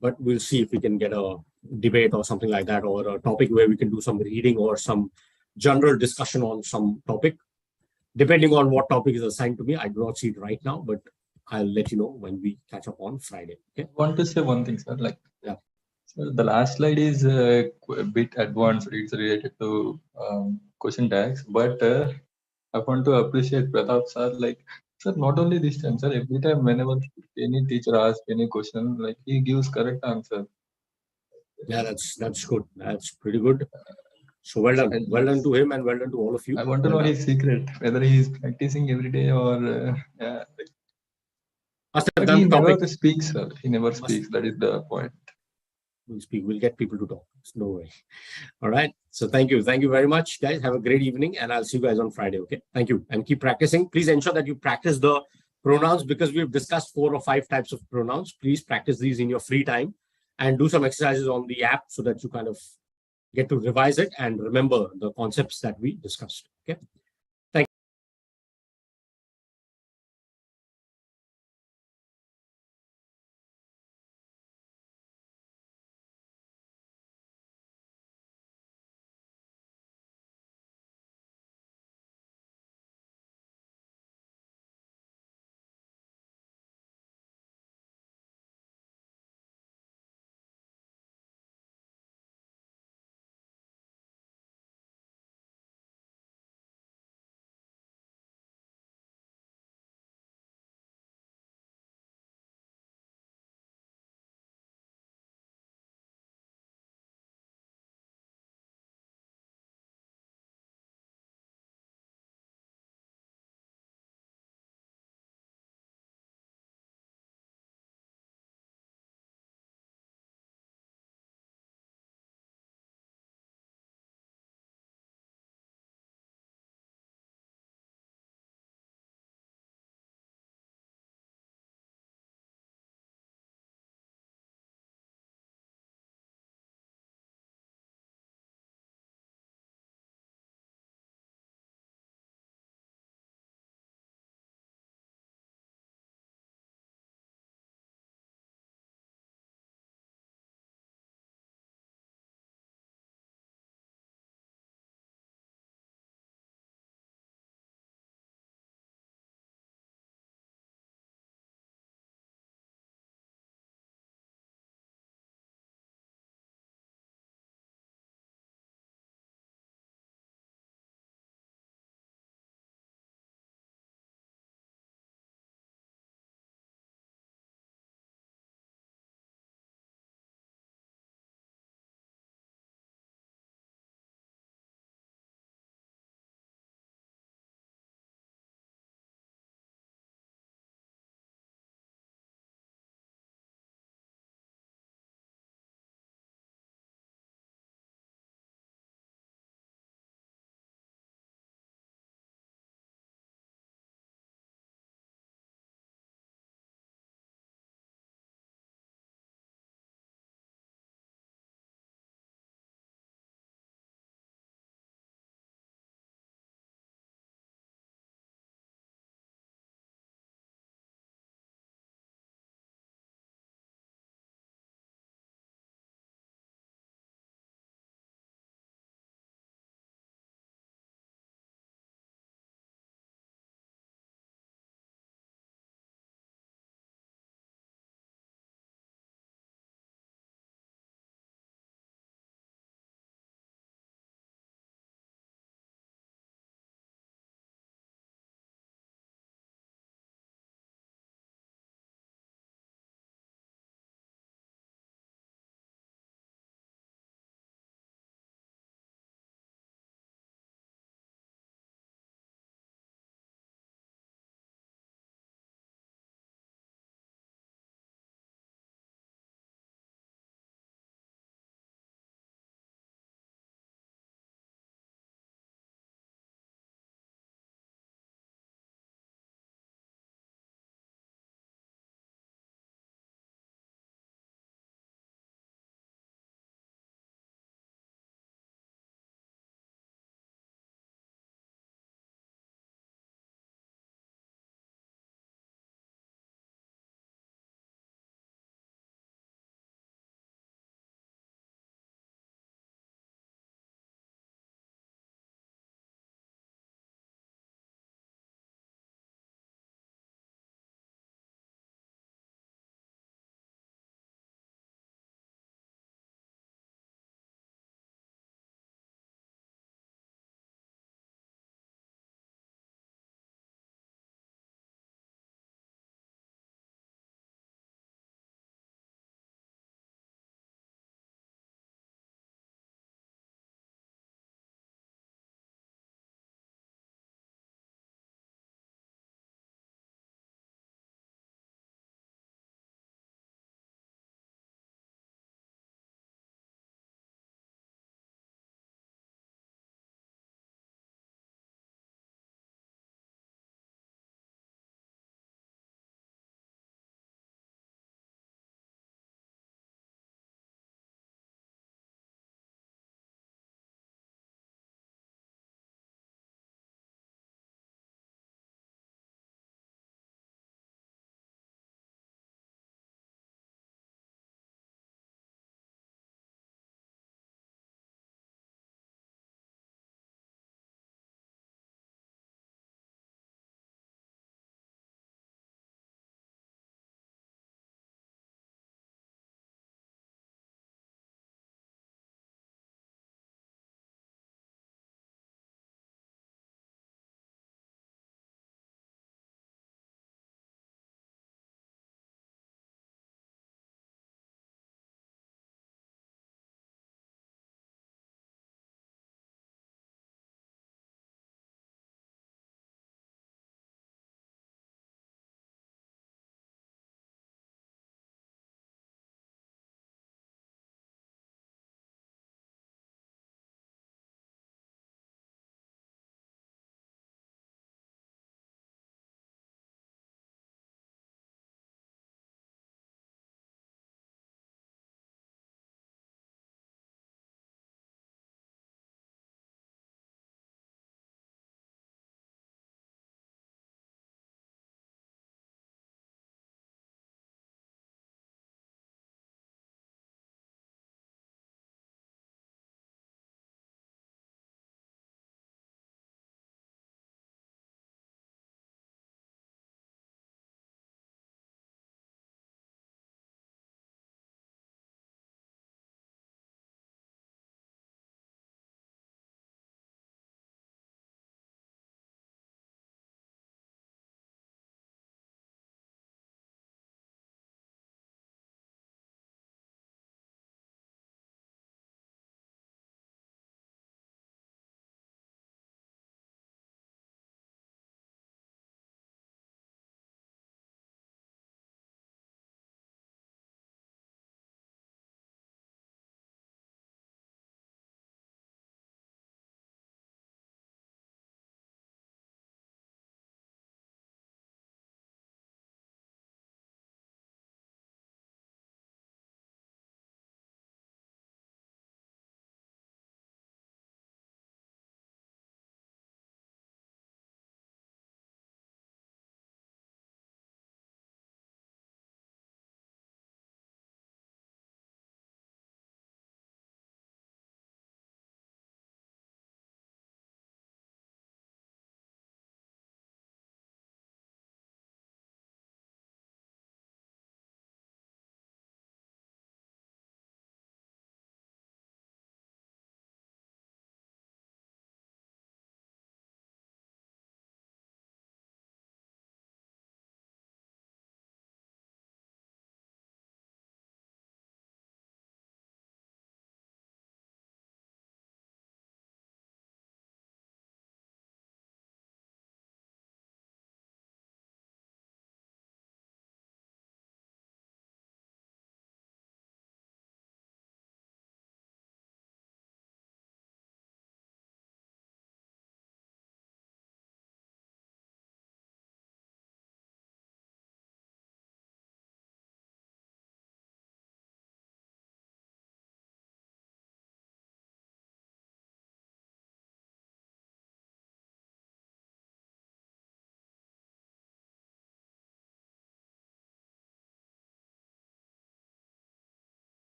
but we'll see if we can get a debate or something like that, or a topic where we can do some reading or some general discussion on some topic. Depending on what topic is assigned to me, I do not see it right now, but I'll let you know when we catch up on Friday. Okay. I want to say one thing, sir. Yeah. So the last slide is a bit advanced. It's related to question tags, but I want to appreciate Pratap sir. Sir, not only this time, sir. Every time, whenever any teacher asks any question, he gives correct answer. Yeah, that's good. That's pretty good. So well done. Well done to him and well done to all of you. I want to know his secret, whether he is practicing every day or. But he never speaks, sir. He never speaks. That is the point. We'll speak. We'll get people to talk. No way. All right. So thank you. Thank you very much, guys. Have a great evening, and I'll see you guys on Friday. Okay. Thank you. And keep practicing. Please ensure that you practice the pronouns, because we've discussed 4 or 5 types of pronouns. Please practice these in your free time and do some exercises on the app so that you kind of get to revise it and remember the concepts that we discussed. Okay.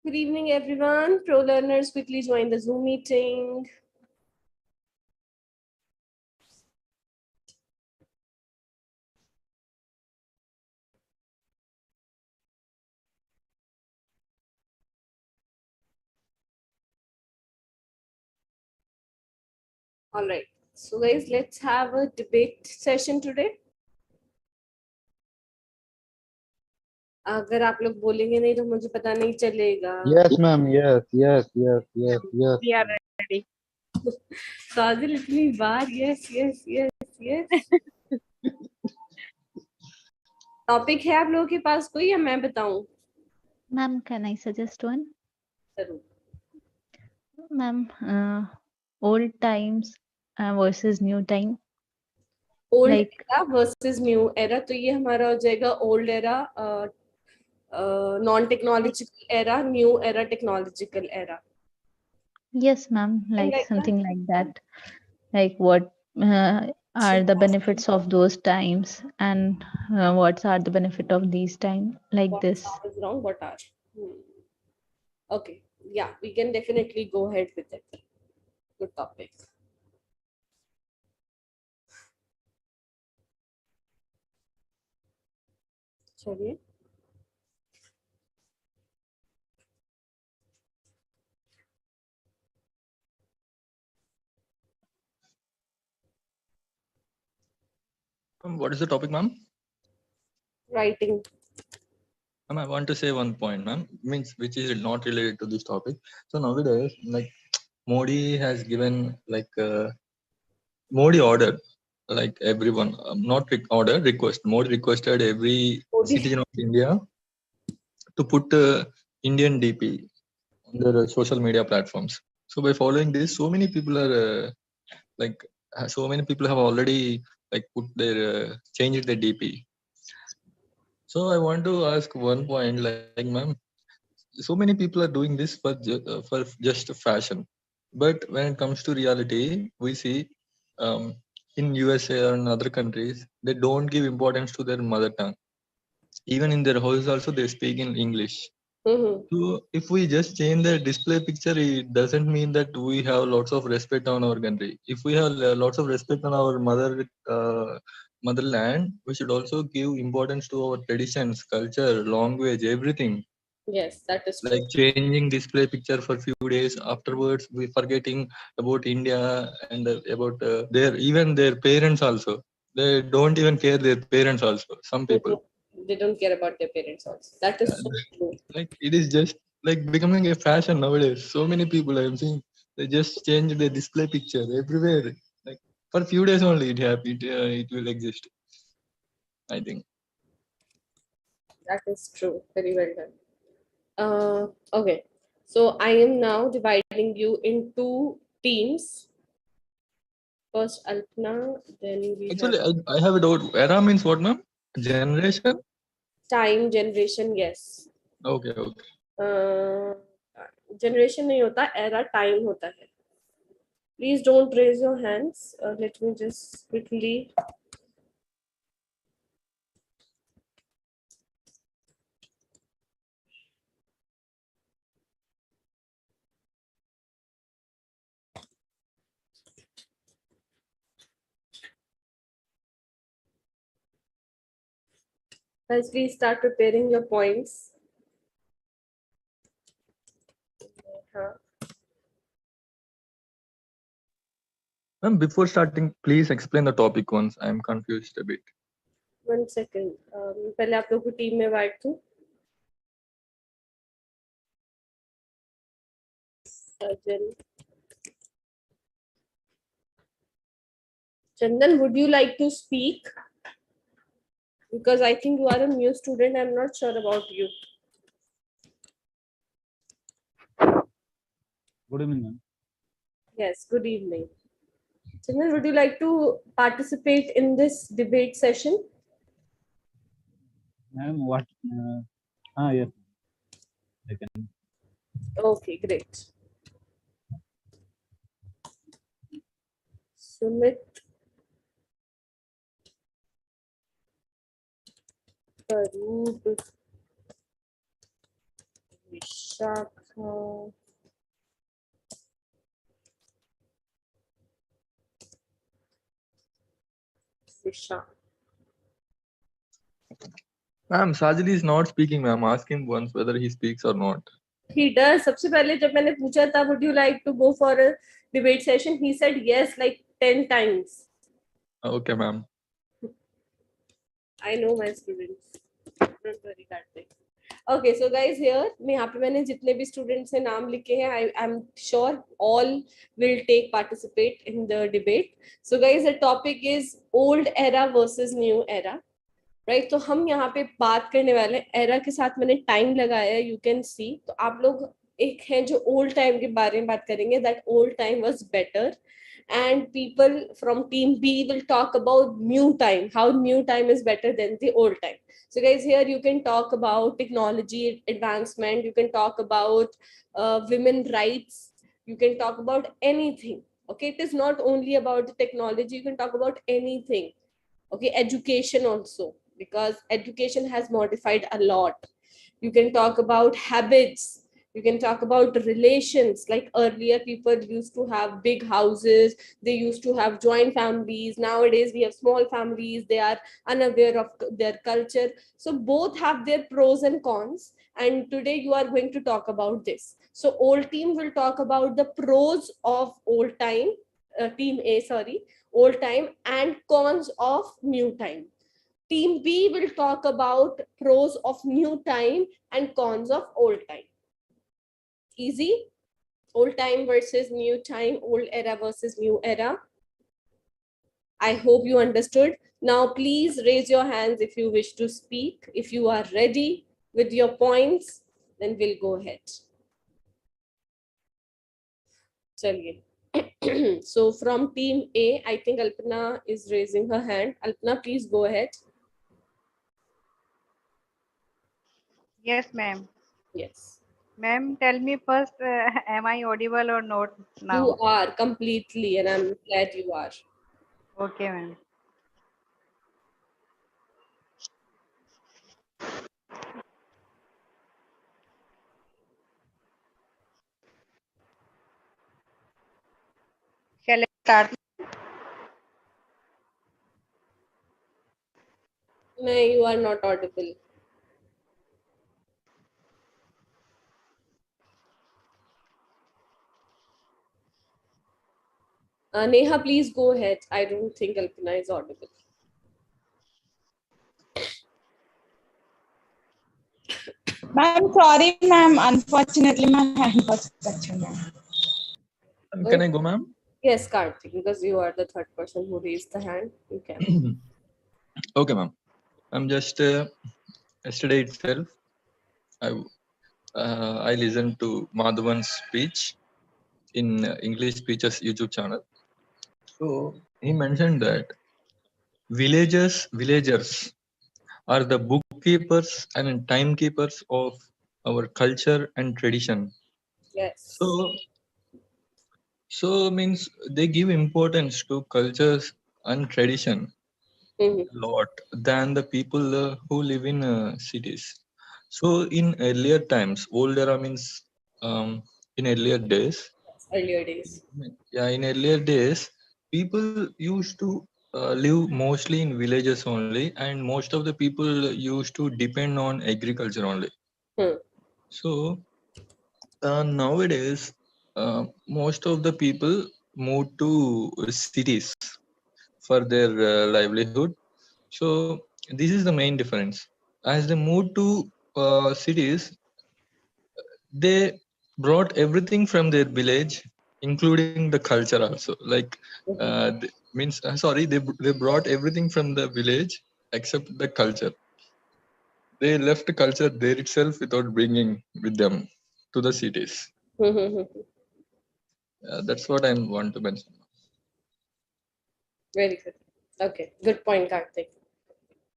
Good evening, everyone. Pro learners, quickly join the Zoom meeting. All right. So guys, let's have a debate session today. अगर आप लोग बोलेंगे नहीं तो मुझे पता नहीं चलेगा. Yes, ma'am. Yes, yes, yes, yes, yes. We are ready. काजल इतनी बार yes, yes, yes, yes. Topic है आप लोगों के पास कोई या मैं बताऊं? Ma'am, can I suggest one? जरूर. Ma'am, old times versus new time. Old Like, era versus new era, तो ये हमारा हो जाएगा old era non technological era, new era technological era. yes, ma'am, like something like that. Like what are the benefits of those times and what are the benefit of these time, like What this. is wrong? What are? Okay, yeah, we can definitely go ahead with it. Good topic. चलिए. What is the topic, ma'am? Writing. Ma'am, I want to say one point, ma'am, means which is not related to this topic. So nowadays, like Modi has given like Modi order, like everyone, not order, request. Modi requested every citizen of India to put Indian DP on their social media platforms. So by following this, so many people are so many people have already like put their changed their DP. So I want to ask one point, like ma'am, so many people are doing this for just fashion, but when it comes to reality, we see in USA or in other countries they don't give importance to their mother tongue. Even in their house also they speak in English. So if we just change the display picture, it doesn't mean that we have lots of respect on our country. If we have lots of respect on our motherland, we should also give importance to our traditions, culture, language, everything. Yes, that is true. Like changing display picture for few days, afterwards we forgetting about India and about even their parents also. They don't even care their parents also. Some people. They don't care about their parents also. That is so true. Like it is just like becoming a fashion nowadays. So many people I am seeing, they just change the display picture everywhere. Like for few days only it will exist, I think. That is true. Very well done. Okay, so I am now dividing you into teams. First Alpna, then we Actually, have I have a doubt. Era means what, ma'am? Generation? time, generation. Yes. Okay, okay. Generation नहीं होता, era time होता है. Please don't raise your hands. Let me just quickly. Guys, please start preparing your points. Ma'am, before starting, please explain the topic once. I am confused a bit. 1 second. पहले आप लोग को team में white थू. Chandan, would you like to speak? Because I think you are a new student. I'm not sure about you. Good evening, ma'am. Yes, good evening. Chandan, would you like to participate in this debate session? Ma'am, what? Yes. I can. Okay, great. Sumit. Karoor. Shakha. Fisha. Ma'am, Sajid is not speaking, ma'am. Ask him once whether he speaks or not. He does. सबसे पहले जब मैंने पूछा था, would you like to go for a debate session? He said yes, like 10 times. Okay, ma'am. I know my students. Don't worry that thing. Okay, so guys, here यहाँ पे मैंने जितने भी students से नाम लिखे हैं, I'm sure all will participate in the debate. So guys, the topic is old era versus new era. Right तो हम यहाँ पे बात करने वाले एरा के साथ मैंने टाइम लगाया यू कैन सी तो आप लोग एक है जो ओल्ड टाइम के बारे में बात करेंगे that old time was better and people from team B will talk about new time, how new time is better than the old time. So guys, here you can talk about technology advancement, you can talk about women rights, you can talk about anything. Okay, it is not only about the technology, you can talk about anything. Okay, education also, because education has modified a lot. You can talk about habits, you can talk about relations, like earlier people used to have big houses, they used to have joint families. Nowadays we have small families, they are unaware of their culture. So both have their pros and cons, and today you are going to talk about this. So old team will talk about the pros of old time, team A, sorry, old time, and cons of new time. Team B will talk about pros of new time and cons of old time. Easy? Old time versus new time, old era versus new era. I hope you understood. Now please raise your hands if you wish to speak. If you are ready with your points, then we'll go ahead. Chaliye. So from team A, I think Alpana is raising her hand. Alpana, please go ahead. Yes, ma'am. Yes. Ma'am, tell me first, am I audible or not now? You are completely, and I'm glad you are. Okay, ma'am. Shall I start? No, you are not audible. Neha, please go ahead. I don't think Alpana is audible. Ma'am, sorry, ma'am. Unfortunately, my hand was touching, ma'am. Can I go, ma'am? Yes, Karthik, because you are the third person who raised the hand. You can. Okay, ma'am. I'm just yesterday itself, I listened to Madhavan's speech in English Speeches YouTube channel. So he mentioned that villagers are the bookkeepers and timekeepers of our culture and tradition. Yes. So means they give importance to cultures and tradition a lot than the people who live in cities. So in earlier times, old era means in earlier days. Earlier days. Yeah, in earlier days, people used to live mostly in villages only, and most of the people used to depend on agriculture only. So nowadays, most of the people move to cities for their livelihood. So this is the main difference. As they moved to cities, they brought everything from their village, including the culture also. Like they brought everything from the village except the culture. They left the culture there itself without bringing with them to the cities. That's what I want to mention. Very good. Okay, good point, Karthik.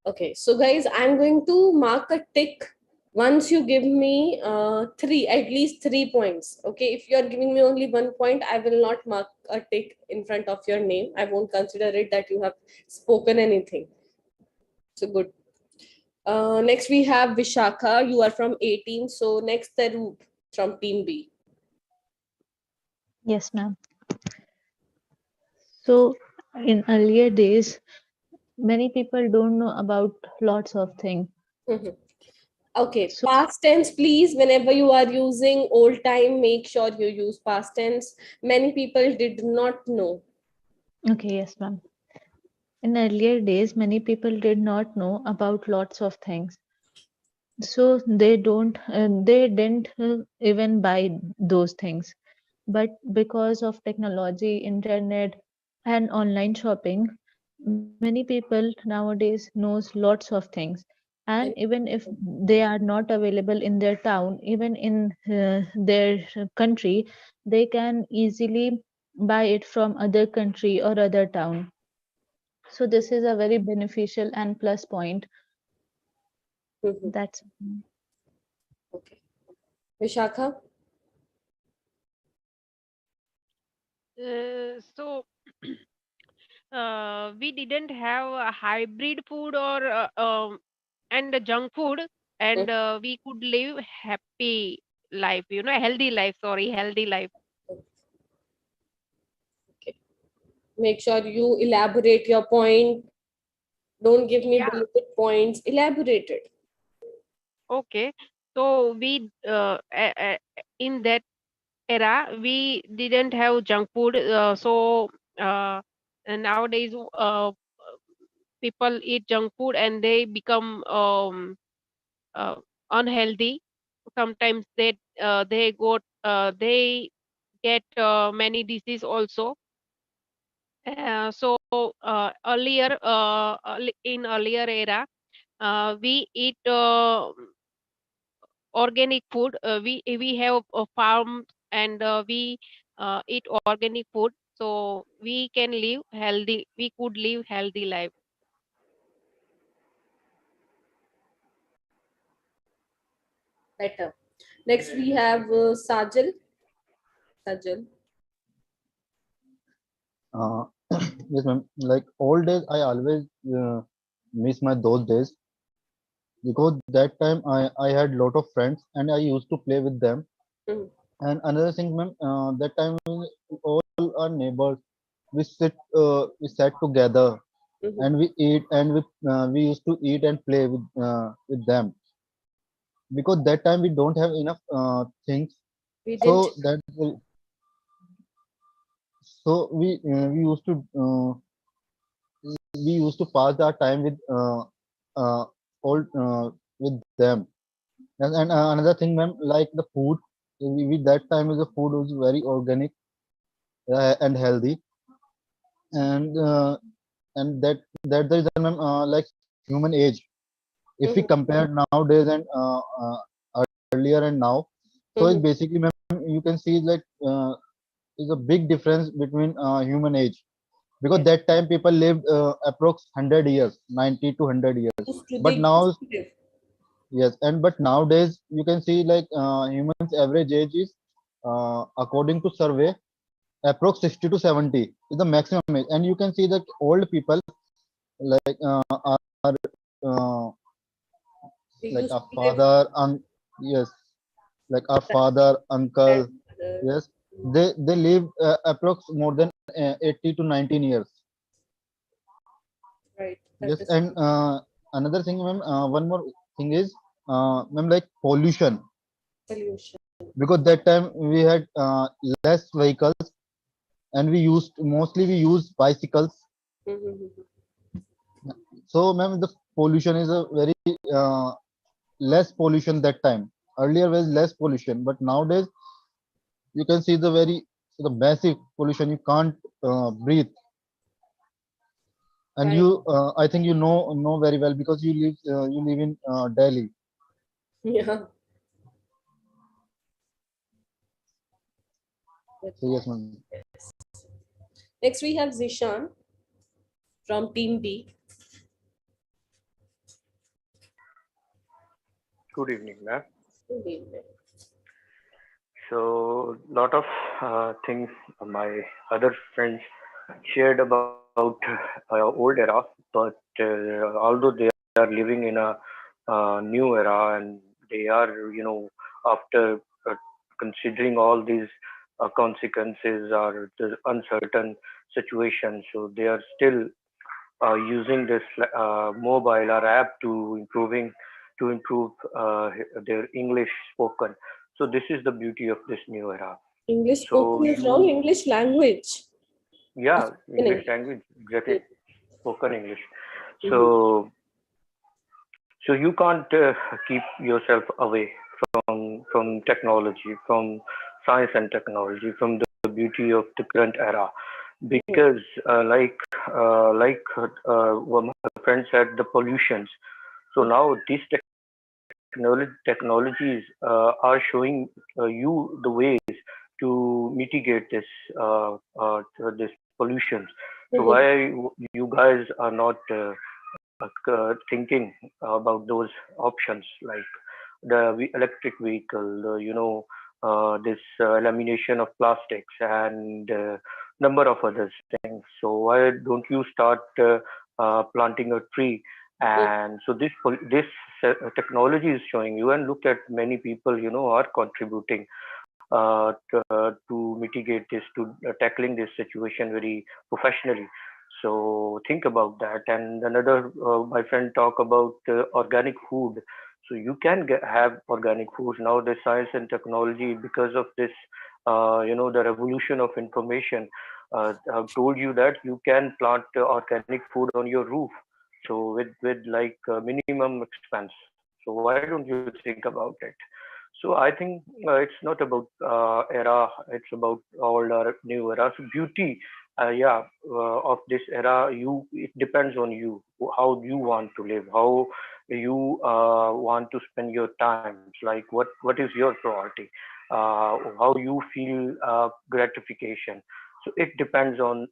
Okay, so guys, I'm going to mark a tick once you give me at least 3 points. Okay, if you are giving me only 1 point, I will not mark a tick in front of your name. I won't consider it that you have spoken anything. So good. Next we have Vishakha. You are from A team. So next Taroop from team B. Yes, ma'am. So in earlier days, many people don't know about lots of things. Mhm. Okay, past tense, please. Whenever you are using old time, make sure you use past tense. Many people did not know. Okay, yes, ma'am. In earlier days, many people did not know about lots of things. So they didn't even buy those things. But because of technology, internet, and online shopping, many people nowadays knows lots of things. And even if they are not available in their town, even in their country, they can easily buy it from other country or other town. So this is a very beneficial and plus point. That's Okay. Vishakha? So we didn't have a hybrid food or and the junk food, and we could live happy life, healthy life. Sorry, healthy life. Okay. Make sure you elaborate your point. Don't give me Yeah. bullet points. Elaborate it. Okay. So we in that era we didn't have junk food. And nowadays people eat junk food and they become uh, unhealthy. Sometimes they get many disease also. In earlier era, we eat organic food. We have a farm and we eat organic food, so we can live healthy. We could live healthy life. Better. Next we have Sajal. Sajal. Uh, yes, ma'am. Like old days, I always miss my those days because that time I had lot of friends and I used to play with them. Mhm. And another thing, ma'am, that time all our neighbors we sat together Mhm. and we eat and we used to eat and play with them because that time we don't have enough things. We didn't. So that so we used to we used to pass our time with old with them. And another thing, ma'am, like the food, that time the food was very organic and healthy, and uh, and that there is a ma'am, like human age. If we Mhm. compare nowadays and earlier and now, so it's Mhm. basically, ma'am, you can see like is a big difference between human age because Yes. that time people lived approx 100 years, 90 to 100 years, They but used now to live. yes, and but nowadays you can see like humans average age is according to survey approx 60 to 70 is the maximum age, and you can see that old people like are They like used our to live. father yes, like our father, uncle, Grandmother. yes, they live approx more than 80 to 19 years. Right. That Yes, is and another thing, ma'am, one more thing is, ma'am, like pollution, pollution. because that time we had less vehicles and we use bicycles. Mhm. So, ma'am, the pollution is a very less pollution that time. Earlier was less pollution, but nowadays you can see the massive pollution. You can't breathe, and Right. I think you know very well because you live in Delhi. Yeah. So yes, ma'am. Next we have Zishan from team B. Good evening, ma'am. Good evening. So, lot of things my other friends shared about old era, but although they are living in a new era, and they are, after considering all these consequences or the uncertain situation, so they are still using this mobile or app to improve their English spoken. So this is the beauty of this new era. English So spoken is wrong, you, English language. yeah, In English English. language, exactly, spoken English. Mhm. So you can't keep yourself away from technology, from science and technology, from the beauty of the current era, because what my friend said, the pollutions. So now these technologies are showing you the ways to mitigate this pollution. So why you guys are not thinking about those options, like the electric vehicle, this elimination of plastics and number of other things. So why don't you start planting a tree? And so this technology is showing you, and look at many people, are contributing to mitigate this, to tackling this situation very professionally. So think about that. And another, my friend talk about organic food. So you can have organic foods now. The science and technology, because of this, the revolution of information, I've told you that you can plant organic food on your roof. So with like minimum expense. So why don't you think about it? So I think it's not about era, it's about old or new era. So beauty, of this era, it depends on you, how you want to live, how you want to spend your times, like what is your priority, how you feel gratification. So it depends on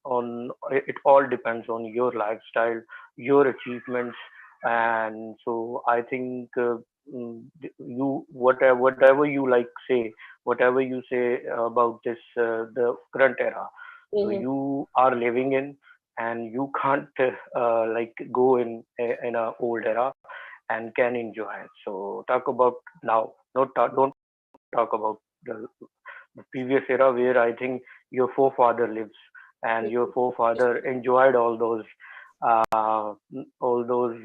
it all depends on your lifestyle, your achievements, and so I think. You whatever you like say, whatever you say about this the current era, so Mhm. you are living in, and you can't like go in a old era and can enjoy it. So talk about now, don't talk about the previous era, where I think your forefather lives and your forefather enjoyed uh, all those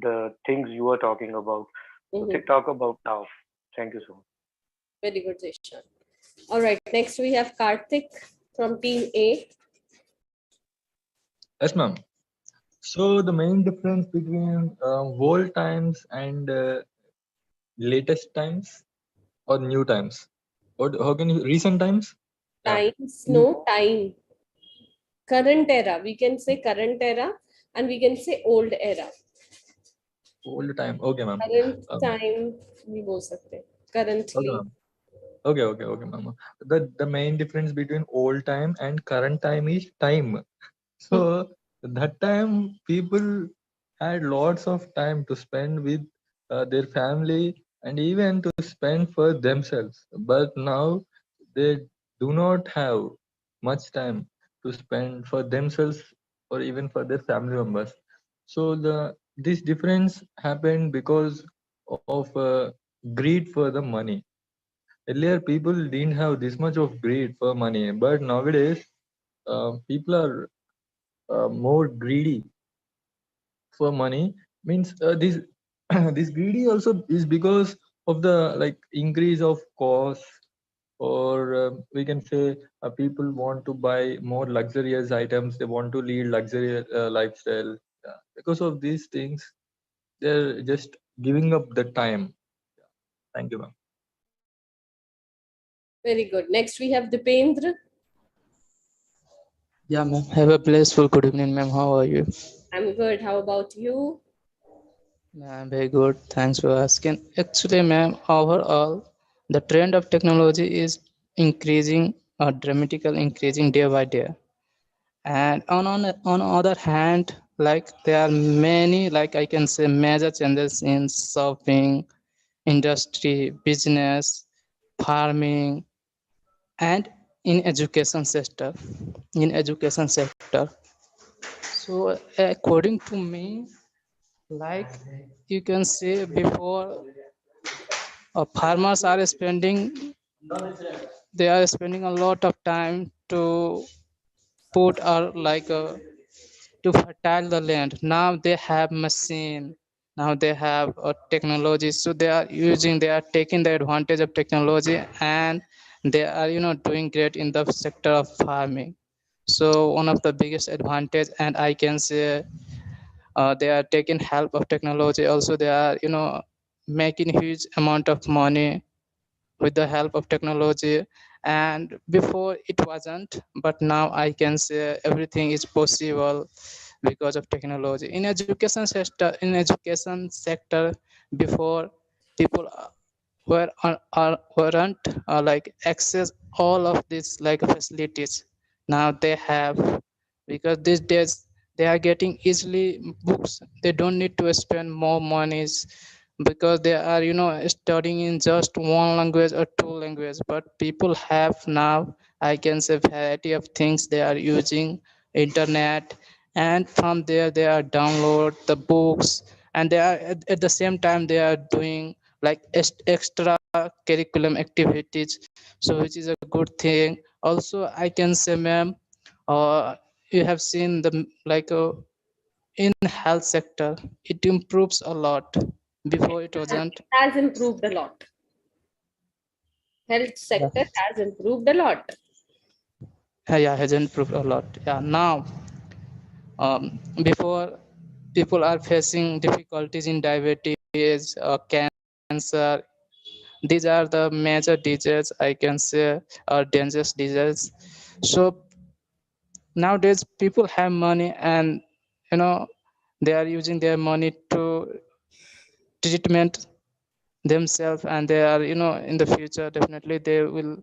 the things you were talking about. So Mhm. talk about now. Thank you so much. Very good, Zishan. All right, next we have Karthik from team A. Yes, ma'am. So the main difference between old times and latest times or new times, or how can you recent times? Yeah. Times, no time. Current era. We can say current era and we can say old era. Old time. Okay, ma'am. Current time we बोल सकते हैं. Okay, Currently. ma'am. Okay, ma'am. The main difference between old time and current time is time. So that time people had lots of time to spend with their family and even to spend for themselves. But now they do not have much time to spend for themselves or even for their family members. So this difference happened because of greed for the money. Earlier, people didn't have this much of greed for money, but nowadays people are more greedy for money. Means this this greedy also is because of the like increase of cost, or we can say people want to buy more luxurious items, they want to lead luxury lifestyle. Because of these things, they're just giving up the time. Thank you, ma'am. Very good. Next we have Dipendra. Yeah, ma'am. Have a blissful good evening, ma'am. How are you? I'm good. How about you? I'm very good. Thanks for asking. Actually, ma'am, overall, the trend of technology is increasing, dramatically increasing day by day. And on other hand, like there are many, like I can say, major changes in shopping, industry, business, farming, and in education sector. In education sector. So according to me, Like you can say before, farmers are spending, they are spending a lot of time to put or like to fertile the land. Now they have machine. Now they have technology. So they are using, they are taking the advantage of technology, and they are doing great in the sector of farming. So one of the biggest advantage, and I can say they are taking help of technology. Also, they are making huge amount of money with the help of technology. And before it wasn't, but now I can say everything is possible because of technology. In education sector, before people weren't like access all of these like facilities. Now they have, because these days they are getting easily books. They don't need to spend more monies, because they are studying in just one language or two language. But people have now, I can say, variety of things. They are using internet, and from there they are download the books, and they are at the same time they are doing like extra curriculum activities, so which is a good thing. Also I can say, ma'am, you have seen the like in health sector, it improves a lot. Before it wasn't. It has improved a lot. Health sector has improved a lot. Yeah, has improved a lot. Yeah, now before, people are facing difficulties in diabetes, cancer. These are the major diseases, I can say, are dangerous diseases. So nowadays people have money, and you know they are using their money to treatment themselves, and they are in the future definitely they will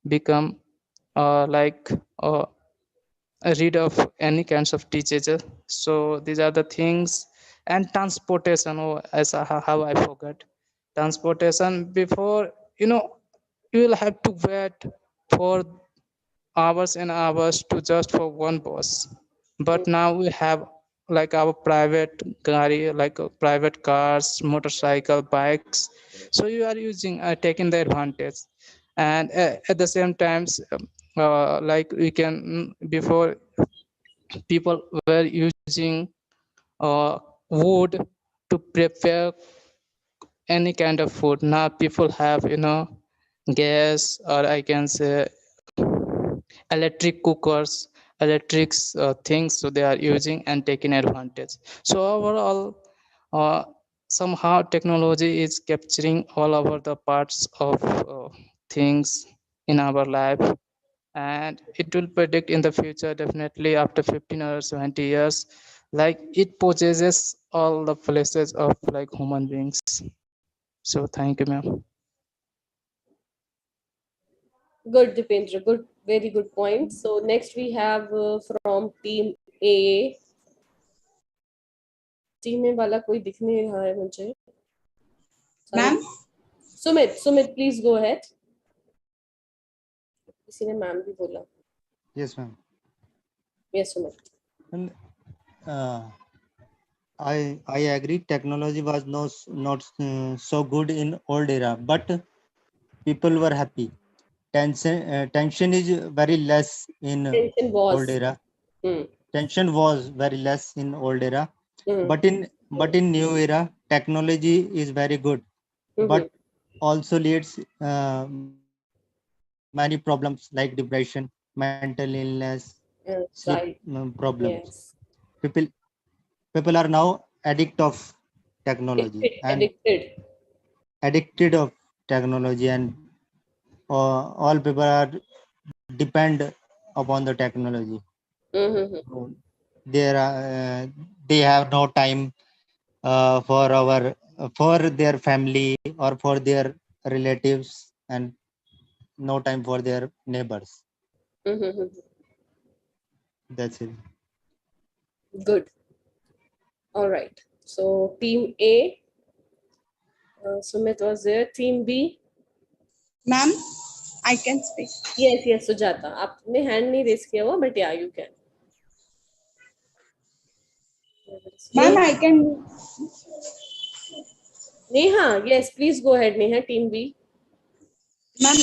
become like rid of any kinds of diseases. So these are the things. And transportation, as how I forgot transportation. Before, you will have to wait for hours and hours to just for one bus. But now we have like our private gari, like private cars, motorcycle, bikes. So you are using, taking the advantage. And at the same times, like we can, before people were using uh, wood to prepare any kind of food. Now people have gas, or I can say electric cookers, electric things, so they are using and taking advantage. So overall, uh, somehow technology is capturing all over the parts of things in our life, and it will predict in the future definitely after 15 or 20 years, like it possesses all the places of like human beings. So thank you, ma'am. Good, Dipendra. Good, very good point. So next we have from team A. Team A वाला कोई दिख नहीं रहा है मुझे. Ma'am? Sumit, please go ahead. किसी ने ma'am भी बोला. Yes, ma'am. Yes, Sumit. And I agree. Technology was not so good in old era, but people were happy. Tension is very less in Tension was. old era. Tension was very less in old era, but in new era, technology is very good, but also leads many problems like depression, mental illness, sleep problems. Yes. People are now addict of technology and addicted of technology, and all people are depend upon the technology. So they have no time for their family or for their relatives, and no time for their neighbors. That's it. Good. All right. So team A, Sumit was there. Team B. Ma'am, I can speak. Yes, Sujata. आपने hand नहीं raise किया हुआ, but yeah, you can. Ma'am, I can. Neha, yes, please go ahead, Neha, team B. Ma'am,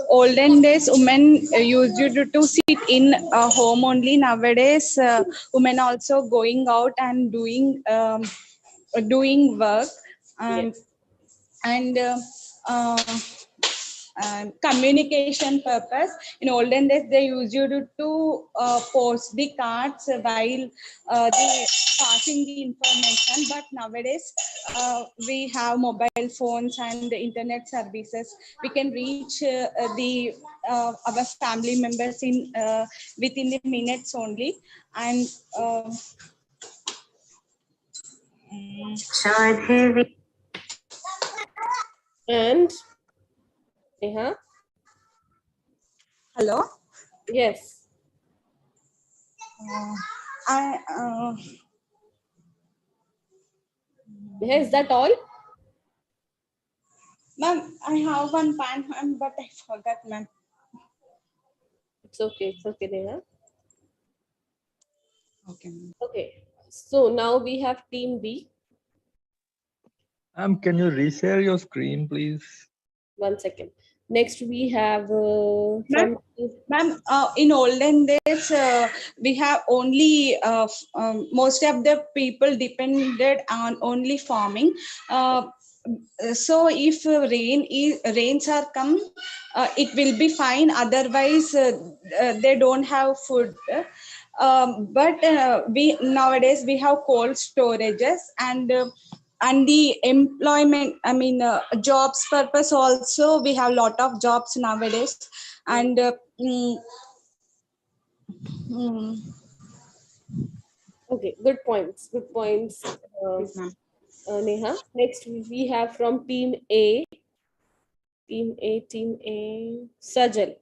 olden days women used to sit in home only. Nowadays, women also going out and doing work. Yes. And communication purpose. In olden days, they used to post the cards while they passing the information. But nowadays, we have mobile phones and internet services. We can reach our family members in within the minutes only. And And Neha? Hello. Yes. Neha, is that all? Ma'am, I have one pan, ma'am, but I forgot, ma'am. It's okay, Neha. Okay. Okay, so now we have team B. Can you reshare your screen, please? 1 second. Next we have Ma'am, in olden days, we have only most of the people depended on only farming. So if rains are come, it will be fine. Otherwise, they don't have food. But we nowadays we have cold storages and the employment, I mean jobs purpose also, we have lot of jobs nowadays. And Okay, good points. Neha. Next we have from team A. Team A. Sajal.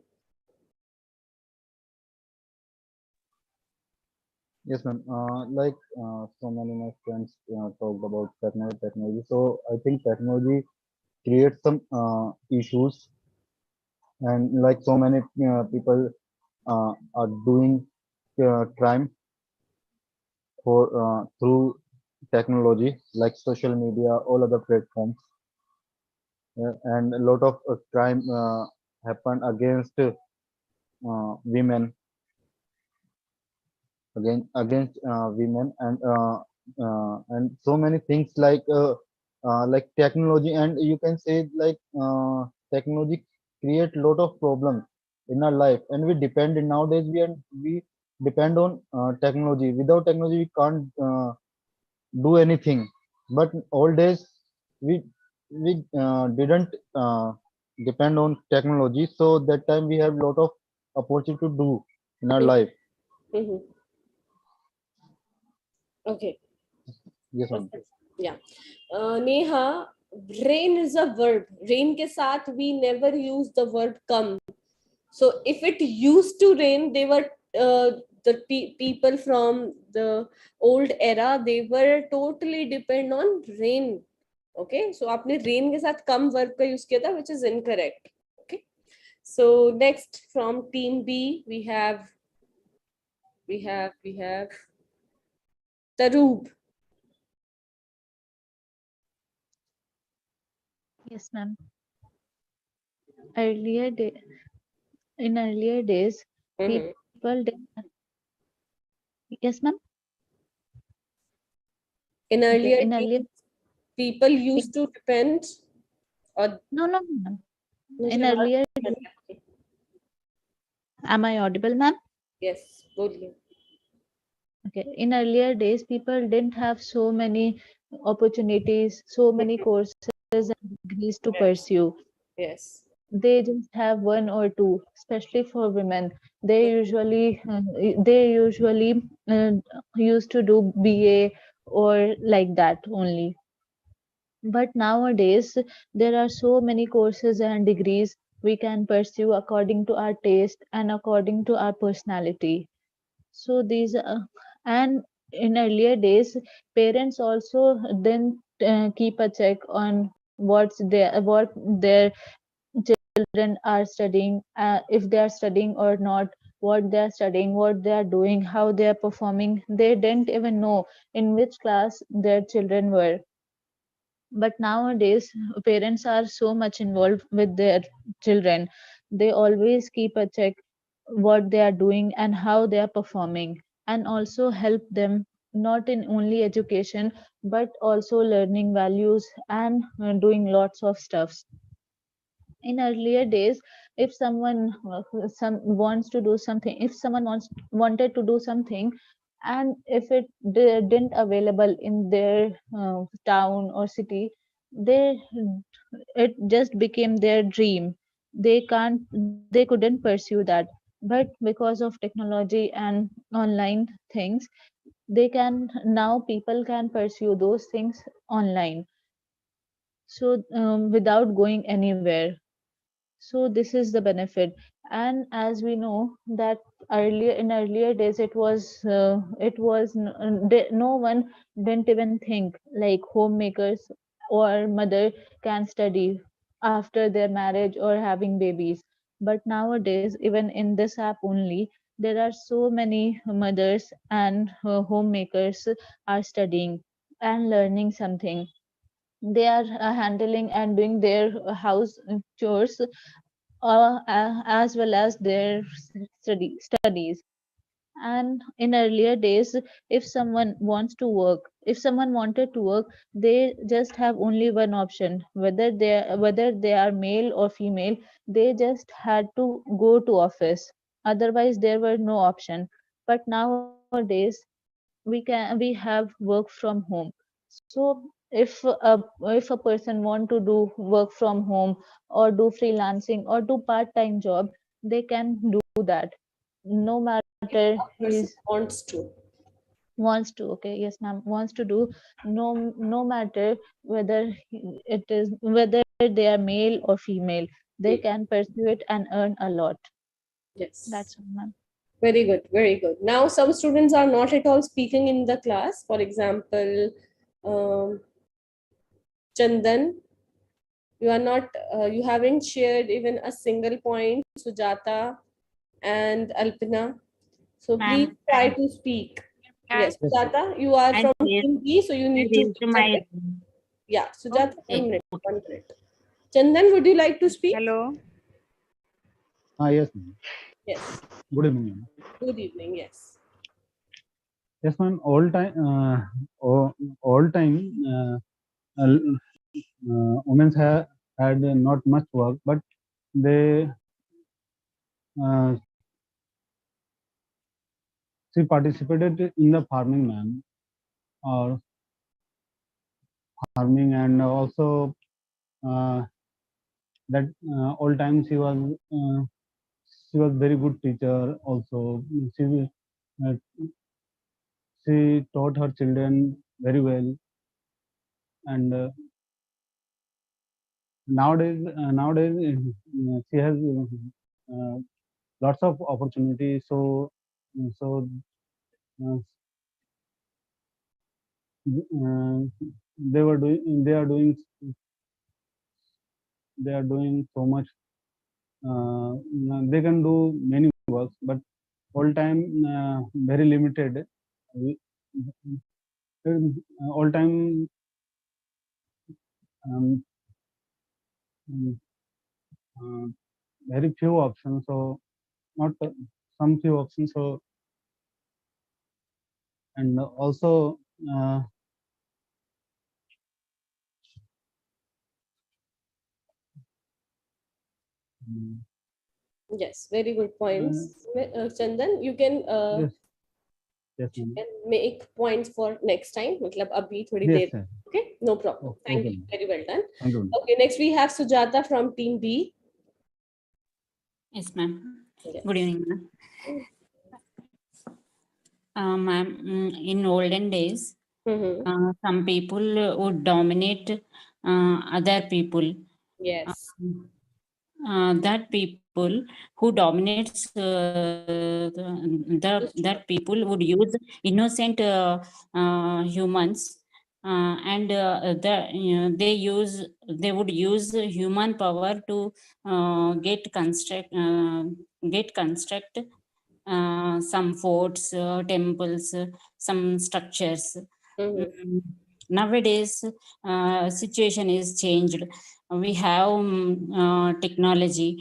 Yes, ma'am. So many of my friends talked about technology. So I think technology creates some issues, and like so many people are doing crime for through technology, like social media, all other platforms, and a lot of crime happen against women, against women, and so many things like technology, and you can say technology create lot of problems in our life, and we depend nowadays we depend on technology. Without technology we can't do anything. But old days we didn't depend on technology, so that time we have lot of opportunity to do in our life. Mm-hmm. Okay. Yes, ma'am. Yeah. Neha, rain is a verb. Rain ke saath we never use the word come. So if it used to rain, they were the people from the old era, they were totally depend on rain. Okay, so आपने rain के साथ come verb का use किया था, which is incorrect. Okay, so next from team B we have Taroob. Yes, ma'am. In earlier days, people did. Yes, ma'am. In earlier earlier people used to depend or no, ma'am. In earlier days, am I audible, ma'am? Yes, बोलिए. Okay. In earlier days, people didn't have so many opportunities, so many courses and degrees to pursue. Yes. They just have one or two, especially for women. They usually used to do BA or like that only. But nowadays, there are so many courses and degrees we can pursue according to our taste and according to our personality. So and in earlier days, parents also then keep a check on what their children are studying, if they are studying or not, what they are studying, what they are doing, how they are performing. They didn't even know in which class their children were. But nowadays, parents are so much involved with their children. They always keep a check what they are doing and how they are performing, and also help them not in only education but also learning values and doing lots of stuffs. In earlier days, if someone wants to do something, if someone wanted to do something, and if it didn't available in their town or city, they it just became their dream. They couldn't pursue that. But because of technology and online things, they can now people can pursue those things online, so without going anywhere. So this is the benefit. And as we know that earlier days, no one didn't even think like homemakers or mother can study after their marriage or having babies. But nowadays, even in this app only, there are so many mothers and homemakers are studying and learning something. They are handling and doing their house chores, as well as their studies. And in earlier days, if someone wanted to work, they just have only one option, whether they are male or female. They just had to go to office, otherwise there were no option. But nowadays, we have work from home. So if a person want to do work from home or do freelancing or do part time job, they can do that, no matter he's Person wants to. wants to. Okay, yes ma'am, wants to do, no matter whether whether they are male or female, they can pursue it and earn a lot. Yes. That's all, ma'am. Very good, very good. Now, some students are not at all speaking in the class. For example, Chandan, you are not, you haven't shared even a single point. Sujata and Alpina. So please Ma'am, try to speak. Yes, Yes. Sujata, you are I from raised, team B, so you I need to raised speak a my. bit. Yeah, Sujata, Okay. 1 minute, 1 minute. Chandan, would you like to speak? Hello. Yes, ma'am. Yes. Good evening, ma'am. Good evening. Yes. Yes, ma'am. All time, women had not much work, but they she participated in the farming, ma'am, or farming, and also that all time she was very good teacher. Also, uh, she taught her children very well, and nowadays she has lots of opportunities. So uh, they are doing so much. They can do many works, but all time very limited. All time um, um, uh, very few options. So not some few options. So and also. Yes, very good points. Chandan, you can Yes. Yes, you ma'am. can make points for next time. मतलब अभी थोड़ी Yes, there. sir. Okay, no problem. Thank Okay, you. ma'am. Very well done. Thank you. Okay, next we have Sujata from team B. Yes, ma'am. Yes. Good evening, ma'am. Ma'am, in olden days, some people would dominate other people. Yes. That people who dominates that people would use innocent humans, and they would use human power to get construct some forts, temples, some structures. Nowadays, situation is changed. We have technology.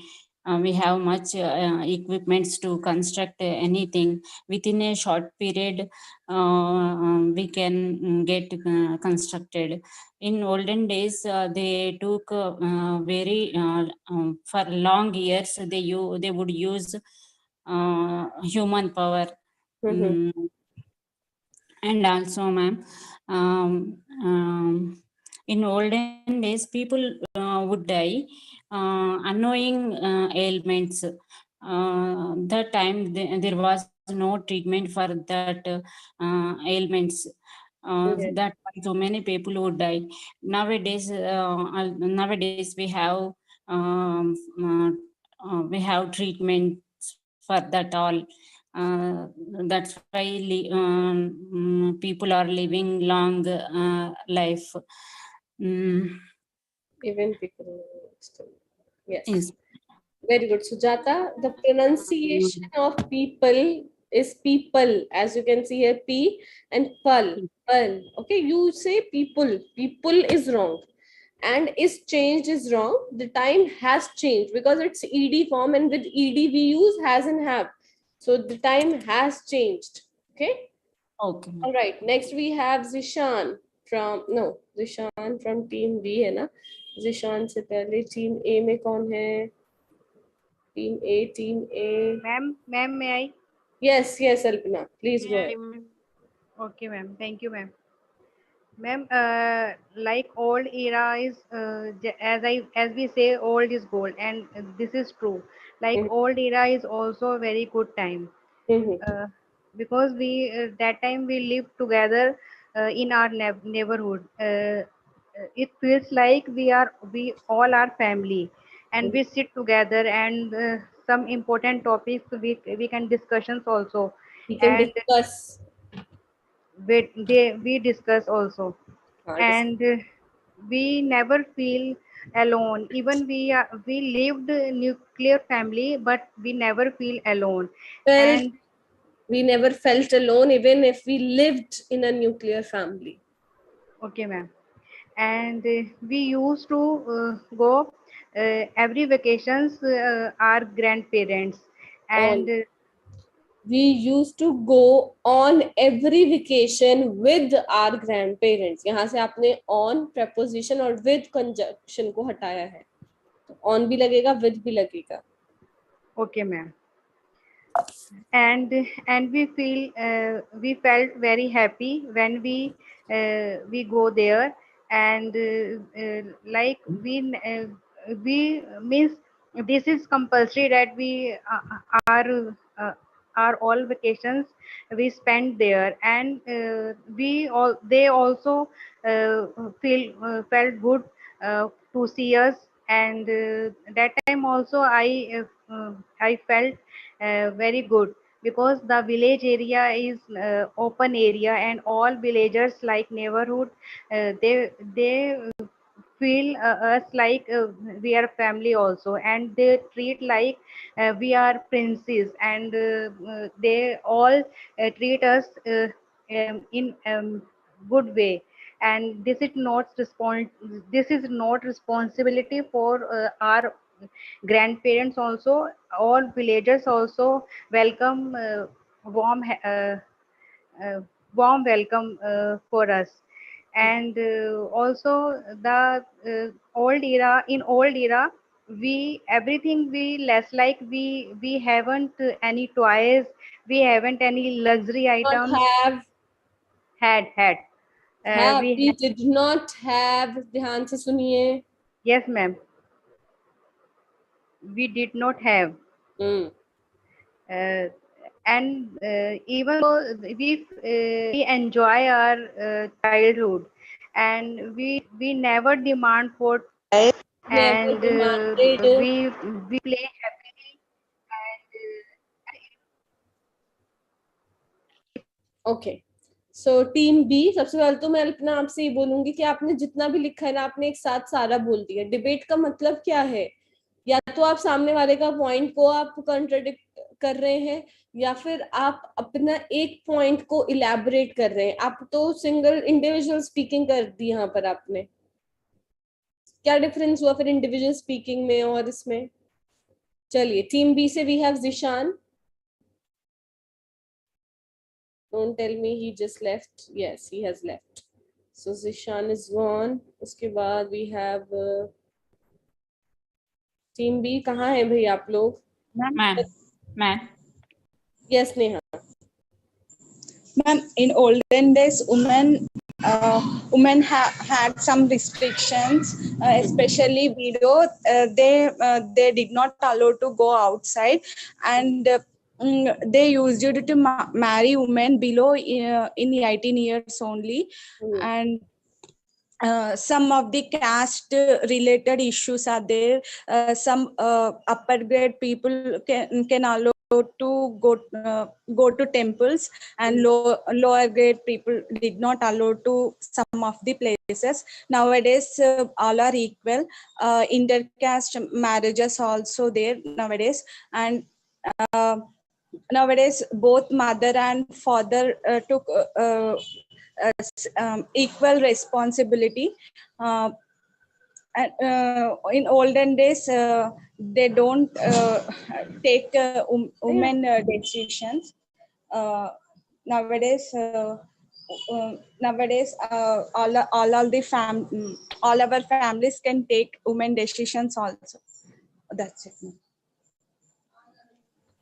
We have much equipments to construct anything. Within a short period, we can get constructed. In olden days, they took very for long years. They would use human power. And also, ma'am, in olden days, people would die annoying ailments. That time there was no treatment for that ailments. That so many people would die. Nowadays we have treatments for that all. That's why people are living long life. Even people still. Yes. Very good, Sujata. The pronunciation of people is people, as you can see here, P and pal. Pal. Okay, you say people. People is wrong. And is changed is wrong. The time has changed because it's ED form, and with ED we use has and have. So the time has changed. Okay. Okay. All right. Next we have Zishan Zishan from team B है ना. Zishan से पहले team A में कौन है? Team A. Ma'am, may I? Yes, Alpana. Please go ahead. Okay, ma'am. Thank you, ma'am. Ma'am, like old era is as we say, old is gold, and this is true. Like old era is also a very good time, because we that time we lived together in our neighborhood. It feels like we all are family, and we sit together, and some important topics we can discussions also, We can and discuss. we discuss also, and we never feel alone. Even we lived a nuclear family, but we never feel alone. And We never felt alone even if we lived in a nuclear family. Okay, ma'am. And we used to go every vacations our grandparents, and we used to go on every vacation with our grandparents. यहाँ से आपने on preposition और with conjunction को हटाया है. तो on भी लगेगा, with भी लगेगा. Okay, ma'am. And we felt very happy when we go there, and like we means this is compulsory that we our all vacations we spend there, and they also felt good to see us, and that time also I felt very good, because the village area is open area, and all villagers like neighborhood, they feel us like we are family also, and they treat like we are princes, and they all treat us in good way. And this is not responsibility for our grandparents also. All villagers also welcome warm welcome for us. And also the old era, we everything we less like we haven't any toys, we haven't any luxury items. Had We did not have. ध्यान से सुनिए. Yes, ma'am. We did not have. And even though we enjoy our childhood, and we never demand for toys, and we play happily. Okay. So team B. सबसे पहले तो मैं अल्पना आपसे ये बोलूंगी कि आपने जितना भी लिखा है ना, आपने एक साथ सारा बोल दिया. डिबेट का मतलब क्या है? या तो आप सामने वाले का पॉइंट को आप कंट्राडिक्ट कर रहे हैं या फिर आप अपना एक पॉइंट को इलेबोरेट कर रहे हैं? आप तो सिंगल इंडिविजुअल स्पीकिंग कर दी यहाँ पर आपने, क्या डिफरेंस हुआ फिर इंडिविजुअल स्पीकिंग में और इसमें? चलिए टीम बी से we have Zeeshan. Don't tell me he just left. Yes, he has left. So Zishan is gone. उसके बाद we have team B. कहाँ हैं भाई आप लोग? Ma'am. Yes, Neha. Ma'am, in olden days, women had some restrictions, especially widow. They did not allow to go outside, and they used it to marry women below in 18 years only, and some of the caste related issues are there. Some upper grade people can allow to go to temples, and lower grade people did not allow to some of the places. Nowadays all are equal. Intercaste marriages also there nowadays, and nowadays both mother and father took equal responsibility. And in olden days, they don't take women decisions. Uh, nowadays, all our families can take women decisions also. That's it.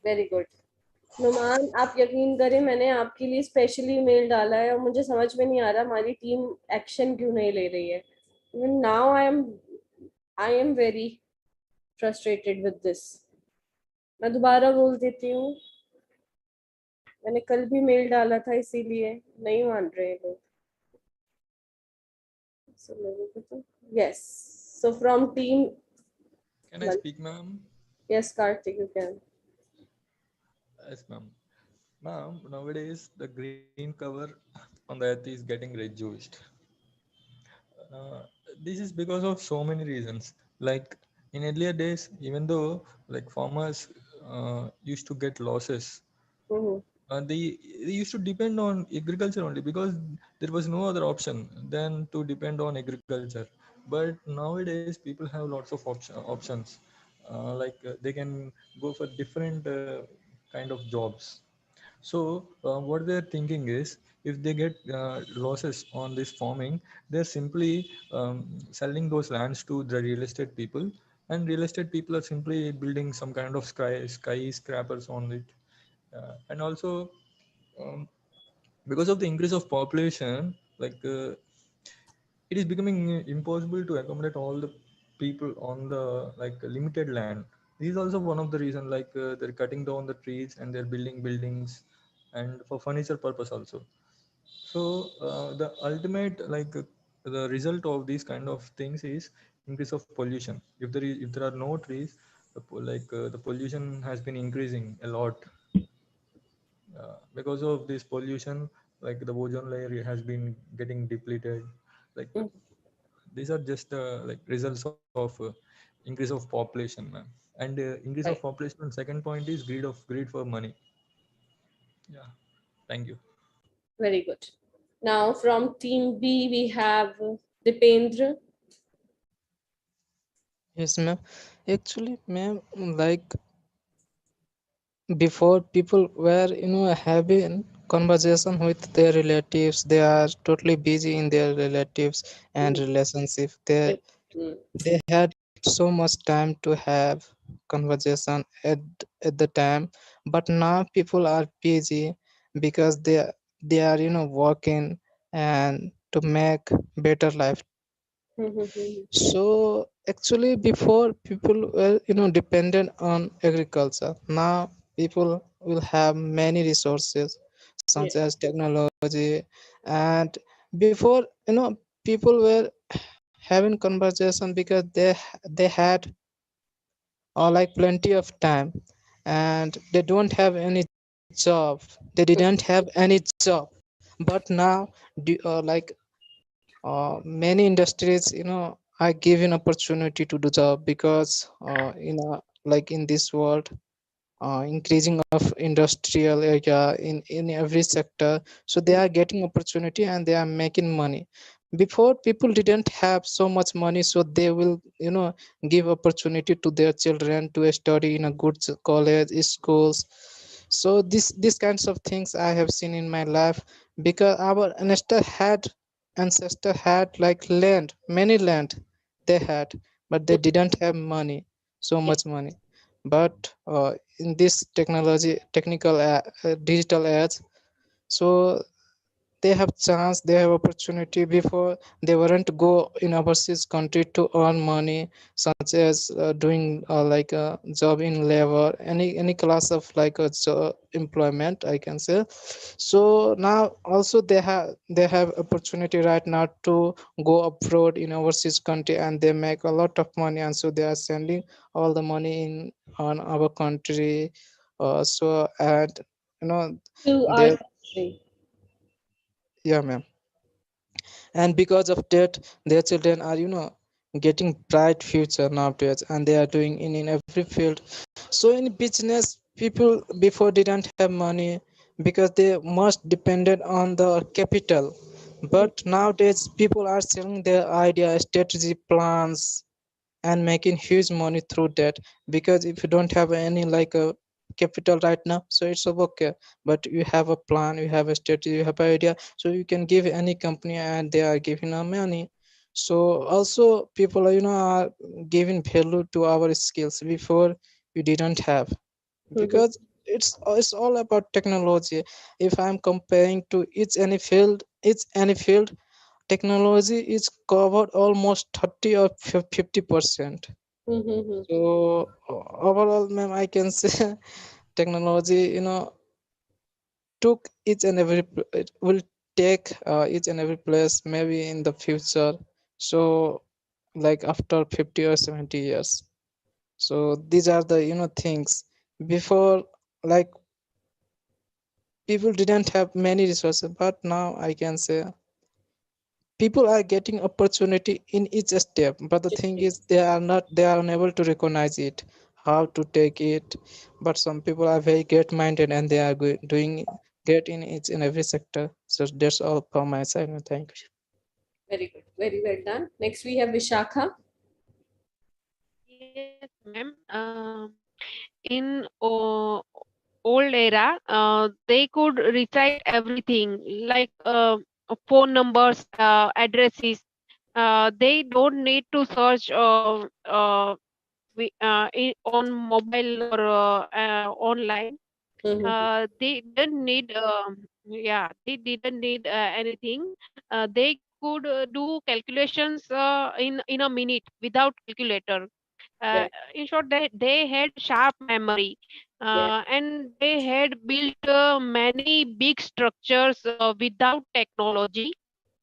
Very good. Numan, आप यकीन करें मैंने आपके लिए specially male डाला है और मुझे समझ में नहीं आ रहा हमारी टीम एक्शन क्यों नहीं ले रही है. Even now I am very frustrated with this. मैं दोबारा बोल देती हूँ, मैंने कल भी मेल डाला था इसीलिए नहीं मान रहे लोग. Yes. So from team. Can I speak, ma'am? Yes, Karthik, you can. Yes, ma'am. Ma'am, nowadays the green cover on the earth is getting reduced. Uh, this is because of so many reasons. Like in earlier days, even though like farmers used to get losses, they used to depend on agriculture only because there was no other option than to depend on agriculture. But nowadays, people have lots of options. They can go for different kind of jobs. So what they're thinking is, if they get losses on this farming, they're simply selling those lands to the real estate people, and real estate people are simply building some kind of skyscrapers on it. And also, um, because of the increase of population, it is becoming impossible to accommodate all the people on the limited land. This is also one of the reasons, they're cutting down the trees and they're building buildings and for furniture purpose also. So the ultimate the result of these kind of things is increase of pollution. If there are no trees, the pollution has been increasing a lot. Because of this pollution, like the ozone layer has been getting depleted. Like these are just results of increase of population, ma'am. And increase of population. And second point is greed for money. Yeah, thank you. Very good. Now from team B we have Dipendra. Yes, ma'am. Actually, ma'am, like before people were having conversation with their relatives, they are totally busy in their relatives and relationship. They had so much time to have conversation at the time, but now people are busy because they are working and to make better life. So actually before people were dependent on agriculture. Now people will have many resources such as technology, and before people were having conversation because they had like plenty of time, and they don't have any job, they didn't have any job. But now many industries are given opportunity to do job because in this world increasing of industrial area in every sector, so they are getting opportunity and they are making money. Before, people didn't have so much money, so they will give opportunity to their children to study in a good college schools. So these kinds of things I have seen in my life, because our ancestor had like land, many land they had, but they didn't have money, so much money. But in this technical digital age, so they have chance, they have opportunity. Before, they weren't go in overseas country to earn money, such as doing like a job in labor, any class of like a employment, I can say. So now also they have opportunity right now to go abroad in overseas country, and they make a lot of money, and so they are sending all the money in on our country. So and you know To our they country. yeah, ma'am. And because of that, their children are getting bright future nowadays, and they are doing in every field. So in business, people before didn't have money, because they must depended on the capital. But nowadays, people are selling their idea, strategy, plans, and making huge money through that. Because if you don't have any like a capital right now, so it's okay, but you have a plan, you have a strategy, you have an idea, so you can give any company and they are giving you money. So also people are are giving value to our skills before we didn't have, because it's all about technology. If I'm comparing to each any field, technology is covered almost 30 or 50%. Mm-hmm. So overall, ma'am, I can say technology, took each and every it will take each and every place maybe in the future. So like after 50 or 70 years. So these are the things. Before, like, people didn't have many resources, but now I can say people are getting opportunity in each step, but the thing is they are unable to recognize it, how to take it. But some people are very great minded, and they are doing great in each and every sector. So that's all from my side, and thank you. Very good. Very well done. Next, we have Vishakha. Yes, ma'am. In old era, they could recite everything like phone numbers, addresses. They don't need to search on mobile or online. They didn't need they didn't need anything. They could do calculations in a minute without calculator. uh, Yeah. in short, they had sharp memory, Yeah. and they had built many big structures without technology,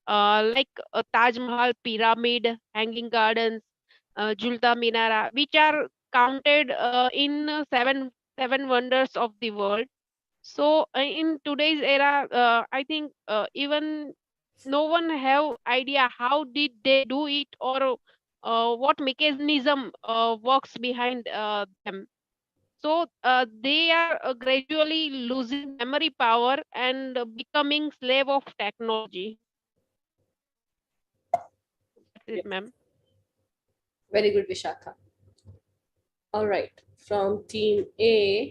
like Taj Mahal, pyramid, hanging gardens, Julta Minara, which are counted in seven wonders of the world. So in today's era, I think even no one have idea how did they do it, or what mechanism works behind them. So they are gradually losing memory power and becoming slave of technology. That's Yeah. it, ma'am. Very good, Vishakha. All right. From team A,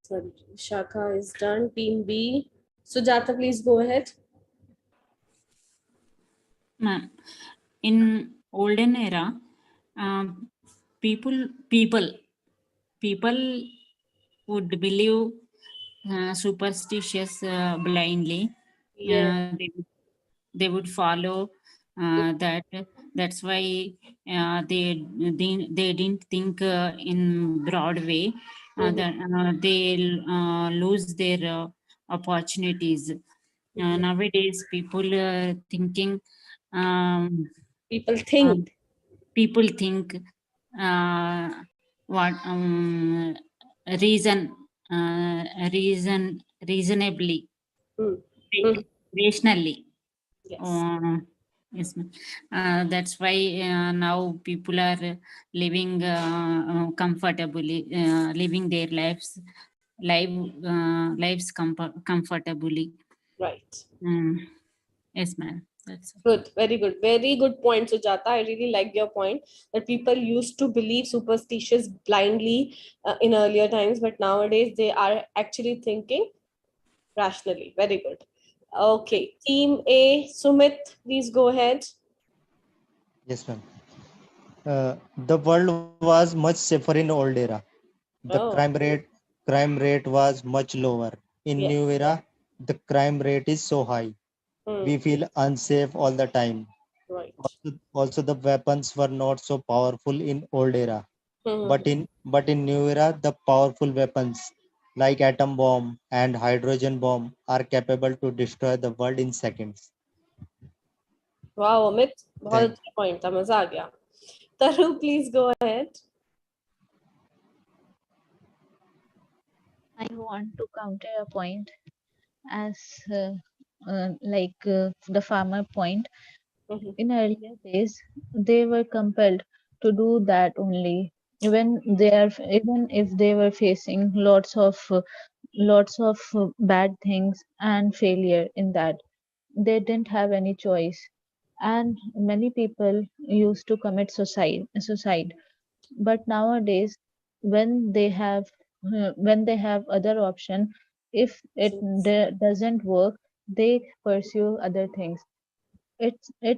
sorry, Vishakha is done. Team B. Sujata, please go ahead. Ma'am, in olden era, um, people people people would believe superstitious blindly. Yeah. They would follow that. That's why they didn't think in broad way, that they'll lose their opportunities. Nowadays, people thinking, um, People think. people think uh, what reason reason reasonably, Mm. think rationally. Yes. Uh, Yes, ma'am. That's why now people are living comfortably, living their lives comfortably. Right. Yes, ma'am. That's Good, very good. Very good point, Sujata. I really like your point that people used to believe superstitious blindly in earlier times, but nowadays they are actually thinking rationally. Very good. Okay, Team A, Sumit, please go ahead. Yes, ma'am. The world was much safer in old era. The Oh, crime rate was much lower. In yes. new era, the crime rate is so high. Hmm. We feel unsafe all the time. Right. Also, the weapons were not so powerful in old era. Hmm. But in new era, the powerful weapons like atom bomb and hydrogen bomb are capable to destroy the world in seconds. Wow, Amit, बहुत Thank अच्छा point था, मजा आ गया. Taru, please go ahead. I want to counter a point as the farmer point. Mhm. In earlier days, they were compelled to do that only. Even if they were facing lots of bad things and failure in that, they didn't have any choice. And many people used to commit suicide. But nowadays, when they have when they have other option, if it doesn't work, they pursue other things. It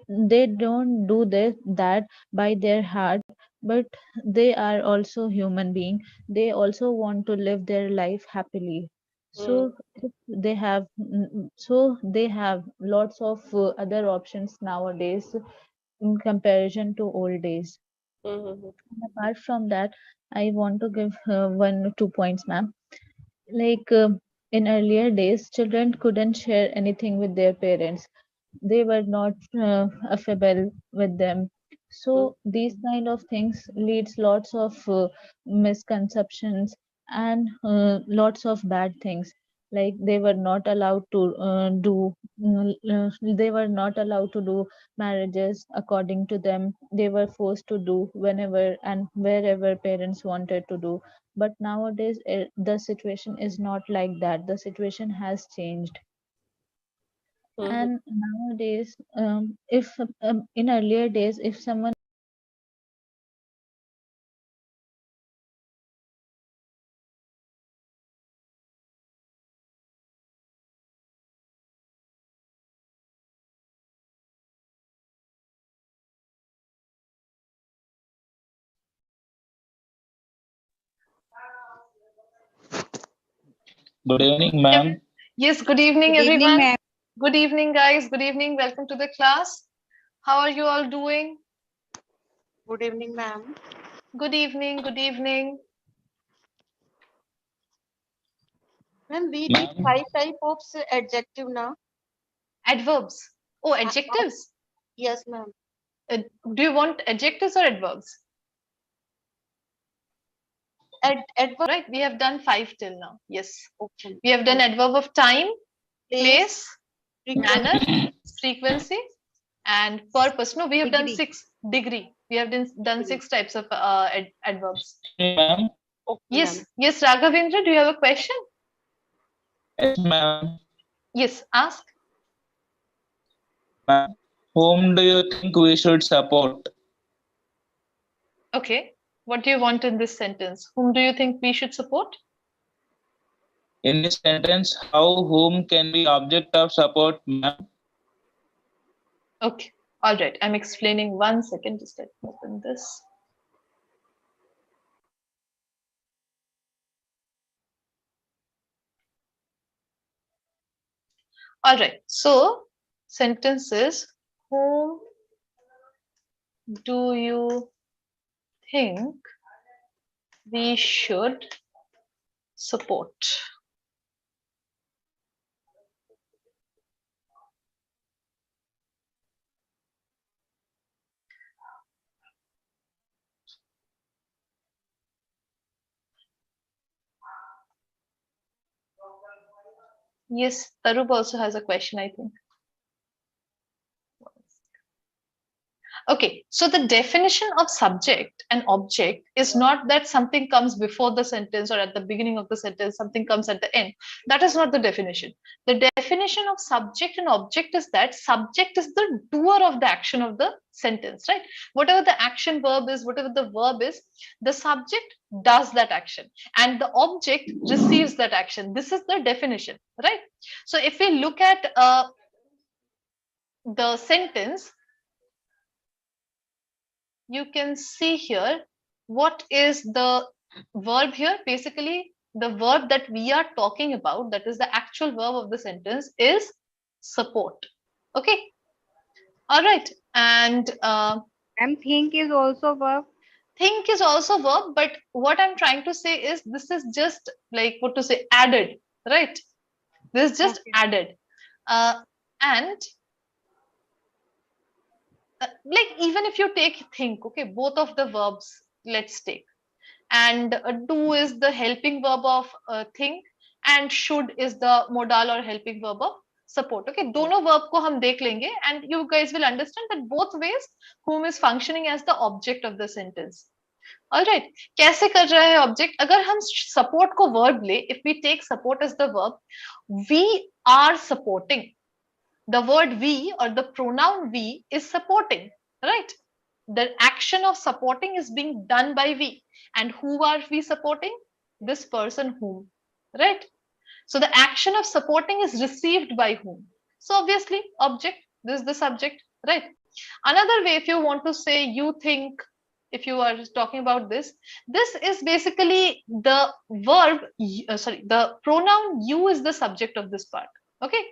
they don't do that by their heart, but they are also human being. They also want to live their life happily. Hmm. So if they have lots of other options nowadays in comparison to old days. Hmm. And apart from that, I want to give 1 or 2 points, ma'am. Like in earlier days, children couldn't share anything with their parents. They were not affable with them. So these kind of things leads lots of misconceptions and lots of bad things. Like they were not allowed to do marriages according to them. They were forced to do whenever and wherever parents wanted to do. But nowadays, the situation is not like that. The situation has changed. Hmm. And nowadays, if in earlier days, if someone Good evening, ma'am. Yes, good evening, Good evening, everyone. ma'am. Good evening, guys. Good evening. Welcome to the class. How are you all doing? Good evening, ma'am. Good evening. Good evening. Ma'am, we did Ma'am, 5 type of adjective now. Adverbs. Oh, adjectives. Yes, ma'am. Do you want adjectives or adverbs? Adverb. Right. We have done 5 till now. Yes. Okay. We have done adverb of time, place, manner, Frequency, frequency, and purpose. No, we have done degree. 6. Degree. We have done 6 types of adverbs. ma'am. Okay, Yes. ma'am. Yes, Raghavendra, do you have a question? Yes, ma'am. Yes. Ask. Ma'am, whom do you think we should support? Okay. What do you want in this sentence? Whom do you think we should support? In this sentence, how whom can be object of support, ma'am? Okay. All right. I'm explaining 1 second. Just let me open this. All right. So, sentence is whom do you think we should support? Yes, Tarub also has a question, I think. Okay, so the definition of subject and object is not that something comes before the sentence or at the beginning of the sentence, something comes at the end. That is not the definition. The definition of subject and object is that subject is the doer of the action of the sentence, right? Whatever the action verb is, whatever the verb is, the subject does that action and the object receives that action. This is the definition, right? So if we look at the sentence, you can see here what is the verb here. Basically, the verb that we are talking about, that is the actual verb of the sentence, is support. Okay. All right. And think is also verb. Think is also verb, but what I'm trying to say is this is just like what to say, added, right? This is just added. And like even if you take think, okay, both of the verbs, let's take, and do is the helping verb of think and should is the modal or helping verb of support. Okay, दोनों verb को हम देख लेंगे and you guys will understand that both ways whom is functioning as the object of the sentence. All right, कैसे कर रहा है object? अगर हम support को verb ले, if we take support as the verb, we are supporting. The word we or the pronoun we is supporting, right? The action of supporting is being done by we. And who are we supporting? This person whom, right? So the action of supporting is received by whom? So obviously object, this is the subject, right? Another way, if you want to say you think, if you are talking about this is basically the verb, the pronoun you is the subject of this part, okay?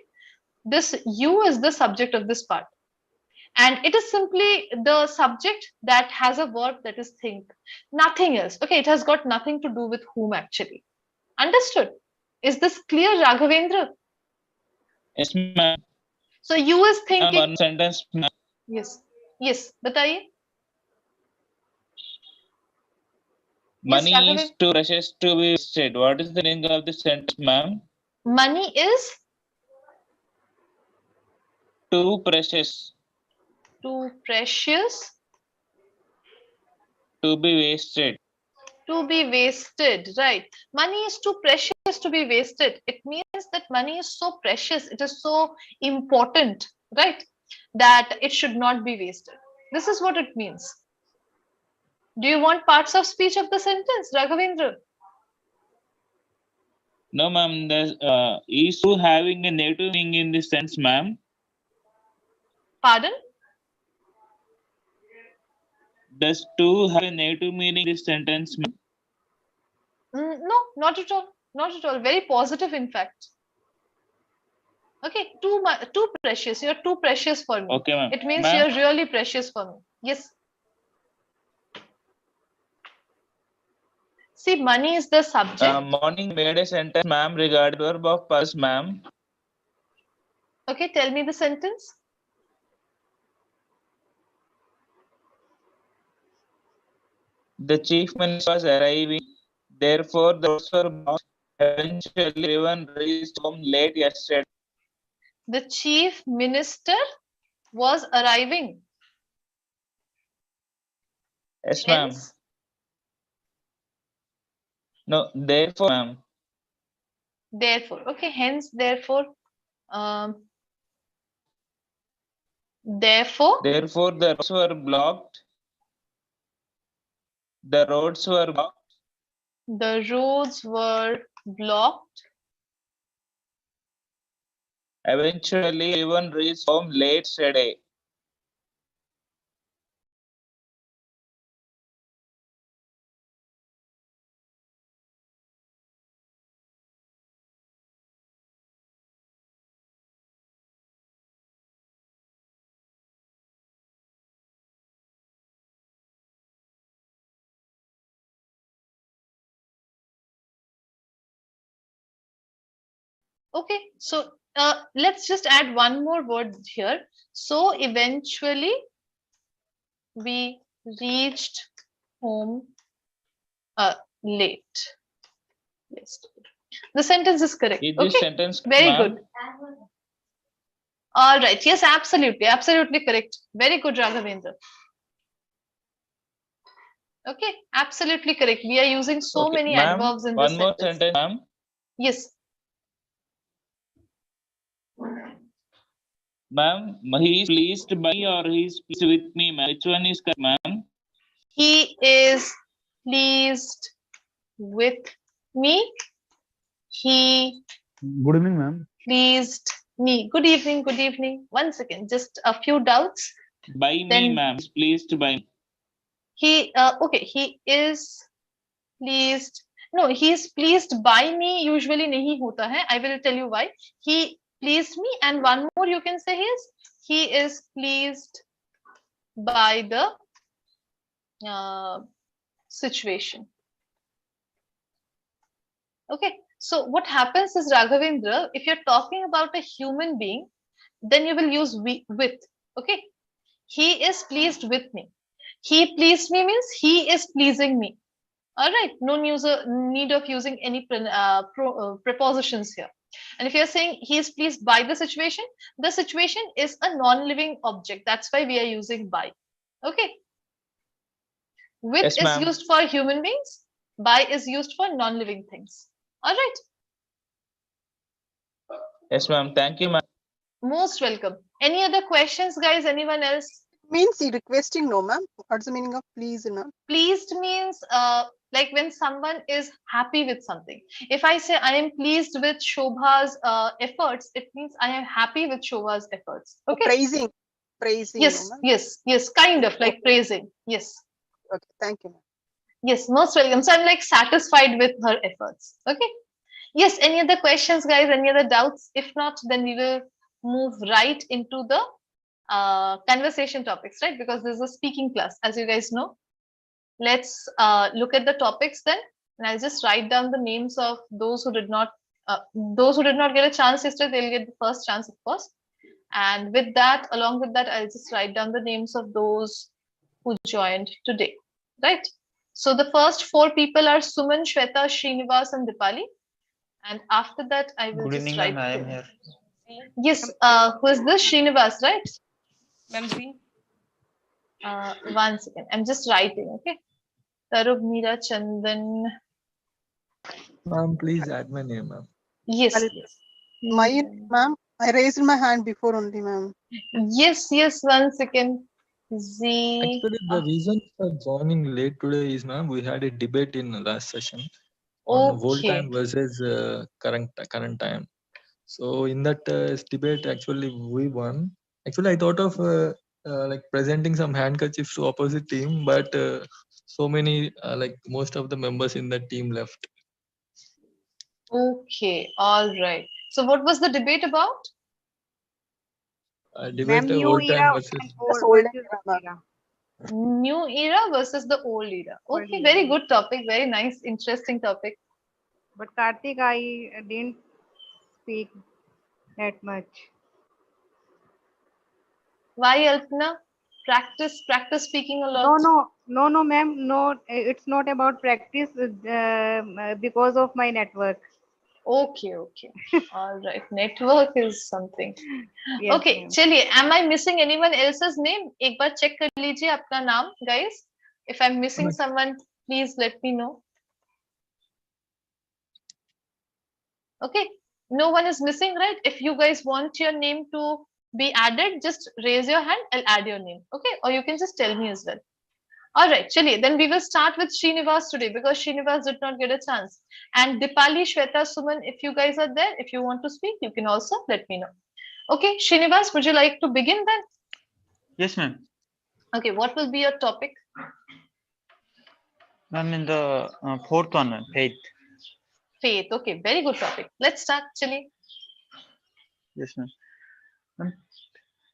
This you is the subject of this part. And it is simply the subject that has a verb that is think. Nothing else. Okay, it has got nothing to do with whom actually. Understood? Is this clear, Raghavendra? Yes, ma'am. So you is thinking. One sentence, ma'am. Yes. Yes. Bataiye. Money yes, is two precious to be wasted. What is the meaning of the sentence, ma'am? Money is too precious. Too precious to be wasted. To be wasted, right? Money is too precious to be wasted. It means that money is so precious, it is so important, right? That it should not be wasted. This is what it means. Do you want parts of speech of the sentence, Raghavendra? No, ma'am. Is to having a negative meaning in this sense, ma'am. Pardon? Does to have a negative meaning in this sentence, ma'am? No, not at all. Not at all. Very positive, in fact. Okay, too precious. You're too precious for me. Okay, ma'am. It means you're really precious for me. Yes. See, money is the subject. Morning made a sentence, ma'am, regarding verb of past, ma'am. Okay, tell me the sentence. The chief minister was arriving. Therefore, the roads were blocked. Eventually, everyone reached home late yesterday. The chief minister was arriving. Yes, ma'am. No, therefore, ma'am. Therefore, okay, hence, therefore. Therefore, the roads were blocked. The roads were blocked. The roads were blocked. Eventually, everyone reached home late yesterday. Okay, so let's just add one more word here. So eventually we reached home late. Yes. The sentence is correct. Is this okay, sentence, very good. All right. Yes, absolutely. Absolutely correct. Very good, Raghavendra. Okay, absolutely correct. We are using so Okay, many ma'am, adverbs in one this more sentence. sentence, ma'am. Yes. Ma'am, he is pleased by me or he is pleased with me, ma'am. Which one is correct, ma'am? He is pleased with me. He Good evening, ma'am. pleased me. Good evening. Good evening. 1 second. Just a few doubts. By me, Then ma'am. He is pleased by me. he okay. He is pleased. No, he is pleased by me. Usually nahi hota hai. I will tell you why. He pleased me, and one more you can say he is pleased by the situation. Okay. So what happens is, Raghavendra, if you're talking about a human being, then you will use with. Okay. He is pleased with me. He pleased me means he is pleasing me. All right. No need of using any prepositions here. And if you're saying he is pleased by the situation is a non-living object. That's why we are using by. Okay. With Yes, is ma'am. used for human beings. By is used for non-living things. All right. Yes, ma'am. Thank you, ma'am. Most welcome. Any other questions, guys? Anyone else? Means requesting, no, ma'am. What's the meaning of please, no? Pleased means like when someone is happy with something. If I say I am pleased with Shobha's efforts, it means I am happy with Shobha's efforts. Okay. Praising, no, Yes, ma'am. yes, kind of like praising. Yes. Okay, thank you, ma'am. Yes, most welcome. So I'm like satisfied with her efforts. Okay. Yes, any other questions, guys? Any other doubts? If not, then we will move right into the conversation topics, right? Because this is a speaking class, as you guys know. Let's look at the topics then, and I'll just write down the names of those who did not get a chance yesterday. They'll get the first chance, of course. And with that, along with that, I'll just write down the names of those who joined today, right? So the first 4 people are Suman, Shweta, Srinivas, and Dipali. And after that, I will Good just evening, write. ma'am. I am here. Yes, who is this? Srinivas, right? Ma'am, One second. I'm just writing, okay? Tarub, Meera, Chandan. Ma'am, please add my name, ma'am. Yes, I'll- yes. My, ma'am, I raised my hand before only, ma'am. Yes, 1 second. Z. Actually, the reason for joining late today is, ma'am, we had a debate in the last session on old Okay. time versus current time. So in that debate, actually, we won. Actually, I thought of like presenting some handkerchiefs to opposite team, but so many like most of the members in that team left. Okay, all right. So what was the debate about? Ma'am, Debate new old time era versus. and old Old versus old era. New era versus the old era. Old Okay, era. very good topic. Very nice, interesting topic. But Karthik, I didn't speak that much. Why, Alpna? Practice speaking a lot. No, ma'am. No, it's not about practice because of my network. Okay. All right. Network is something. Yes, Okay, ma'am. चलिए. Am I missing anyone else's name? एक बार check कर लीजिए अपना नाम, guys. If I'm missing someone, please let me know. Okay. No one is missing, right? If you guys want your name to be added, just raise your hand. I'll add your name. Okay. Or you can just tell me as well. All right, chaliye. Then we will start with Srinivas today because Srinivas did not get a chance. And Dipali, Shweta, Suman, if you guys are there, if you want to speak, you can also let me know. Okay, Srinivas, would you like to begin then? Yes, ma'am. Okay, what will be your topic? Ma'am, in the fourth one, ma'am, faith. Faith. Okay, very good topic. Let's start, chaliye. Yes, ma'am.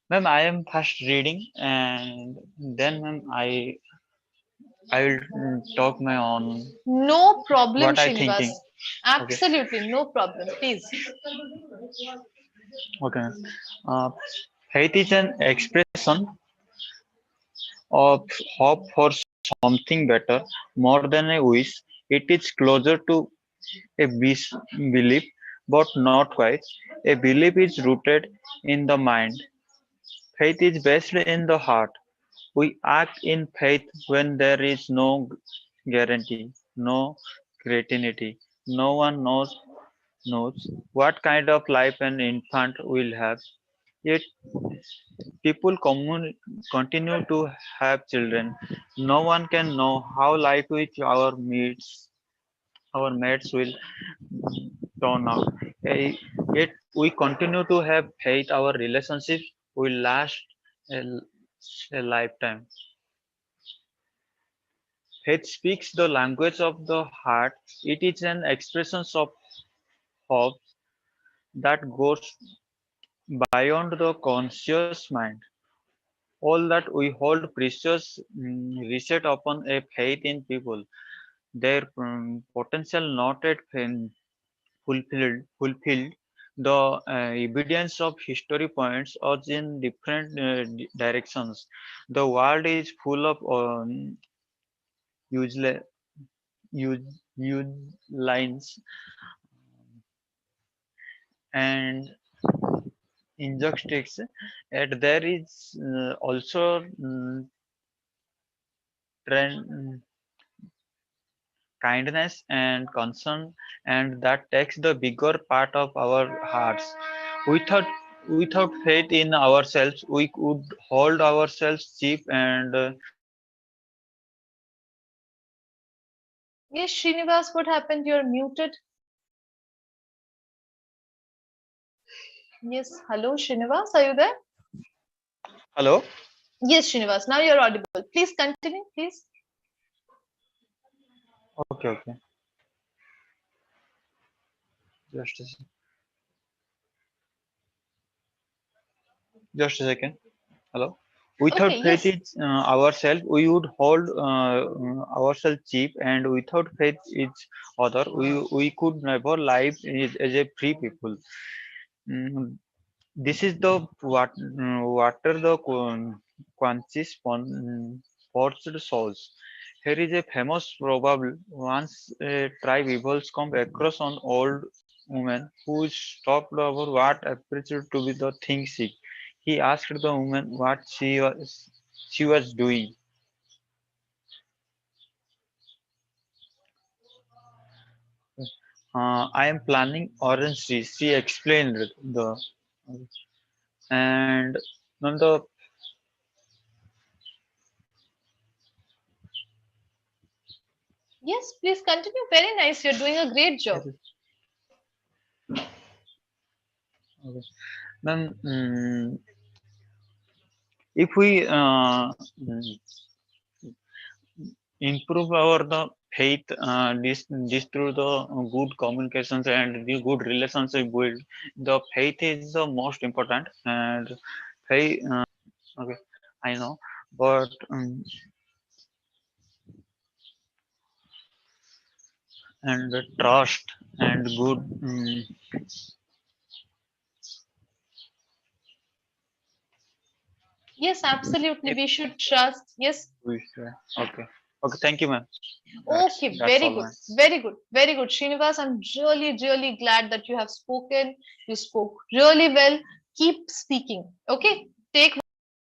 Ma'am, I am first reading, and then, ma'am, I will talk my own. No problem, What I Srinivas. thinking. Absolutely, no problem. Please. Okay. Faith is an expression of hope for something better, more than a wish. It is closer to a belief, but not quite. A belief is rooted in the mind. Faith is based in the heart. We act in faith when there is no guarantee, no certainty. No one knows what kind of life an infant will have. Yet people continue to have children. No one can know how life with our mates will turn out. Yet we continue to have faith our relationships will last a, a lifetime. Faith speaks the language of the heart. It is an expression of hope that goes beyond the conscious mind. All that we hold precious reset upon a faith in people, their potential not yet fulfilled. The evidence of history points us in different directions. The world is full of useless use lines and injustice, and there is also trend, kindness and concern, and that takes the bigger part of our hearts. Without faith in ourselves, we could hold ourselves cheap and Yes, Srinivas, what happened? You're muted. Yes, hello, Srinivas, are you there? hello. Yes, Srinivas, now you're audible. Please continue, please. Okay. Just a, just a second. Hello. Without Okay, faith yes. in ourselves, we would hold ourselves cheap, and without faith in other, we could never live as a free people. Mm, This is the water the quenches forced souls. Here is a famous proverb. Once a tribe evolves come across an old woman who stopped over what appeared to be the thing sick. He asked the woman what she was doing. I am planting orange trees. She explained the and then the Yes, please continue. Very nice. You're doing a great job. okay. Then if we improve our the faith this through the good communications and the good relationship build, the faith is the most important, and faith okay, I know, but and the trust and good Yes, absolutely. if We should trust. Yes. okay, thank you, ma'am. Okay, That's very all, good. ma'am. Very good. Very good. Srinivas, I'm really, really glad that you have spoken. You spoke really well. Keep speaking. Okay. Take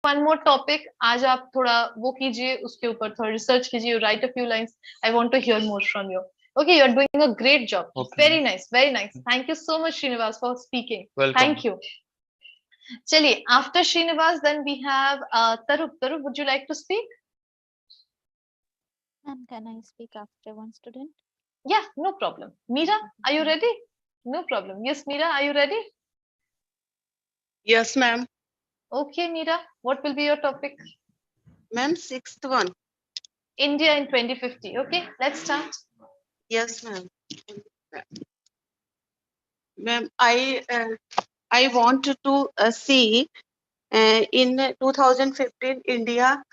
one more topic. आज आप थोड़ा वो कीजिए उसके ऊपर थोड़ा research कीजिए. Write a few lines. I want to hear more from you. Okay, you're doing a great job. Okay. Very nice. Very nice. Thank you so much, Srinivas, for speaking. Welcome. Thank you. Chaliye, after Srinivas, then we have Tarup. Tarup, would you like to speak? And can I speak after one student? Yeah, no problem. Meera, are you ready? No problem. Yes, Meera, are you ready? Yes, ma'am. Okay, Meera, what will be your topic? Ma'am, sixth one. India in 2050. Okay, let's start. Yes, ma'am. Ma'am, I want to see in 2015 India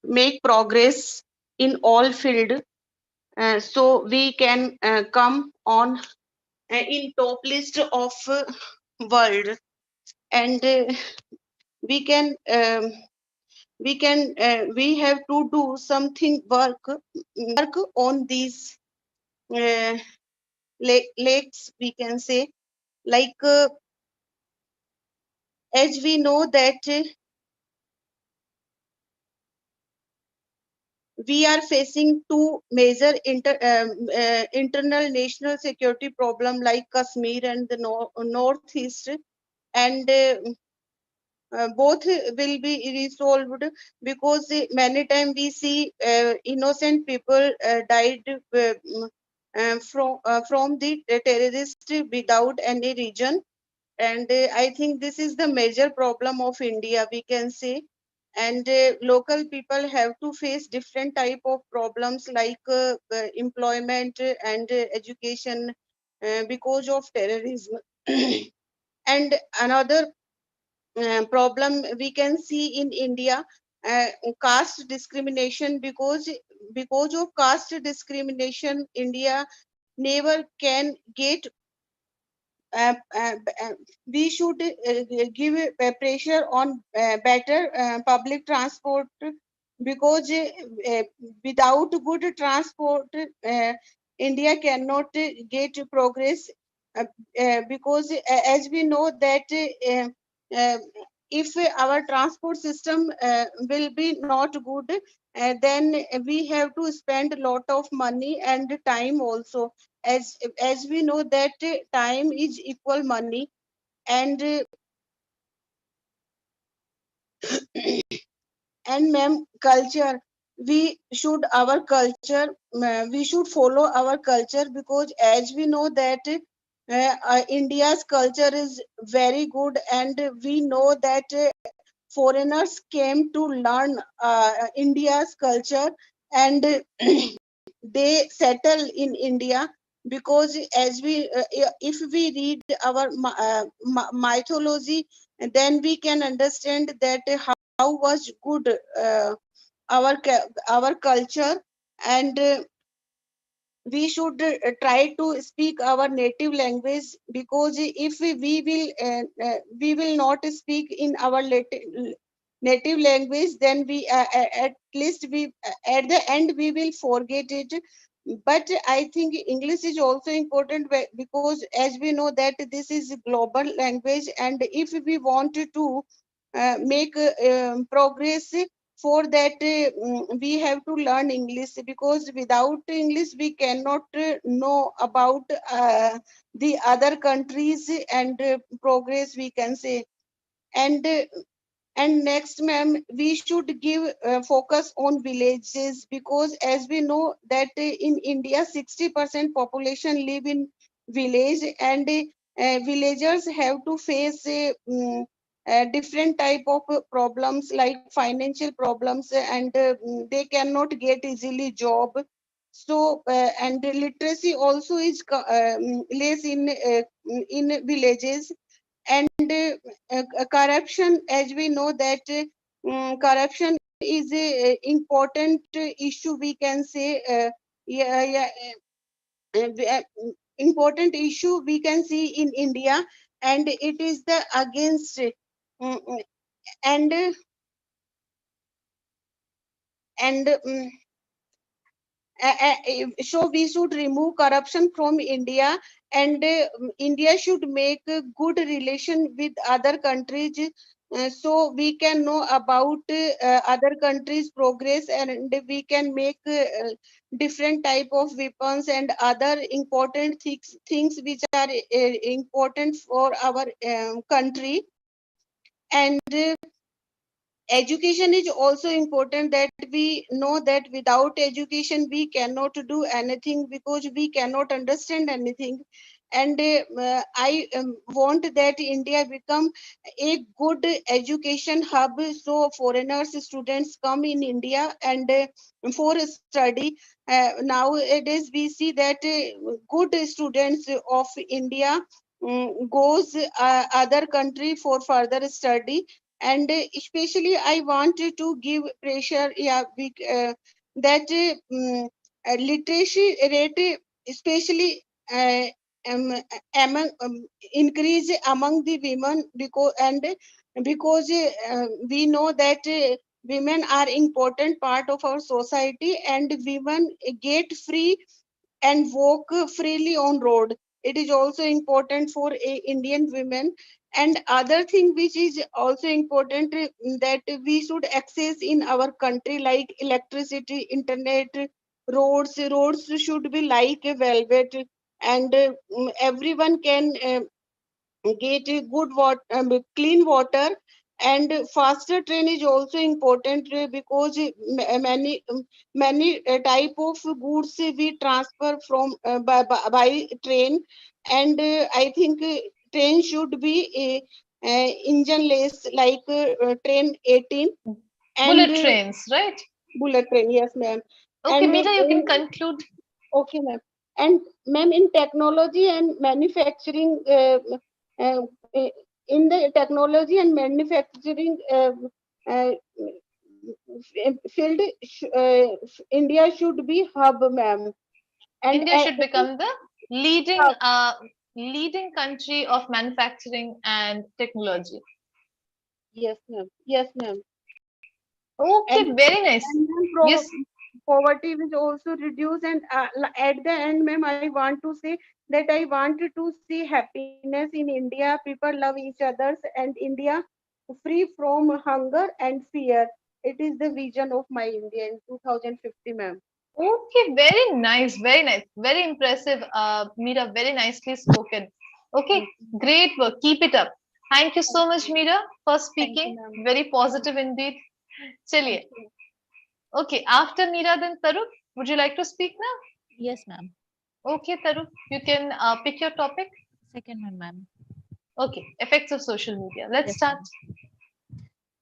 make progress in all field, so we can come on in top list of world, and we have to do something work on these uh, lakes, we can say, like as we know that we are facing two major internal national security problem like Kashmir and the northeast, and both will be resolved, because many times we see innocent people died from the terrorists without any reason. And I think this is the major problem of India, we can say. And local people have to face different type of problems like employment and education because of terrorism. And another problem we can see in India, uh, caste discrimination, because of caste discrimination, India never can get we should give pressure on better public transport, because without good transport, India cannot get progress, because as we know that uh, if our transport system will be not good, then we have to spend a lot of money and time also, as we know that time is equal money. And and ma'am, culture, we should our culture we should follow our culture, because as we know that India's culture is very good, and we know that foreigners came to learn India's culture, and they settle in India, because as we if we read our mythology, then we can understand that how was good our culture. And we should try to speak our native language, because if we will not speak in our native language, then we at least we at the end we will forget it. But I think English is also important, because as we know that this is a global language, and if we want to make progress, for that we have to learn English, because without English we cannot know about the other countries and progress, we can say. And next, ma'am, we should give focus on villages, because as we know that in India 60% population live in village, and villagers have to face different type of problems like financial problems, and they cannot get easily job. So and literacy also is less in villages. And corruption, as we know that corruption is a important issue, we can say. Yeah, yeah, important issue we can see in India, and it is the against and and so we should remove corruption from India, and India should make a good relation with other countries, so we can know about other countries' progress, and we can make different type of weapons and other important things which are important for our country. And education is also important, that we know that without education we cannot do anything, because we cannot understand anything. And I want that India become a good education hub, so foreigners students come in India and for study. Nowadays we see that good students of India goes other country for further study. And especially I wanted to give pressure, yeah, that literacy rate, especially um, among increase among the women, because we know that women are important part of our society, and women get free and walk freely on road. it is also important for Indian women. And other thing which is also important, that we should access in our country, like electricity, internet, roads should be like a velvet, and everyone can get a good water, clean water. And faster train is also important, because many type of goods we transfer from by train. And I think train should be engine-less, like train 18. And Bullet trains, right? bullet train, yes, ma'am. Okay, And Meera, you can conclude. okay, ma'am. And ma'am, in technology and manufacturing, uh, uh, in the technology and manufacturing uh, field, India should be hub, ma'am. And India should become the leading leading country of manufacturing and technology. yes, ma'am. Yes, ma'am. Okay, very nice. And then Yes. poverty will also reduce. And at the end, ma'am, I want to say that I want to see happiness in India. People love each others, and India free from hunger and fear. It is the vision of my India in 2050, ma'am. Okay, very nice, very nice, very impressive, Meera. Very nicely spoken. Okay, great work. Keep it up. Thank you so much, Meera, for Thank you, speaking. ma'am. Very positive indeed. Chaliye. Okay, after Meera, then Tarun, would you like to speak now? Yes, ma'am. Okay, Tarun, you can pick your topic. Second one, ma'am. Okay, effects of social media. Let's Yes, start.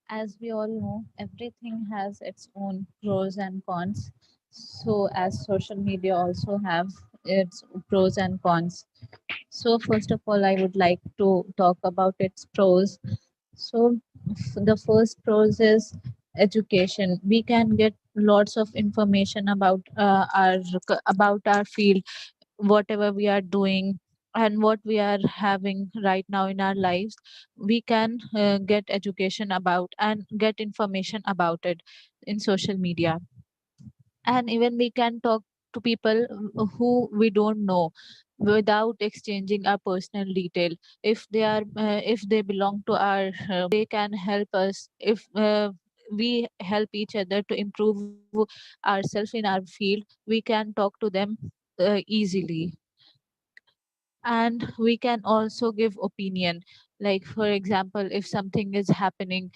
as we all know, everything has its own pros and cons. So, as social media also have its pros and cons. So, first of all, I would like to talk about its pros. So, the first pros is education. We can get lots of information about our field, whatever we are doing and what we are having right now in our lives. We can get education about and get information about it in social media. And even we can talk to people who we don't know without exchanging our personal detail. If they belong to our they can help us. If we help each other to improve ourselves in our field, we can talk to them easily. And we can also give opinion, like for example, if something is happening,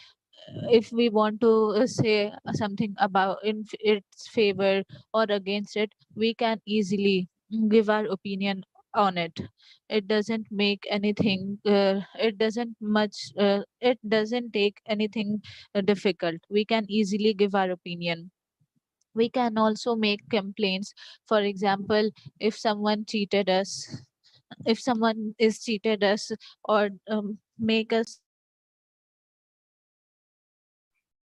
if we want to say something about in its favor or against it, we can easily give our opinion on it. It doesn't make anything it doesn't take anything difficult. We can easily give our opinion. We can also make complaints. For example, if someone cheated us, if someone is cheated us or make us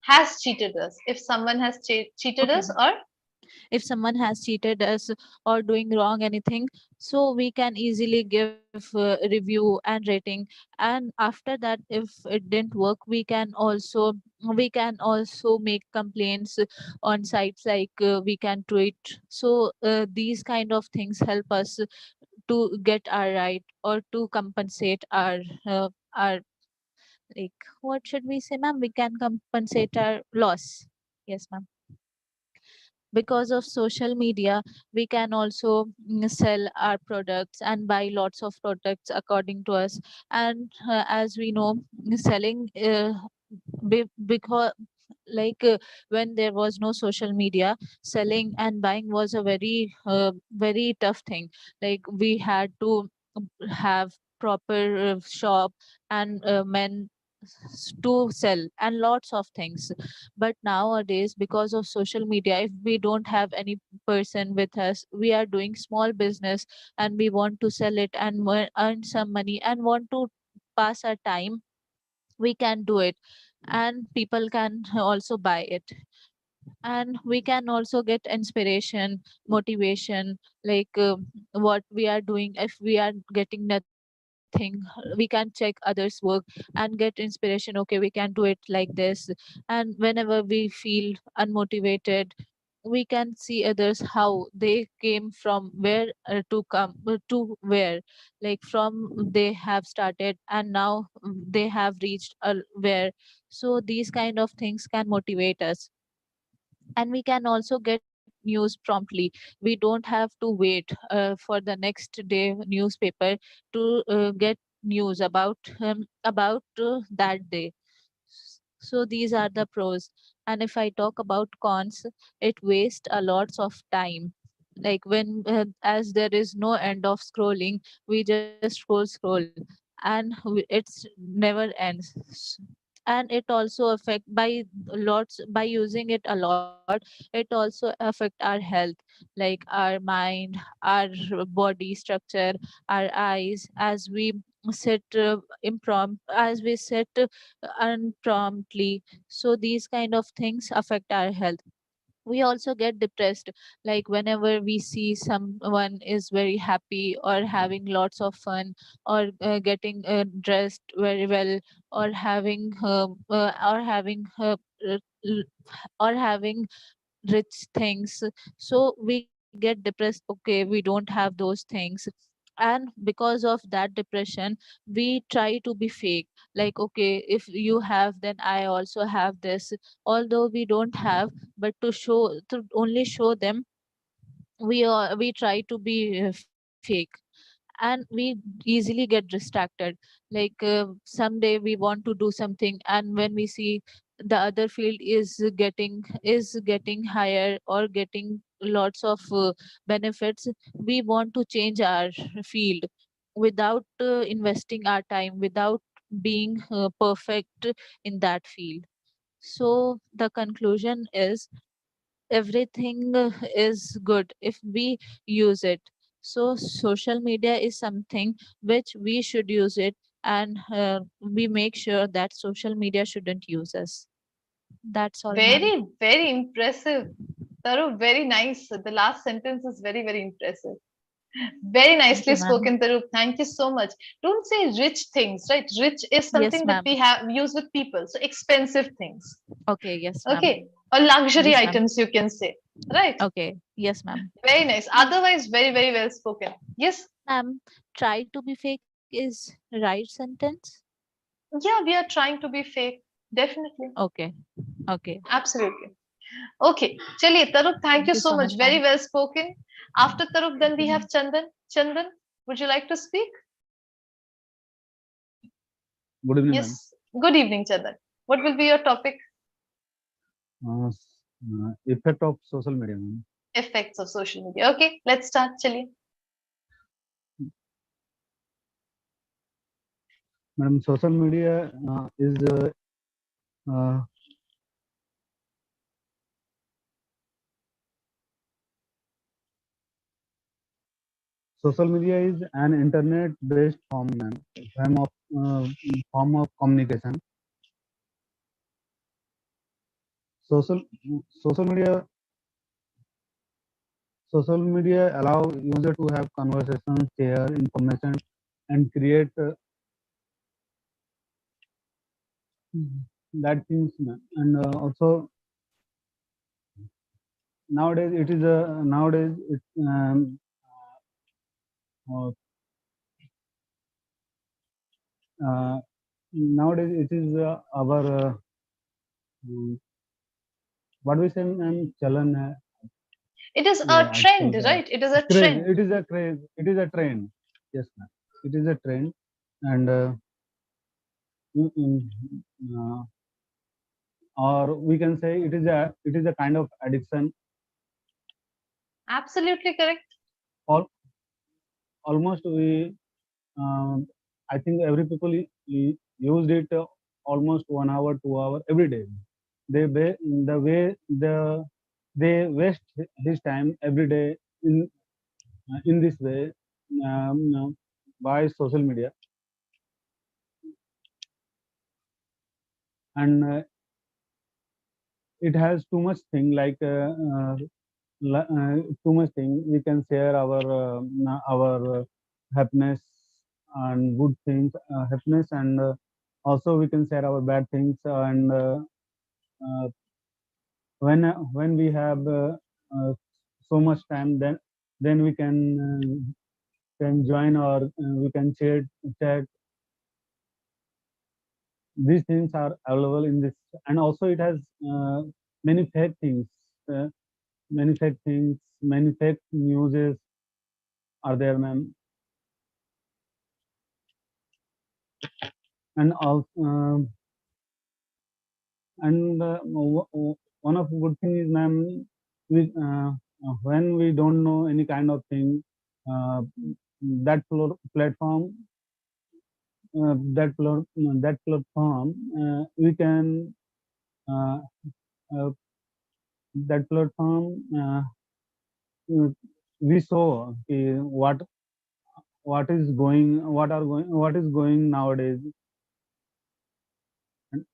Has cheated us. If someone has cheated okay, us, or if someone has cheated us or doing wrong anything, so we can easily give review and rating. And after that, if it didn't work, we can also make complaints on sites like we can tweet. So these kind of things help us to get our right or to compensate our like, what should we say, ma'am? We can compensate our loss. Yes, ma'am. Because of social media, we can also sell our products and buy lots of products according to us. And as we know, selling because when there was no social media, selling and buying was a very tough thing. Like we had to have proper shop and men to sell and lots of things. But nowadays, because of social media, if we don't have any person with us, we are doing small business and we want to sell it and earn some money and want to pass our time, we can do it. And people can also buy it. And we can also get inspiration, motivation, like what we are doing. If we are getting nothing, we can check others work and get inspiration. Okay, we can do it like this. And whenever we feel unmotivated, we can see others how they came from where to come to where, like from they have started and now they have reached where. So these kind of things can motivate us, and we can also get news promptly. We don't have to wait for the next day newspaper to get news about that day. So these are the pros. And if I talk about cons, it wastes a lots of time. Like when as there is no end of scrolling, we just scroll, and it's never ends. And it also affect by lots, by using it a lot, it also affect our health, like our mind, our body structure, our eyes, as we sit as we sit unpromptly. So these kind of things affect our health. We also get depressed, like whenever we see someone is very happy or having lots of fun, or getting dressed very well, or having uh, l- or having rich things. So we get depressed, okay, we don't have those things. And because of that depression, we try to be fake, like okay, if you have, then I also have this, although we don't have. But to only show them, we try to be fake. And we easily get distracted, like someday we want to do something, and when we see the other field is getting higher or getting lots of benefits, we want to change our field without investing our time, without being perfect in that field. So the conclusion is, everything is good if we use it. So social media is something which we should use it, and we make sure that social media shouldn't use us. That's all, ma'am. Very, very impressive. Taru, very nice. The last sentence is very, very impressive. Very Thank nicely you, ma'am. spoken, Taru. Thank you so much. Don't say rich things, right? Rich is Yes, something that ma'am. we have use with people. So expensive things. Okay, yes, ma'am. Okay. Or luxury Yes, ma'am. items, you can say. Right? Okay, yes, ma'am. Very nice. Otherwise, very, very well spoken. Yes. Ma'am, try to be fake is right sentence? Yeah, we are trying to be fake. Definitely. Okay, okay. Absolutely. Okay. Chaliye, Tarup, thank Thank you you so so much. much, Very ma'am. well spoken. After Tarup, then Thank we you, have ma'am. Chandan. Chandan, would you like to speak? Good evening, ma'am. Yes. Good evening, Chandan. What will be your topic? Effect of social media, ma'am. Effects of social media. Okay, let's start. Chaliye. Madam, social media is uh, social media is an internet-based form of uh, form of communication. Social social media social media allow user to have conversations, share information, and create that things. And also nowadays it is a nowadays it uh, uh, nowadays it is our um, what we say chalan hai. It is a Yeah, आजकल trend, का right? It is a craze. trend. It is a craze. It is a trend. Yes, ma'am. It is a trend, and mm, mm, uh, or we can say it is a kind of addiction. Absolutely correct. All almost we I think every people used it almost 1 hour, 2 hour every day. The way they waste his time every day in this way by social media, and it has too much thing like too much thing. We can share our happiness and good things, happiness, and also we can share our bad things. And uh, when we have so much time, then we can join, or we can chat. These things are available in this, and also it has many fake things, uh, many fake newses are there, ma'am. And also, and one of good thing is, ma'am, we when we don't know any kind of thing, uh, platform, that platform, we can uh, uh, that platform, we saw what is going nowadays. And,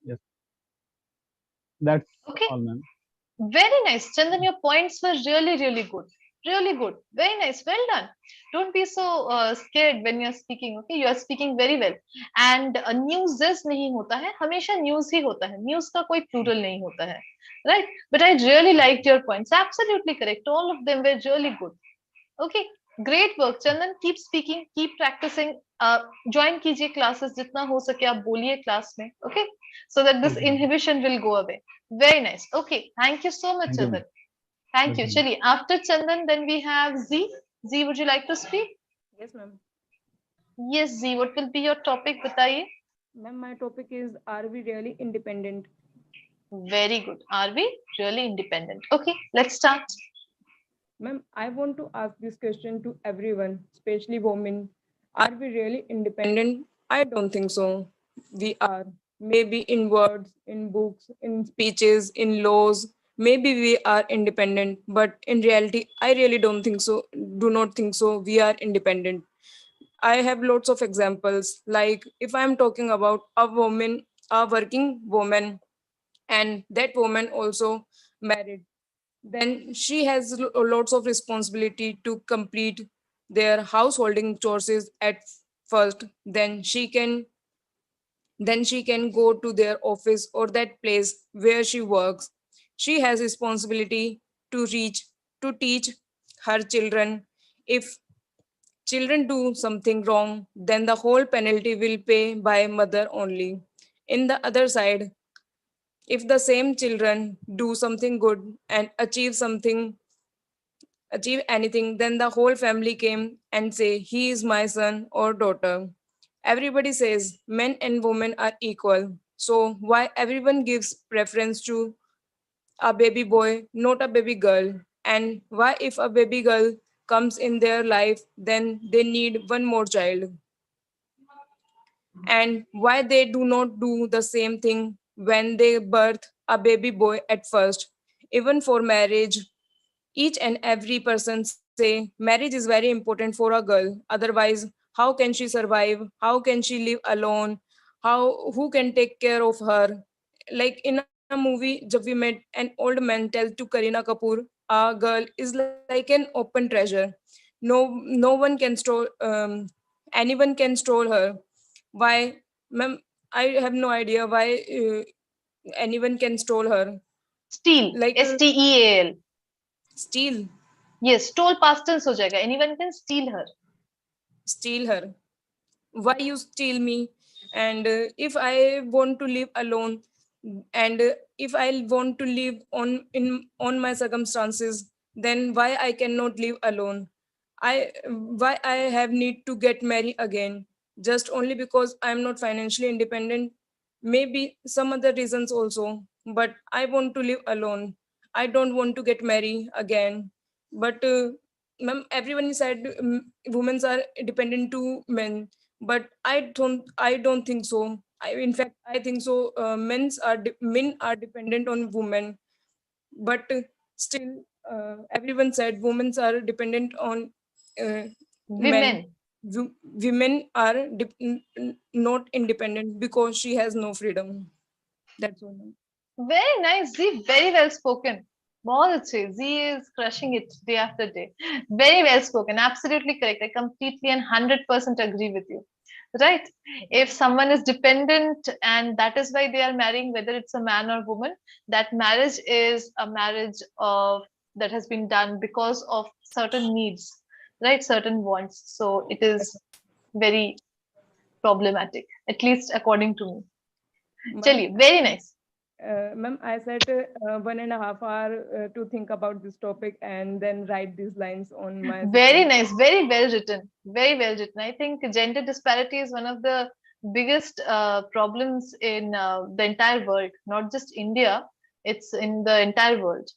yes, that's Okay. all, ma'am. Very nice. Chandan, your points were really, really good. Really good. Very nice. Well done. Don't be so scared when you're speaking. Okay, you are speaking very well. And news this नहीं होता है, हमेशा news ही होता है. News का कोई plural नहीं होता है. Right? But I really liked your points. Absolutely correct. All of them were really good. Okay, great work, Chandan. Keep speaking, keep practicing. Join कीजिए classes जितना हो सके आप बोलिए class में. Okay, so that this Okay, inhibition will go away. Very nice. Okay, thank you so much, thank you, ma'am. Chandan. Thank you. Welcome. Chali, after Chandan, then we have Z. Z, would you like to speak? Yes, ma'am. Yes, Z. What will be your topic? बताइए. Ma'am, my topic is, are we really independent? Very good. Are we really independent? Okay, let's start. Ma'am, I want to ask this question to everyone, especially women. Are we really independent? I don't think so. We are. Maybe in words, in books, in speeches, in laws. Maybe we are independent, but in reality, I really don't think so. Do not think so. We are independent. I have lots of examples. Like if I'm talking about a woman, a working woman, and that woman also married, then she has lots of responsibility to complete their householding chores at first. Then she can go to their office or that place where she works. She has responsibility to reach to teach her children. If children do something wrong, then the whole penalty will pay by mother only. In the other side, if the same children do something good and achieve anything, then the whole family came and say, he is my son or daughter. Everybody says men and women are equal. So why everyone gives preference to a baby boy, not a baby girl? And why if a baby girl comes in their life, then they need one more child? And why they do not do the same thing when they birth a baby boy at first? Even for marriage, each and every person say marriage is very important for a girl, otherwise how can she survive, how can she live alone, who can take care of her? Like in a movie jab we met, an old man tells to Kareena Kapoor, a girl is like an open treasure. No one can stole, anyone can stole her. Why, ma'am? I have no idea why anyone can stole her. Steal. Like Steal. steal. Yes, stole past tense हो जाएगा. Anyone can steal her. Steal her. Why you steal me? And if I want to live alone, and if I want to live on my circumstances, then why I cannot live alone? I why I have need to get married again, just only because I'm not financially independent? Maybe some other reasons also, but I want to live alone. I don't want to get married again. But ma'am, everyone said women are dependent to men, but I don't think so. In fact, I think so, men are dependent on women. But still, everyone said women are dependent on men. Women. Women are not independent because she has no freedom. That's all, ma'am. Very nice, Z. Very well spoken. बहुत अच्छे. Z is crushing it day after day. Very well spoken. Absolutely correct. I completely and 100% agree with you. right? If someone is dependent and that is why they are marrying, whether it's a man or woman, that marriage is a marriage of that has been done because of certain needs, right? Certain wants. So it is very problematic, at least according to me. Ma'am, Chaliye, very nice. Ma'am, I set 1.5 hours to think about this topic and then write these lines on my Very system. nice, very well written, very well written. I think gender disparity is one of the biggest problems in the entire world, not just India, it's in the entire world.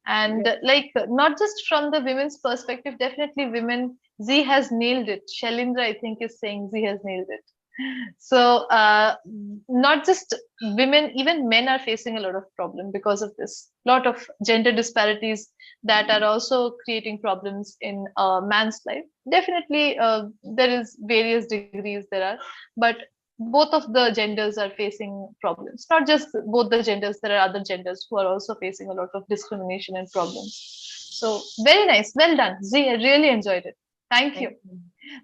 And Yes. like not just from the women's perspective, definitely women, Z has nailed it. Shalindra, I think, is saying Z has nailed it. So not just women, even men are facing a lot of problem because of this. Lot of gender disparities that are also creating problems in a man's life. Definitely there is various degrees there are, but both of the genders are facing problems. Not just both the genders, there are other genders who are also facing a lot of discrimination and problems. So very nice, well done Z, I really enjoyed it. Thank you. Thank you.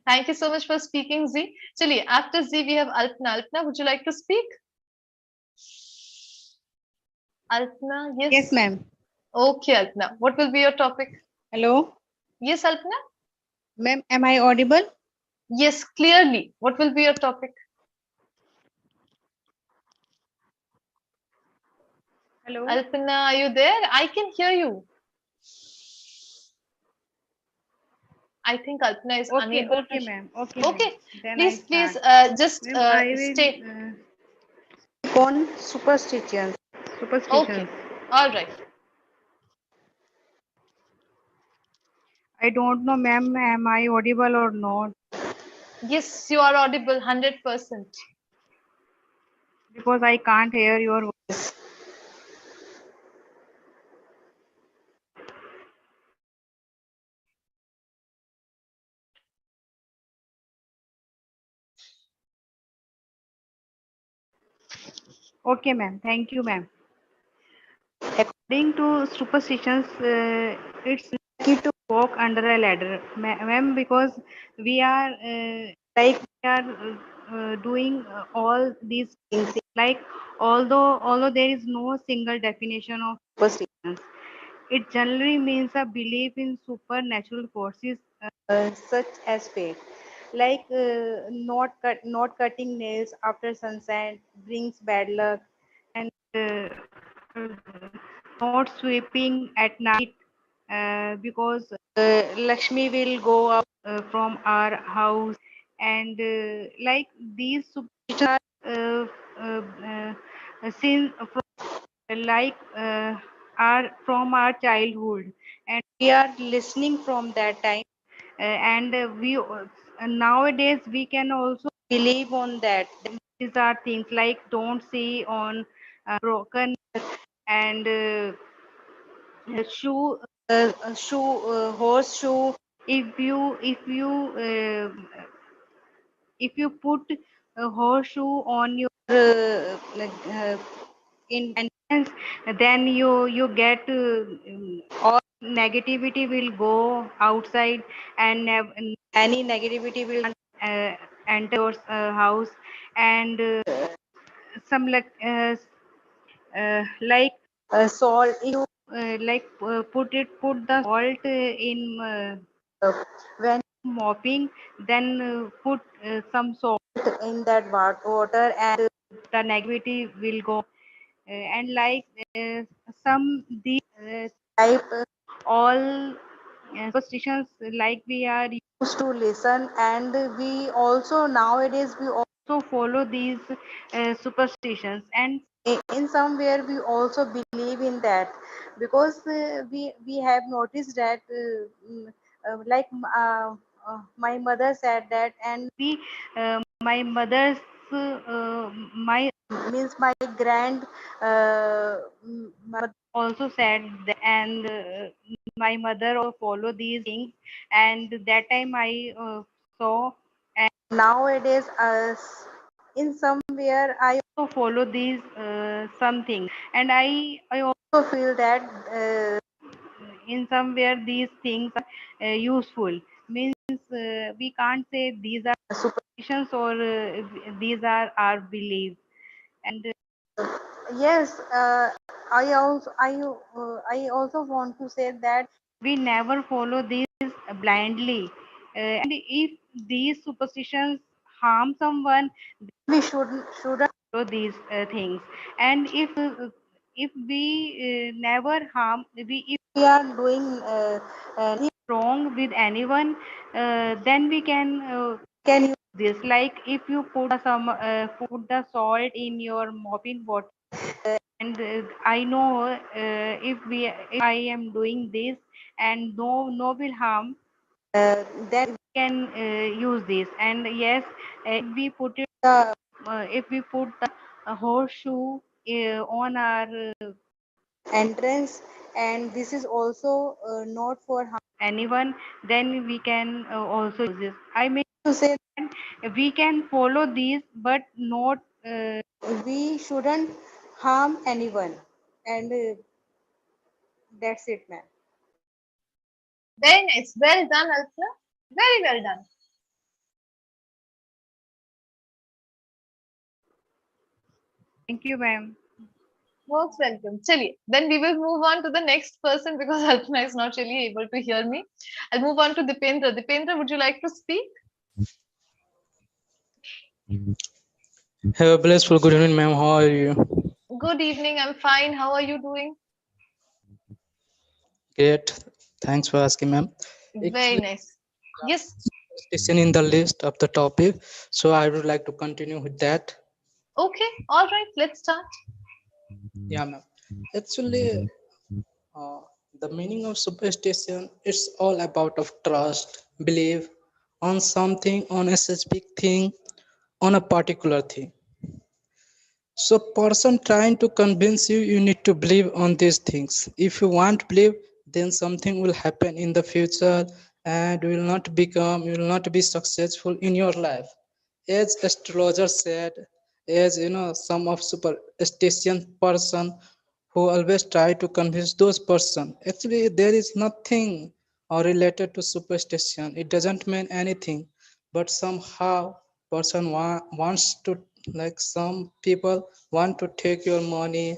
Thank you so much for speaking, Z. Chaliye, after Z, we have Alpna. Alpna, would you like to speak? Alpna, Yes, yes. ma'am. Okay, Alpna. What will be your topic? Hello, Yes, Alpna? ma'am. Am I audible? Yes, clearly. What will be your topic? Hello. Alpna, are you there? I can hear you. I think Alpna is Okay, unable to. okay, ma'am. Okay, ma'am. Okay, Then I please, start. just Ma'am, I will stay. speak on superstitions. Superstitions. Okay, all right. I don't know, ma'am. Am I audible or not? Yes, you are audible 100%. Because I can't hear your voice. Okay, ma'am. Thank you, ma'am. According to superstitions, it's lucky to walk under a ladder, ma'am, because we are we are doing all these things. Like although there is no single definition of superstitions, it generally means a belief in supernatural forces such as fate. Like not cutting nails after sunset brings bad luck, and uh, not sweeping at night because Lakshmi will go out from our house, and like these superstitions are since like are from our childhood, and we are listening from that time, and we nowadays we can also believe on that. These are things like don't see on broken, and shoe horseshoe. If you put a horseshoe on your in entrance, then you get all negativity will go outside, and any negativity will uh, enter your house, and some like salt. You put the salt in when mopping, then put some salt in that water, and the negativity will go. And like some these type all superstitions, like we are used to listen, and we also nowadays we also follow these superstitions, and in somewhere we also believe in that, because we have noticed that like my mother said that, and we my mother's my means my grand mother also said that, and my mother also follow these things, and that time I saw, and nowadays in somewhere I also follow these something, and I also feel that in somewhere these things are useful. means we can't say these are superstitions or these are our beliefs. And yes, I also want to say that we never follow these blindly. And if these superstitions harm someone, we shouldn't follow these things. And if we never harm, we if we are doing nothing wrong with anyone, then we can use this. Like if you put the salt in your mopping bottle, and I know if I am doing this and no will harm, then we can use this. And yes, if we put the horseshoe on our entrance, and this is also not for harm anyone, then we can also use this. I mean to say that we can follow these, but not we shouldn't harm anyone. And that's it, ma'am. Very nice. Well done, Alpna. Very well done. Thank you, ma'am. Most welcome. Chaliye. Then we will move on to the next person because Alpna is not really able to hear me. I'll move on to Dipendra. Dipendra, would you like to speak? Have a blissful good evening, ma'am. How are you? Good evening. I'm fine. How are you doing? Great. Thanks for asking, ma'am. Very nice. Yes. Superstition in the list of the topic, so I would like to continue with that. Okay. All right. Let's start. Yeah, ma'am. Actually, uh, the meaning of superstition it's all about of trust, belief on something, on a specific thing, on a particular thing. So person trying to convince you, you need to believe on these things. If you want to believe, then something will happen in the future and you will not be successful in your life. As astrologer said, as you know, some of superstition person who always try to convince those person. Actually, there is nothing related to superstition. It doesn't mean anything, but somehow wants to, like some people want to take your money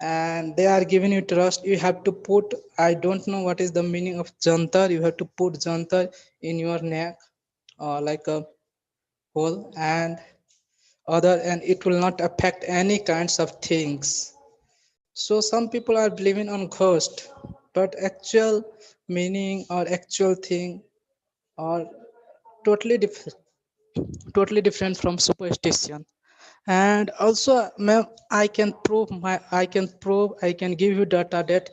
and they are giving you trust. You have to put, I don't know what is the meaning of jantar, you have to put jantar in your neck like a hole and other, and it will not affect any kinds of things. So some people are believing on ghost, but actual meaning or actual thing are totally different, totally different from superstition. And also, ma'am, I can give you data that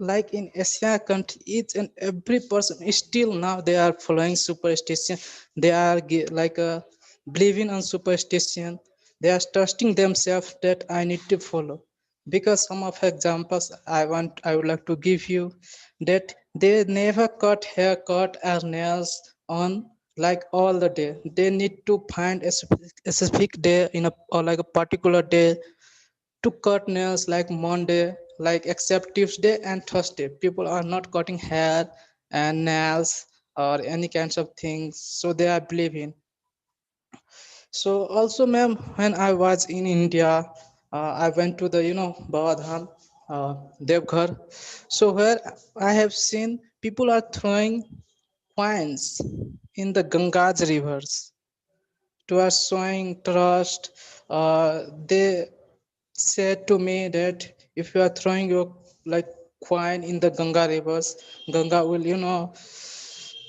like in Asia country, each and every person is still now they are following superstition. They are believing on superstition. They are trusting themselves that I need to follow. Because some of examples I would like to give you, that they never cut hair, cut or nails on like all the day. They need to find a specific day in a or like a particular day to cut nails, like Monday, like except Tuesday and Thursday. People are not cutting hair and nails or any kinds of things. So they are believing. So also, ma'am, when I was in India, I went to the Babadham, Devghar. So where I have seen people are throwing coins in the Ganga's rivers to us showing trust. They said to me that if you are throwing your like coin in the Ganga rivers, Ganga will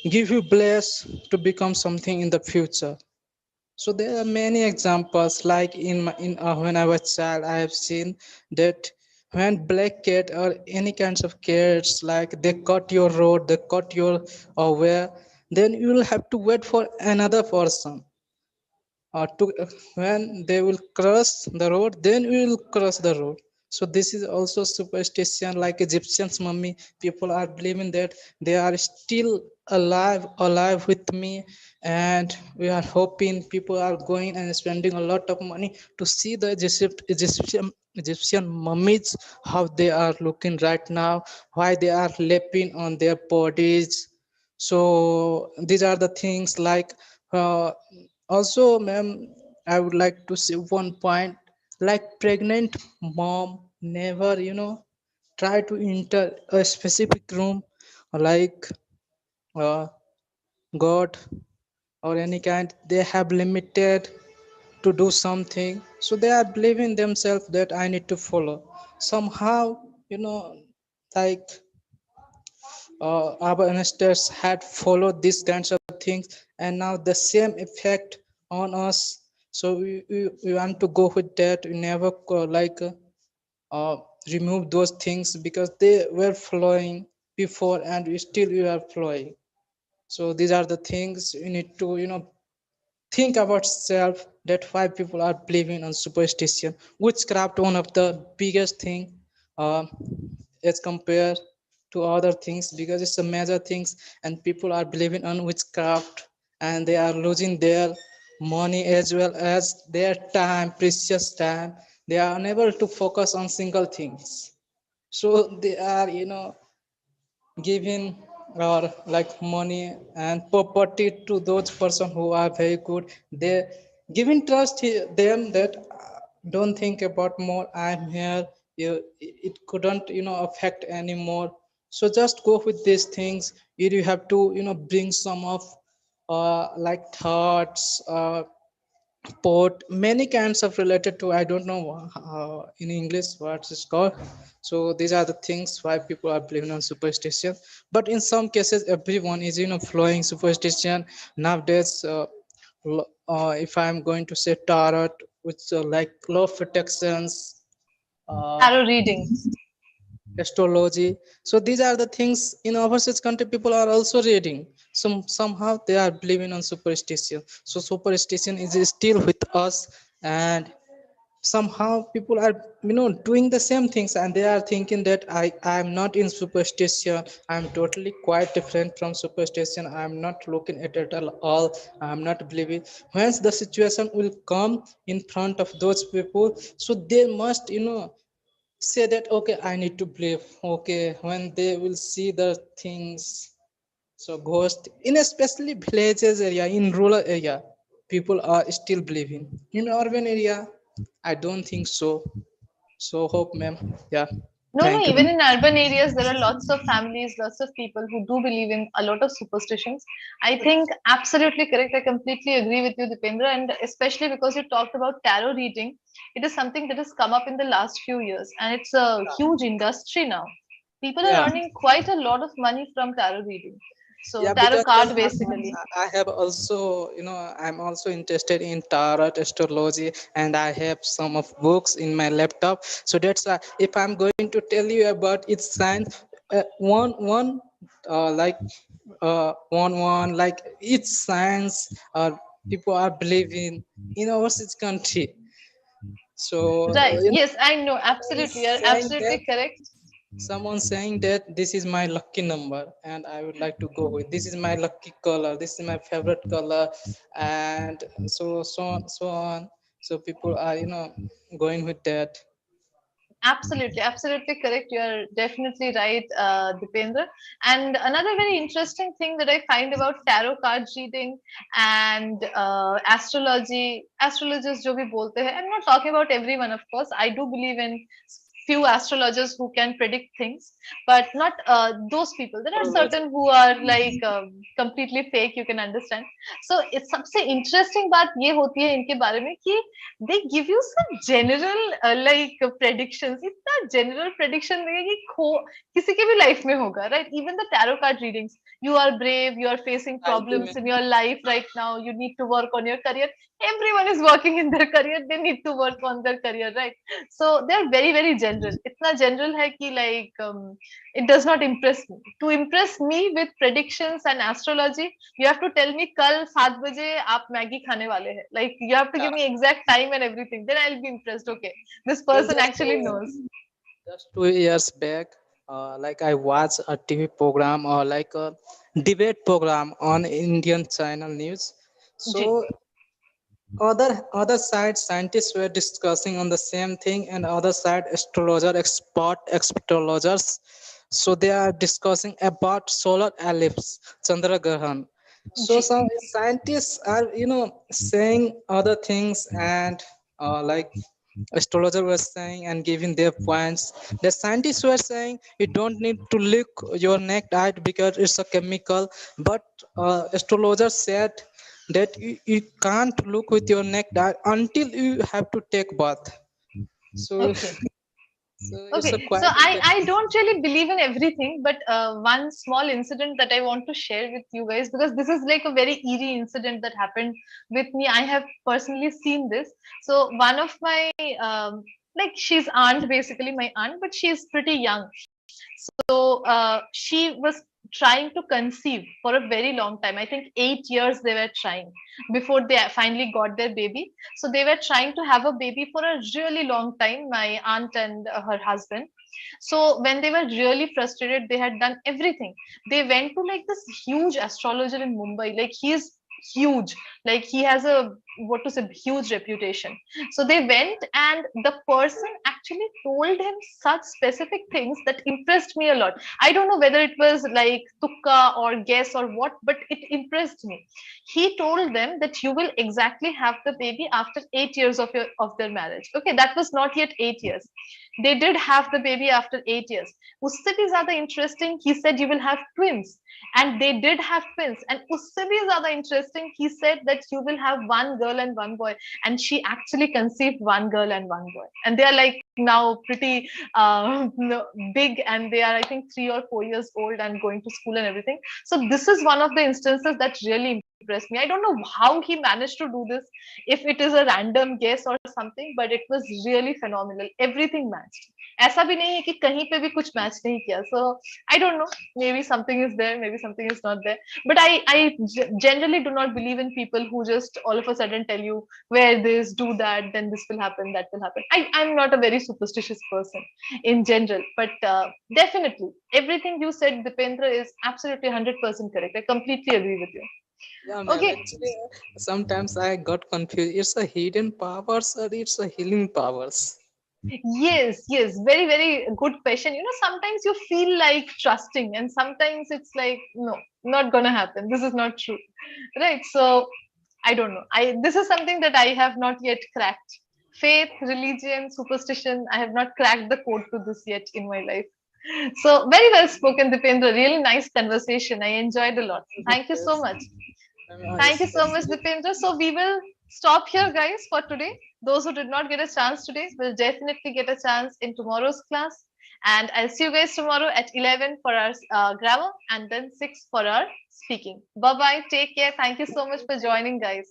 give you bless to become something in the future. So there are many examples. Like when I was child, I have seen that when black cat or any kinds of cats, like they cut your road, they cut your way, then you will have to wait for another person when they will cross the road, then we will cross the road. So this is also superstition. Like Egyptians mummy, people are believing that they are still alive with me, and we are hoping people are going and spending a lot of money to see the Egyptian mummies, how they are looking right now, why they are leaping on their bodies, So these are the things like also, ma'am, I would like to say one point, like pregnant mom never, try to enter a specific room like uh, God or any kind. They have limited to do something, so they are believing themselves that I need to follow somehow, like our ancestors had followed these kinds of things, and now the same effect on us. So we want to go with that. We never uh, remove those things because they were flowing before and we are flowing. So these are the things you need to think about self, that why people are believing on superstition. Witchcraft one of the biggest thing uh, as compared to other things, because it's a major things, and people are believing on witchcraft, and they are losing their money as well as their time, precious time. They are unable to focus on single things, so they are giving or like money and property to those person who are very good. They giving trust them that don't think about more, I'm here. It couldn't affect anymore. So just go with these things. You have to bring some of like thoughts, port, many kinds of related to, I don't know in English what it's called. So these are the things why people are believing on superstition. But in some cases everyone is flowing superstition nowadays. If I'm going to say tarot, which like law of protections, uh, Tarot reading. astrology. So these are the things in overseas country people are also reading. Somehow they are believing on superstition. So superstition is still with us, and somehow people are doing the same things, and they are thinking that I am not in superstition. I'm totally quite different from superstition. I'm not looking at it at all. I'm not believing. Once the situation will come in front of those people, so they must say that okay, I need to believe. Okay, when they will see the things. So ghost in especially villages area, in rural area, people are still believing. In urban area, I don't think so. So hope, ma'am. Yeah. No, no, Thank you, even ma'am. in urban areas, there are lots of families, lots of people who do believe in a lot of superstitions. I think absolutely correct. I completely agree with you, Dipendra, and especially because you talked about tarot reading. It is something that has come up in the last few years, and it's a huge industry now. People are Yeah. earning quite a lot of money from tarot reading. So, Yeah, tarot because ma'am, card basically. I have also, I'm also interested in tarot, astrology, and I have some of books in my laptop. So that's why if I'm going to tell you about its science, one, like like its science, people are believing in our country. So Right. Yes, I know. someone Absolutely. You're saying that absolutely correct. someone saying that this is my lucky number and I would like to go with, this is my lucky color, this is my favorite color, and so on. So people are going with that. Absolutely, absolutely correct. You're definitely right, Dipendra. And another very interesting thing that I find about tarot card reading and astrologers, जो भी बोलते हैं. I'm not talking about everyone, of course. I do believe in few astrologers who can predict things, but not those people. There are certain who are like completely fake. You can understand. So it's सबसे interesting बात ये होती है इनके बारे में कि they give you some general like predictions. इतना general prediction देंगे कि किसी के भी life में होगा, right? Even the tarot card readings. You are brave. You are facing Thank you, problems in ma'am. your life right now. You need to work on your career. Everyone is working in their career. They need to work on their career, right? So they're very very general. इतना general है कि like it does not impress me. To impress me with predictions and astrology, you have to tell me कल 7 बजे आप Maggi खाने वाले हैं. Like you have to give me exact time and everything. Then I'll be impressed. Okay, this Well, person actually knows. just 2 years back, like I watched a TV program or like a debate program on Indian channel news. Ji. So other side scientists were discussing on the same thing, and other side astrologer expert astrologers So they are discussing about solar eclipse, Chandra Grahan. So some scientists are, saying other things, and like astrologer was saying and giving their points. The scientists were saying you don't need to look your naked eye because it's a chemical, but astrologer said that you can't look with your naked eye until you have to take bath. So, Okay. so it's a Okay, so quite I interesting. don't really believe in everything, but one small incident that I want to share with you guys, because this is like a very eerie incident that happened with me. I have personally seen this. So one of my like she's aunt, basically my aunt, but she's pretty young. So she was trying to conceive for a very long time. I think 8 years they were trying before they finally got their baby. So they were trying to have a baby for a really long time, my aunt and her husband. So when they were really frustrated, they had done everything. They went to like this huge astrologer in Mumbai. Like he is huge. Like he has a, what to say, huge reputation. So they went, and the person actually told him such specific things that impressed me a lot. I don't know whether it was like tukka or guess or what, but it impressed me. He told them that you will exactly have the baby after 8 years of their marriage. Okay, that was not yet 8 years. They did have the baby after 8 years. उससे भी ज़्यादा interesting, he said you will have twins, and they did have twins. And उससे भी ज़्यादा interesting, he said that you will have one girl and one boy, and she actually conceived one girl and one boy, and they are like now pretty big, and they are, I think, 3 or 4 years old and going to school and everything. So this is one of the instances that really impressed me. I don't know how he managed to do this, if it is a random guess or something, but it was really phenomenal. Everything matched. ऐसा भी नहीं है कि कहीं पे भी कुछ match नहीं किया. So I don't know, maybe something is there, maybe something is not there, but I generally do not believe in people who just all of a sudden tell you wear this, do that, then this will happen, that will happen. I'm not a very superstitious person in general, but definitely everything you said, Dipendra, is absolutely 100% correct. I completely agree with you. Yeah, ma'am. Okay. Actually, sometimes I got confused. It's a hidden powers or it's a healing powers. Yes, yes, very, very good question. You know, sometimes you feel like trusting, and sometimes it's like, no, not gonna happen. This is not true, right? So I don't know. I This is something that I have not yet cracked. Faith, religion, superstition. I have not cracked the code to this yet in my life. So very well spoken, Dipendra. Really nice conversation. I enjoyed a lot. Thank you so Yes. much. Thank you It's so much, Dipendra. So we will stop here, guys, for today. Those who did not get a chance today will definitely get a chance in tomorrow's class. And I'll see you guys tomorrow at 11 for our grammar, and then 6 for our speaking. Bye bye. Take care. Thank you so much for joining, guys.